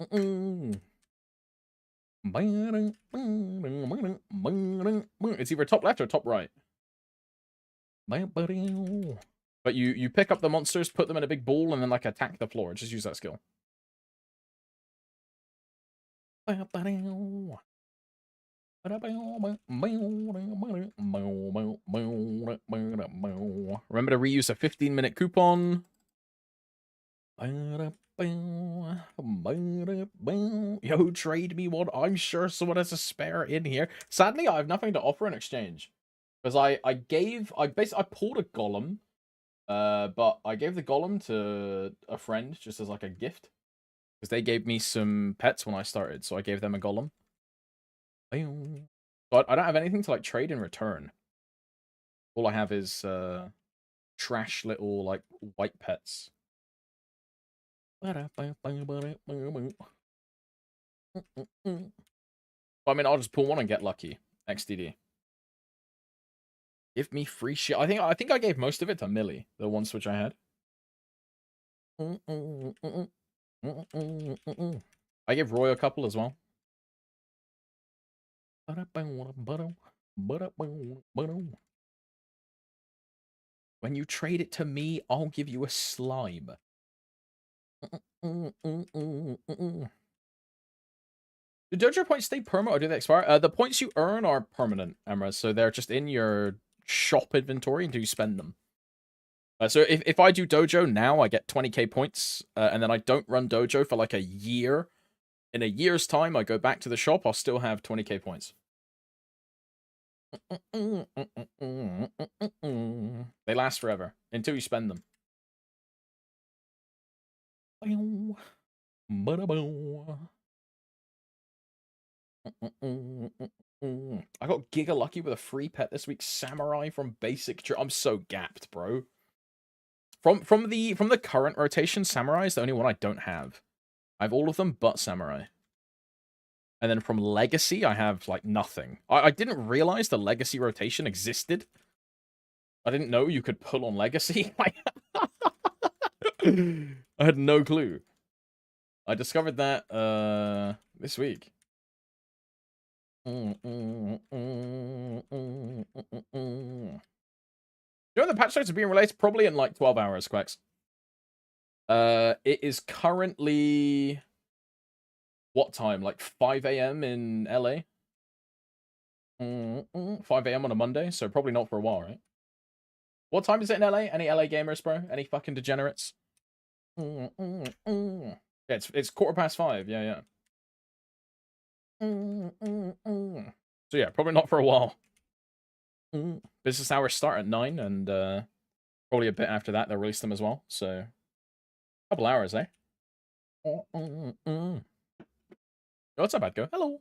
A: either top left or top right. But you pick up the monsters, put them in a big ball, and then like attack the floor. Just use that skill. Remember to reuse a 15-minute coupon. Yo, trade me one. I'm sure someone has a spare in here. Sadly, I have nothing to offer in exchange. Because I pulled a golem. But I gave the golem to a friend just as like a gift. Because they gave me some pets when I started, so I gave them a golem. But I don't have anything to like trade in return. All I have is trash little like white pets. I mean, I'll just pull one and get lucky. XDD. Give me free shit. I think I gave most of it to Millie, the one switch I had. I gave Roy a couple as well. When you trade it to me, I'll give you a slime. Do dojo points stay permanent or do they expire? The points you earn are permanent, Emra, so they're just in your shop inventory until you spend them. So if I do dojo now, I get 20k points, and then I don't run dojo for like a year. In a year's time, I go back to the shop, I'll still have 20k points. They last forever until you spend them. I got giga lucky with a free pet this week, Samurai from Basic. I'm so gapped, bro. From the current rotation, Samurai is the only one I don't have. I have all of them but Samurai. And then from Legacy, I have like nothing. I didn't realize the Legacy rotation existed. I didn't know you could pull on Legacy. I had no clue. I discovered that this week. You know the patch notes are being released? Probably in like 12 hours, Quacks. It is currently... What time? Like 5 a.m. in LA? 5 a.m. on a Monday, so probably not for a while, right? What time is it in LA? Any LA gamers, bro? Any fucking degenerates? Yeah, it's 5:15. Yeah. So yeah, probably not for a while. Business hours start at 9, and probably a bit after that they'll release them as well. So, a couple hours, eh? Oh, what's up, Badgo? Hello.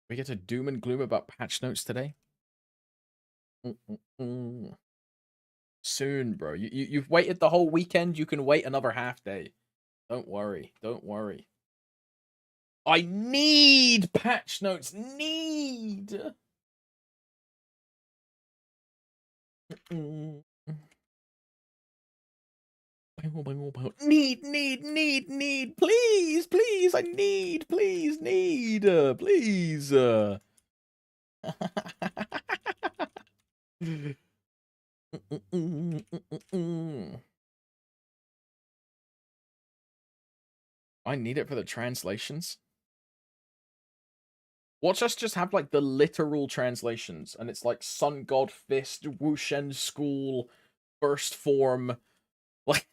A: We get to doom and gloom about patch notes today. Soon, bro. You've waited the whole weekend. You can wait another half day. Don't worry. Don't worry. I need patch notes. Need. Need. Please. I need. Please. Please. I need it for the translations. Watch us just have like the literal translations, and it's like Sun God Fist, Wushen School, First Form. Like,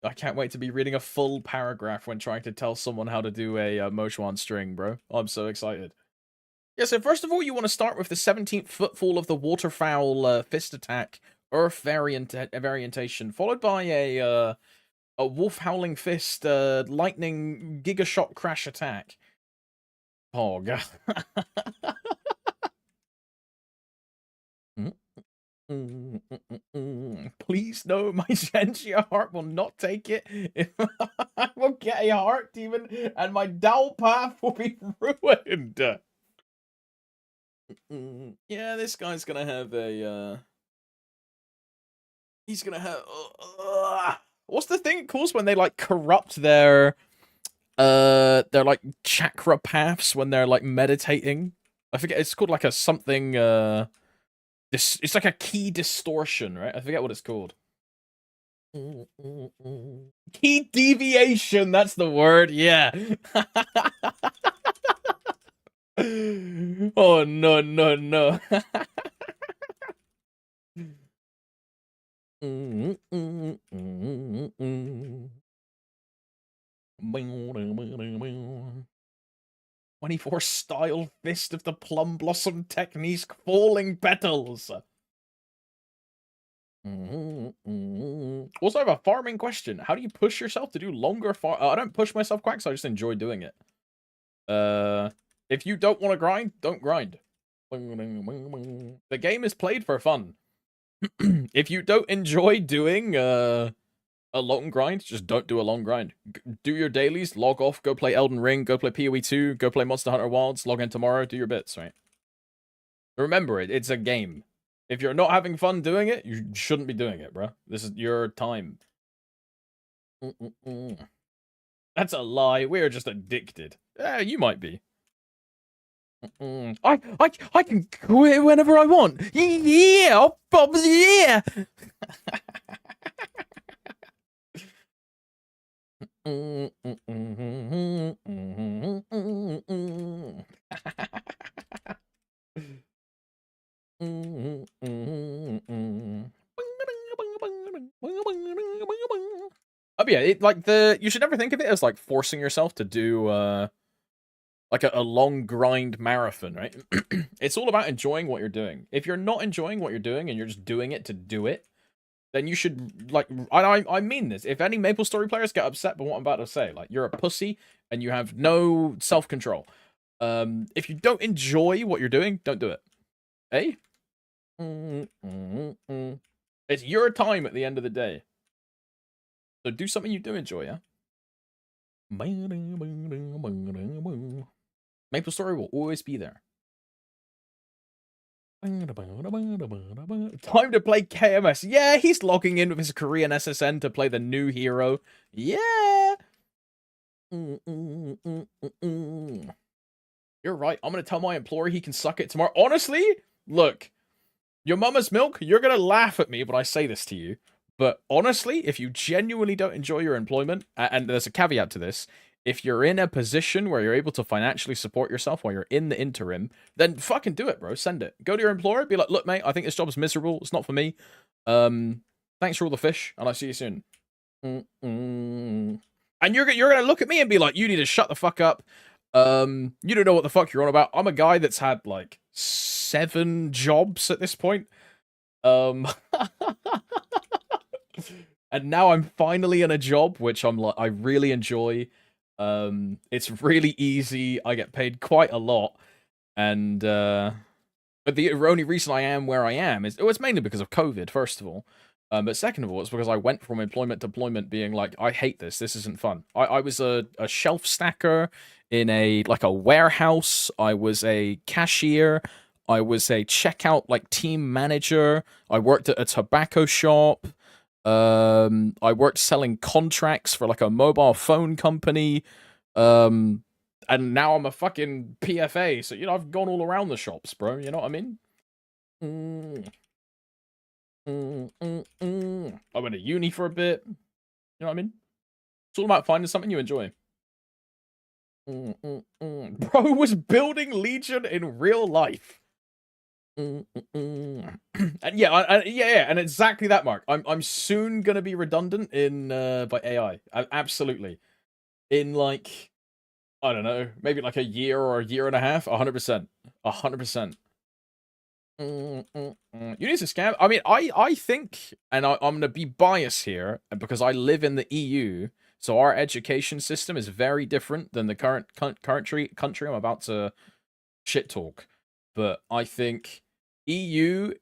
A: I can't wait to be reading a full paragraph when trying to tell someone how to do a Mochuan string, bro. I'm so excited. Yeah, so first of all, you want to start with the 17th footfall of the Waterfowl Fist Attack Earth variantation, followed by a Wolf Howling Fist Lightning Gigashock Crash Attack. Pog. Please no, my Genjia heart will not take it. I will get a heart demon and my Dao path will be ruined. Yeah, this guy's gonna have a he's gonna have what's the thing it calls when they like corrupt their like chakra paths when they're like meditating? I forget, it's called like a something it's like a key distortion, right? I forget what it's called. Key deviation, that's the word, yeah. Oh, no. "24 style fist of the plum blossom techniques falling petals." Also, I have a farming question. How do you push yourself to do longer I don't push myself, Quacks. I just enjoy doing it. If you don't want to grind, don't grind. The game is played for fun. If you don't enjoy doing a long grind, just don't do a long grind. Do your dailies, log off, go play Elden Ring, go play PoE 2, go play Monster Hunter Wilds, log in tomorrow, do your bits, right? Remember it's a game. If you're not having fun doing it, you shouldn't be doing it, bro. This is your time. That's a lie. We're just addicted. You might be. I can quit whenever I want. Yeah, Bob. Yeah. But yeah, you should never think of it as like forcing yourself to do like a long grind marathon, right? It's all about enjoying what you're doing. If you're not enjoying what you're doing and you're just doing it to do it, then you should like I mean this. If any MapleStory players get upset by what I'm about to say, like you're a pussy and you have no self-control. If you don't enjoy what you're doing, don't do it. Eh? It's your time at the end of the day. So do something you do enjoy, yeah? MapleStory will always be there. Time to play KMS. Yeah, he's logging in with his Korean SSN to play the new hero. Yeah. You're right. I'm going to tell my employer he can suck it tomorrow. Honestly, look, your mama's milk, you're going to laugh at me when I say this to you. But honestly, if you genuinely don't enjoy your employment, and there's a caveat to this, if you're in a position where you're able to financially support yourself while you're in the interim, then fucking do it, bro. Send it. Go to your employer, be like, look, mate, I think this job is miserable. It's not for me. Thanks for all the fish, and I'll see you soon. And you're gonna look at me and be like, you need to shut the fuck up. You don't know what the fuck you're on about. I'm a guy that's had like 7 jobs at this point. And now I'm finally in a job which I really enjoy. It's really easy. I get paid quite a lot, and but the only reason I am where I am is it's mainly because of COVID, first of all. But second of all, it's because I went from employment to employment being like, I hate this. This isn't fun. I was a shelf stacker in a warehouse. I was a cashier. I was a checkout team manager. I worked at a tobacco shop. I worked selling contracts for a mobile phone company. And now I'm a fucking PFA. So, I've gone all around the shops, bro. You know what I mean? I went to uni for a bit. You know what I mean? It's all about finding something you enjoy. Bro was building Legion in real life. And yeah, and exactly that, Mark. I'm soon gonna be redundant in by AI. Absolutely. In I don't know, maybe a year or a year and a half. 100%. 100%. Uni's a scam. I mean, I think, and I'm gonna be biased here because I live in the EU, so our education system is very different than the current country I'm about to shit talk. But I think EU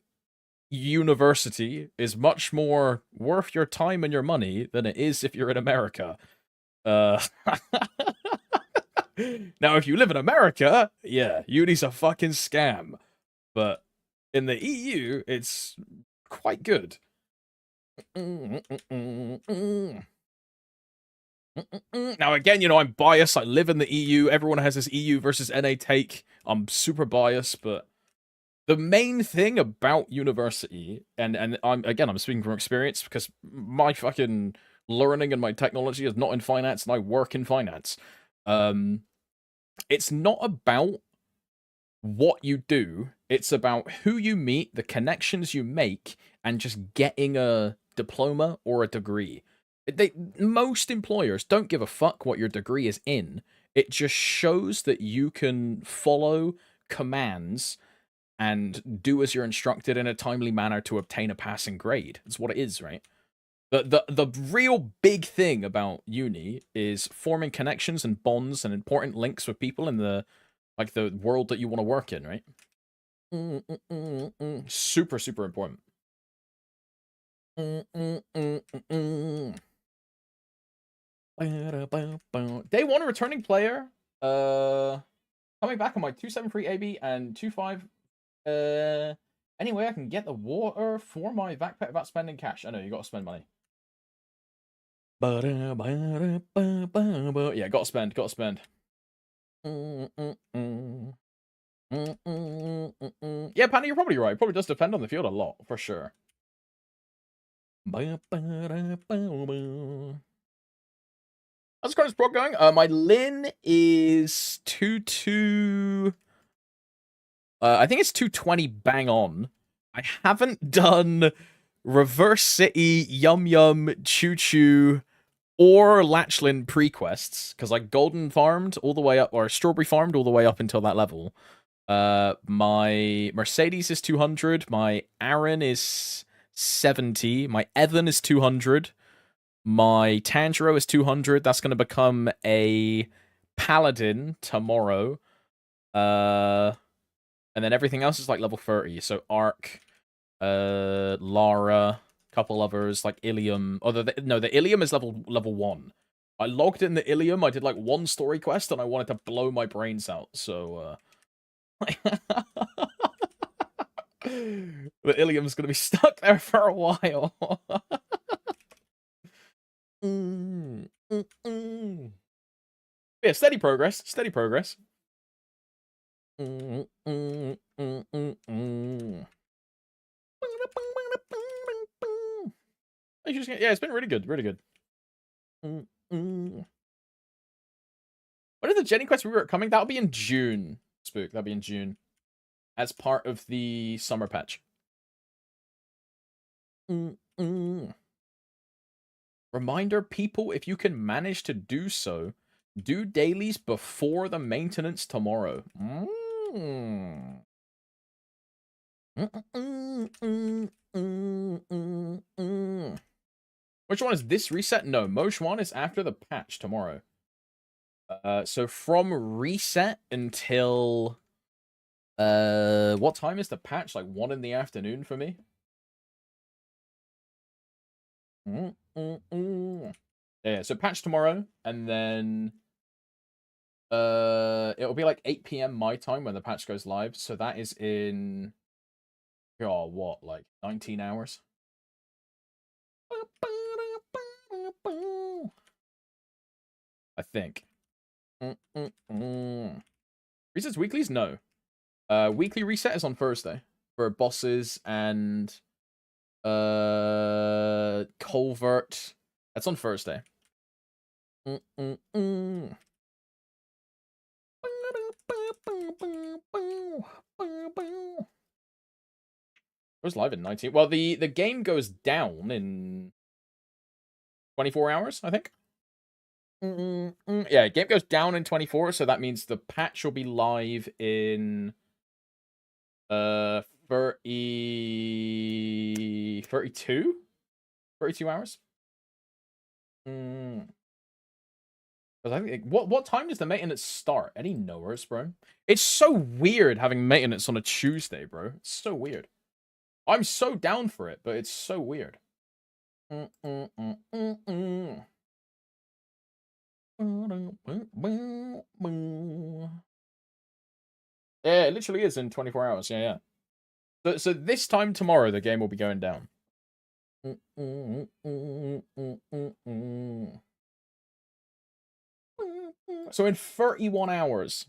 A: university is much more worth your time and your money than it is if you're in America. Now, if you live in America, yeah, uni's a fucking scam. But in the EU, it's quite good. Now, again, I'm biased. I live in the EU. Everyone has this EU versus NA take. I'm super biased, but the main thing about university, and I'm speaking from experience because my fucking learning and my technology is not in finance, and I work in finance. It's not about what you do. It's about who you meet, the connections you make, and just getting a diploma or a degree. Most employers don't give a fuck what your degree is in. It just shows that you can follow commands and do as you're instructed in a timely manner to obtain a passing grade. That's what it is, right? The real big thing about uni is forming connections and bonds and important links with people in the world that you want to work in, right? Super, super important. Day 1 returning player. Coming back on my 273 AB and 25 Anyway, I can get the water for my backpack without spending cash. I know, you gotta spend money. Yeah, gotta spend, gotta spend. Yeah, Panny, you're probably right. It probably does depend on the field a lot, for sure. How's Kronos Pro going? My Lin is 2-2. I think it's 220 bang on. I haven't done Reverse City, Yum Yum, Choo Choo, or Latchlin pre-quests, because I golden farmed all the way up, or strawberry farmed all the way up until that level. My Mercedes is 200, my Aaron is 70, my Evan is 200, my Tanjiro is 200. That's going to become a Paladin tomorrow. And then everything else is like level 30. So Arc, Lara, couple others like Ilium. Oh, the Ilium is level 1. I logged in the Ilium. I did like one story quest, and I wanted to blow my brains out. So, the Ilium's gonna be stuck there for a while. Yeah, steady progress. Steady progress. Yeah, it's been really good. Really good. When are the Jenny Quest rework coming? That'll be in June. Spook. That'll be in June. As part of the summer patch. Reminder, people, if you can manage to do so, do dailies before the maintenance tomorrow. Which one is this reset? No, Mosh 1 is after the patch tomorrow. So from reset until what time is the patch? Like 1 in the afternoon for me. Yeah, so patch tomorrow, and then it'll be like 8 p.m. my time when the patch goes live. So that is in what, like 19 hours? I think. Resets weeklies? No. Weekly reset is on Thursday for bosses and Culvert. That's on Thursday. It was live in 19. Well, the game goes down in 24 hours, I think. Yeah, game goes down in 24, so that means the patch will be live in 32 hours. I think what time does the maintenance start? Any knowers, bro? It's so weird having maintenance on a Tuesday, bro. It's so weird. I'm so down for it, but it's so weird. Yeah, it literally is in 24 hours. Yeah, yeah. So this time tomorrow, the game will be going down. So in 31 hours,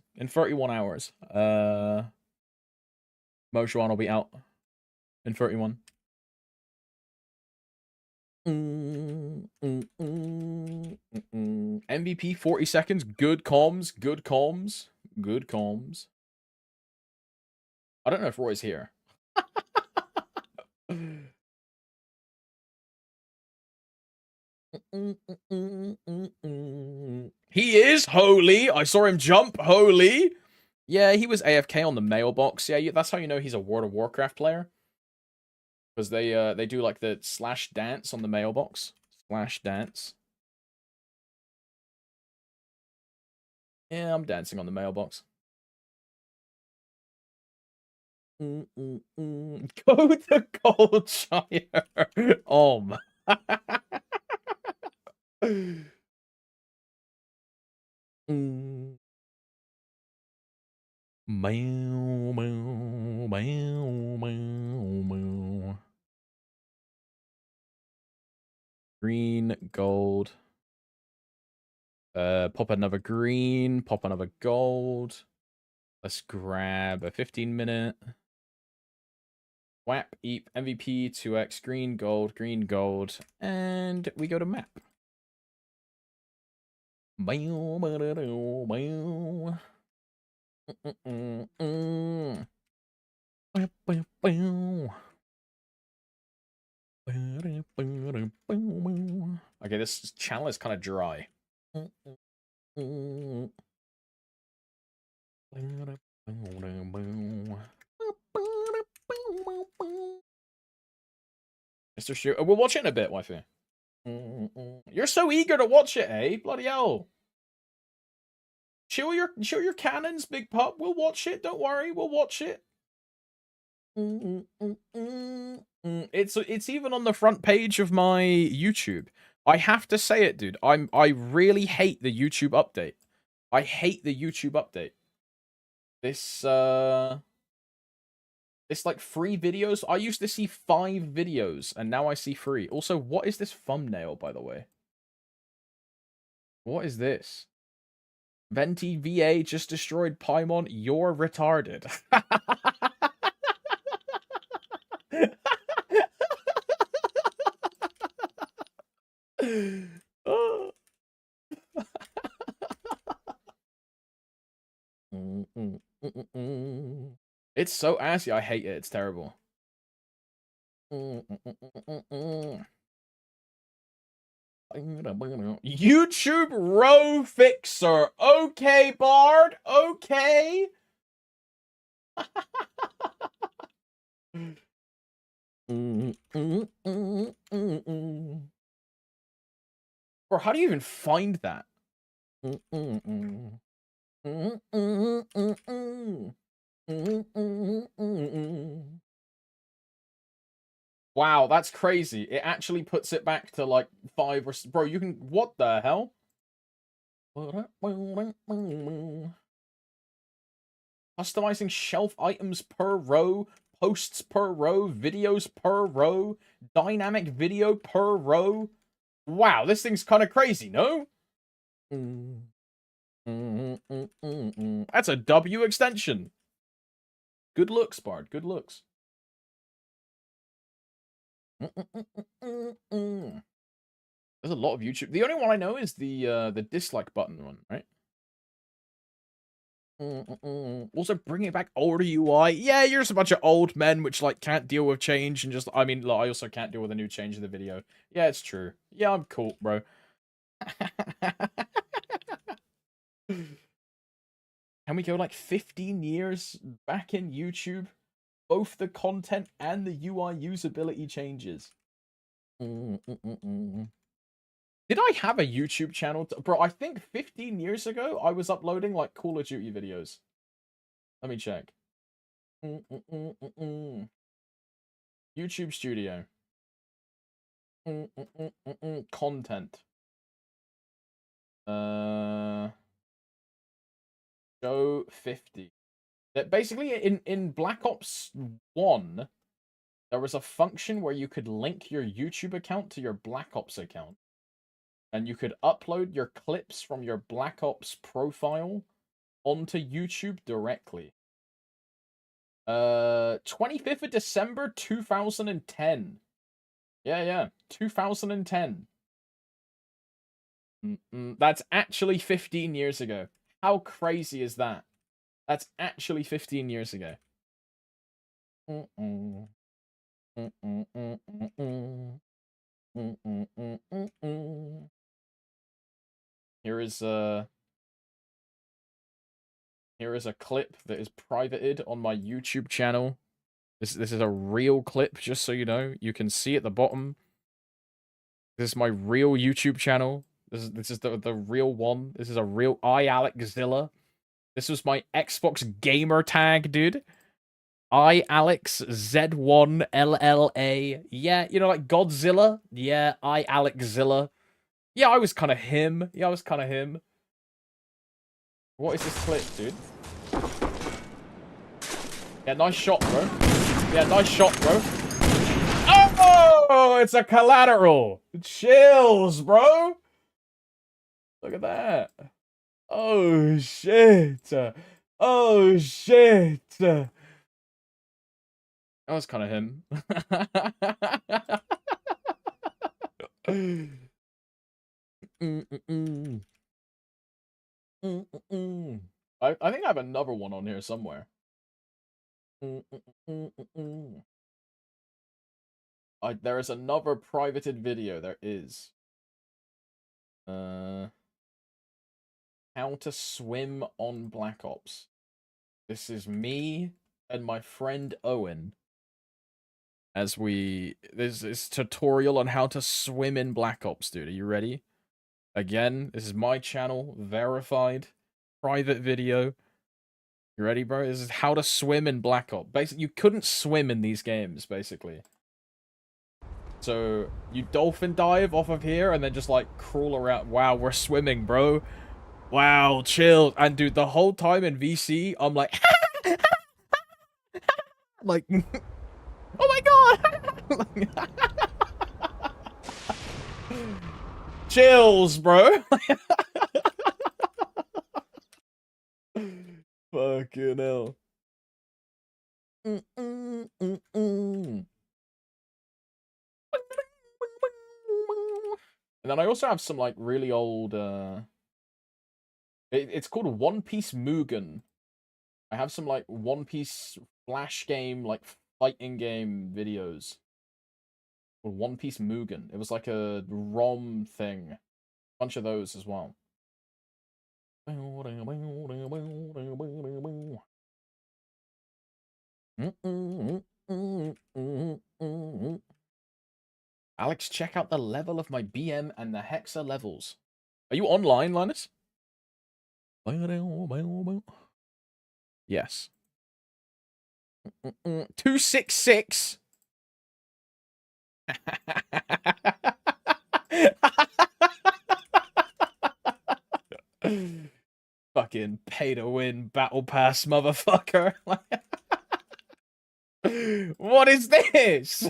A: Moshuan will be out in 31. MVP 40 seconds. Good comms. Good comms. Good comms. I don't know if Roy's here. He is Holy. I saw him jump. Holy. Yeah, he was AFK on the mailbox. Yeah, that's how you know he's a World of Warcraft player. Because they do like the slash dance on the mailbox. Slash dance. Yeah, I'm dancing on the mailbox. Go to Goldshire. Oh my. Meow, meow, meow, meow. Green, gold. Pop another green. Pop another gold. Let's grab a 15-minute. WAP, EAP, MVP, 2x, green, gold. And we go to map. Okay, this channel is kind of dry. Mr. Shoot. We'll watch it in a bit, wifey. You're so eager to watch it, eh? Bloody hell. Show your cannons, big pup. We'll watch it. Don't worry. We'll watch it. It's even on the front page of my YouTube. I have to say it, dude. I really hate the YouTube update. I hate the YouTube update. This like 3 videos. I used to see 5 videos and now I see 3. Also, what is this thumbnail, by the way? What is this? Venti VA just destroyed Paimon. You're retarded. It's so assy. I hate it. It's terrible. YouTube row fixer. Okay, Bard. Okay. Bro, how do you even find that? Wow, that's crazy. It actually puts it back to like 5 or... Bro, you can... What the hell? Customizing shelf items per row, posts per row, videos per row, dynamic video per row. Wow, this thing's kind of crazy, no? That's a W extension. Good looks, Bard. Good looks. There's a lot of YouTube. The only one I know is the dislike button one, right? Also bringing back older UI. Yeah, you're just a bunch of old men which like can't deal with change and just... I mean, like, I also can't deal with a new change in the video. Yeah, it's true. Yeah, I'm cool, bro. Can we go like 15 years back in YouTube? Both the content and the UI usability changes. Did I have a YouTube channel? Bro, I think 15 years ago, I was uploading like Call of Duty videos. Let me check. YouTube Studio. Content. Show 50. That basically in Black Ops 1, there was a function where you could link your YouTube account to your Black Ops account. And you could upload your clips from your Black Ops profile onto YouTube directly. 25th of December 2010. Yeah. 2010. That's actually 15 years ago. How crazy is that? That's actually 15 years ago. Here is a clip that is privated on my YouTube channel. This is a real clip, just so you know. You can see at the bottom. This is my real YouTube channel. This is the real one. This is a real iAlexZilla. This was my Xbox gamer tag, dude. iAlexZ1LLA. Yeah, you know, like Godzilla. Yeah, iAlexZilla. Yeah, I was kind of him. What is this clip, dude? Yeah, nice shot, bro. Oh! Oh, it's a collateral. Chills, bro. Look at that. Oh, shit. Oh, shit. That was kind of him. I think I have another one on here somewhere. There is another privated video. There is. How to swim on Black Ops. This is me and my friend Owen. This is tutorial on how to swim in Black Ops, dude. Are you ready? Again, this is my channel, verified, private video. You ready, bro? This is how to swim in Black Ops. Basically, you couldn't swim in these games, basically. So, you dolphin dive off of here and then just, like, crawl around. Wow, we're swimming, bro. Wow, chill. And, dude, the whole time in VC, I'm like... like... oh my god! Chills, bro. Fucking hell. And then I also have some, like, really old, it's called One Piece Mugen. I have some, like, One Piece Flash game, like, fighting game videos. Called One Piece Mugen. It was like a ROM thing. A bunch of those as well. Alex, check out the level of my BM and the Hexa levels. Are you online, Linus? Yes. 266. Fucking pay to win battle pass, motherfucker. What is this?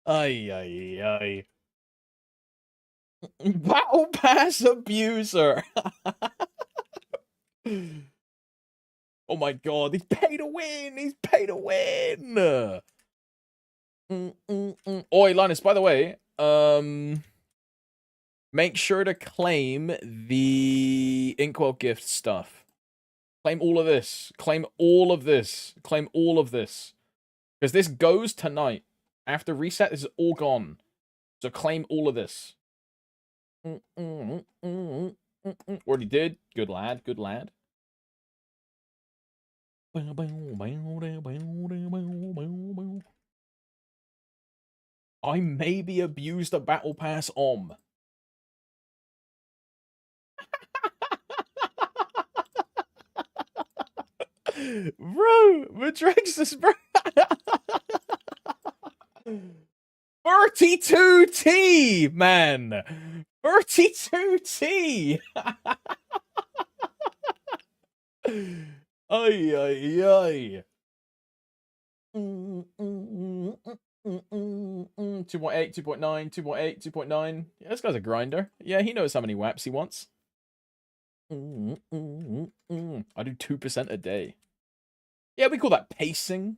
A: Ay, ay, ay. Battle pass abuser. Oh my god, he's paid to win. He's paid to win. Oi, Linus, by the way, make sure to claim the Inkwell gift stuff. Claim all of this. Claim all of this. Claim all of this. Because this goes tonight. After reset, this is all gone. So claim all of this. Already did. Good lad. Good lad. I maybe abused a battle pass om. Bro, Matrixus, bro. 32T, man. 32T. Ay, ay, ay. 2.8, 2.9, 2.8, 2.9. Yeah, this guy's a grinder. Yeah, he knows how many whaps he wants. I do 2% a day. Yeah, we call that pacing.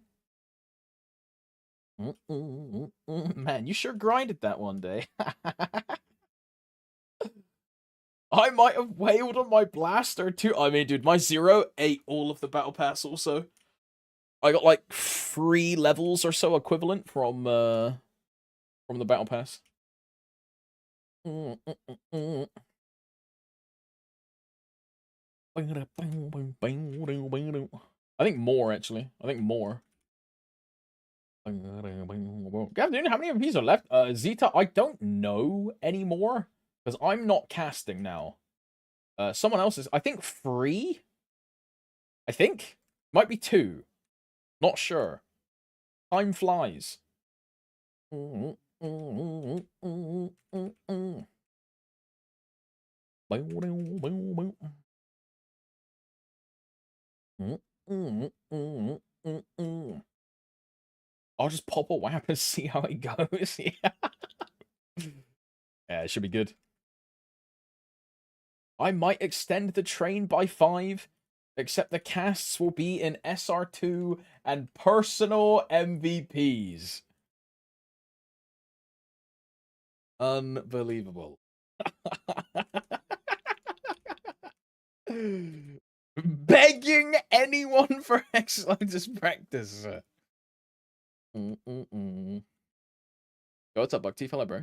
A: Man, you sure grinded that one day. I might have wailed on my blaster too. I mean, dude, my 0 ate all of the battle pass also. I got like 3 levels or so equivalent from the battle pass. I think more, actually. I think more. Gavin, how many of these are left? Zeta, I don't know anymore. Because I'm not casting now. Someone else is, I think, 3? I think? Might be 2. Not sure. Time flies. I'll just pop a whap and see how it goes. Yeah. Yeah, it should be good. I might extend the train by 5, except the casts will be in SR2 and personal MVPs. Unbelievable. Begging anyone for excellence practice. Yo, what's up, Buck T? Hello, bro.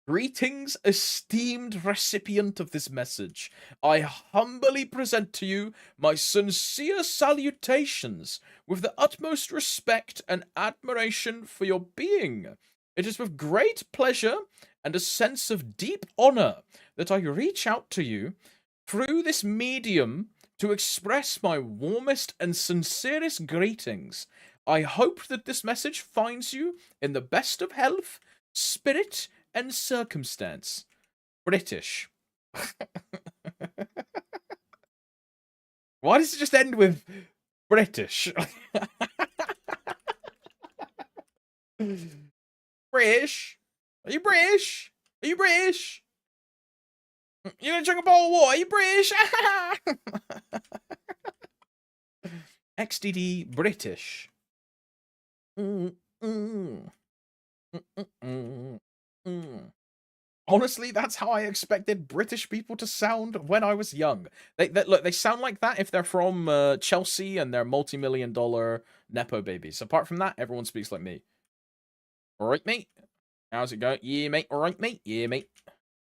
A: Greetings, esteemed recipient of this message. I humbly present to you my sincere salutations with the utmost respect and admiration for your being. It is with great pleasure and a sense of deep honor that I reach out to you through this medium to express my warmest and sincerest greetings. I hope that this message finds you in the best of health, spirit, and circumstance. British. Why does it just end with British? British? Are you British? Are you British? You gonna drink a bowl of water? Are you British? XDD British. Honestly, that's how I expected British people to sound when I was young. Look, they sound like that if they're from Chelsea and they're multi-million-dollar nepo babies. Apart from that, everyone speaks like me. All right, mate. How's it going? Yeah, mate. All right, mate. Yeah, mate.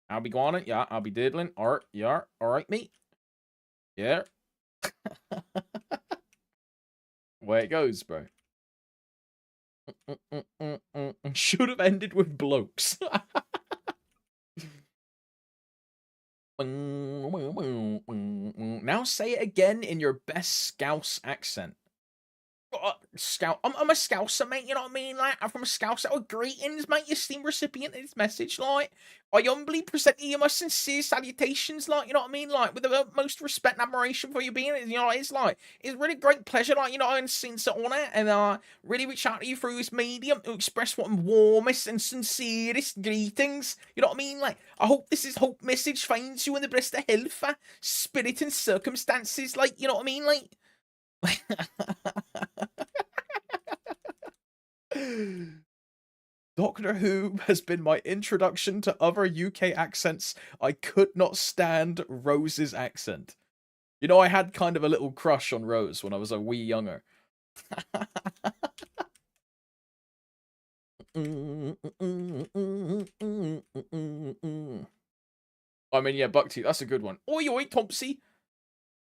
A: I'll be going it. Yeah, I'll be diddling. All right, yeah. All right, mate. Yeah. Way it goes, bro. Should have ended with blokes. Now say it again in your best Scouse accent. Scout. I'm a Scouser, mate. You know what I mean? Like, I'm from a Scouser. Oh, greetings, mate. You esteemed recipient of this message. Like, I humbly present to you my sincere salutations. Like, you know what I mean? Like, with the utmost respect and admiration for you being. You know, it's like, it's really great pleasure. Like, you know, and sincere honor, and really reach out to you through this medium to express what I'm warmest and sincerest greetings. You know what I mean? Like, I hope this hope message finds you in the best of health, spirit, and circumstances. Like, you know what I mean? Like. Doctor Who has been my introduction to other UK accents. I could not stand Rose's accent. You know, I had kind of a little crush on Rose when I was a wee younger. I mean, yeah, Buckteeth, that's a good one. Oi, oi, Thompsy.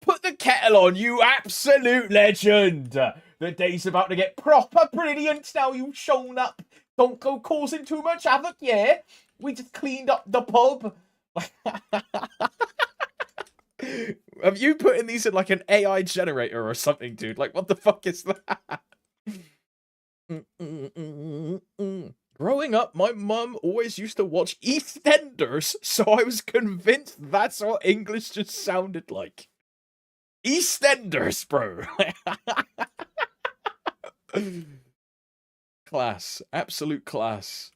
A: Put the kettle on, you absolute legend! The day's about to get proper brilliant now you've shown up. Don't go causing too much havoc, yeah? We just cleaned up the pub. Have you put in these in like an AI generator or something, dude? Like, what the fuck is that? Growing up, my mum always used to watch EastEnders, so I was convinced that's what English just sounded like. EastEnders, bro. Class. Absolute class.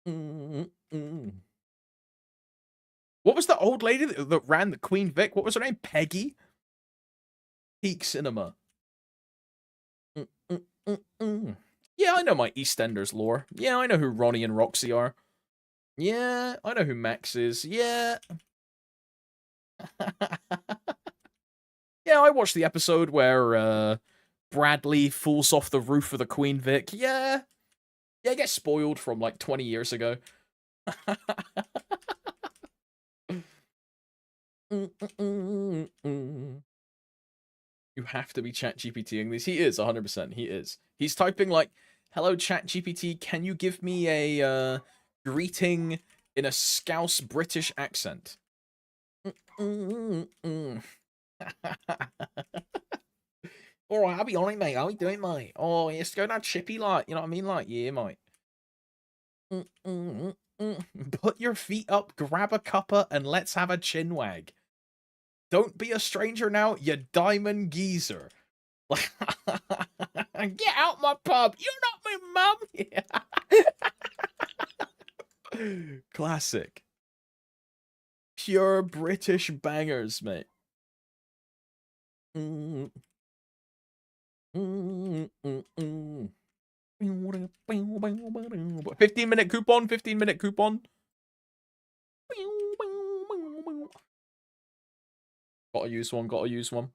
A: What was the old lady that ran the Queen Vic? What was her name? Peggy? Peak Cinema. Yeah, I know my EastEnders lore. Yeah, I know who Ronnie and Roxy are. Yeah, I know who Max is. Yeah. Yeah, I watched the episode where Bradley falls off the roof of the Queen Vic. Yeah. Yeah, I get spoiled from like 20 years ago. You have to be ChatGPTing these. He is, 100%. He is. He's typing like, hello, ChatGPT, can you give me a greeting in a Scouse British accent? Alright, I'll be on it, mate. How you doing, mate? Oh, yes, go down chippy, like, you know what I mean? Like, yeah, mate. Put your feet up, grab a cuppa, and let's have a chin wag. Don't be a stranger now, you diamond geezer. Get out my pub. You're not mum? Yeah. Classic. Pure British bangers, mate. 15-minute coupon, 15-minute coupon. Gotta use one, gotta use one.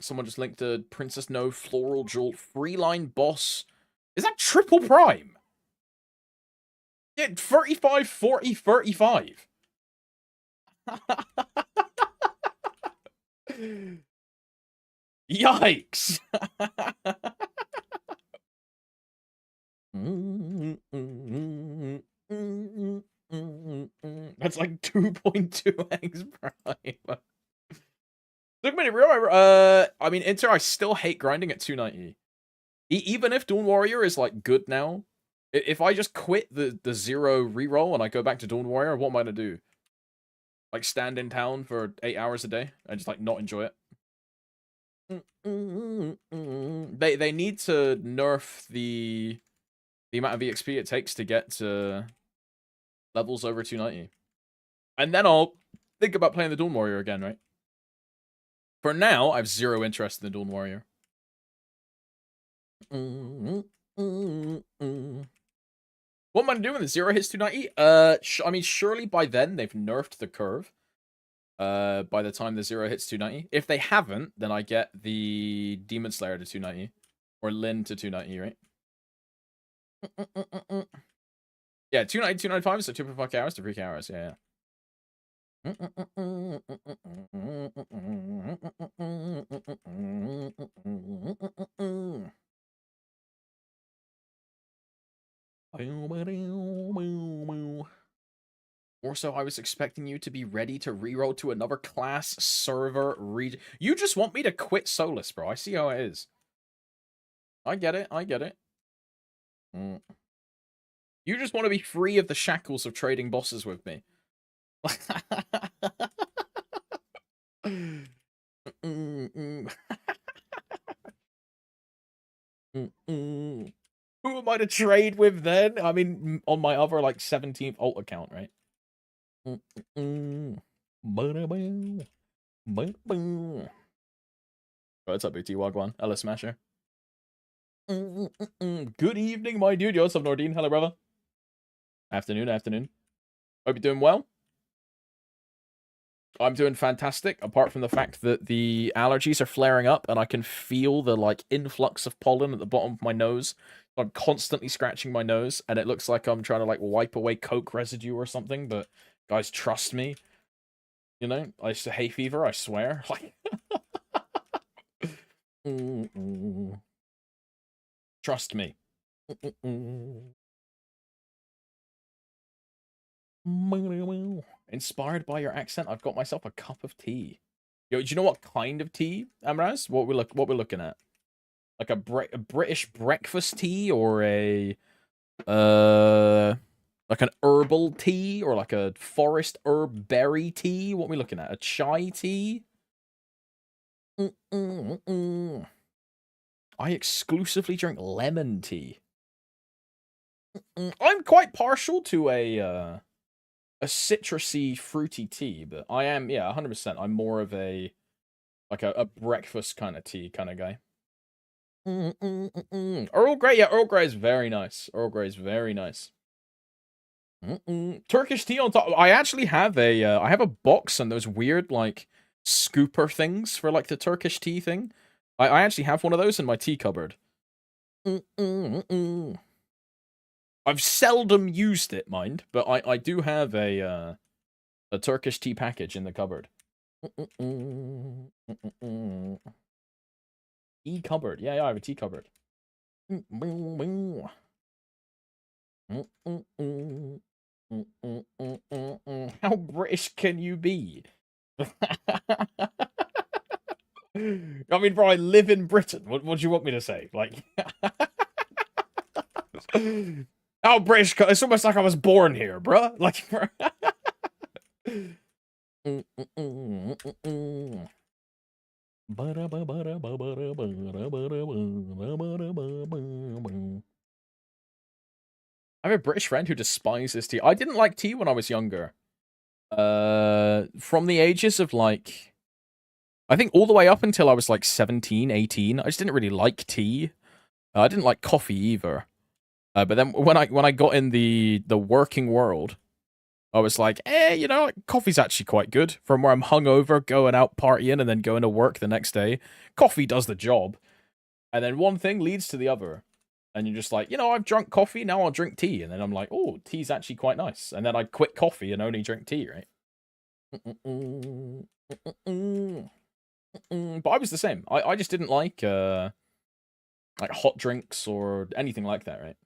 A: Someone just linked a Princess No Floral Jewel Freeline Boss. Is that triple prime? Yeah, 35, 40, 35. Yikes. That's like 2.2x prime. Look, man, I mean, Inter, I still hate grinding at 290. Even if Dawn Warrior is like good now, if I just quit the zero reroll and I go back to Dawn Warrior, what am I gonna do? Like stand in town for 8 hours a day and just like not enjoy it? They need to nerf the amount of EXP it takes to get to levels over 290. And then I'll think about playing the Dawn Warrior again, right? For now, I have zero interest in the Dawn Warrior. What am I doing when the zero hits 290? I mean, surely by then they've nerfed the curve. By the time the zero hits 290. If they haven't, then I get the Demon Slayer to 290. Or Lin to 290, right? Yeah, 290, 295, so 2.5 hours to 3 hours, yeah. Or so I was expecting you to be ready to reroll to another class, server, You just want me to quit Solus, bro. I see how it is. I get it. I get it. You just want to be free of the shackles of trading bosses with me. Who am I to trade with then? I mean, on my other, like, 17th alt account, right? What's up, BT Wagwan? Hello, Smasher. Good evening, my dude. Yo, what's up, Nordine? Hello, brother. Afternoon, afternoon. Hope you're doing well. I'm doing fantastic, apart from the fact that the allergies are flaring up and I can feel the, like, influx of pollen at the bottom of my nose. I'm constantly scratching my nose, and it looks like I'm trying to, like, wipe away coke residue or something, but guys, trust me. You know, it's a hay fever, I swear. Like, trust me. Inspired by your accent, I've got myself a cup of tea. Yo, do you know what kind of tea, Amraz? What we're looking at? Like a British breakfast tea, or a like an herbal tea, or like a forest herb berry tea? What are we looking at? A chai tea? I exclusively drink lemon tea. I'm quite partial to a citrusy, fruity tea, but I am, yeah, 100%. I'm more of a, like, a breakfast kind of tea kind of guy. Earl Grey, yeah, Earl Grey is very nice. Earl Grey is very nice. Turkish tea on top. I actually have I have a box and those weird, like, scooper things for, like, the Turkish tea thing. I actually have one of those in my tea cupboard. I've seldom used it, mind, but I do have a Turkish tea package in the cupboard. Tea cupboard. Yeah, I have a tea cupboard. How British can you be? I mean, bro, I live in Britain. What do you want me to say? Like, how British? It's almost like I was born here, bro. Like, I have a British friend who despises tea. I didn't like tea when I was younger. From the ages of like, I think all the way up until I was like 17, 18, I just didn't really like tea. I didn't like coffee either. But then when I got in the working world, I was like, you know, coffee's actually quite good. From where I'm hungover, going out partying, and then going to work the next day, coffee does the job. And then one thing leads to the other. And you're just like, you know, I've drunk coffee, now I'll drink tea. And then I'm like, oh, tea's actually quite nice. And then I quit coffee and only drink tea, right? But I was the same. I just didn't like hot drinks or anything like that, right?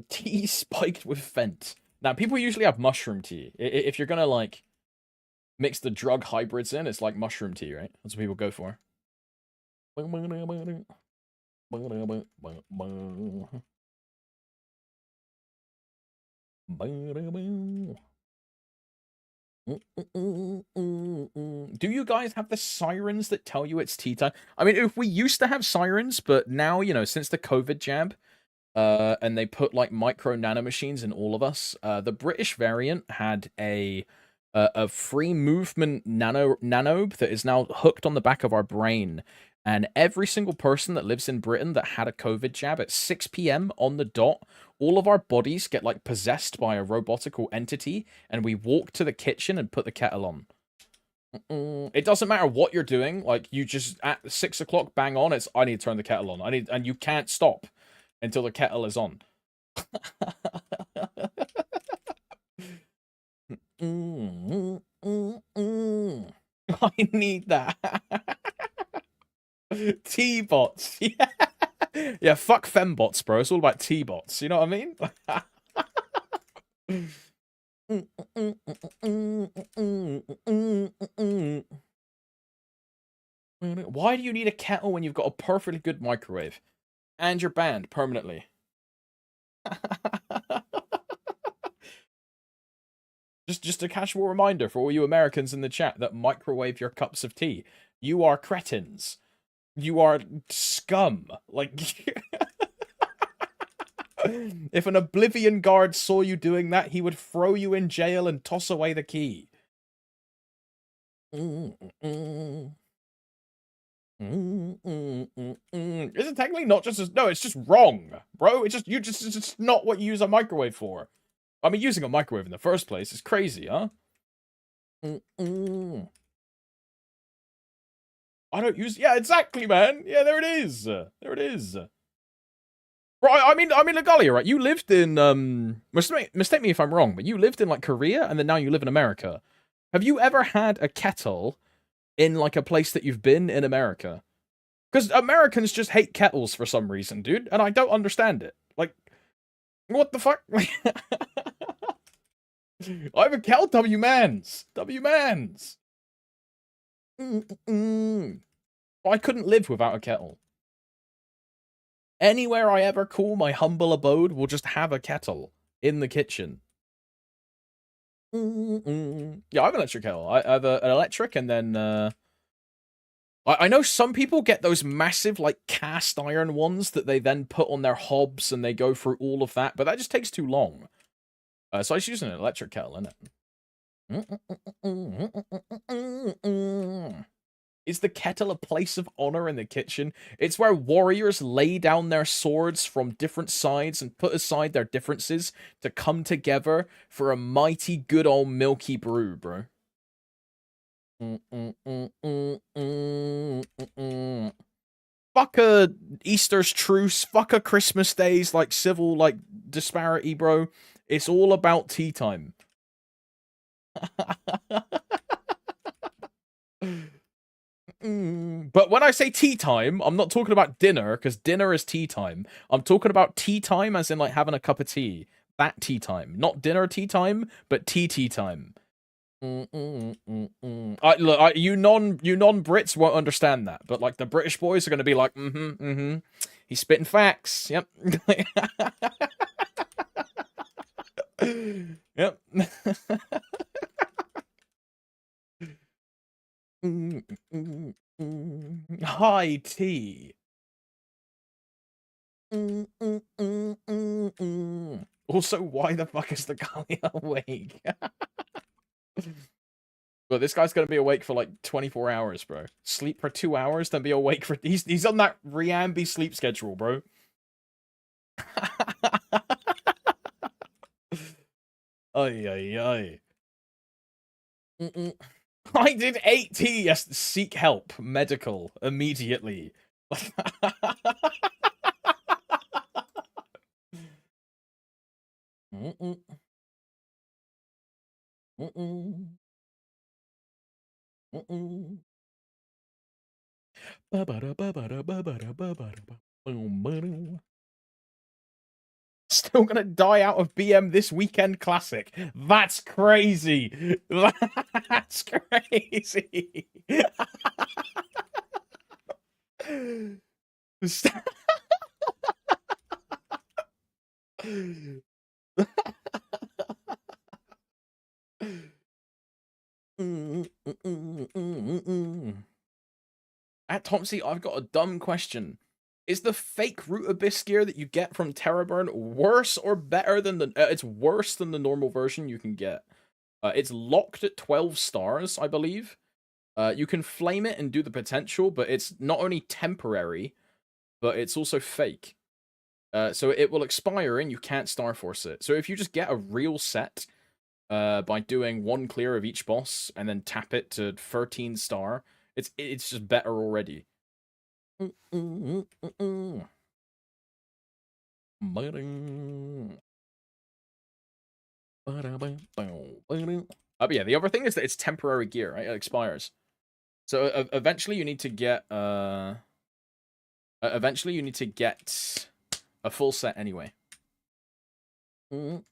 A: Tea spiked with Fent. Now, people usually have mushroom tea. If you're gonna, like, mix the drug hybrids in, it's like mushroom tea, right? That's what people go for. Do you guys have the sirens that tell you it's tea time? I mean, if we used to have sirens, but now, you know, since the COVID jab, and they put like micro nanomachines in all of us, the British variant had a free movement nanobe that is now hooked on the back of our brain. And every single person that lives in Britain that had a COVID jab at 6 p.m. on the dot, all of our bodies get like possessed by a robotical entity, and we walk to the kitchen and put the kettle on. It doesn't matter what you're doing. Like, you just at 6 o'clock, bang on. It's I need to turn the kettle on. And you can't stop until the kettle is on. I need that. T-bots. Yeah. Yeah, fuck fembots, bro. It's all about T-bots. You know what I mean? Why do you need a kettle when you've got a perfectly good microwave? And you're banned permanently. Just a casual reminder for all you Americans in the chat that microwave your cups of tea. You are cretins. You are scum. Like, if an Oblivion guard saw you doing that, he would throw you in jail and toss away the key. Is it technically not just no, it's just wrong, bro. It's just not what you use a microwave for. I mean, using a microwave in the first place is crazy, huh? I don't use. Yeah, exactly, man. Yeah, there it is. There it is. Right, I mean, Legalia, right? You lived in mistake me if I'm wrong, but you lived in like Korea, and then now you live in America. Have you ever had a kettle in like a place that you've been in America? Because Americans just hate kettles for some reason, dude, and I don't understand it. Like, what the fuck? I have a kettle, W-mans. W-mans. I couldn't live without a kettle. Anywhere I ever call my humble abode will just have a kettle in the kitchen. Yeah, I have an electric kettle. I have an electric, and then I know some people get those massive like cast iron ones that they then put on their hobs, and they go through all of that, but that just takes too long. So I just use an electric kettle, innit? Is the kettle a place of honor in the kitchen? It's where warriors lay down their swords from different sides and put aside their differences to come together for a mighty good old milky brew, bro. Fuck a Easter's truce. Fuck a Christmas Day's like civil like disparity, bro. It's all about tea time. But when I say tea time, I'm not talking about dinner, because dinner is tea time. I'm talking about tea time as in like having a cup of tea. That tea time. Not dinner tea time, but tea time. Look, you non-Brits won't understand that, but like the British boys are going to be like, he's spitting facts. Yep. Yep. High tea. Also, why the fuck is the guy awake? But this guy's gonna be awake for like 24 hours, bro. Sleep for 2 hours, then be awake for... He's on that Riambi sleep schedule, bro. Ay, ay, ay. I did 8T, yes, seek help, medical, immediately. Still gonna die out of BM this weekend classic. That's crazy. That's crazy. At Topsy, I've got a dumb question. Is the fake root abyss gear that you get from Terraburn worse or better than the... it's worse than the normal version you can get. It's locked at 12 stars, I believe. You can flame it and do the potential, but it's not only temporary, but it's also fake. So it will expire and you can't Star Force it. So if you just get a real set by doing 1 clear of each boss and then tap it to 13 star, it's just better already. Oh, but yeah, the other thing is that it's temporary gear, right? It expires. So eventually you need to get a full set anyway. Do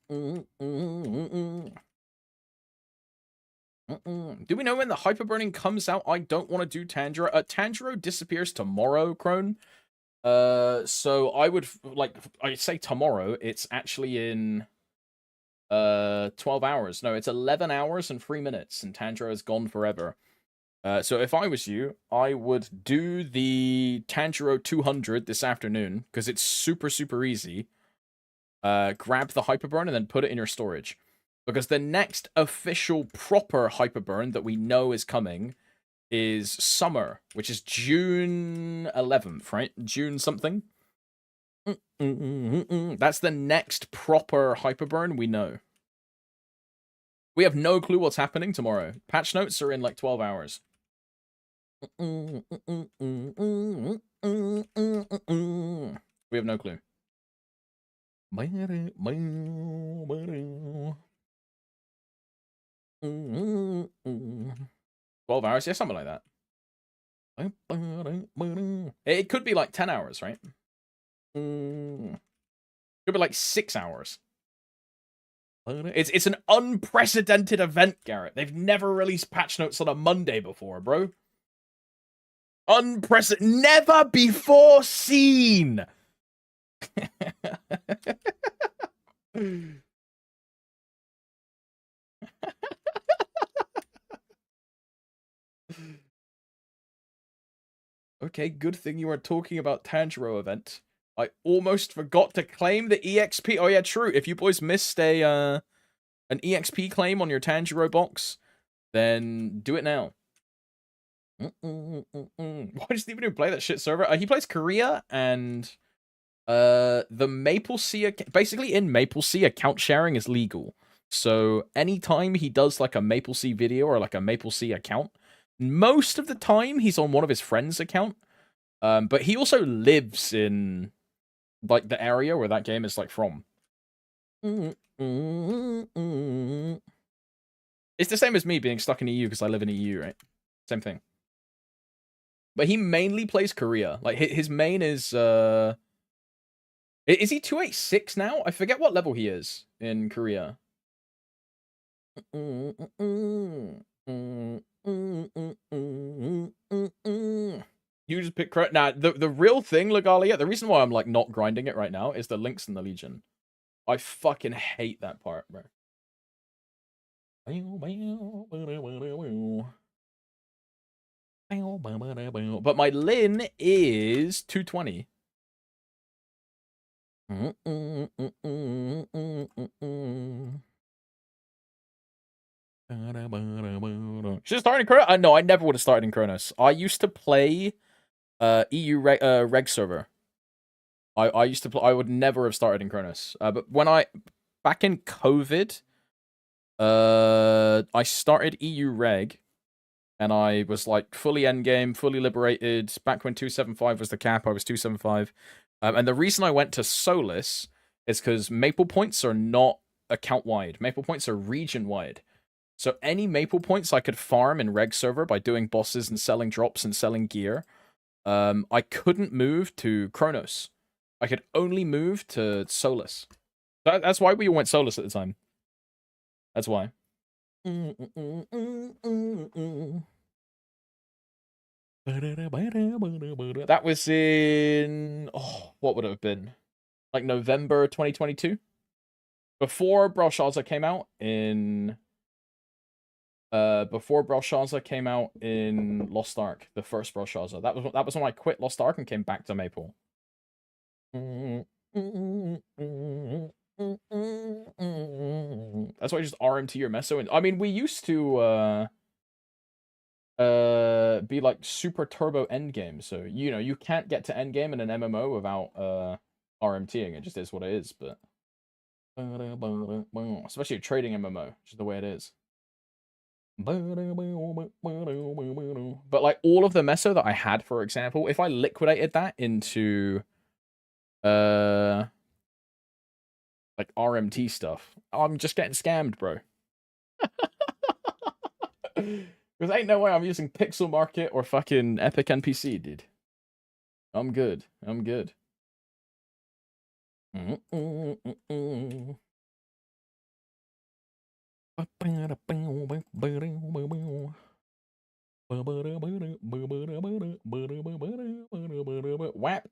A: we know when the hyperburning comes out? I don't want to do Tanjiro. Tanjiro disappears tomorrow, Crone. So I would I'd say tomorrow. It's actually in 12 hours. No, it's 11 hours and 3 minutes, and Tanjiro is gone forever. So if I was you, I would do the Tanjiro 200 this afternoon, because it's super, super easy. Grab the Hyperburn and then put it in your storage. Because the next official proper Hyperburn that we know is coming is summer, which is June 11th, right? June something. That's the next proper Hyperburn we know. We have no clue what's happening tomorrow. Patch notes are in like 12 hours. We have no clue. 12 hours? Yeah, something like that. It could be like 10 hours, right? Could be like 6 hours. It's an unprecedented event, Garrett. They've never released patch notes on a Monday before, bro. Unprecedented. Never before seen. Okay, good thing you weren't talking about Tanjiro event. I almost forgot to claim the EXP. Oh yeah, true. If you boys missed an EXP claim on your Tanjiro box, then do it now. Why does he even play that shit server? He plays Korea, and the Maple Sea, basically in Maple Sea, account sharing is legal. So anytime he does like a Maple Sea video or like a Maple Sea account, most of the time he's on one of his friends' account. But he also lives in like the area where that game is like from. It's the same as me being stuck in EU because I live in EU, right? Same thing. But he mainly plays Korea. Like his main is he 286 now? I forget what level he is in Korea. You just pick... Nah, the real thing, Legalia, the reason why I'm, like, not grinding it right now is the Lynx and the Legion. I fucking hate that part, bro. But my Lin is 220. Should have started in Kronos. No, I never would have started in Kronos. I used to play EU reg server. I used to play. I would never have started in Kronos. But when back in COVID, I started EU reg, and I was like fully endgame, fully liberated. Back when 275 was the cap, I was 275. And the reason I went to Solus is because Maple points are not account wide. Maple points are region wide. So any Maple points I could farm in reg server by doing bosses and selling drops and selling gear, I couldn't move to Kronos. I could only move to Solus. That's why we went Solus at the time. That's why. That was in... Oh, what would it have been? Like November 2022? Before Belshazzar came out in... before Belshazzar came out in Lost Ark, the first Belshazzar. That was when I quit Lost Ark and came back to Maple. That's why I just RMT your meso. I mean, we used to be like super turbo endgame, so you know you can't get to endgame in an MMO without RMTing. It just is what it is, but especially a trading MMO, which is the way it is. But like all of the meso that I had, for example, if I liquidated that into like RMT stuff, I'm just getting scammed, bro. Because ain't no way I'm using Pixel Market or fucking Epic NPC, dude. I'm good. I'm good. WAP,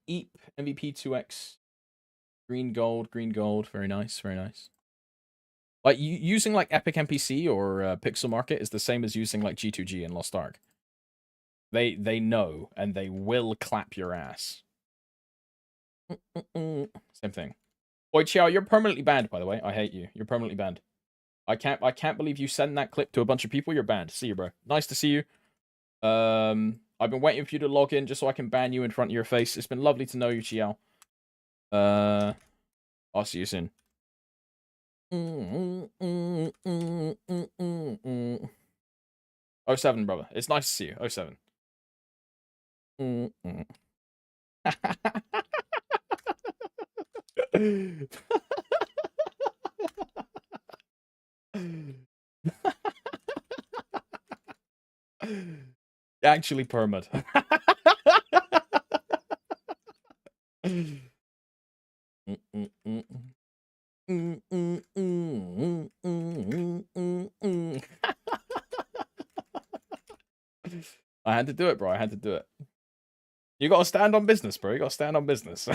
A: EAP, MVP 2x. Green gold, green gold. Very nice, very nice. Like, using, like, Epic NPC or Pixel Market is the same as using, like, G2G in Lost Ark. They know, and they will clap your ass. Same thing. Boy, Chiao, you're permanently banned, by the way. I hate you. You're permanently banned. I can't believe you send that clip to a bunch of people. You're banned. See you, bro. Nice to see you. I've been waiting for you to log in just so I can ban you in front of your face. It's been lovely to know you, Chiao. I'll see you soon. Oh 07, brother. It's nice to see you. 07. Actually permit. I had to do it, bro. I had to do it. You gotta stand on business, bro. You gotta stand on business.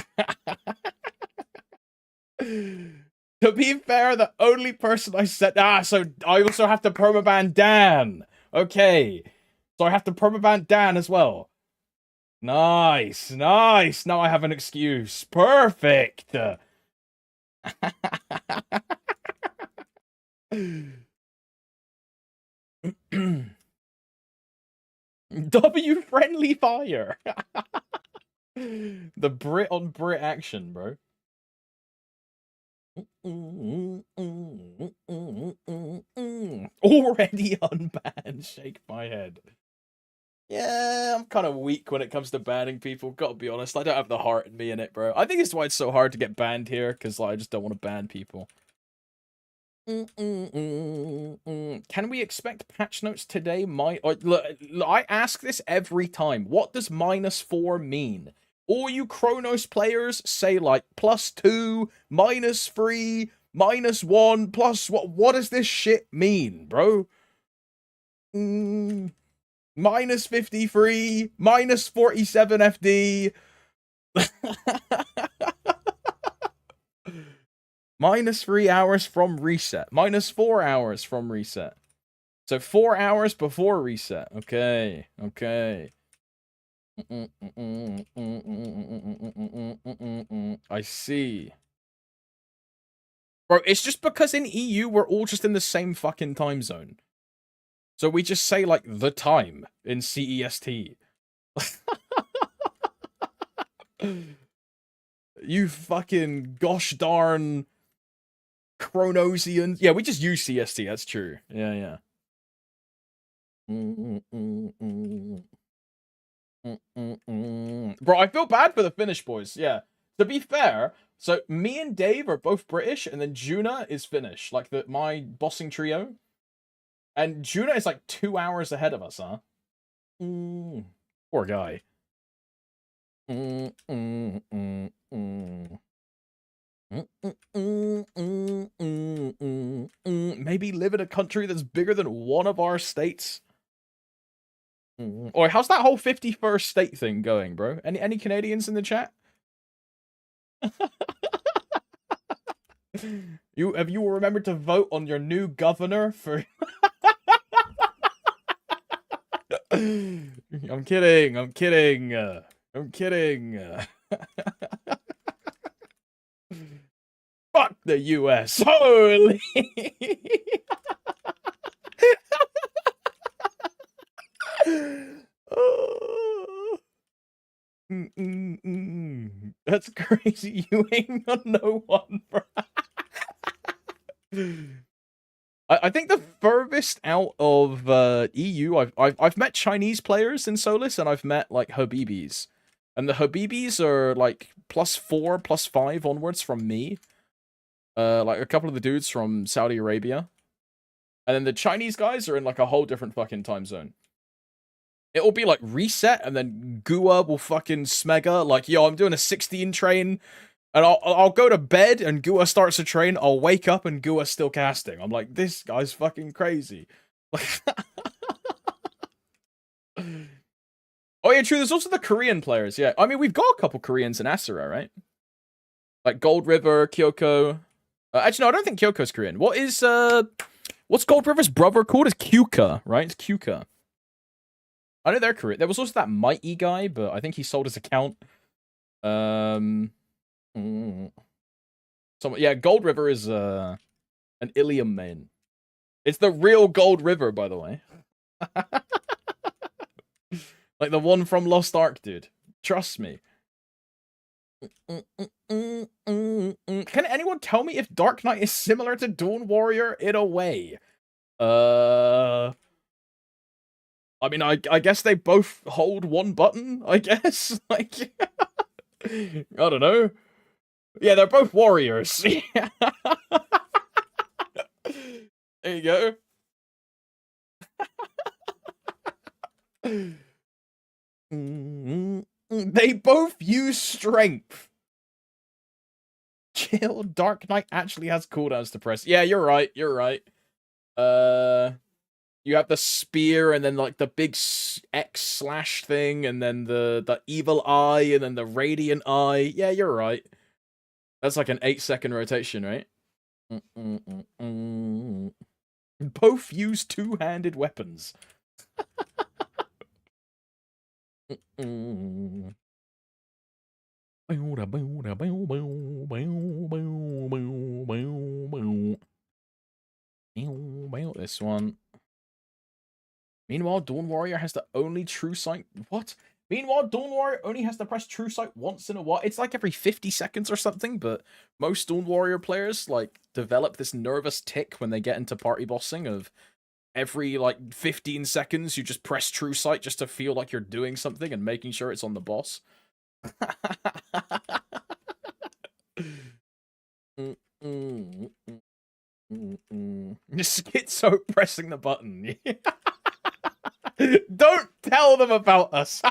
A: To be fair, the only person I said... so I also have to permaban Dan. Okay. So I have to permaban Dan as well. Nice. Nice. Now I have an excuse. Perfect. W friendly fire. The Brit on Brit action, bro. Already unbanned. Shake my head. Yeah, I'm kind of weak when it comes to banning people. Gotta be honest, I don't have the heart in me in it, bro. I think it's why it's so hard to get banned here, because like, I just don't want to ban people. Can we expect patch notes today? I ask this every time. What does -4 mean? All you Kronos players say like +2, -3, -1, plus what? What does this shit mean, bro? -53, -47 FD. Minus 3 hours from reset. Minus 4 hours from reset. So 4 hours before reset. Okay. Okay. I see. Bro, it's just because in EU we're all just in the same fucking time zone. So we just say, like, the time in CEST. You fucking gosh darn Kronosians. Yeah, we just use CST, that's true. Yeah, yeah. Bro, I feel bad for the Finnish boys, yeah. To be fair, so me and Dave are both British, and then Juna is Finnish, like my bossing trio. And Juna is like 2 hours ahead of us, huh? Poor guy. Maybe live in a country that's bigger than one of our states. Or how's that whole 51st state thing going, bro? Any Canadians in the chat? Have you remembered to vote on your new governor for? I'm kidding. I'm kidding. I'm kidding. Fuck the US. Holy. That's crazy. You ain't got no one, bro. I think the furthest out of EU I've met Chinese players in Solus, and I've met like Habibis, and the Habibis are like +4, +5 onwards from me. Like a couple of the dudes from Saudi Arabia, and then the Chinese guys are in like a whole different fucking time zone. It'll be like reset, and then Gua will fucking smega like, yo, I'm doing a 16 train. And I'll go to bed, and Gua starts a train. I'll wake up, and Gua's still casting. I'm like, this guy's fucking crazy. Oh yeah, true. There's also the Korean players. Yeah, I mean, we've got a couple Koreans in Asura, right? Like Gold River, Kyoko. Actually, no, I don't think Kyoko's Korean. What's Gold River's brother called? It's Kyuka, right? It's Kyuka. I know they're Korean. There was also that Mighty guy, but I think he sold his account. So yeah, Gold River is an Ilium main. It's the real Gold River, by the way. Like the one from Lost Ark, dude. Trust me. Can anyone tell me if Dark Knight is similar to Dawn Warrior in a way? I mean, I guess they both hold one button, I guess. Like, I don't know. Yeah, they're both warriors. There you go. They both use strength. Chill, Dark Knight actually has cooldowns to press. Yeah, you're right. You're right. You have the spear, and then like the big X/ thing, and then the evil eye, and then the radiant eye. Yeah, you're right. That's like an 8-second rotation, right? Both use two-handed weapons. This one. Meanwhile, Dawn Warrior has the only true sight. What? Meanwhile, Dawn Warrior only has to press true sight once in a while. It's like every 50 seconds or something, but most Dawn Warrior players like develop this nervous tick when they get into party bossing of every like 15 seconds you just press true sight just to feel like you're doing something and making sure it's on the boss. Schizo pressing the button. Don't tell them about us.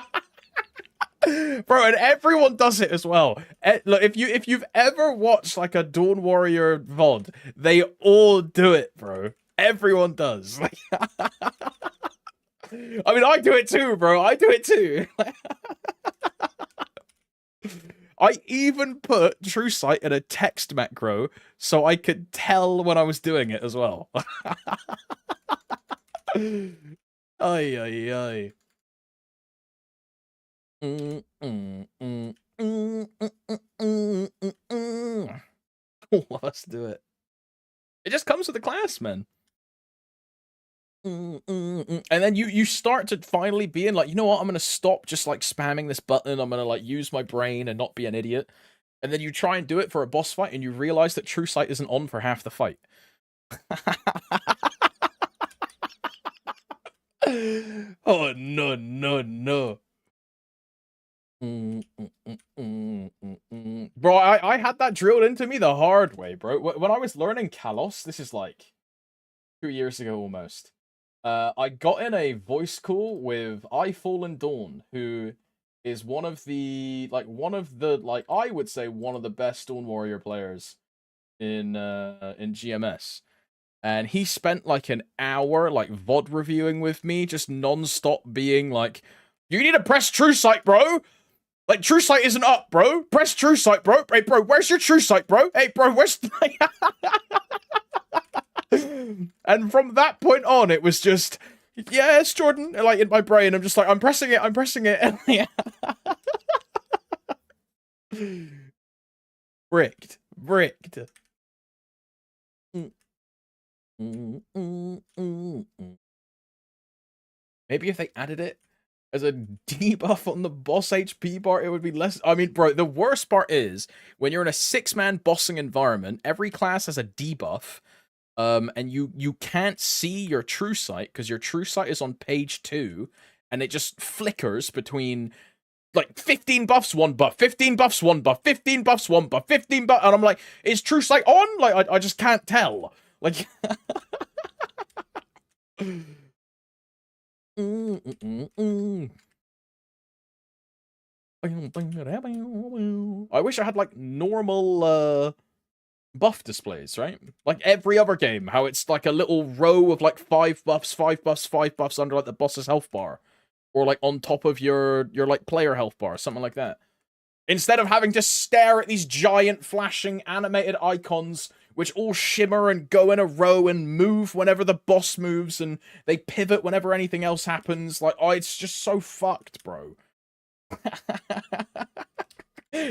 A: Bro, and everyone does it as well. Look, if you've ever watched like a Dawn Warrior VOD, they all do it, bro. Everyone does. I mean, I do it too, bro. I do it too. I even put True Sight in a text macro so I could tell when I was doing it as well. Ay, ay, ay. Let's do it. It just comes with the class, man. And then you start to finally being like, you know what, I'm gonna stop just like spamming this button. I'm gonna like use my brain and not be an idiot. And then you try and do it for a boss fight, and you realize that True Sight isn't on for half the fight. Oh no, no, no. Bro, I had that drilled into me the hard way, bro. When I was learning Kalos, this is like 2 years ago almost. I got in a voice call with I Fallen Dawn, who is one of the I would say one of the best Dawn Warrior players in GMS. And he spent like an hour like VOD reviewing with me, just non-stop being like, you need to press True Sight, bro. Like, True Sight isn't up, bro. Press True Sight, bro. Hey, bro, where's your True Sight, bro? Hey, bro, where's... And from that point on, it was just, yes, Jordan. Like, in my brain, I'm just like, I'm pressing it, I'm pressing it. Bricked. Bricked. Maybe if they added it as a debuff on the boss HP bar, it would be less. I mean, bro, the worst part is when you're in a 6-man bossing environment, every class has a debuff, and you can't see your True Sight because your True Sight is on page 2, and it just flickers between like 15 buffs, 1 buff, 15 buffs, 1 buff, 15 buffs, 1 buff, 15 buff, and I'm like, is True Sight on? Like, I just can't tell. Like. I wish I had like normal buff displays, right? Like every other game, how it's like a little row of like 5 buffs, 5 buffs, 5 buffs under like the boss's health bar, or like on top of your like player health bar, something like that. Instead of having to stare at these giant flashing animated icons which all shimmer and go in a row and move whenever the boss moves, and they pivot whenever anything else happens. Like, oh, it's just so fucked, bro.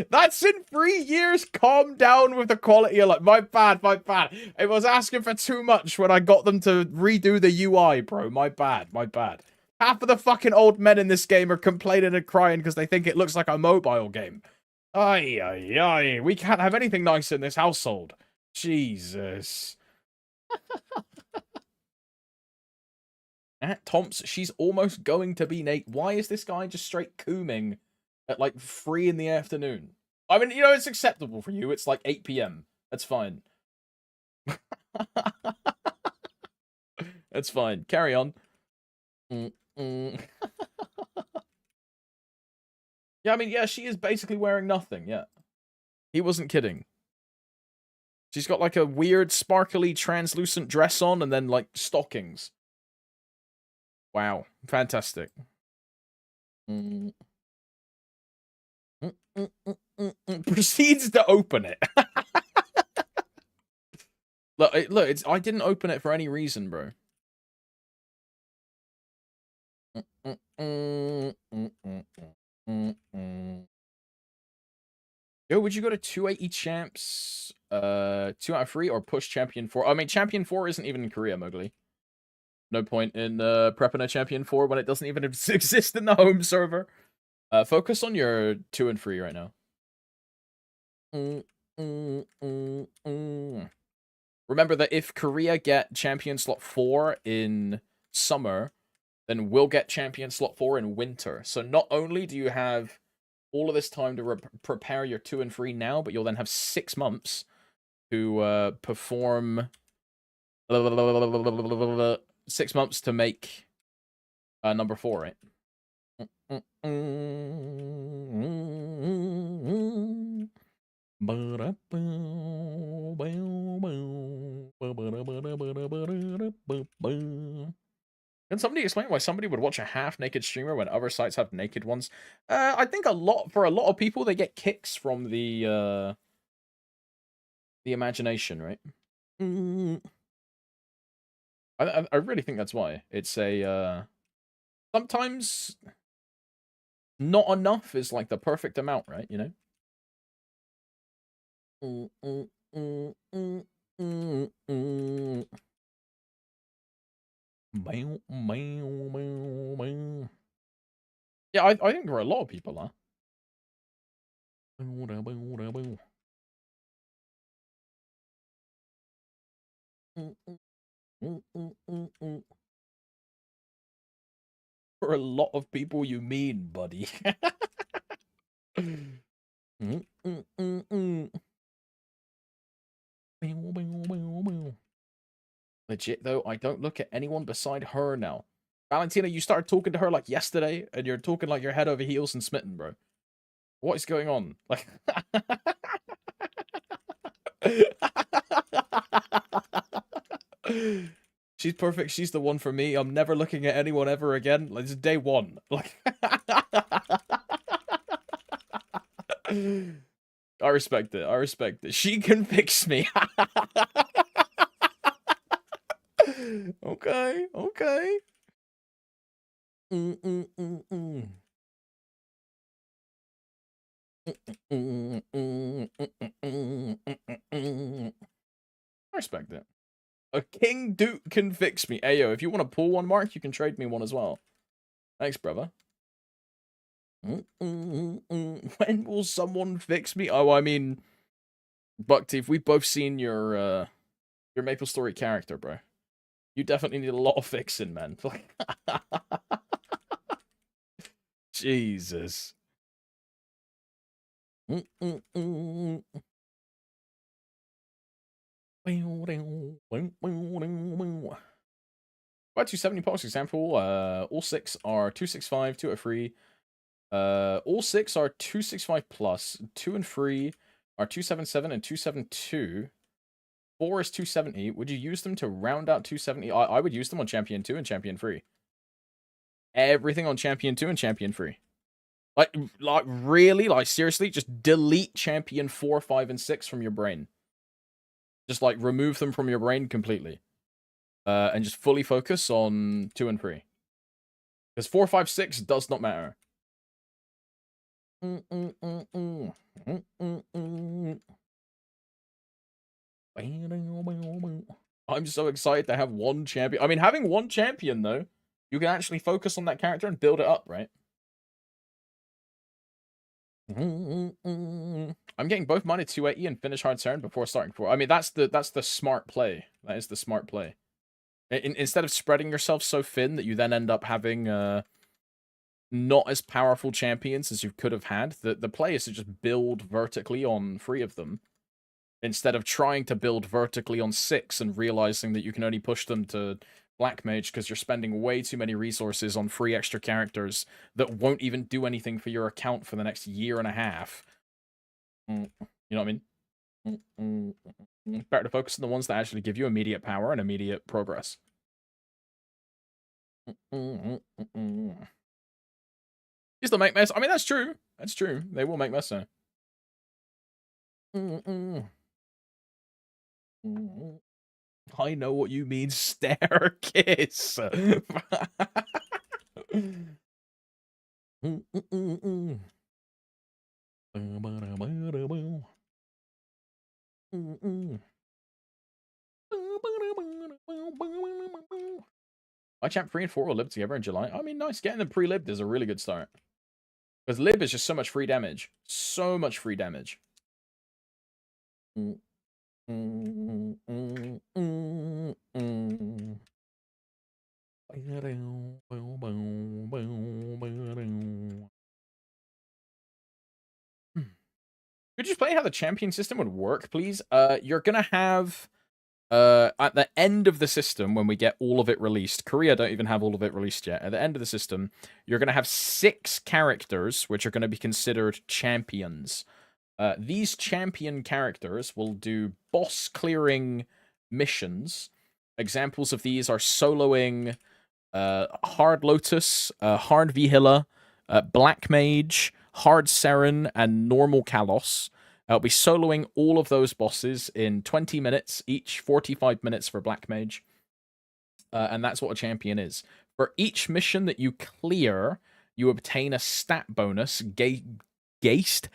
A: That's in 3 years. Calm down with the quality of, like, my bad, my bad. I was asking for too much when I got them to redo the UI, bro. My bad, my bad. Half of the fucking old men in this game are complaining and crying because they think it looks like a mobile game. Ay, ay, ay. We can't have anything nice in this household. Jesus. At Tomps, she's almost going to be Nate. Why is this guy just straight cooming at like 3 in the afternoon? I mean, you know, it's acceptable for you. It's like 8 p.m. That's fine. That's fine. Carry on. Yeah, I mean, yeah, she is basically wearing nothing. Yeah. He wasn't kidding. She's got like a weird, sparkly, translucent dress on and then like stockings. Wow. Fantastic. Proceeds to open it. Look, I didn't open it for any reason, bro. Yo, would you go to 280 champs, 2 out of 3, or push champion 4? I mean, champion 4 isn't even in Korea, Mowgli. No point in prepping a champion 4 when it doesn't even exist in the home server. Focus on your 2 and 3 right now. Remember that if Korea get champion slot 4 in summer, then we'll get champion slot 4 in winter. So not only do you have all of this time to prepare your 2 and 3 now, but you'll then have 6 months to perform 6 months to make number 4, right? Can somebody explain why somebody would watch a half-naked streamer when other sites have naked ones? I think for a lot of people, they get kicks from the imagination, right? I really think that's why. It's a sometimes not enough is like the perfect amount, right? You know. Yeah, I think there are a lot of people, huh? For a lot of people, you mean, buddy. Legit, though, I don't look at anyone beside her now. Valentina, you started talking to her like yesterday, and you're talking like you're head over heels and smitten, bro. What is going on? Like, she's perfect. She's the one for me. I'm never looking at anyone ever again. Like, this is day one. Like, I respect it. I respect it. She can fix me. Okay. Okay. I respect it. A King Duke can fix me. Ayo, if you want to pull one, Mark, you can trade me one as well. Thanks, brother. When will someone fix me? Oh, I mean, Buckteeth, we've both seen your MapleStory character, bro. You definitely need a lot of fixing, man. Jesus. About 270 post example. All 6 are 265, 203. All 6 are 265 plus. 2 and 3 are 277 and 272. 4 is 270. Would you use them to round out 270? I would use them on Champion 2 and Champion 3. Everything on Champion 2 and Champion 3. Like really? Like, seriously? Just delete Champion 4, 5, and 6 from your brain. Just, like, remove them from your brain completely. And just fully focus on 2 and 3. Because 4, 5, 6 does not matter. I'm so excited to have one champion. I mean, having one champion, though, you can actually focus on that character and build it up, right? I'm getting both mine at 280 and finish hard turn before starting 4. I mean, that's the smart play. That is the smart play. Instead of spreading yourself so thin that you then end up having not as powerful champions as you could have had, the play is to just build vertically on 3 of them, instead of trying to build vertically on 6 and realizing that you can only push them to Black Mage because you're spending way too many resources on 3 extra characters that won't even do anything for your account for the next year and a half. You know what I mean? Better to focus on the ones that actually give you immediate power and immediate progress. These will make mess. I mean, that's true. That's true. They will make mess. I know what you mean, staircase. My champ 3 and 4 will live together in July. I mean, nice. Getting them pre-libbed is a really good start. Because lib is just so much free damage. So much free damage. Could you explain how the champion system would work, please? You're gonna have at the end of the system, when we get all of it released, Korea don't even have all of it released yet. At the end of the system, you're gonna have 6 characters which are gonna be considered champions. These champion characters will do boss clearing missions. Examples of these are soloing Hard Lotus, Hard Vihila, Black Mage, Hard Seren, and Normal Kalos. I'll be soloing all of those bosses in 20 minutes each, 45 minutes for Black Mage. And that's what a champion is. For each mission that you clear, you obtain a stat bonus based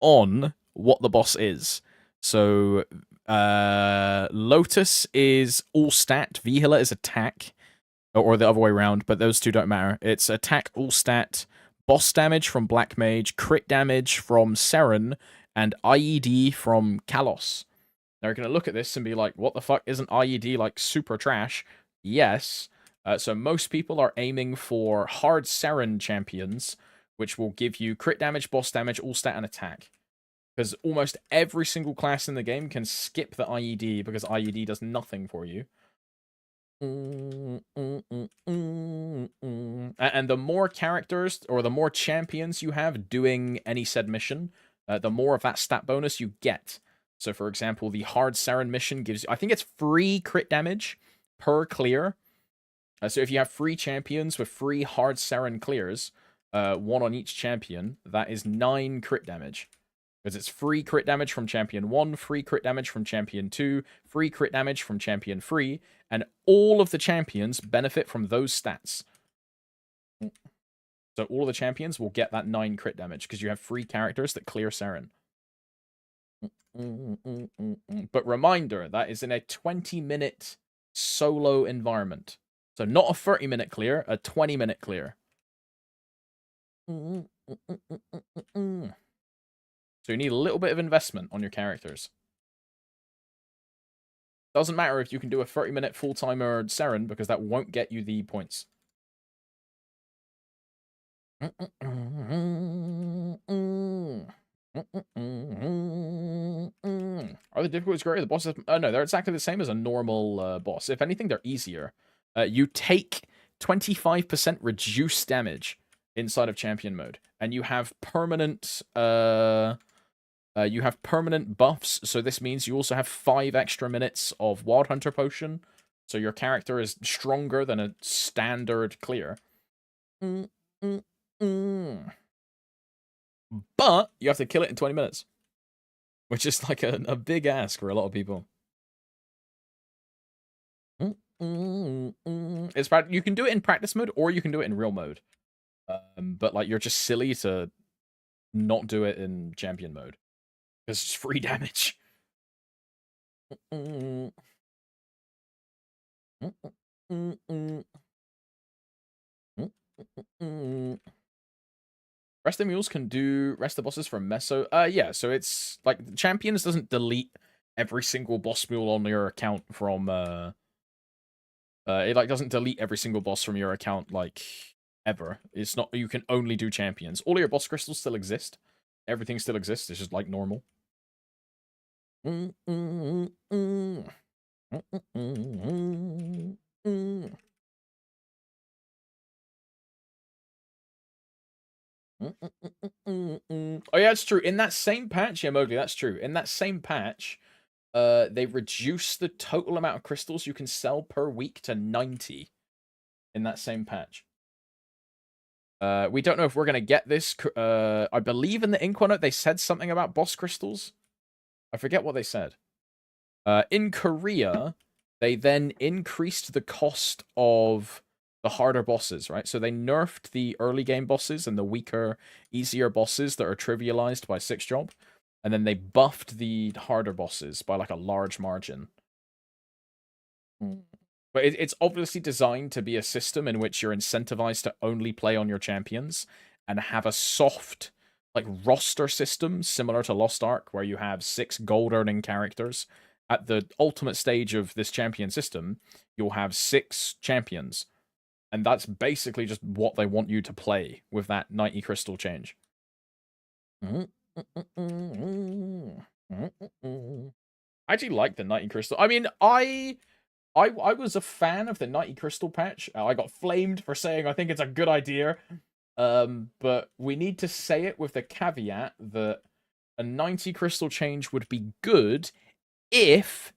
A: on what the boss is. So, Lotus is all stat, Vihila is attack, or the other way around, but those two don't matter. It's attack, all stat, boss damage from Black Mage, crit damage from Seren, and IED from Kalos. They're going to look at this and be like, what the fuck, isn't IED like super trash? Yes. So most people are aiming for hard Seren champions, which will give you crit damage, boss damage, all stat, and attack. Because almost every single class in the game can skip the IED because IED does nothing for you. And the more characters or the more champions you have doing any said mission, the more of that stat bonus you get. So, for example, the Hard Saren mission gives you, I think it's free crit damage per clear. So if you have free champions with free Hard Saren clears, one on each champion, that is 9 crit damage. Because it's free crit damage from Champion 1, free crit damage from Champion 2, free crit damage from Champion 3, and all of the champions benefit from those stats. So all of the champions will get that 9 crit damage, because you have free characters that clear Saren. But reminder, that is in a 20-minute solo environment. So not a 30-minute clear, a 20-minute clear. So you need a little bit of investment on your characters. Doesn't matter if you can do a 30-minute full-timer Seren, because that won't get you the points. Are the difficulties greater? The bosses... no, they're exactly the same as a normal boss. If anything, they're easier. You take 25% reduced damage inside of champion mode. And you have permanent... you have permanent buffs, so this means you also have 5 extra minutes of Wild Hunter Potion, so your character is stronger than a standard clear. But you have to kill it in 20 minutes, which is like a big ask for a lot of people. It's you can do it in practice mode, or you can do it in real mode. But like you're just silly to not do it in champion mode. Because it's free damage. Rest of the mules can do rest of the bosses from Meso. Yeah, so it's like champions doesn't delete every single boss mule on your account from it like doesn't delete every single boss from your account like ever. It's not, you can only do champions. All of your boss crystals still exist. Everything still exists. It's just like normal. Are Oh yeah, it's true. In that same patch, yeah, Mowgli, that's true. In that same patch, they reduced the total amount of crystals you can sell per week to 90 in that same patch. We don't know if we're going to get this. I believe in the Inquinote they said something about boss crystals. I forget what they said. In Korea, they then increased the cost of the harder bosses, right? So they nerfed the early game bosses and the weaker, easier bosses that are trivialized by 6-drop. And then they buffed the harder bosses by like a large margin. But it's obviously designed to be a system in which you're incentivized to only play on your champions and have a soft like roster system similar to Lost Ark, where you have 6 gold earning characters. At the ultimate stage of this champion system, you'll have 6 champions. And that's basically just what they want you to play with that 90 crystal change. I actually like the 90 crystal. I mean, I was a fan of the 90 crystal patch. I got flamed for saying I think it's a good idea. But we need to say it with the caveat that a 90 crystal change would be good if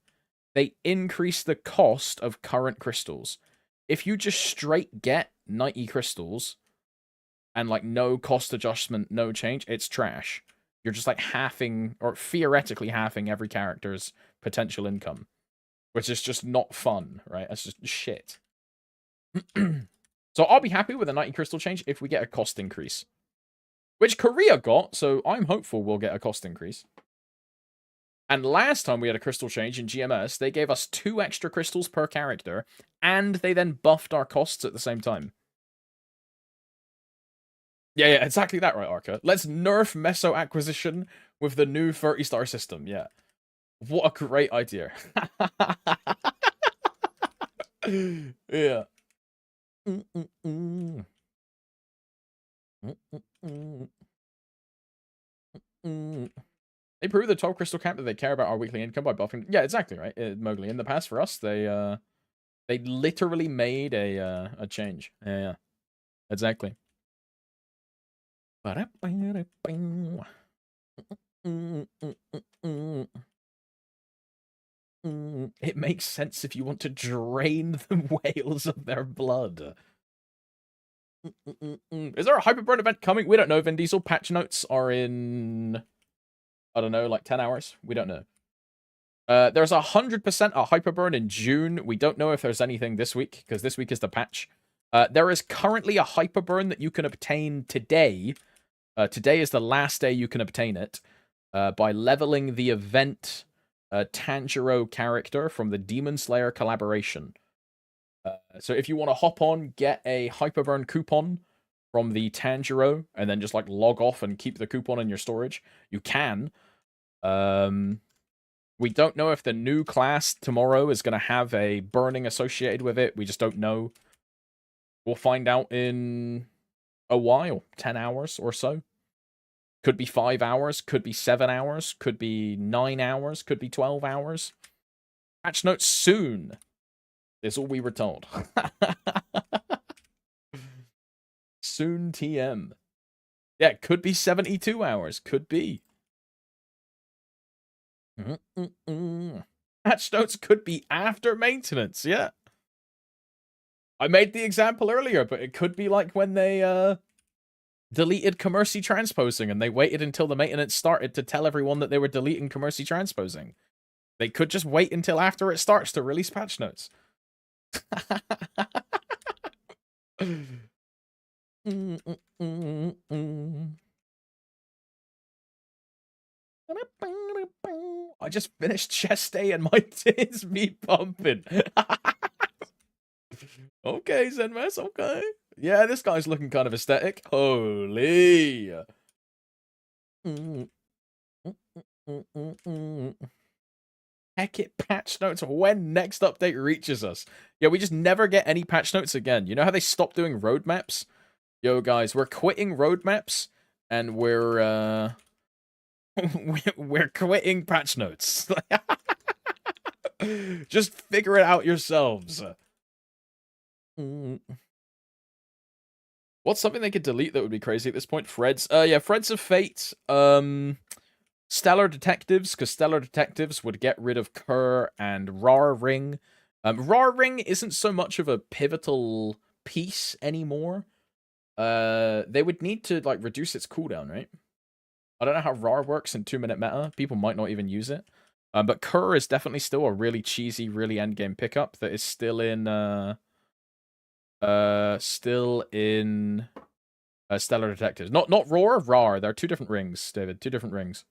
A: they increase the cost of current crystals. if you just straight get 90 crystals and like no cost adjustment, no change, it's trash. You're just like halving or theoretically halving every character's potential income, which is just not fun, right? That's just shit. So I'll be happy with a 90 crystal change if we get a cost increase, which Korea got, so I'm hopeful we'll get a cost increase. And last time we had a crystal change in GMS, they gave us 2 extra crystals per character, and they then buffed our costs at the same time. Yeah, exactly that, right, Arca? Let's nerf Meso acquisition with the new 30-star system, yeah. What a great idea. Yeah. They prove the 12 crystal cap that they care about our weekly income by buffing. Yeah, exactly, right? Mowgli. In the past, for us, they literally made a change. Yeah. Exactly. It makes sense if you want to drain the whales of their blood. Is there a Hyperburn event coming? We don't know. Vin Diesel patch notes are in, I don't know, like 10 hours. We don't know. There's 100% a Hyperburn in June. We don't know if there's anything this week, because this week is the patch. There is currently a Hyperburn that you can obtain today. Today is the last day you can obtain it by leveling the event Tanjiro character from the Demon Slayer collaboration. So if you want to hop on, get a Hyperburn coupon from the Tanjiro, and then just like log off and keep the coupon in your storage, you can. We don't know if the new class tomorrow is going to have a burning associated with it. We just don't know. We'll find out in a while, 10 hours or so. Could be 5 hours, could be 7 hours, could be 9 hours, could be 12 hours. Patch notes soon is all we were told. Soon TM. Yeah, it could be 72 hours, could be. Patch notes could be after maintenance, yeah. I made the example earlier, but it could be like when they deleted commercy transposing and they waited until the maintenance started to tell everyone that they were deleting commercy transposing. They could just wait until after it starts to release patch notes. I just finished chest day and my tits be pumping. Okay, Zenmas, okay. Yeah, this guy's looking kind of aesthetic. Holy. Heck it, patch notes when next update reaches us. Yeah, we just never get any patch notes again. You know how they stopped doing roadmaps? Yo, guys, we're quitting roadmaps, and we're we're quitting patch notes. Just figure it out yourselves. What's something they could delete that would be crazy at this point? Freds. Yeah, Freds of Fate. Stellar Detectives, because Stellar Detectives would get rid of Kerr and Rar Ring. Rar Ring isn't so much of a pivotal piece anymore. They would need to like reduce its cooldown, right? I don't know how Rar works in 2-minute meta. People might not even use it. But Kerr is definitely still a really cheesy, really endgame pickup that is still in Stellar Detectives. Not Roar, Rar. There are 2 different rings, David. 2 different rings.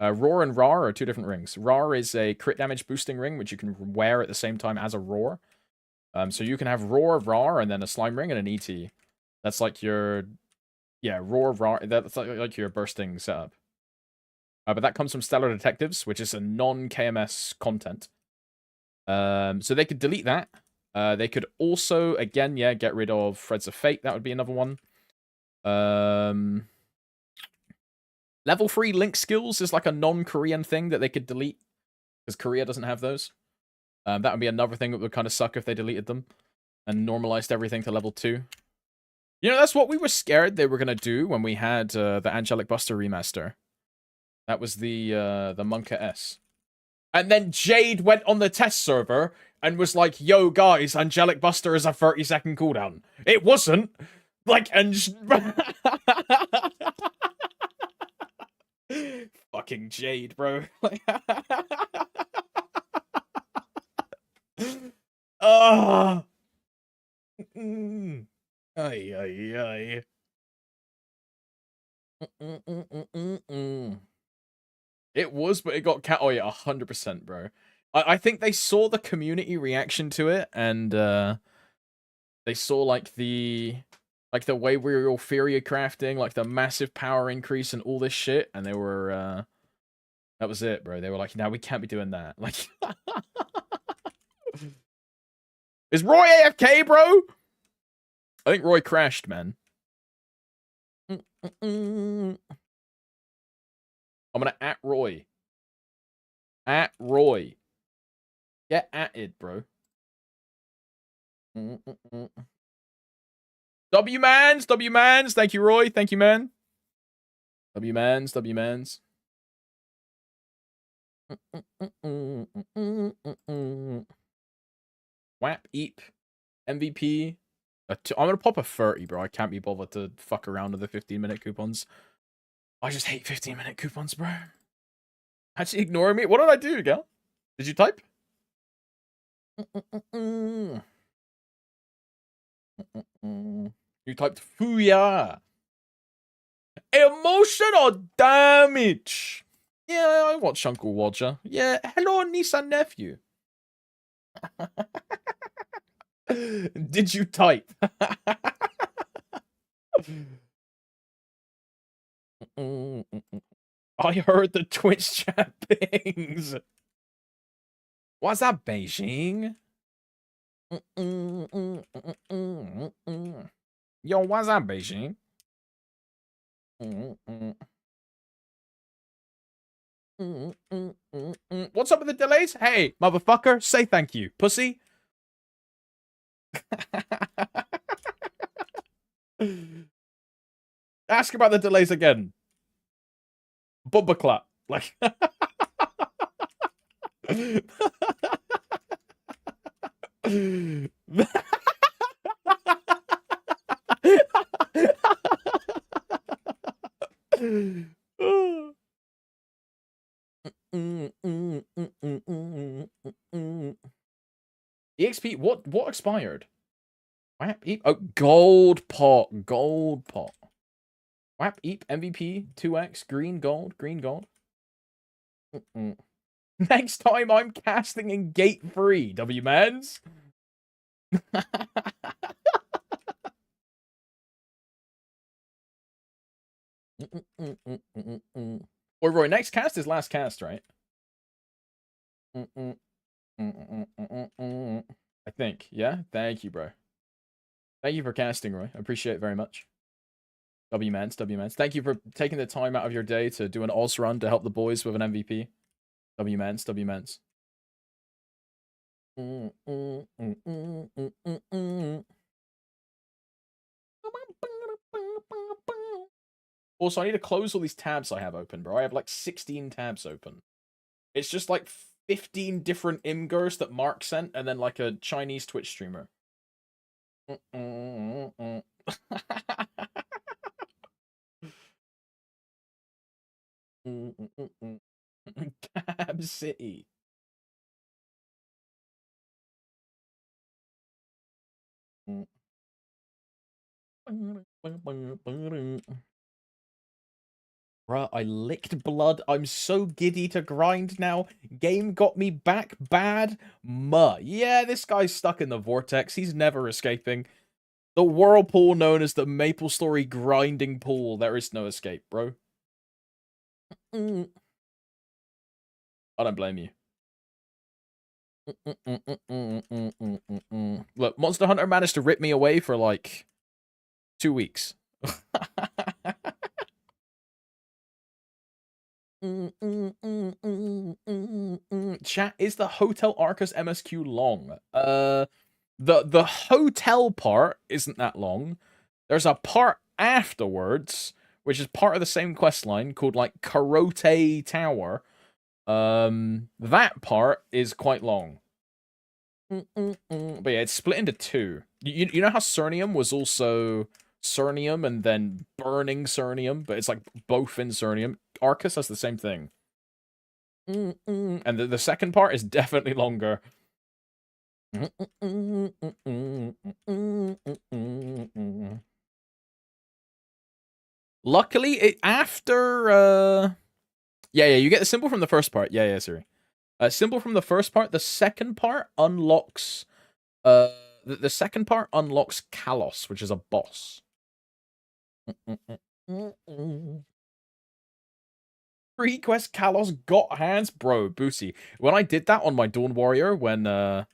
A: Roar and Rar are 2 different rings. Rar is a crit damage boosting ring, which you can wear at the same time as a Roar. So you can have Roar, Rar, and then a Slime Ring and an ET. That's like your... Yeah, Roar, Rar... That's like your bursting setup. But that comes from Stellar Detectives, which is a non-KMS content. So they could delete that. They could also, again, yeah, get rid of Threads of Fate. That would be another one. Level 3 link skills is like a non-Korean thing that they could delete, because Korea doesn't have those. That would be another thing that would kind of suck if they deleted them and normalized everything to level 2. You know, that's what we were scared they were going to do when we had the Angelic Buster remaster. That was the Monka S. And then Jade went on the test server and was like, yo, guys, Angelic Buster is a 30-second cooldown. It wasn't. Like, and... Fucking Jade, bro. Ah. Ay, ay, ay. It was, but it got cat. Oh yeah, 100%, bro. I think they saw the community reaction to it, and they saw like the way we were all Furia crafting, like the massive power increase and all this shit, and they were that was it, bro. They were like, "No, we can't be doing that." Like, is Roy AFK, bro? I think Roy crashed, man. I'm gonna at Roy. At Roy. Get at it, bro. W-mans, W-mans. Thank you, Roy. Thank you, man. W-mans, W-mans. Whap, eep. MVP. I'm gonna pop a 30, bro. I can't be bothered to fuck around with the 15-minute coupons. I just hate 15-minute coupons, bro. Actually ignoring me. What did I do, gal? Did you type? You typed Fuya. Emotional damage. Yeah, I watch Uncle Roger. Yeah, hello, niece and nephew. Did you type? I heard the Twitch chat pings. What's that, Beijing? Yo, what's that, Beijing? What's up with the delays? Hey, motherfucker, say thank you, pussy. Ask about the delays again. Bumper clap. Like. EXP, what expired? Whap Eep. Oh, gold pot. Gold pot. Whap Eep, MVP, 2x, green gold, green gold. Next time I'm casting in gate 3, W-mans. Or Roy, next cast is last cast, right? I think, yeah? Thank you, bro. Thank you for casting, Roy. I appreciate it very much. W-mans, W-mans. Thank you for taking the time out of your day to do an Oz run to help the boys with an MVP. W-mans, W-mans. Also, I need to close all these tabs I have open, bro. I have like 16 tabs open. It's just like 15 different imgurs that Mark sent, and then like a Chinese Twitch streamer. Tab City. Bruh, I licked blood. I'm so giddy to grind now. Game got me back bad. Yeah, this guy's stuck in the vortex. He's never escaping. The whirlpool known as the MapleStory grinding pool. There is no escape, bro. I don't blame you. Look, Monster Hunter managed to rip me away for like 2 weeks. Chat, is the Hotel Arcus MSQ long? The hotel part isn't that long. There's a part afterwards, which is part of the same quest line called like Karote Tower. That part is quite long. But yeah, it's split into two. You know how Cernium was also Cernium and then burning Cernium, but it's like both in Cernium. Arcus has the same thing. And the second part is definitely longer. Luckily, after yeah, you get the symbol from the first part. Yeah, sorry. Symbol from the first part. The second part unlocks the second part unlocks Kalos, which is a boss. Pre-quest Kalos got hands, bro. Boosie. When I did that on my Dawn Warrior, when I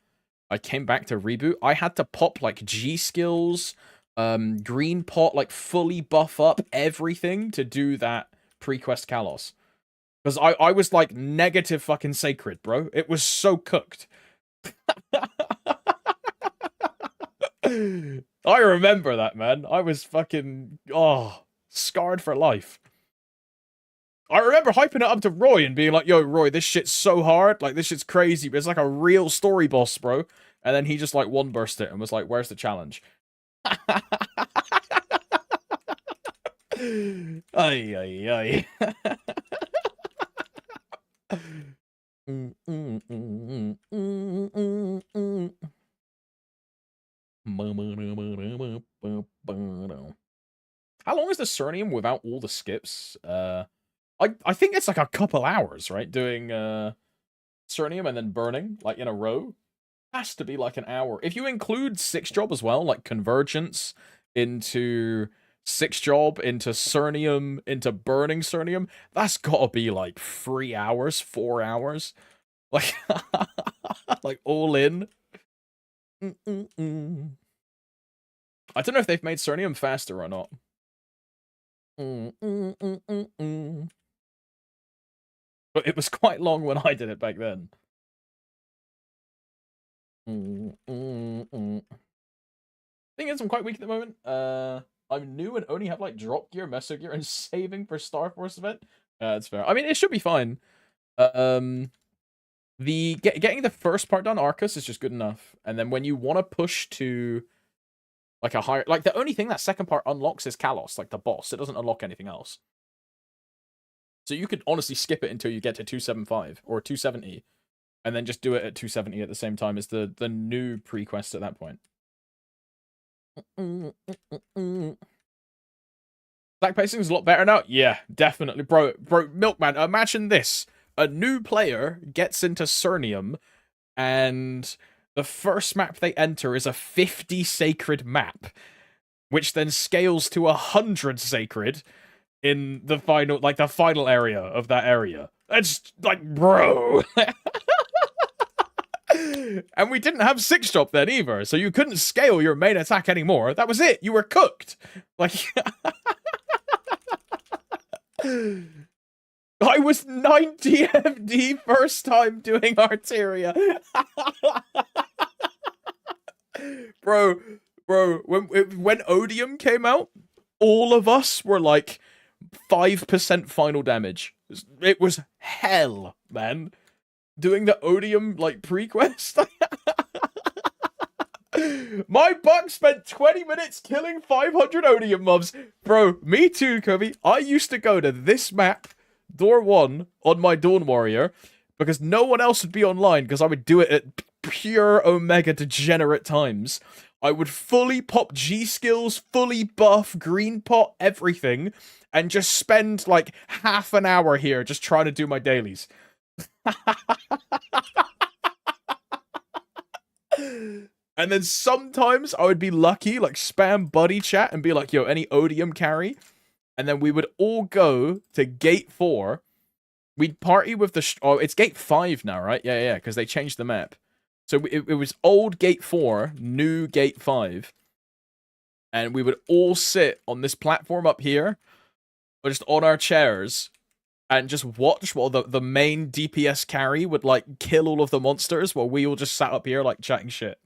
A: came back to reboot, I had to pop like G skills, green pot, like fully buff up everything to do that pre-quest Kalos. Because I was like negative fucking sacred, bro. It was so cooked. I remember that, man. I was fucking, scarred for life. I remember hyping it up to Roy and being like, yo, Roy, this shit's so hard. Like, this shit's crazy, but it's like a real story boss, bro. And then he just, like, one-burst it and was like, where's the challenge? Ay. How long is the Cernium without all the skips? I think it's like a couple hours, right? Doing Cernium and then burning, like in a row. Has to be like an hour. If you include 6 job as well, like convergence into 6 job, into Cernium, into burning Cernium, that's gotta be like 3 hours, 4 hours. Like, like all in. I don't know if they've made Cernium faster or not. But it was quite long when I did it back then. Thing is, I'm quite weak at the moment. I'm new and only have like drop gear, meso gear, and saving for Star Force event. That's fair. I mean, it should be fine. Getting the first part done, Arcus, is just good enough. And then when you want to push to like a higher, like the only thing that second part unlocks is Kalos, like the boss. It doesn't unlock anything else. So you could honestly skip it until you get to 275 or 270, and then just do it at 270 at the same time as the new pre-quest at that point. Stack pacing is a lot better now. Yeah, definitely, bro. Milkman, imagine this: a new player gets into Cernium, and the first map they enter is a 50 sacred map, which then scales to 100 sacred in the final, like the final area of that area. That's like, bro. And we didn't have 6 drop then either, so you couldn't scale your main attack anymore. That was it. You were cooked. Like, I was 90 FD first time doing Arteria. Bro, when Odium came out, all of us were like 5% final damage. It was hell, man. Doing the Odium, like, pre-quest. My buck spent 20 minutes killing 500 Odium mobs. Bro, me too, Kobe. I used to go to this map, Door 1, on my Dawn Warrior, because no one else would be online, because I would do it at pure Omega degenerate times. I would fully pop G skills, fully buff, green pot, everything, and just spend, like, half an hour here just trying to do my dailies. And then sometimes I would be lucky, like spam buddy chat and be like, yo, any Odium carry? And then we would all go to gate 4. We'd party with the... oh, it's gate 5 now, right? Yeah, because they changed the map. So it was old gate 4, new gate 5. And we would all sit on this platform up here, or just on our chairs, and just watch while the main DPS carry would, like, kill all of the monsters while we all just sat up here, like, chatting shit.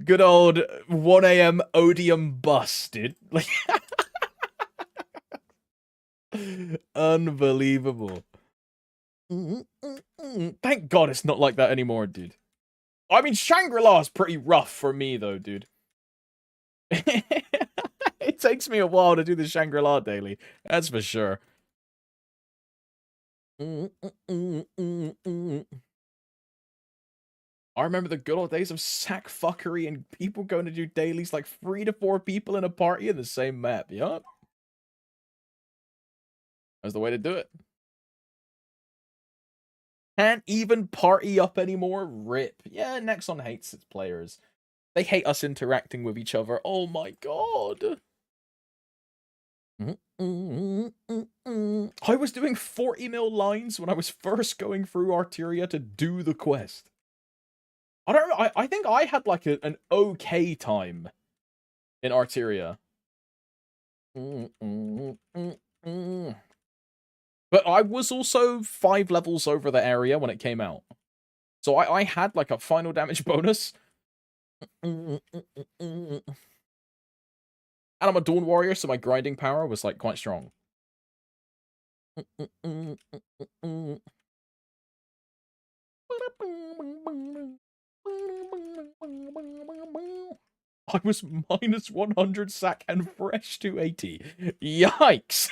A: Good old 1 a.m. Odium bus, dude. Like, Unbelievable. Thank God it's not like that anymore, dude. I mean, Shangri-La is pretty rough for me, though, dude. It takes me a while to do the Shangri-La daily. That's for sure. I remember the good old days of sack fuckery and people going to do dailies like 3 to 4 people in a party in the same map. Yup. That's the way to do it. Can't even party up anymore. Rip. Yeah, Nexon hates its players. They hate us interacting with each other. Oh my god. I was doing 40 mil lines when I was first going through Arteria to do the quest. I don't know. I think I had like an okay time in Arteria. But I was also 5 levels over the area when it came out. So I had like a final damage bonus. And I'm a Dawn Warrior, so my grinding power was like quite strong. I was minus 100 sack and fresh 280. Yikes!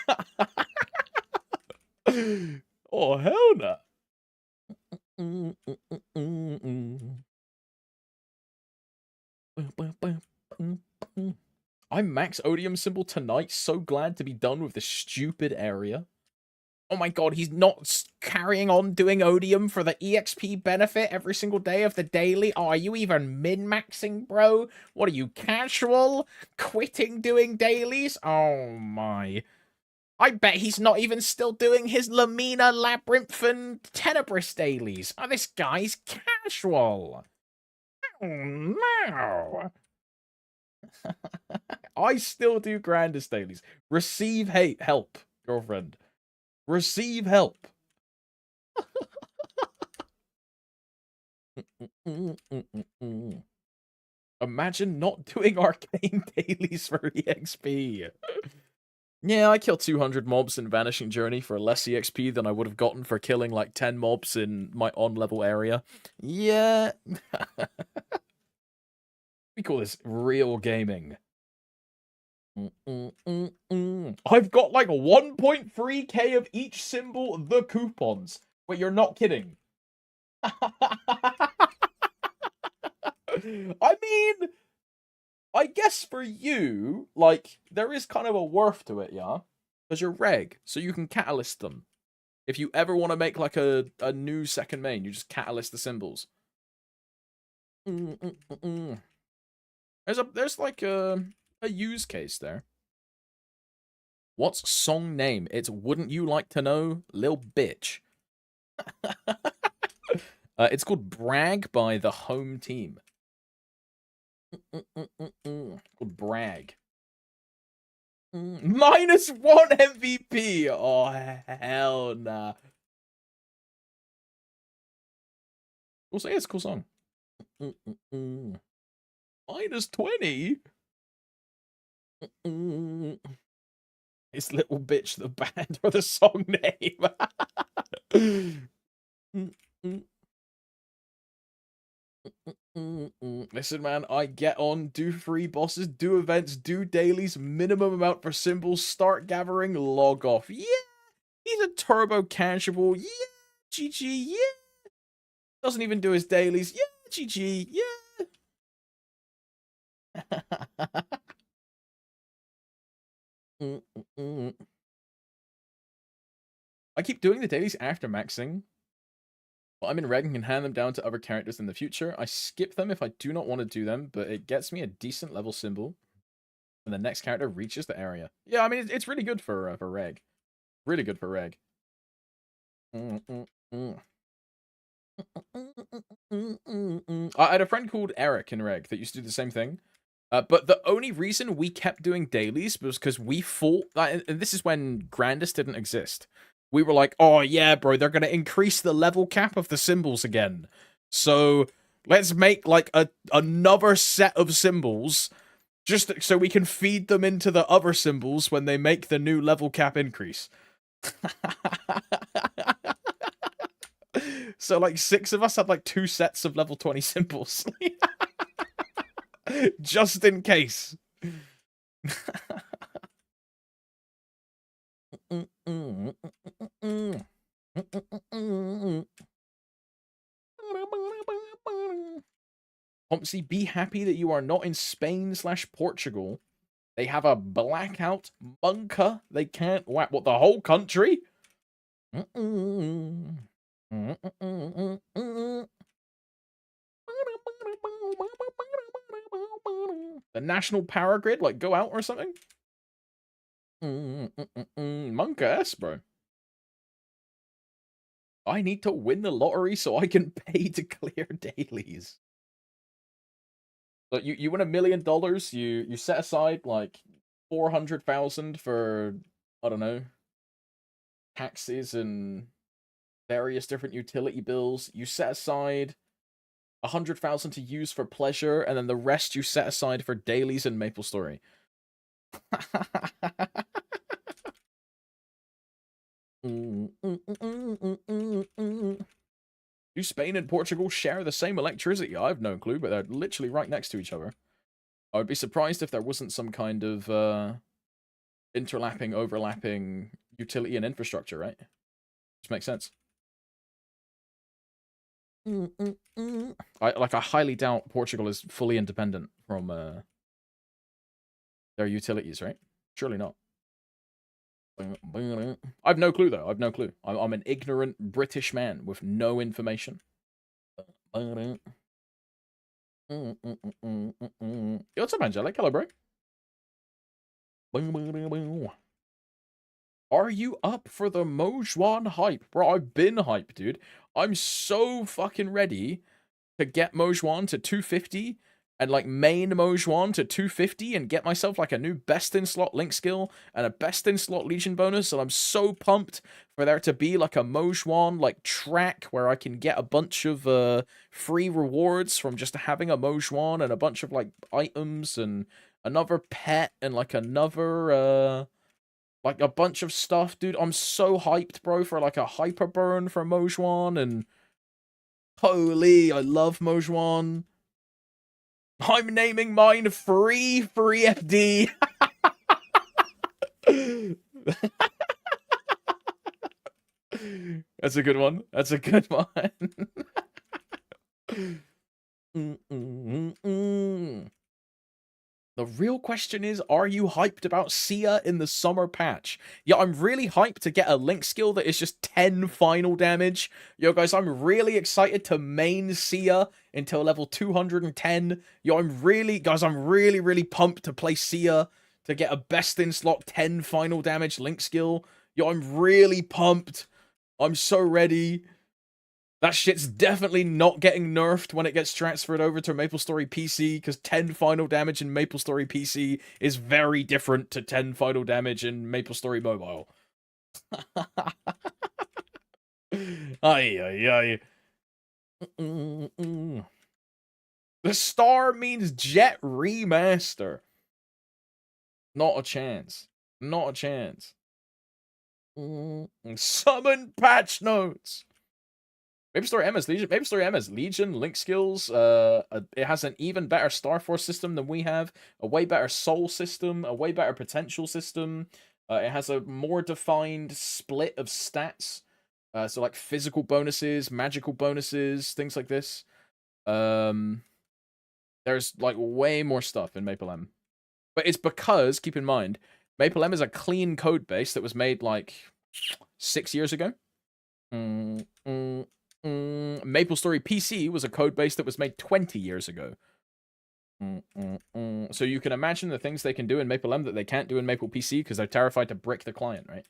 A: Oh, hell no. I max Odium symbol tonight. So glad to be done with this stupid area. Oh my god, he's not carrying on doing Odium for the EXP benefit every single day of the daily? Oh, are you even min-maxing, bro? What are you, casual? Quitting doing dailies? Oh my. I bet he's not even still doing his Lamina, Labyrinth, and Tenebris dailies. Oh, this guy's casual. Oh no. I still do Grandest dailies. Receive hate. Help, girlfriend. Receive help. Imagine not doing arcane dailies for EXP. Yeah, I killed 200 mobs in Vanishing Journey for less EXP than I would have gotten for killing like 10 mobs in my on-level area. Yeah. We call this real gaming. I've got like 1.3k of each symbol, the coupons. Wait, you're not kidding. I mean, I guess for you, like, there is kind of a worth to it, yeah? Because you're reg, so you can catalyst them. If you ever want to make like a new second main, you just catalyst the symbols. There's like a use case there. What's song name? It's Wouldn't You Like to Know, Lil Bitch. It's called Brag by the Home Team. Called Brag. Minus 1 MVP. Oh, hell nah. We'll say it's a cool song. Minus 20? It's Little Bitch the band or the song name. Listen, man, I get on, do free bosses, do events, do dailies, minimum amount for symbols, start gathering, log off. Yeah, he's a turbo casual. Yeah, GG, yeah. Doesn't even do his dailies. Yeah, GG, yeah. I keep doing the dailies after maxing. Well, I'm in reg and can hand them down to other characters in the future. I skip them if I do not want to do them, but it gets me a decent level symbol. And the next character reaches the area. Yeah, I mean, it's really good for reg. Really good for reg. I had a friend called Eric in reg that used to do the same thing. But the only reason we kept doing dailies was because we thought that, and this is when Grandest didn't exist. We were like, oh yeah, bro, they're going to increase the level cap of the symbols again. So let's make like another set of symbols just so we can feed them into the other symbols when they make the new level cap increase. So like 6 of us had like 2 sets of level 20 symbols. Just in case. Humpsy, be happy that you are not in Spain/Portugal. They have a blackout bunker. They can't whack. What, the whole country? The national power grid, like, go out or something? Monka S, bro. I need to win the lottery so I can pay to clear dailies. So you win $1 million, you set aside like 400,000 for, I don't know, taxes and various different utility bills. You set aside 100,000 to use for pleasure, and then the rest you set aside for dailies and MapleStory. Do Spain and Portugal share the same electricity? I have no clue, but they're literally right next to each other. I would be surprised if there wasn't some kind of interlapping, overlapping utility and infrastructure, right? Which makes sense. I highly doubt Portugal is fully independent from their utilities, right? Surely not. I've no clue, though. I've no clue. I'm an ignorant British man with no information. Yo, what's up, Angelic? Hello, bro. Are you up for the Mojwan hype? Bro, I've been hyped, dude. I'm so fucking ready to get Mojwan to 250 and like main Mojwan to 250 and get myself like a new best in slot link skill and a best in slot legion bonus. And I'm so pumped for there to be like a Mojwan like track where I can get a bunch of free rewards from just having a Mojwan and a bunch of like items and another pet and like another like a bunch of stuff, dude. I'm so hyped, bro, for like a hyper burn for Mojwan, and holy, I love Mojwan. I'm naming mine free FD. That's a good one. That's a good one. The real question is, are you hyped about Sia in the summer patch? Yeah, I'm really hyped to get a link skill that is just 10 final damage. Yo, guys, I'm really excited to main Sia until level 210. Yo, I'm really pumped to play Sia to get a best in slot 10 final damage link skill. Yo, I'm really pumped. I'm so ready. That shit's definitely not getting nerfed when it gets transferred over to MapleStory PC, because 10 final damage in MapleStory PC is very different to 10 final damage in MapleStory Mobile. Ay. The star means Jet Remaster. Not a chance. Not a chance. Summon patch notes. MapleStory M has Legion. MapleStory M has Legion, link skills. It has an even better Star Force system than we have. A way better Soul system. A way better Potential system. It has a more defined split of stats. So like physical bonuses, magical bonuses, things like this. There's like way more stuff in Maple M. But it's because, keep in mind, Maple M is a clean code base that was made like 6 years ago. MapleStory PC was a code base that was made 20 years ago. So you can imagine the things they can do in Maple M that they can't do in Maple PC because they're terrified to brick the client, right?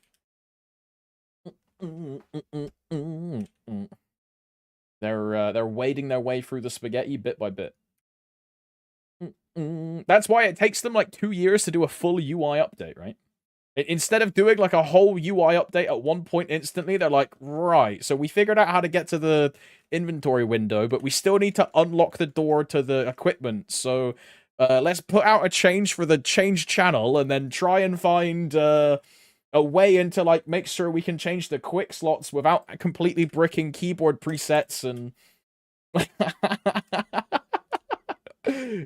A: They're wading their way through the spaghetti bit by bit. That's why it takes them like 2 years to do a full UI update, right? Instead of doing like a whole UI update at one point instantly, they're like, right, so we figured out how to get to the inventory window, but we still need to unlock the door to the equipment. So let's put out a change for the change channel and then try and find a way into like make sure we can change the quick slots without completely bricking keyboard presets and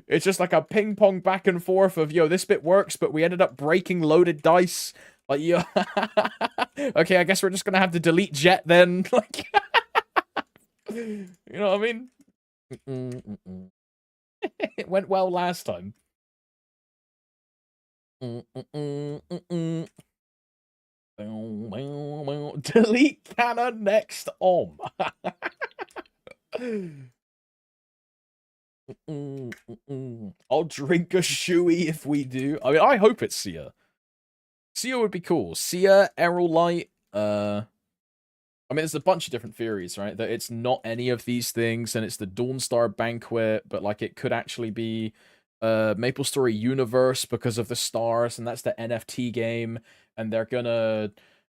A: it's just like a ping pong back and forth of yo, this bit works, but we ended up breaking loaded dice. Like yo, okay, I guess we're just gonna have to delete Jet then. Like, you know what I mean? It went well last time. Delete canon next om. I'll drink a shoey if we do. I mean, I hope it's Sia. Sia would be cool. Sia, Errol Light, I mean, there's a bunch of different theories, right? That it's not any of these things, and it's the Dawnstar Banquet, but like it could actually be MapleStory Universe because of the stars, and that's the NFT game, and they're gonna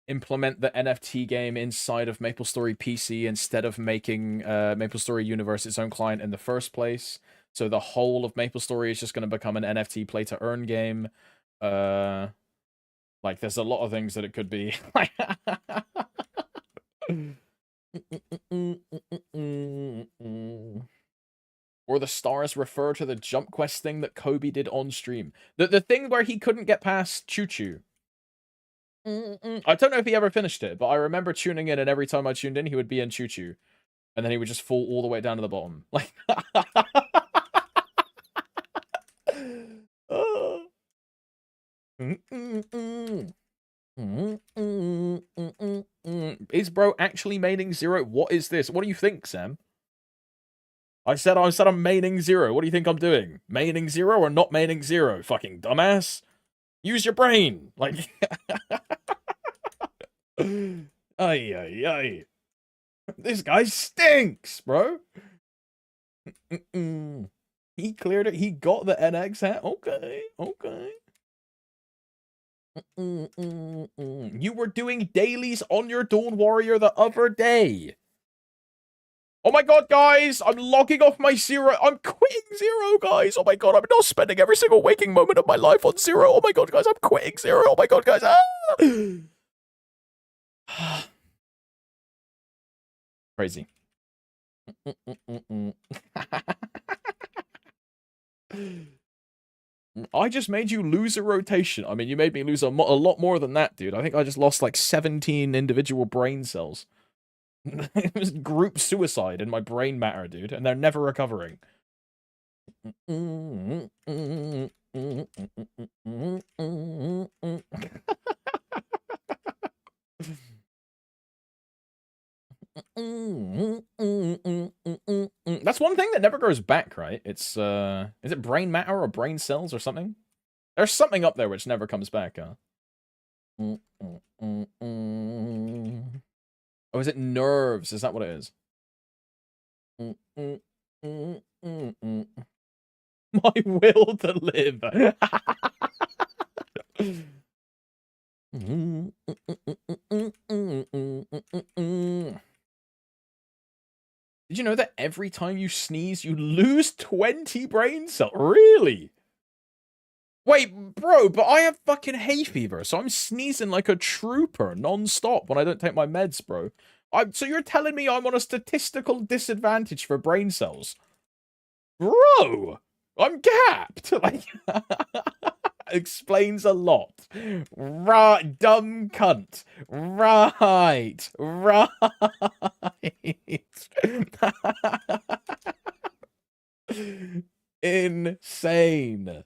A: implement the NFT game inside of MapleStory PC instead of making MapleStory Universe its own client in the first place. So the whole of MapleStory is just gonna become an NFT play to earn game. Like there's a lot of things that it could be. Or the stars refer to the jump quest thing that Kobe did on stream. The thing where he couldn't get past Choo Choo. I don't know if he ever finished it, but I remember tuning in, and every time I tuned in, he would be in Choo Choo. And then he would just fall all the way down to the bottom. Like, Is bro actually maining 0? What is this? What do you think, Sam? I said I'm maining 0. What do you think I'm doing? Maining 0 or not maining 0? Fucking dumbass. Use your brain. Like, ay, ay, ay. This guy stinks, bro. He cleared it. He got the NX hat. Okay, okay. You were doing dailies on your Dawn Warrior the other day. Oh my god, guys! I'm logging off my 0. I'm quitting 0, guys! Oh my god, I'm not spending every single waking moment of my life on 0. Oh my god, guys, I'm quitting 0. Oh my god, guys. Ah! Crazy. I just made you lose a rotation. I mean, you made me lose a lot more than that, dude. I think I just lost like 17 individual brain cells. It was group suicide in my brain matter, dude, and they're never recovering. That's one thing that never goes back, right? It's is it brain matter or brain cells or something? There's something up there which never comes back, huh? Oh, is it nerves? Is that what it is? My will to live. Did you know that every time you sneeze, you lose 20 brain cells? Really? Wait, bro, but I have fucking hay fever, so I'm sneezing like a trooper non-stop when I don't take my meds, bro. So you're telling me I'm on a statistical disadvantage for brain cells? Bro, I'm gapped. Like, explains a lot. Right, dumb cunt. Right, right. Insane.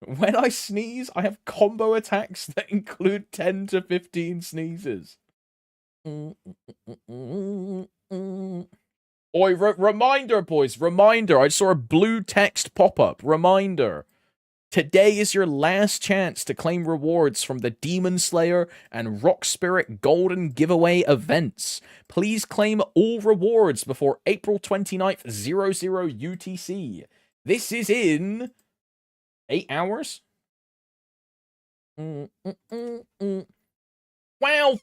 A: When I sneeze, I have combo attacks that include 10 to 15 sneezes. Oi, reminder, boys, reminder. I saw a blue text pop up. Reminder. Today is your last chance to claim rewards from the Demon Slayer and Rock Spirit Golden Giveaway events. Please claim all rewards before April 29th, 00 UTC. This is in 8 hours? Wow,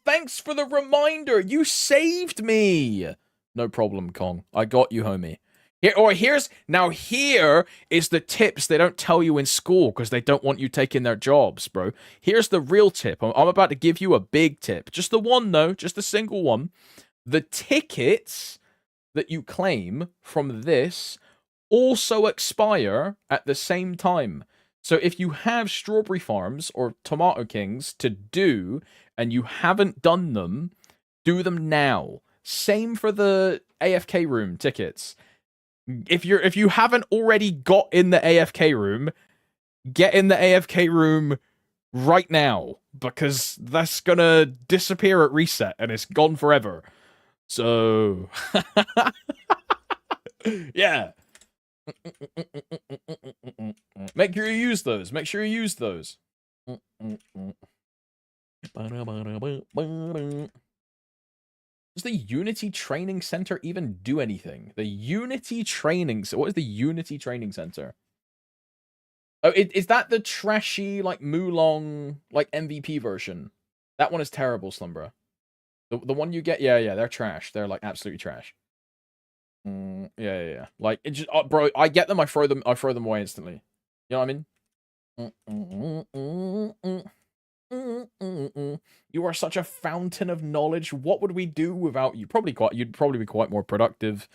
A: thanks for the reminder. You saved me. No problem, Kong. I got you, homie. Here is the tips they don't tell you in school because they don't want you taking their jobs, bro. Here's the real tip. I'm about to give you a big tip. Just the one, though. Just a single one. The tickets that you claim from this also expire at the same time. So if you have Strawberry Farms or Tomato Kings to do and you haven't done them, do them now. Same for the AFK room tickets. If you haven't already got in the AFK room, get in the AFK room right now because that's gonna disappear at reset and it's gone forever. So yeah. Make sure you use those. Make sure you use those. Does the Unity Training Center even do anything? The Unity Training... What is the Unity Training Center? Oh, is that the trashy, like, Mulong, like, MVP version? That one is terrible, Slumbra. The one you get... Yeah, they're trash. They're, like, absolutely trash. Yeah. Like, it just... bro, I get them, I throw them away instantly. You know what I mean? You are such a fountain of knowledge. What would we do without you? You'd probably be quite more productive.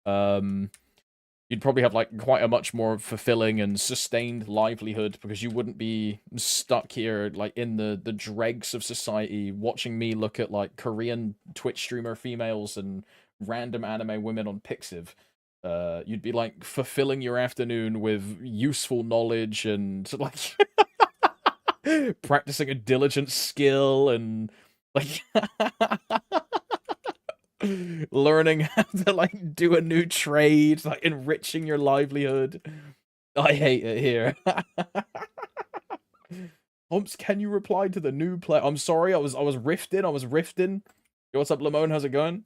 A: You'd probably have like quite a much more fulfilling and sustained livelihood because you wouldn't be stuck here like in the dregs of society watching me look at like Korean Twitch streamer females and random anime women on Pixiv. You'd be like fulfilling your afternoon with useful knowledge and like practicing a diligent skill and like learning how to like do a new trade, like enriching your livelihood. I hate it here. Humps, can you reply to the new player? I'm sorry, I was rifting. Yo, what's up, Lamone? How's it going?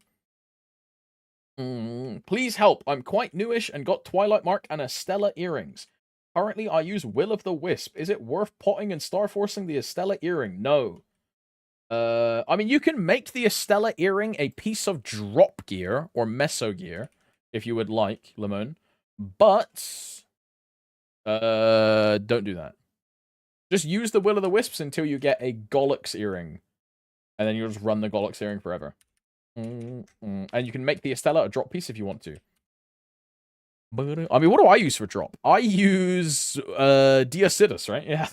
A: Please help. I'm quite newish and got Twilight Mark and Estella earrings. Currently, I use Will of the Wisp. Is it worth potting and star forcing the Estella earring? No. I mean, you can make the Estella earring a piece of drop gear or meso gear if you would like, Lemon. But don't do that. Just use the Will of the Wisps until you get a Gollux earring, and then you'll just run the Gollux earring forever. And you can make the Estella a drop piece if you want to. I mean, what do I use for drop? I use Diacidus, right? Yeah.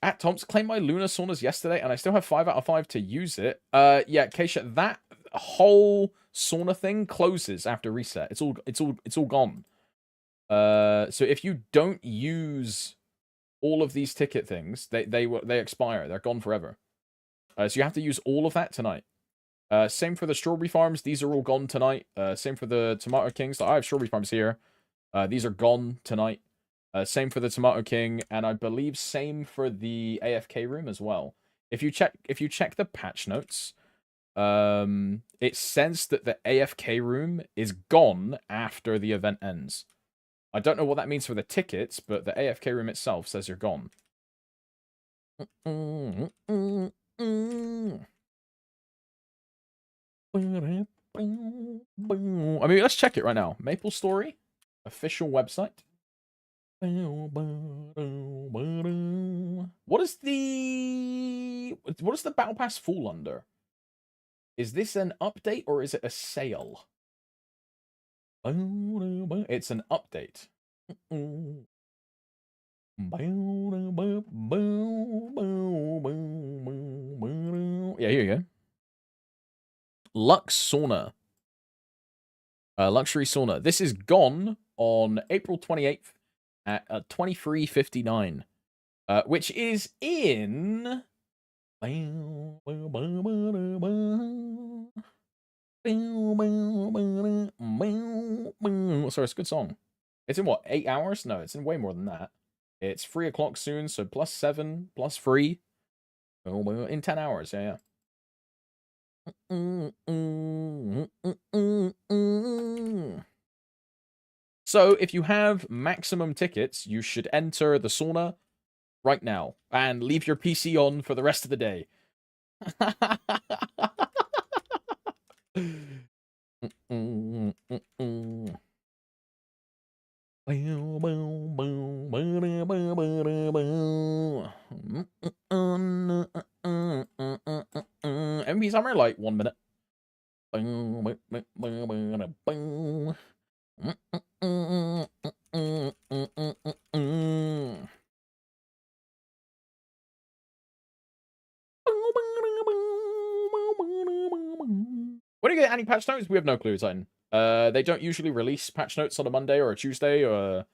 A: At Tom's claimed my Luna saunas yesterday, and I still have 5 out of 5 to use it. Yeah, Keisha, that whole sauna thing closes after reset. It's all gone. So if you don't use all of these ticket things, they expire. They're gone forever. So you have to use all of that tonight. Same for the Strawberry Farms. These are all gone tonight. Same for the Tomato Kings. I have Strawberry Farms here. These are gone tonight. Same for the Tomato King, and I believe same for the AFK room as well. If you check the patch notes, it says that the AFK room is gone after the event ends. I don't know what that means for the tickets, but the AFK room itself says you're gone. I mean, let's check it right now. MapleStory, official website. What is the Battle Pass fall under? Is this an update or is it a sale? It's an update. Yeah, here you go. Lux Sauna. Luxury Sauna. This is gone on April 28th at 23:59. Which is in... Sorry, it's a good song. It's in what, 8 hours? No, it's in way more than that. It's 3 o'clock soon, so +7, +3. In 10 hours, yeah. So if you have maximum tickets, you should enter the sauna right now and leave your PC on for the rest of the day. MP Summer, like 1 minute. When do you get any patch notes? We have no clue, Titan. They don't usually release patch notes on a Monday or a Tuesday, so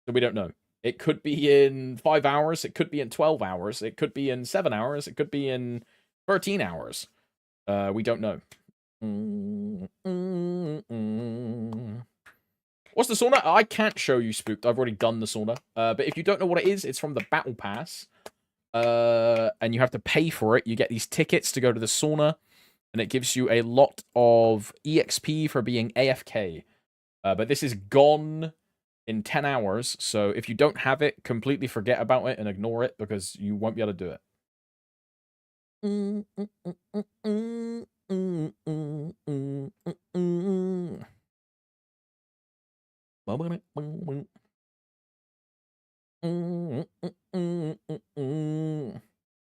A: we don't know. It could be in 5 hours. It could be in 12 hours. It could be in 7 hours. It could be in 13 hours. We don't know. What's the sauna? I can't show you, Spooked. I've already done the sauna. But if you don't know what it is, it's from the Battle Pass. And you have to pay for it. You get these tickets to go to the sauna, and it gives you a lot of EXP for being AFK. But this is gone in 10 hours, so if you don't have it, completely forget about it and ignore it, because you won't be able to do it.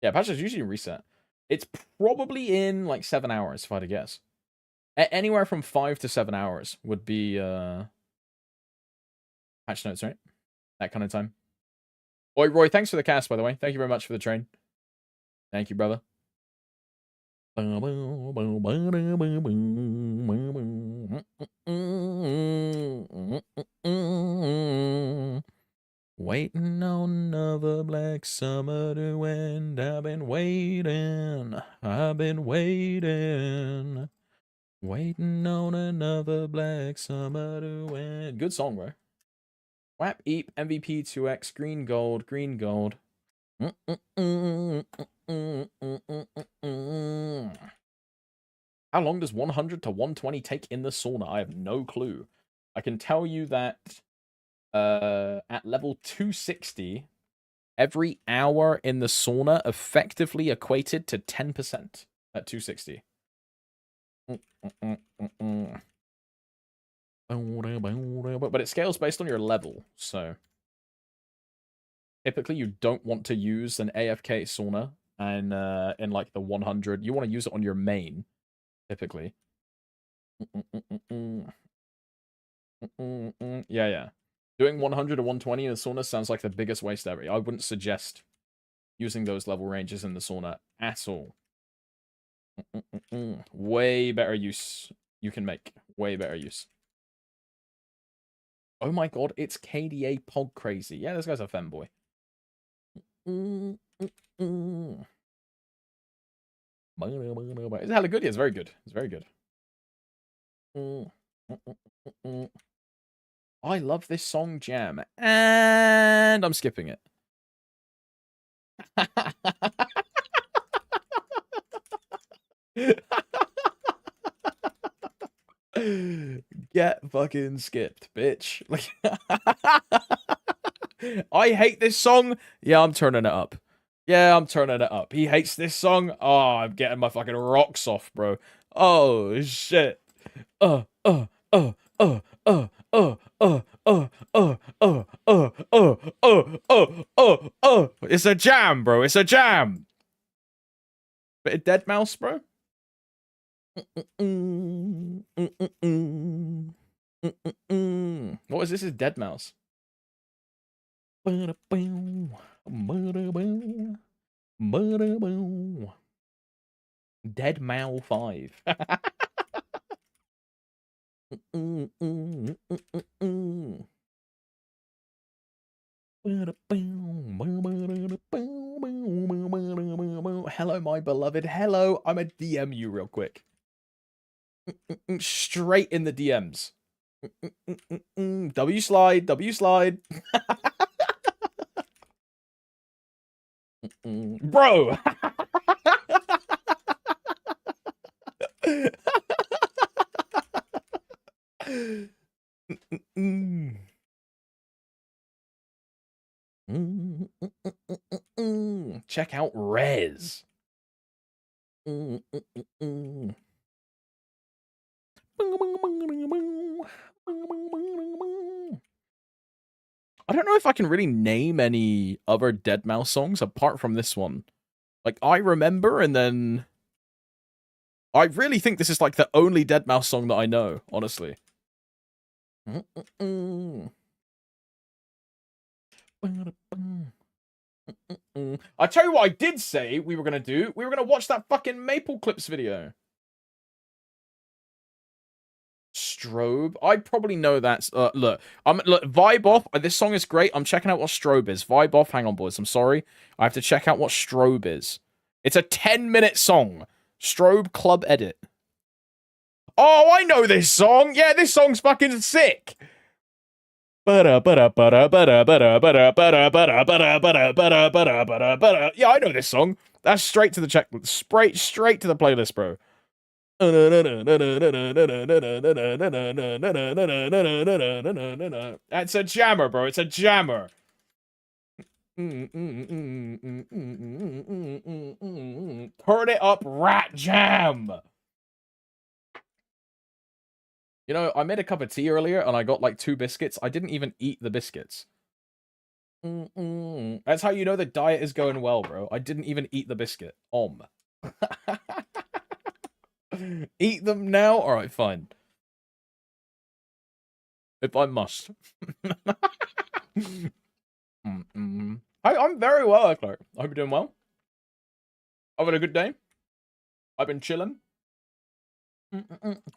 A: Yeah, patches usually reset. It's probably in like 7 hours, if I had to guess. Anywhere from 5 to 7 hours would be patch notes, right? That kind of time. Oi, Roy, thanks for the cast, by the way. Thank you very much for the train. Thank you, brother. Waiting on another black summer to end. I've been waiting. Waiting on another black summer to end. Good song, bro. Whap, Eep, MVP 2X, green gold, green gold. How long does 100 to 120 take in the sauna? I have no clue. I can tell you that at level 260, every hour in the sauna effectively equated to 10% at 260. But it scales based on your level, so typically you don't want to use an AFK sauna and in like the 100. You want to use it on your main, typically. Yeah. Doing 100 to 120 in the sauna sounds like the biggest waste ever. I wouldn't suggest using those level ranges in the sauna at all. Way better use you can make. Way better use. Oh my god, it's KDA Pog Crazy. Yeah, this guy's a femboy. It's hella good. Yeah, it's very good. It's very good. I love this song Jam, and I'm skipping it. Get fucking skipped, bitch. Like, I hate this song. Yeah, I'm turning it up. Yeah, I'm turning it up. He hates this song. Oh, I'm getting my fucking rocks off, bro. Oh shit. It's a jam, bro. It's a jam. Bit of Dead Mouse, bro. What is this? Is Dead Mouse? Dead Mal 5. Hello, my beloved. Hello. I'm a DM you real quick. Straight in the DMs. W slide. W slide. Bro. Check out Rez. I don't know if I can really name any other deadmau5 songs apart from this one. Like, I remember, and then I really think this is like the only deadmau5 song that I know, honestly. I tell you what I did say we were going to do. We were going to watch that fucking Maple Clips video. Strobe. I probably know that's... look, Vibe Off. This song is great. I'm checking out what Strobe is. Vibe Off. Hang on, boys. I'm sorry. I have to check out what Strobe is. It's a 10-minute song. Strobe Club Edit. Oh, I know this song. Yeah, this song's fucking sick. Yeah, I know this song. That's straight to the check. Straight to the playlist, bro. That's a jammer, bro. It's a jammer. Turn it up, rat jam. You know, I made a cup of tea earlier and I got like 2 biscuits. I didn't even eat the biscuits. That's how you know the diet is going well, bro. I didn't even eat the biscuit. Eat them now? Alright, fine. If I must. I'm very well, Clark. I hope you're doing well. Having a good day. I've been chilling.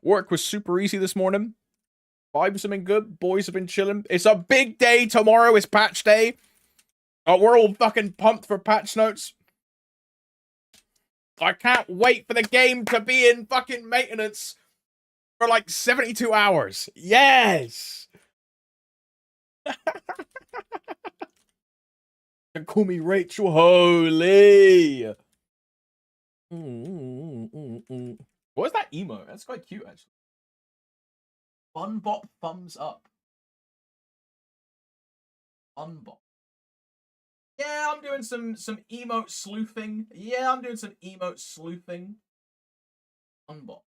A: Work was super easy this morning. Vibes have been good. Boys have been chilling. It's a big day tomorrow. It's patch day. We're all fucking pumped for patch notes. I can't wait for the game to be in fucking maintenance for like 72 hours. Yes! Call me Rachel. Holy! What is that emo? That's quite cute, actually. Fun Bop thumbs up. Fun Bop. Yeah, I'm doing some emote sleuthing. Yeah, I'm doing some emote sleuthing. Fun Bop.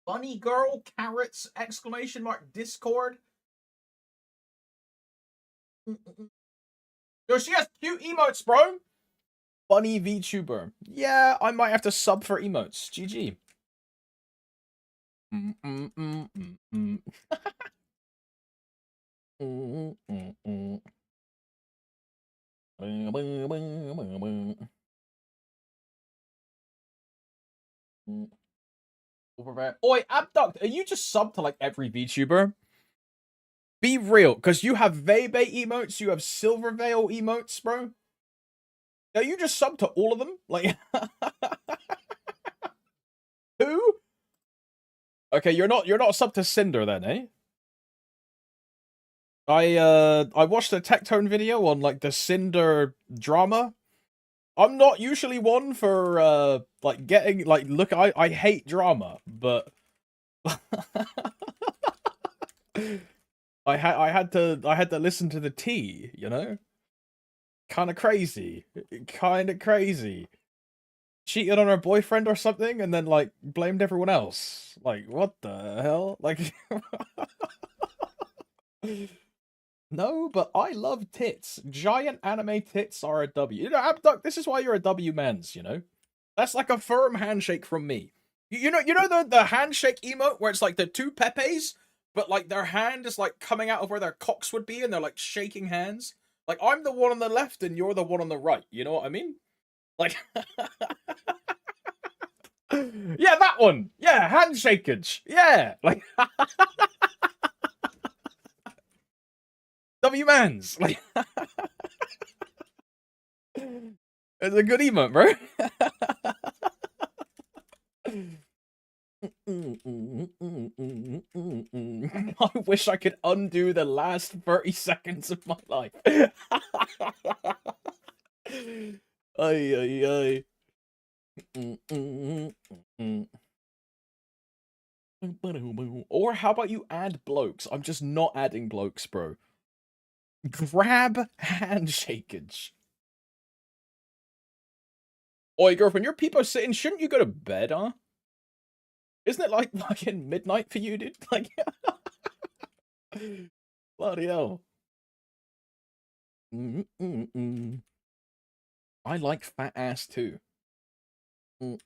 A: Bunny girl, carrots, exclamation mark, Discord. Yo, she has cute emotes, bro. Bunny VTuber. Yeah, I might have to sub for emotes. GG. Oi, Abduct, are you just sub to like every VTuber? Be real, because you have Vebe emotes, you have Silverveil emotes, bro. Are you just sub to all of them? Like, who? Okay, you're not sub to Cinder then, eh? I watched a Tectone video on like the Cinder drama. I'm not usually one for like getting like look I hate drama, but I had to listen to the tea, you know? Kind of crazy. Kind of crazy. Cheated on her boyfriend or something and then like blamed everyone else. Like what the hell? Like no, but I love tits. Giant anime tits are a W. You know, Abduct, this is why you're a W mans, you know? That's like a firm handshake from me. You know the handshake emote where it's like the 2 Pepes, but like their hand is like coming out of where their cocks would be and they're like shaking hands? Like I'm the one on the left and you're the one on the right. You know what I mean? Like yeah, that one. Yeah, handshakage. Yeah, like W mans. Like it's a good emote, bro. I wish I could undo the last 30 seconds of my life. Ay, ay, ay. Or how about you add blokes? I'm just not adding blokes, bro. Grab handshakage. Oi, girlfriend, your peepo sitting. Shouldn't you go to bed, huh? Isn't it like fucking midnight for you, dude? Like, bloody hell. I like fat ass too. Best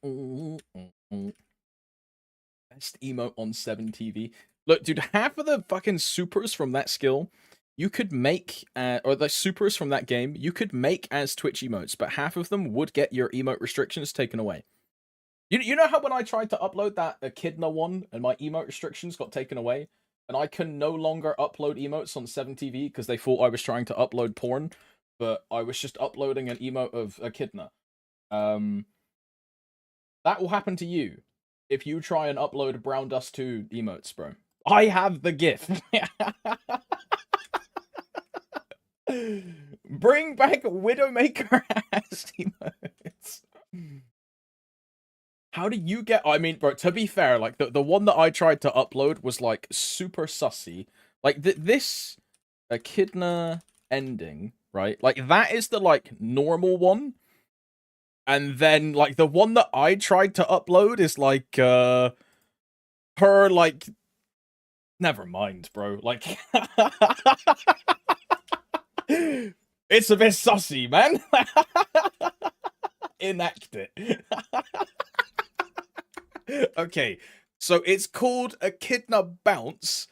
A: emote on 7TV. Look, dude, half of the fucking supers from that skill, you could make, or the supers from that game, you could make as Twitch emotes, but half of them would get your emote restrictions taken away. You know how when I tried to upload that Echidna one, and my emote restrictions got taken away, and I can no longer upload emotes on 7TV because they thought I was trying to upload porn, but I was just uploading an emote of Echidna. That will happen to you if you try and upload Brown Dust 2 emotes, bro. I have the GIF. Bring back Widowmaker ass emotes. How do you get... I mean, bro, to be fair, like, the one that I tried to upload was, like, super sussy. Like, this Echidna ending, right? Like, that is the, like, normal one. And then, like, the one that I tried to upload is, like, her, like... Never mind, bro. Like... It's a bit sussy, man. Enact it. Okay, so it's called Echidna Bounce,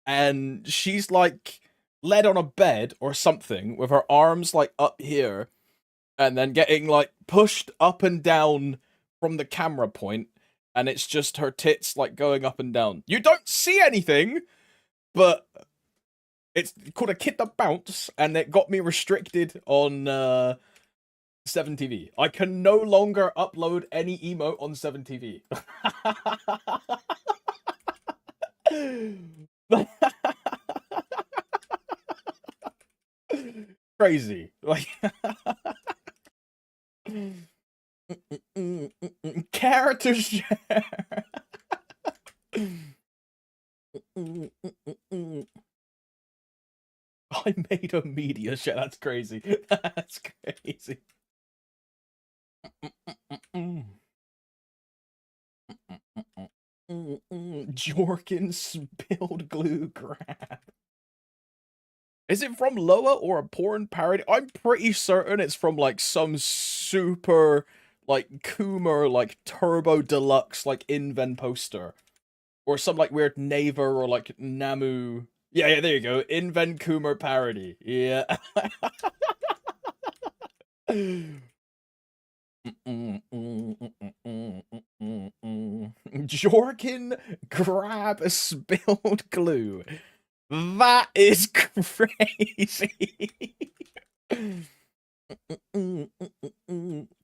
A: and she's, like, led on a bed or something with her arms, like, up here, and then getting, like, pushed up and down from the camera point, and it's just her tits, like, going up and down. You don't see anything, but it's called Echidna Bounce, and it got me restricted on 7TV. I can no longer upload any emote on 7TV. Crazy. Like character share. I made a media share. That's crazy. That's crazy. Jorkin spilled glue grab. Is it from Loa or a porn parody? I'm pretty certain it's from, like, some super, like, Coomer, like, Turbo Deluxe, like, Inven poster. Or some, like, weird Naver or, like, Namu. Yeah, there you go. Inven Coomer parody. Yeah. Jorkin grab a spilled glue. That is crazy.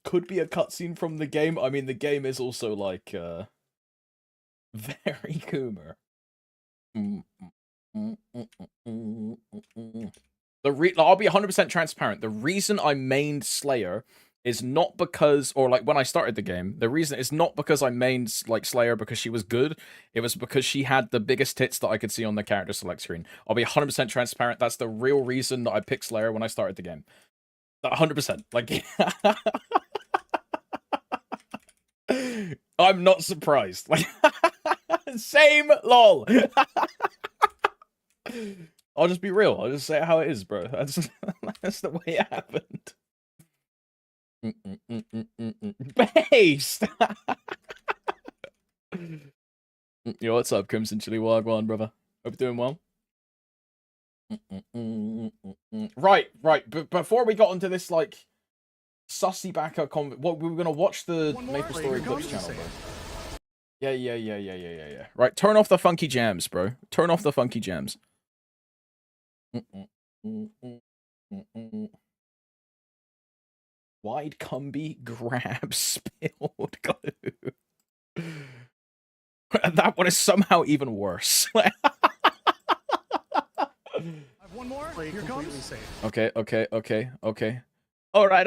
A: Could be a cutscene from the game. I mean, the game is also, like, very Coomer. I'll be 100% transparent. The reason I mained Slayer is not because, or, like, when I started the game, the reason is not because I mained, like, Slayer because she was good. It was because she had the biggest tits that I could see on the character select screen. I'll be 100% transparent. That's the real reason that I picked Slayer when I started the game. 100%. Like, I'm not surprised. Like, same lol. I'll just be real. I'll just say it how it is, bro. That's the way it happened. Based. Yo, what's up, Crimson Chili Wagwan, brother? Hope you're doing well. Right. Before we got into this, like, sussy backer what we were gonna watch the maplestory clips channel, bro. Yeah. Right, turn off the funky jams, bro. Turn off the funky jams. Wide cumby grab spilled glue. That one is somehow even worse.
B: I have one more. Here comes.
A: Okay. Alright.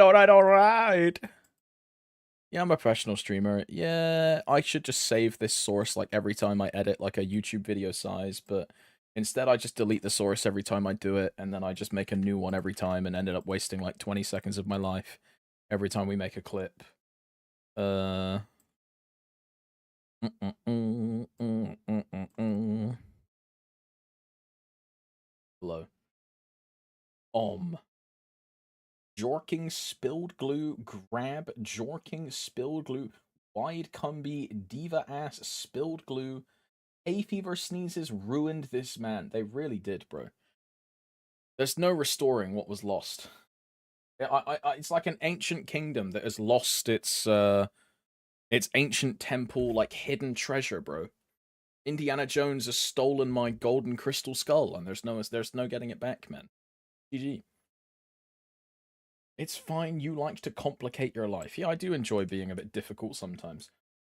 A: Yeah, I'm a professional streamer. Yeah, I should just save this source, like, every time I edit, like, a YouTube video size, but instead I just delete the source every time I do it, and then I just make a new one every time and ended up wasting, like, 20 seconds of my life every time we make a clip. Hello. Jorking spilled glue, grab, jorking spilled glue, wide cumby, diva ass spilled glue, hay fever sneezes ruined this man. They really did, bro. There's no restoring what was lost. It's like an ancient kingdom that has lost its ancient temple, like hidden treasure, bro. Indiana Jones has stolen my golden crystal skull, and there's no getting it back, man. GG. It's fine, you like to complicate your life. Yeah, I do enjoy being a bit difficult sometimes.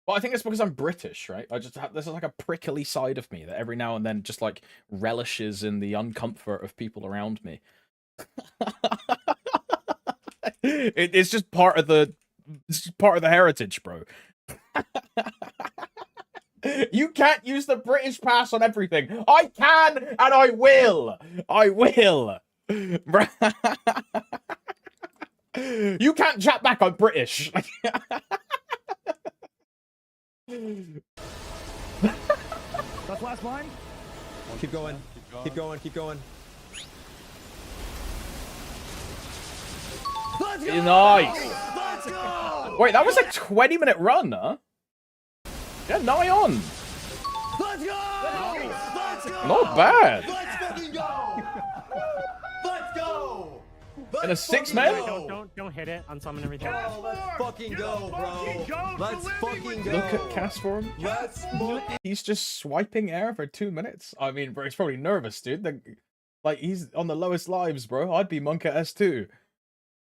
A: But I think it's because I'm British, right? There's like a prickly side of me that every now and then just like relishes in the uncomfort of people around me. It's just part of the heritage, bro. You can't use the British pass on everything. I can and I will. I will. You can't chat back, I'm British.
B: That's last line.
C: Keep going. Keep going. Keep going.
B: Let's go!
A: Nice.
B: Let's go!
A: Wait, that was a 20-minute run, huh? Yeah, nigh on.
B: Let's go! Let's go!
A: Not bad.
C: Let's fucking go! Let's go!
A: In a 6-man?
D: Don't hit it on summon everything.
C: Oh, let's fucking go, bro. Let's fucking go.
A: Look at Cass for him.
C: Let's fucking
A: He's just swiping air for 2 minutes. I mean, bro, he's probably nervous, dude. Like, he's on the lowest lives, bro. I'd be Monk at S2.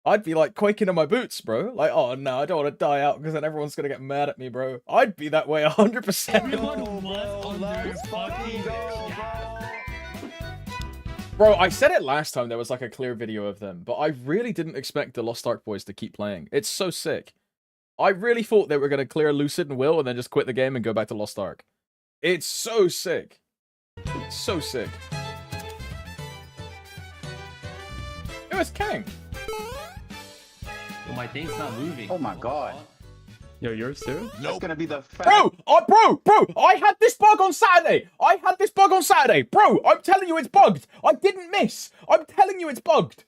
A: I'd be, like, quaking in my boots, bro. Like, oh, no, I don't want to die out because then everyone's going to get mad at me, bro. I'd be that way 100%.
D: Everyone was under fucking
C: go,
A: Bro, I said it last time there was, like, a clear video of them, but I really didn't expect the Lost Ark boys to keep playing. It's so sick. I really thought they were going to clear Lucid and Will and then just quit the game and go back to Lost Ark. It's so sick. It's so sick. It was Kang.
D: Well, my thing's not moving.
E: Oh my god.
D: Yo, yours too?
E: That's gonna be the
A: Bro, I had this bug on Saturday. Bro, I'm telling you it's bugged. I didn't miss. I'm telling you it's bugged.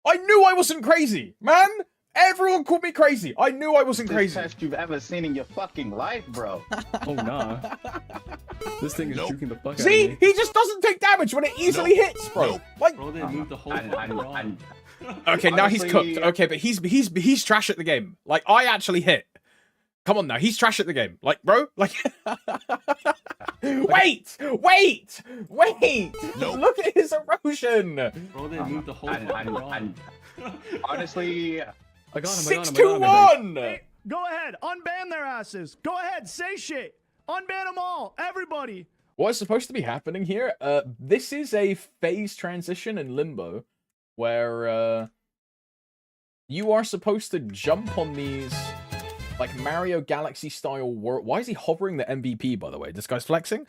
A: I knew I wasn't crazy, man. Everyone called me crazy. I knew I wasn't crazy.
E: test you've ever seen in your fucking life, bro.
D: Oh, nah. This thing is juking the fuck out of
A: See,
D: me.
A: he just doesn't take damage when it easily hits, bro. Like,
D: Bro, they moved the whole fucking wrong.
A: okay, now he's
E: Honestly-
A: cooked. Okay, but he's trash at the game. Like, I actually hit. Come on now, he's trash at the game. Like, bro, like, wait. Look at his erosion.
D: Bro, they moved the whole fucking wrong.
E: Honestly,
D: I got him,
A: 6-2-1.
B: Hey, go ahead, unban their asses. Go ahead, say shit. Unban them all, everybody.
A: What's supposed to be happening here? This is a phase transition in Limbo, where you are supposed to jump on these like Mario Galaxy style world. Why is he hovering the MVP, by the way? This guy's flexing.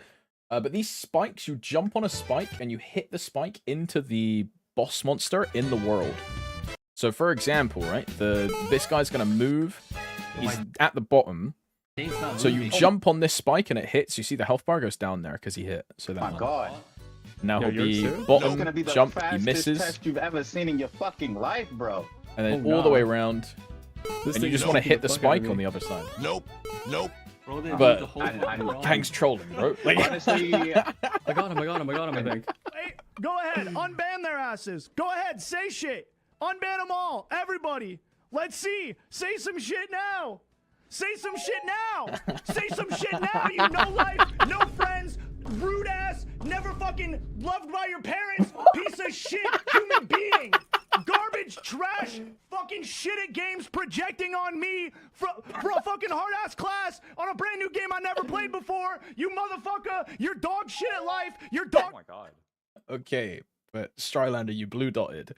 A: But these spikes, you jump on a spike and you hit the spike into the boss monster in the world. So for example, right, this guy's gonna move. He's at the bottom.
D: Thing's not
A: So you
D: moving.
A: jump on this spike and it hits. You see the health bar goes down there because he hit. So
E: oh
A: that
E: my
A: one.
E: god.
A: Now
D: Yo,
A: he'll be
D: yours too?
E: That's
A: bottom,
E: gonna be the
A: jump, he
E: fastest
A: misses,
E: test you've ever seen in your fucking life, bro.
A: and then
D: Oh,
A: all the
D: no.
A: way around.
D: This
A: And you
D: thing
A: just
D: is
A: want to
D: juking
A: hit the
D: fuck out of
A: spike
D: me.
A: on the other side.
D: Bro, they
A: But-
D: moved the whole fucking wrong.
A: Kang's trolling, bro. Like,
E: Honestly,
D: I got him, I think.
B: Hey, go ahead, unban their asses. Go ahead, say shit. Unban them all, everybody. Let's see. Say some shit now. Say some shit now. Say some shit now. You no life, no friends, rude ass, never fucking loved by your parents, piece of shit human being. Garbage, trash, fucking shit at games projecting on me for a fucking hard ass class on a brand new game I never played before. You motherfucker, you're dog shit at life. You're dog.
A: oh my god. Okay, but Strylander, you blue dotted.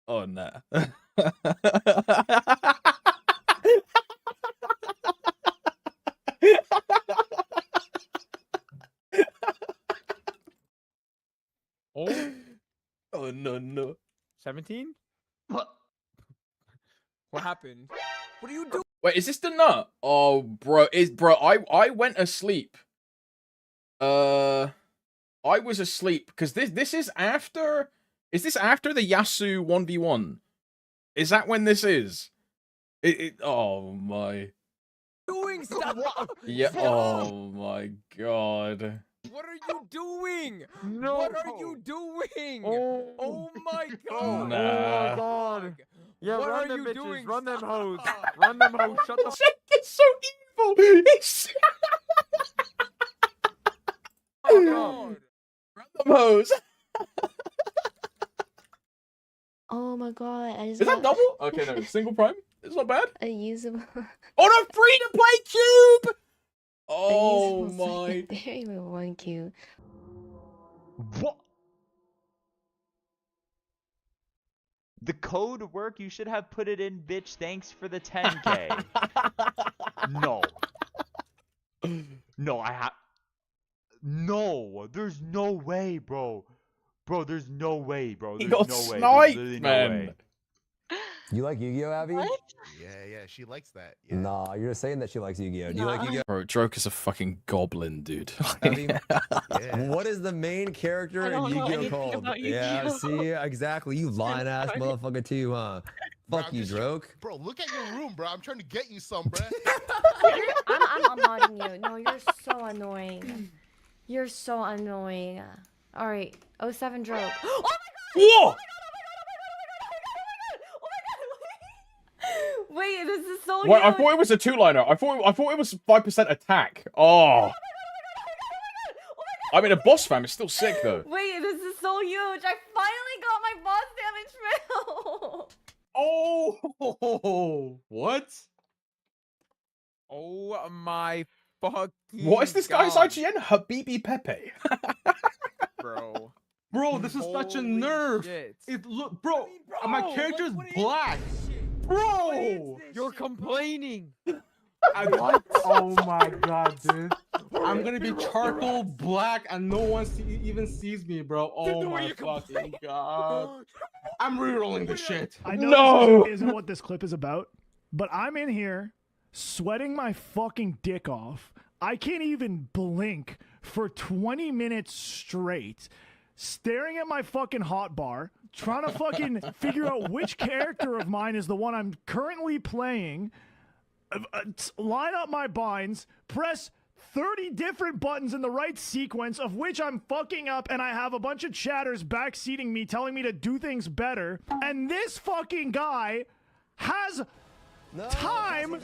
A: Oh nah.
F: Oh,
A: Oh no.
F: 17?
E: what?
F: What happened? What are you doing?
A: Wait, is this the nut? Oh, bro, I went asleep. I was asleep because this is after. Is this after the Yasu 1v1? Is that when this is? Oh my.
G: Doing stuff.
A: Yeah. Oh my god.
G: What are you doing?
C: No.
G: What are you doing?
C: Oh.
G: Oh my god.
C: Oh
A: Nah.
C: my god. Yeah,
G: What
C: run
G: are
C: them
G: you
C: bitches.
G: doing?
C: Run them hoes.
G: Stop.
C: Run them hoes. Shut the
A: Jake is so evil. He's
G: Oh god.
A: random hose.
H: Oh my god, I just
A: Is that
H: got
A: double? Okay, no, single prime. It's not bad.
H: a usable
A: On a free to play cube.
H: a
A: Oh
H: usable
A: my.
H: secondary with 1Q.
I: What? The code work, you should have put it in, bitch. Thanks for the 10K. No. No, I have. No, there's no way, bro. Bro, there's no way, bro.
A: He
I: There's
A: got
I: no way. There's
A: sniped,
I: literally no
A: man.
I: way.
J: You like Yu-Gi-Oh, Abby?
K: Yeah, she likes that. Yeah.
J: Nah, you're just saying that she likes Yu-Gi-Oh. Do you like Yu-Gi-Oh?
A: Bro, Droke is a fucking goblin, dude.
J: Abby?
K: Yeah.
J: What is the main character
L: I
J: in
L: don't know
J: Yu-Gi-Oh
L: anything
J: called?
L: about
J: Yeah,
L: Yu-Gi-Oh.
J: see, exactly. You lying ass
L: sorry.
J: motherfucker too, huh?
K: Bro,
J: Fuck
K: I'm
J: you,
K: just-
J: Droke.
K: Bro, look at your room, bro. I'm trying to get you some, bro.
H: I'm modding you. No, you're so annoying. You're so annoying. Alright, 07 Droke. Oh my god!
A: Whoa!
H: Wait, this is so
A: Wait, I
H: huge.
A: thought it was a two-liner. I thought it was 5% attack. Oh. I mean, a boss fam is still sick though.
H: Wait, this is so huge. I finally got my boss damage fill.
F: Oh, what?
G: Oh my fucking
A: What is this guy's
G: god,
A: IGN? Habibi Pepe.
G: bro?
F: Bro, this is such a
G: Holy
F: nerf.
G: shit.
F: It look, bro,
G: I mean, bro,
F: my character's
G: what is
F: black.
G: this shit?
F: Bro,
G: What is this
F: you're
G: shit, complaining.
F: oh my god, dude. I'm gonna be charcoal black and no one even sees me, bro. Oh
G: Dude,
F: my
G: you
F: fucking god. I'm rerolling this shit.
B: I know
A: No!
B: this isn't what this clip is about, but I'm in here sweating my fucking dick off. I can't even blink for 20 minutes straight, staring at my fucking hotbar, trying to fucking figure out which character of mine is the one I'm currently playing, line up my binds, press 30 different buttons in the right sequence, of which I'm fucking up, and I have a bunch of chatters backseating me, telling me to do things better, and this fucking guy has time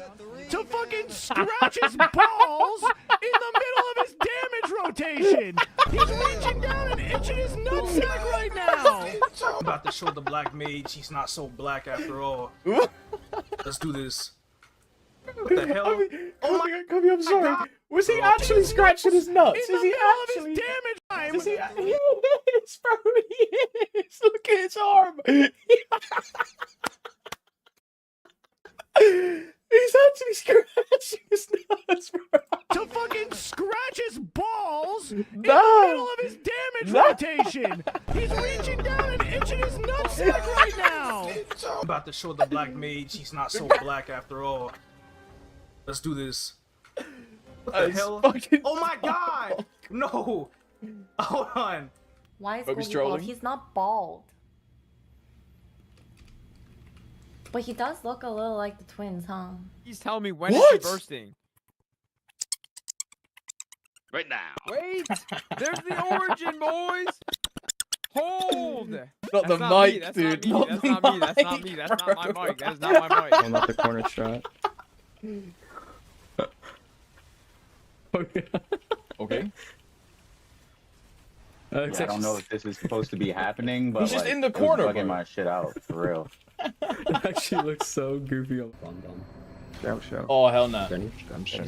B: to fucking scratch his balls in the middle of his damage rotation. He's reaching down and itching his nutsack right now.
M: I'm about to show the black mage he's not so black after all. Let's do this. What the hell?
A: Kobe, I'm sorry. Was he actually scratching his nuts?
B: In the
A: Is he
B: middle of
A: actually?
B: his damage time.
A: Is he? He is, bro. He is. Look at his arm. He's actually scratching his nuts, bro.
B: To fucking scratch his balls in the
A: No.
B: middle of his damage
A: No.
B: rotation. He's reaching down and itching his nutsack right now.
M: I'm about to show the black mage he's not so black after all. Let's do this. What the
A: That's
M: hell?
A: fucking-
M: Oh my god! No! Hold on.
H: Why is
A: Kobe's
H: Kobe bald?
A: trolling.
H: He's not bald. But he does look a little like the twins, huh?
G: Please tell me when is
A: What?
G: she bursting?
I: Right now.
G: Wait, there's the origin, boys. Hold.
A: Not
G: That's
A: the
G: not me,
A: mic,
G: that's
A: dude.
G: Not me. That's not me. That's not me. That's not my mic. That's not my mic.
D: Oh, not the corner shot.
A: Okay.
E: Yeah, I don't know if this is supposed to be happening, but
A: He's just
E: like,
A: in the
E: it was
A: corner,
E: bugging
A: bro.
E: my shit out for real.
D: It actually looks so goofy. Shout.
A: Oh hell no.
D: I'm sure.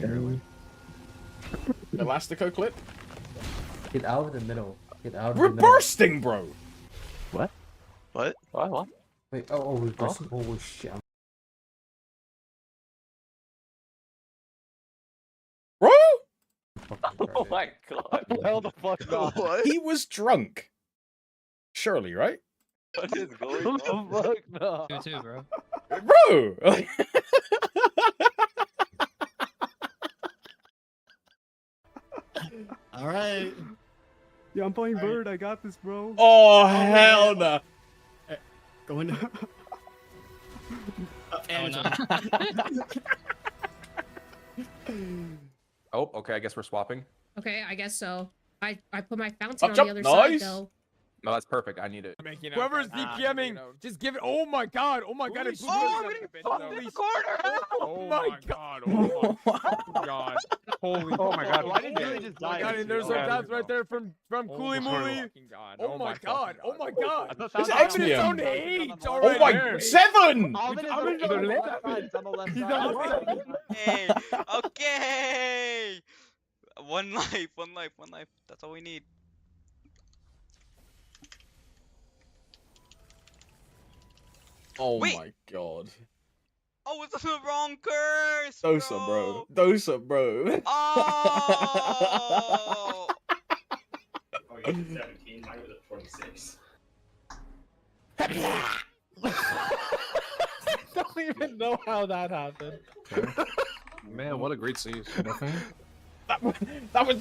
A: Elastico clip.
J: Get out of the middle. Get out
A: We're bursting, bro.
I: What? What? What?
J: Wait, we're bursting. Oh shit.
A: Bro,
I: Oh my god.
C: Hell the fuck not.
I: What?
A: he was drunk. Surely, right?
I: What is going
C: What the
I: on?
C: fuck no.
L: You too, bro.
A: Bro!
F: All right.
B: Yeah, I'm playing Bird. I got this, bro.
A: Oh, hell no.
F: Going down.
D: Oh, okay. I guess we're swapping.
L: Okay, I guess so. I put my fountain on
A: jump,
L: the other
A: nice.
L: side though.
D: No, that's perfect. I need it.
G: Whoever's DPMing, just give it. Oh my god. Oh my god.
I: Oh, in the corner.
G: Oh my god. Oh my god. Holy.
I: Oh my god. Why did
G: you
I: Billy just die?
G: And there's some tabs right there from Cooley Mooly. Oh my god. Oh my god.
A: It's
G: I'm in
A: Axiom.
G: zone 8
A: Oh
G: already.
A: my, 7!
I: Okay. Okay. One life. That's all we need.
A: Oh
I: Wait.
A: my god.
I: Oh, it's the wrong curse.
A: Dosa, bro. Dosa, bro.
I: Oh.
M: Oh, you did 17. Mine was at 26.
F: Don't even know how that happened.
D: Man, what a great save.
A: That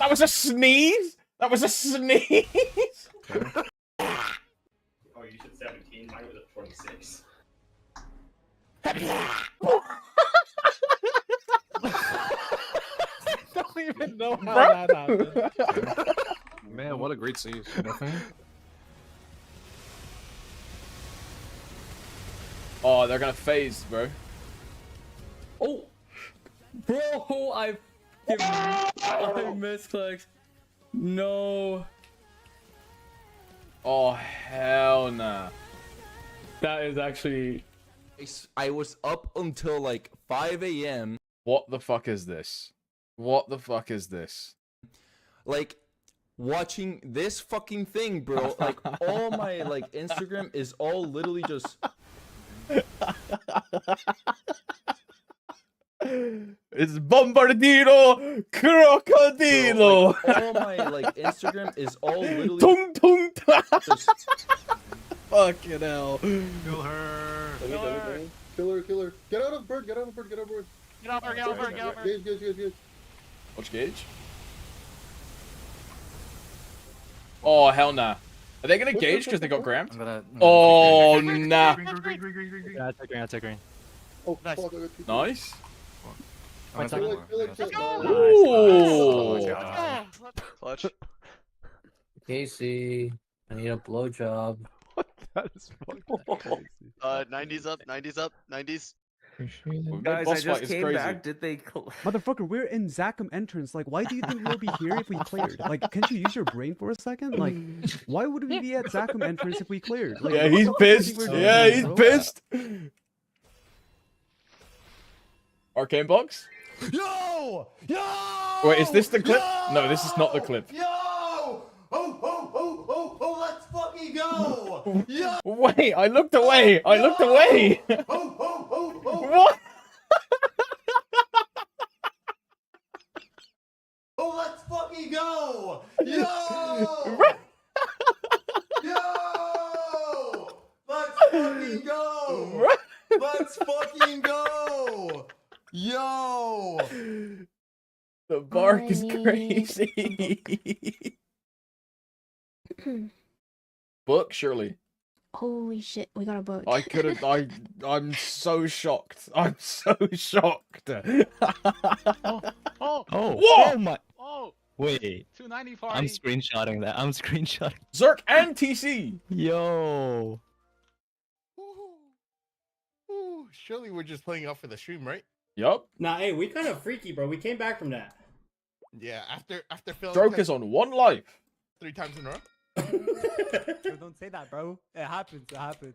A: was a sneeze? That was a sneeze?
M: Oh, you said 17. Mine was at 26.
F: Don't even know how that happened.
D: Man, what a great save.
A: Oh, they're gonna phase, bro.
D: Oh, bro, I misclicked. No.
A: Oh, hell nah.
D: That is actually. I was up until like 5 a.m.
A: What the fuck is this? What the fuck is this?
D: like watching this fucking thing, bro. Like all my like Instagram is all literally just.
A: It's Bombardino Crocodilo.
D: Bro, like, all my like Instagram is all literally.
A: Tung tung ta.
D: Just...
A: Fucking hell.
K: Kill her.
F: Kill her. Kill her. Get out of bird. Get out of bird. Get out of bird.
I: Get over. Get over.
F: Gauge.
A: Watch Gauge. Oh, hell nah. Are they gonna Gauge because they got gramped? Oh, nah.
G: Yeah, I'll take green.
F: Oh,
I: Nice.
F: fuck, I got two.
A: Nice.
F: Ooh.
I: Clutch.
J: Casey, I need a blowjob.
G: That is fucking crazy.
C: 90s up, 90s up, 90s.
A: Guys, I just came back.
J: Did they?
B: Motherfucker, we're in Zachem entrance. Like, why do you think we'll be here if we cleared? Like, can't you use your brain for a second? Like, why would we be at Zachem entrance if we cleared? Like,
A: Yeah,
B: what
A: he's
B: the fuck do you think
A: pissed.
B: we're doing,
A: Yeah, he's
B: bro?
A: pissed. Arcane box?
C: Yo! Yo!
A: Wait, is this the clip? No, this is not the clip.
C: Yo! Oh, let's fucking go! Yo!
A: Wait, I looked away. I looked away. What?
C: Oh, let's fucking go! Yo! Yo! Let's fucking go! Let's fucking go! Yo!
A: The bark is crazy. Book, surely.
H: Holy shit, we got a book.
A: I couldn't. I'm so shocked. I'm so shocked.
G: Oh
A: Whoa!
G: my.
M: Oh,
G: Wait.
M: 290 party.
G: I'm screenshotting that. I'm screenshotting.
A: Zerk and TC.
G: Yo.
K: Ooh, surely we're just playing up for the stream, right?
A: Yup.
F: Nah, hey, we kind of freaky, bro. We came back from that.
K: Yeah, after failing
A: Stroke is on 1 life.
K: 3 times in a row.
G: Don't say that, bro. It happens. It happens.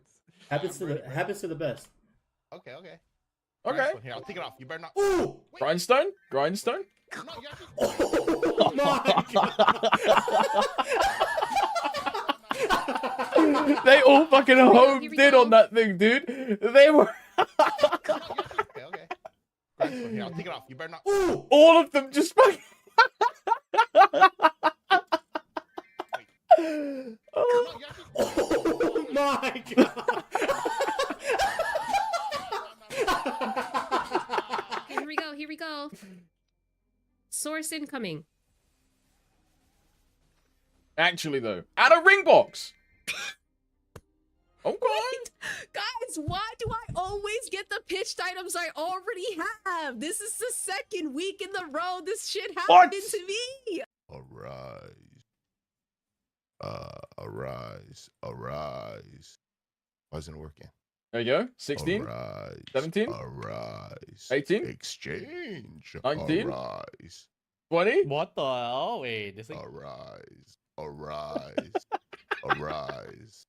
F: Happens to the best.
K: Okay.
A: Okay.
K: Nice one. Here, I'll take it off. You better not.
C: Ooh!
A: Grindstone? Grindstone?
K: No, you actually...
A: They all fucking homed in on that thing, dude. They were.
K: Okay. Nice one. Here, I'll take it off. You better not.
C: Ooh!
A: All of them just fucking.
F: Oh my god!
L: Source incoming.
A: Actually, though, add a ring box. Okay.
L: Wait, guys, why do I always get the pitched items I already have? This is the second week in the row this shit happened to me.
K: Arise. Arise. Arise. Why isn't it working?
A: There you go. 16.
K: Arise.
A: 17.
K: Arise.
A: 18.
K: Exchange.
A: 19.
K: Arise.
A: 20.
J: What the hell? Wait, this thing.
K: Arise. Arise. Arise.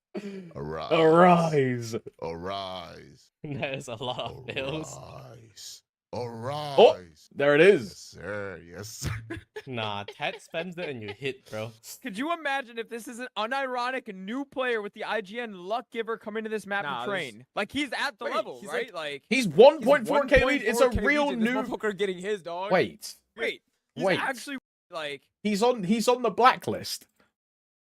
K: Arise.
A: Arise.
K: Arise.
J: That is a lot of bills.
K: Arise. Arise.
A: Oh, there it is.
K: Yes, sir. Yes, sir.
J: Nah, Ted spends it and you hit, bro.
G: Could you imagine if this is an unironic new player with the IGN luck giver coming to this map and train? Like he's at the level,
M: he's
G: right? Like
A: He's 1.4k lead. It's a
G: 1.4K
A: real
G: legion. This
A: new.
G: motherfucker getting his dog.
A: Wait.
G: He's
A: Wait.
G: actually like
A: He's on the blacklist.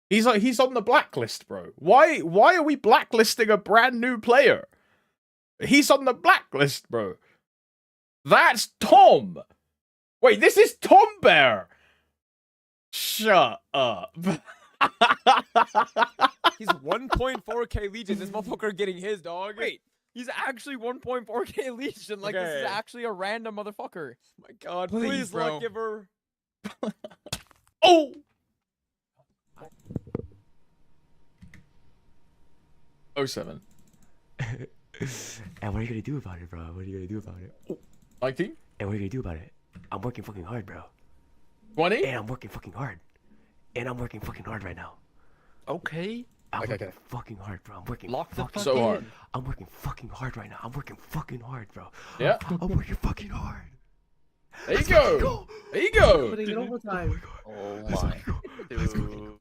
A: He's on the blacklist, bro. Why are we blacklisting a brand new player? He's on the blacklist, bro. That's Tom. Wait, this is Tom Bear. Shut up.
G: he's 1.4k legion. This motherfucker getting his dog. Wait, he's actually 1.4k legion. Like this is
A: Okay.
G: actually a random motherfucker. Oh my god,
A: Please,
G: please
A: bro.
G: luck giver.
A: Oh. Oh 07.
N: And what are you gonna do about it, bro? What are you gonna do about it?
A: 19.
N: And what are you gonna do about it? I'm working fucking hard, bro.
A: 20.
N: And I'm working fucking hard. And I'm working fucking hard right now.
J: Okay.
N: I'm working fucking hard, bro. I'm working
J: Lock the
N: fucking
A: So hard.
N: I'm working fucking hard right now. I'm working fucking hard, bro.
A: Yeah.
N: I'm working fucking hard.
A: There you go. There you go.
F: Putting it overtime.
N: Oh my.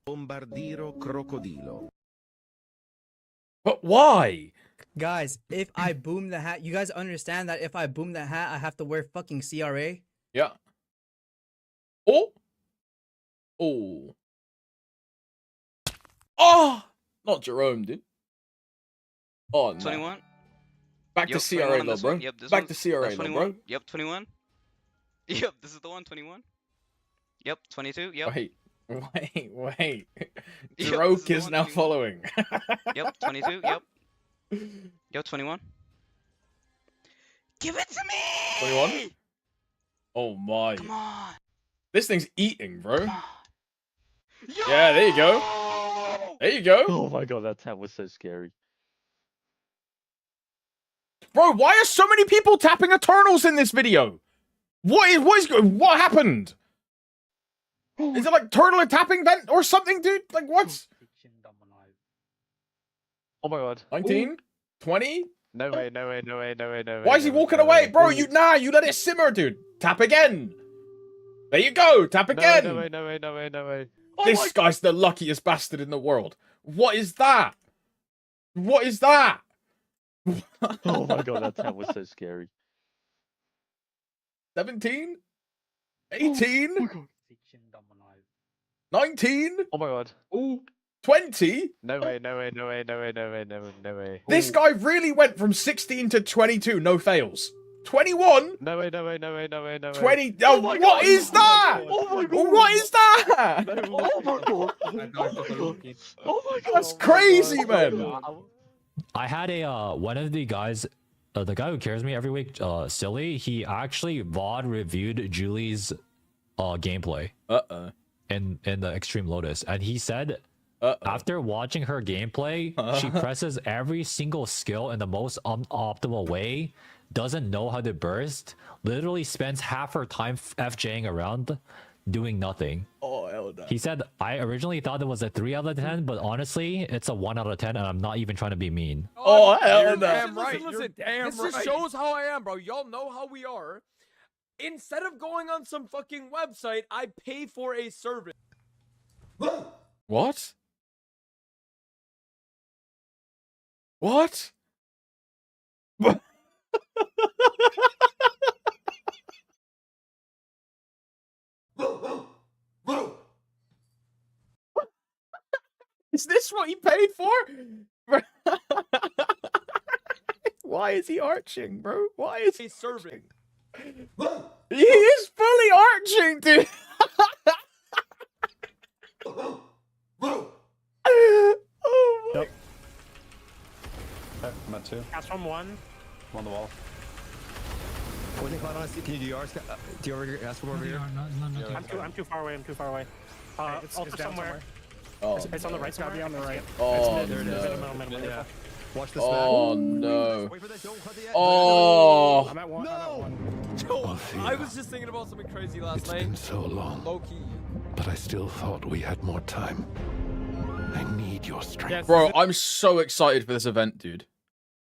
C: Bombardiro crocodilo.
A: But why?
O: Guys, if I boom the hat, you guys understand that if I boom the hat, I have to wear fucking CRA?
A: Yeah. Oh. Oh. Oh. Not Jerome, dude. Oh no.
P: 21.
A: Back
P: Yep,
A: to
P: 21
A: CRA,
P: on
A: though,
P: this
A: bro.
P: one. Yep, this
A: Back
P: one.
A: to CRA,
P: That's
A: though,
P: 21.
A: bro.
P: Yep, 21. Yep, this is the one. 21. Yep, 22. Yep.
A: Wait.
P: Yep,
A: Droke
P: this is
A: is
P: the
A: now
P: one, 21.
A: following.
P: Yep, 22. Yep. Yep, 21. Give it to me!
A: 21. Oh my.
P: Come on.
A: This thing's eating, bro. Yeah, there you go. There you go.
Q: Oh my god, that tap was so scary.
A: Bro, why are so many people tapping Eternals in this video? What happened? Is it like turtle tapping vent or something, dude? Like what?
Q: Oh my god.
A: 19? 20?
Q: No way, no way, no way, no way, no way.
A: Why is he walking away? Bro, you let it simmer, dude. Tap again. There you go. Tap again.
Q: No way, no way, no way, no way.
A: This guy's the luckiest bastard in the world. What is that? What is that?
Q: Oh my god, that tap was so scary.
A: 17? 18? 19?
Q: Oh my god.
A: 20?
Q: No way, no way, no way, no way, no way, no way, no way.
A: This guy really went from 16 to 22, no fails. 21?
Q: No way, no way, no way, no way, no way.
A: 20. Oh, what is that?
Q: Oh my god.
A: What is that?
Q: Oh my god. Oh my god.
A: That's crazy, man.
R: I had a one of the guys, the guy who carries me every week, Silly. He actually VOD reviewed Julie's gameplay. In the Extreme Lotus, and he said after watching her gameplay, she presses every single skill in the most optimal way, doesn't know how to burst, literally spends half her time FJing around doing nothing.
A: Oh, hell no.
R: He said, I originally thought it was a 3 out of 10, but honestly, it's a 1 out of 10, and I'm not even trying to be mean.
A: Oh, hell no.
G: Damn right.
M: Listen,
G: This just shows how I am, bro. Y'all know how we are. Instead of going on some fucking website, I pay for a service.
A: What? What? Is this what he paid for? Why is he arching, bro? Why is he
G: serving?
A: He is fully arching, dude. Oh my.
S: I'm at 2.
Q: Cast from 1.
S: I'm on the wall.
N: Can you do yours? Do you over here? Ask from over here.
Q: I'm too far away. I'm too far away.
M: It's
Q: Also
M: down
Q: somewhere.
A: Oh,
Q: It's on the right. It's gotta be on the right.
A: oh
Q: It's mid,
A: no.
Q: middle.
N: Yeah. Watch the
A: Oh no.
N: Wait for that. Don't cut the
A: Oh.
Q: I'm at 1. I'm at 1.
G: Yo, I was just thinking about something crazy last night.
T: Been so long,
G: Low key.
T: but I still thought we had more time. I need your strength.
A: Bro, I'm so excited for this event, dude.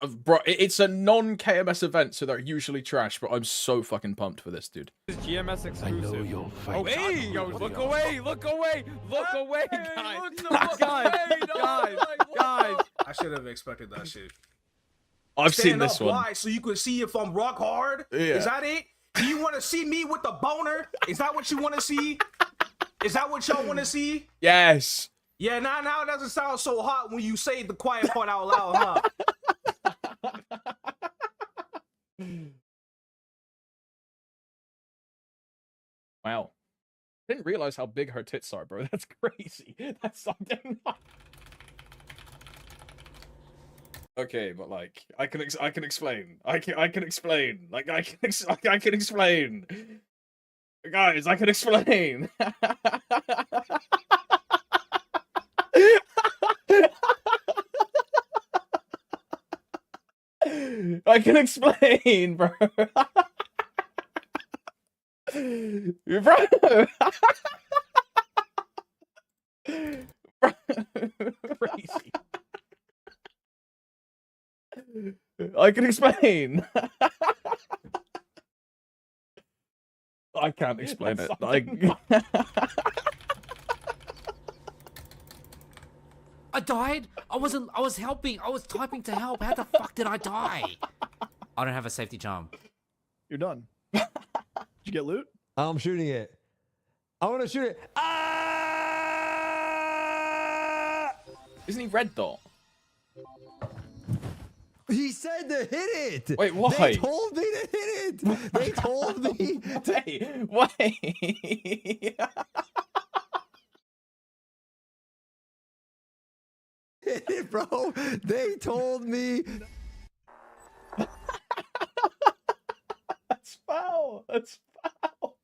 A: Bro, it's a non-KMS event, so they're usually trash, but I'm so fucking pumped for this, dude.
G: This is GMS exclusive.
T: I know you'll fight.
G: Oh, hey, yo, look away, look away, look away, guys. Guys.
M: I should have expected that shit.
A: I've seen
M: Stand
A: this
M: up
A: one.
M: wide so you can see if I'm rock hard.
A: Yeah.
M: Is that it? Do you want to see me with the boner? Is that what you want to see? Is that what y'all want to see?
A: Yes.
M: Yeah, now it doesn't sound so hot when you say the quiet part out loud, huh?
A: Wow. Didn't realize how big her tits are, bro. That's crazy. That's something. Okay, but like I can explain. I can explain. Like I can explain. Guys, I can explain. I can explain, bro. Bro. Crazy. I can explain. I can't explain it. Like
U: I died? I was helping. I was typing to help. How the fuck did I die? I don't have a safety jump.
B: You're done. Did you get loot?
N: I'm shooting it. I want to shoot it.
A: Isn't he red dot?
N: He said to hit it.
A: Wait, why?
N: They told me to hit it. They told me.
A: Wait.
N: Hit it, bro. They told me.
A: That's foul. That's foul.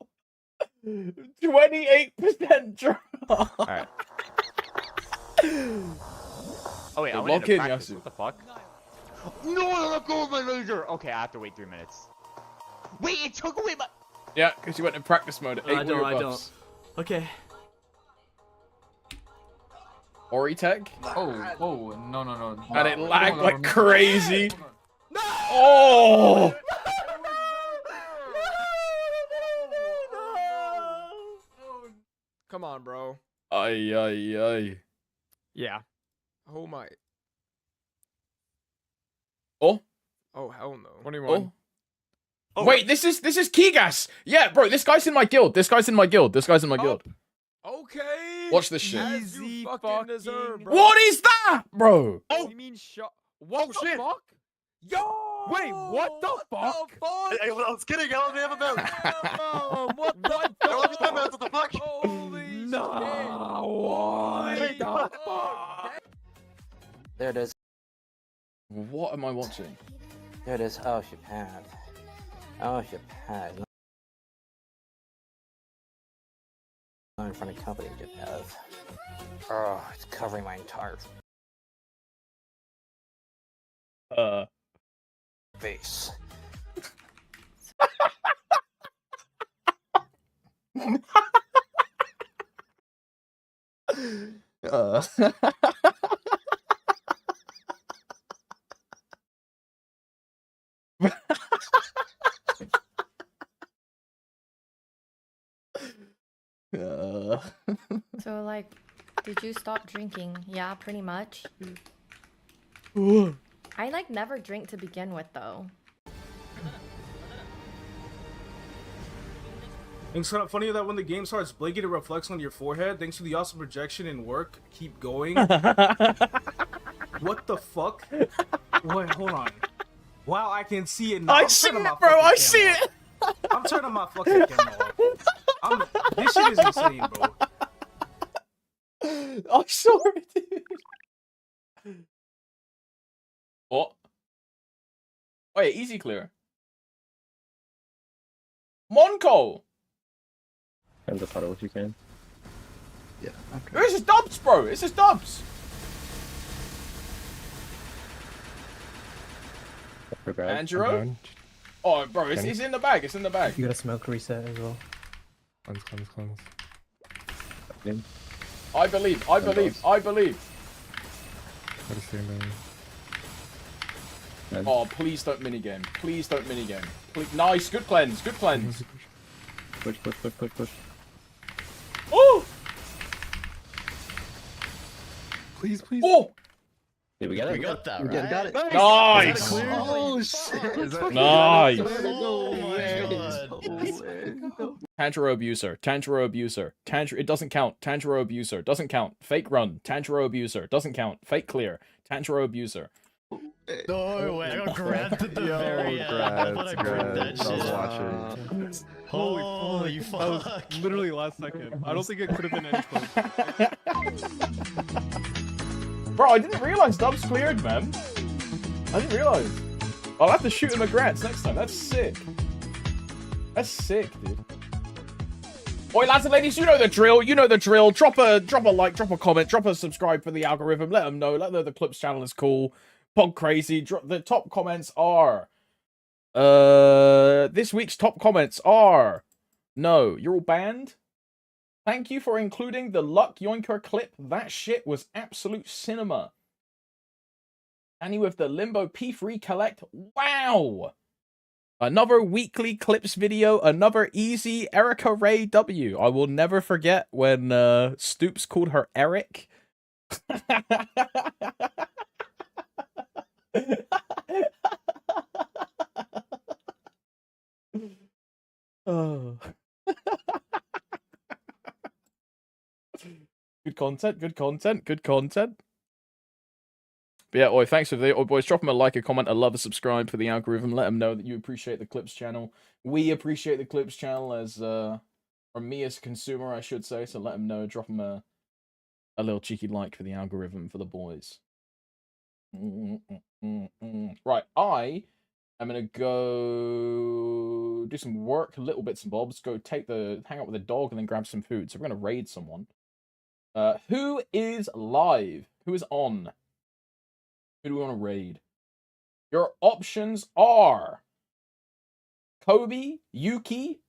A: 28% drop.
I: All right. Oh wait, I went
A: lock
I: into
A: in,
I: practice.
A: Yasu.
I: What the fuck? No, let go of my laser. Okay, I have to wait 3 minutes. Wait, it took away my.
A: Yeah, because you went in practice mode.
B: I don't. Okay.
A: Ori tech.
F: Oh, no.
A: And it lagged like crazy. No! Oh!
G: Come on, bro.
A: Ay.
G: Yeah. Oh my.
A: Oh?
G: Oh hell no. 21.
A: Oh. Wait, this is Kigas. Yeah, bro, this guy's in my guild. This guy's in my guild.
G: Okay.
A: Watch this shit.
G: As you fucking deserve, bro.
A: What is that, bro?
G: Oh, you mean shot? What the fuck? Yo! Wait, what the fuck?
K: Hey, I was kidding. I don't have a mouse.
G: What the fuck?
K: I don't have a mouse. What the fuck?
G: Holy shit!
K: What the
G: fuck?
E: There it is.
A: What am I watching?
E: There it is. Oh, she pad. Oh, she pad. Not in front of company, just have. Oh, it's covering my entire face.
H: So, like, did you stop drinking? Yeah, pretty much. I, like, never drink to begin with, though.
M: It's kind of funny that when the game starts blinking, it reflects on your forehead. Thanks to the awesome projection and work. Keep going. What the fuck? Wait, hold on. Wow, I can see it now.
A: I see it, bro. I see it.
M: I'm turning my fucking camera off. This shit is insane, bro.
A: I'm sorry, dude. What? Oh yeah, easy clear. Monco!
S: And the puddle if you can.
A: Yeah. Okay. This is dubs, bro. This is dubs. Angelo? Oh, bro, it's in the bag. It's in the bag.
V: You got a smoke reset as well.
S: Cleanse.
A: I believe. I believe. I believe. Oh, please don't minigame. Please don't minigame. Please. Nice. Good cleanse. Good cleanse.
S: Push.
A: Oh!
S: Please.
A: Oh!
S: Did we get it?
C: We got that,
S: We
C: right?
S: got it.
A: Nice!
S: Oh, shit.
A: Nice!
S: Oh,
A: Tanjiro abuser. Tanjiro abuser. It doesn't count. Tanjiro abuser. Doesn't count. Fake run. Tanjiro abuser. Doesn't count. Fake clear. Tanjiro abuser.
C: No way, I got grabbed at the very end. I thought I broke that shit.
S: I was watching.
C: Holy fuck.
S: That was literally last second. I don't think it could have been any closer.
A: Bro, I didn't realize dubs cleared, man. I didn't realize. I'll have to shoot him a grats next time. That's sick. That's sick, dude. Oi, lads and ladies, you know the drill. You know the drill. Drop a like, drop a comment, drop a subscribe for the algorithm. Let them know. Let them know the Clips channel is cool. Pod crazy. The top comments are. This week's top comments are. No, you're all banned. Thank you for including the Luck Yoinker clip. That shit was absolute cinema. Annie with the Limbo P3 collect. Wow. Another weekly clips video. Another easy Erica Ray W. I will never forget when Stoops called her Eric. Oh. Good content, good content, good content. But yeah, oi, thanks for the boys. Drop them a like, a comment, a love, a subscribe for the algorithm. Let them know that you appreciate the Clips channel. We appreciate the Clips channel as, or me as a consumer, I should say. So let them know. Drop them a little cheeky like for the algorithm for the boys. Right, I am gonna go do some work, little bits and bobs. Go hang out with the dog, and then grab some food. So we're gonna raid someone. Who is live? Who is on? Who do we want to raid? Your options are Kobe, Yuki,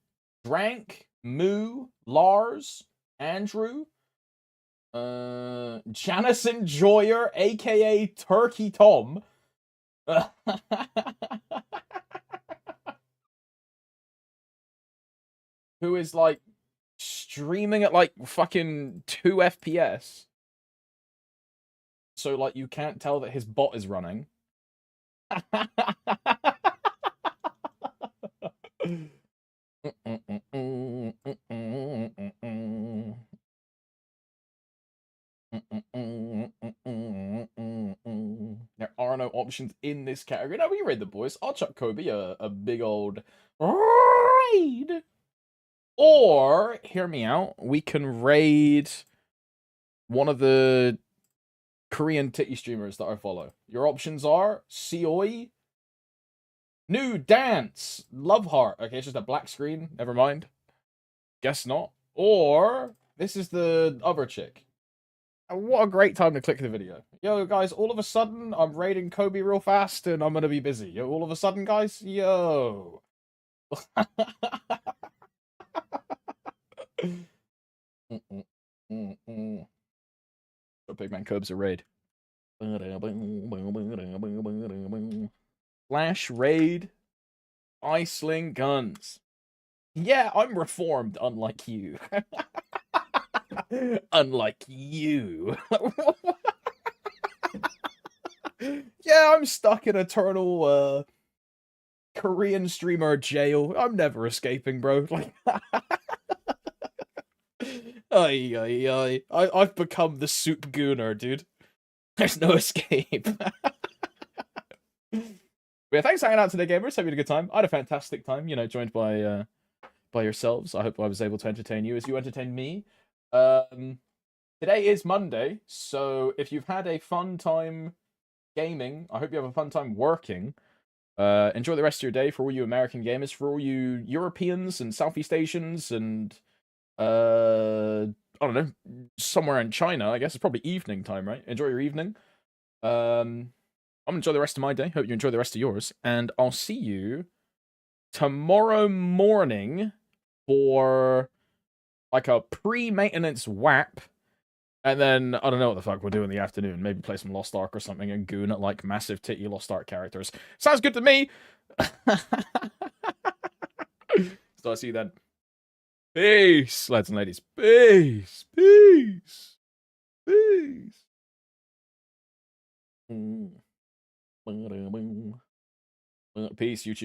A: Drank, Moo, Lars, Andrew, Janice Enjoyer, aka Turkey Tom. Who is like streaming at like fucking 2 FPS. So like you can't tell that his bot is running. There are no options in this category. Now we raid the boys. I'll chuck Kobe a big old raid. Or, hear me out, we can raid one of the Korean titty streamers that I follow. Your options are Seoi, New Dance, Love Heart. Okay, it's just a black screen. Never mind. Guess not. Or, this is the other chick. What a great time to click the video. Yo, guys, all of a sudden, I'm raiding Kobe real fast, and I'm gonna be busy. Yo, all of a sudden, guys, yo. Big Man Cobes a raid. Flash raid. I sling guns. Yeah, I'm reformed, unlike you. Unlike you. Yeah, I'm stuck in eternal Korean streamer jail. I'm never escaping, bro. Like I've become the soup gooner, dude. There's no escape. Yeah, thanks for hanging out today, gamers. Hope you had a good time. I had a fantastic time, you know, joined by by yourselves. I hope I was able to entertain you as you entertained me. Today is Monday, so if you've had a fun time gaming, I hope you have a fun time working. Enjoy the rest of your day for all you American gamers, for all you Europeans and Southeast Asians and I don't know, somewhere in China. I guess it's probably evening time, right? Enjoy your evening. I'm gonna enjoy the rest of my day. Hope you enjoy the rest of yours, and I'll see you tomorrow morning for like a pre-maintenance WAP. And then, I don't know what the fuck we'll do in the afternoon. Maybe play some Lost Ark or something and goon at, like, massive titty Lost Ark characters. Sounds good to me! So I'll see you then. Peace, lads and ladies. Peace! Peace! Peace! Peace, YouTube.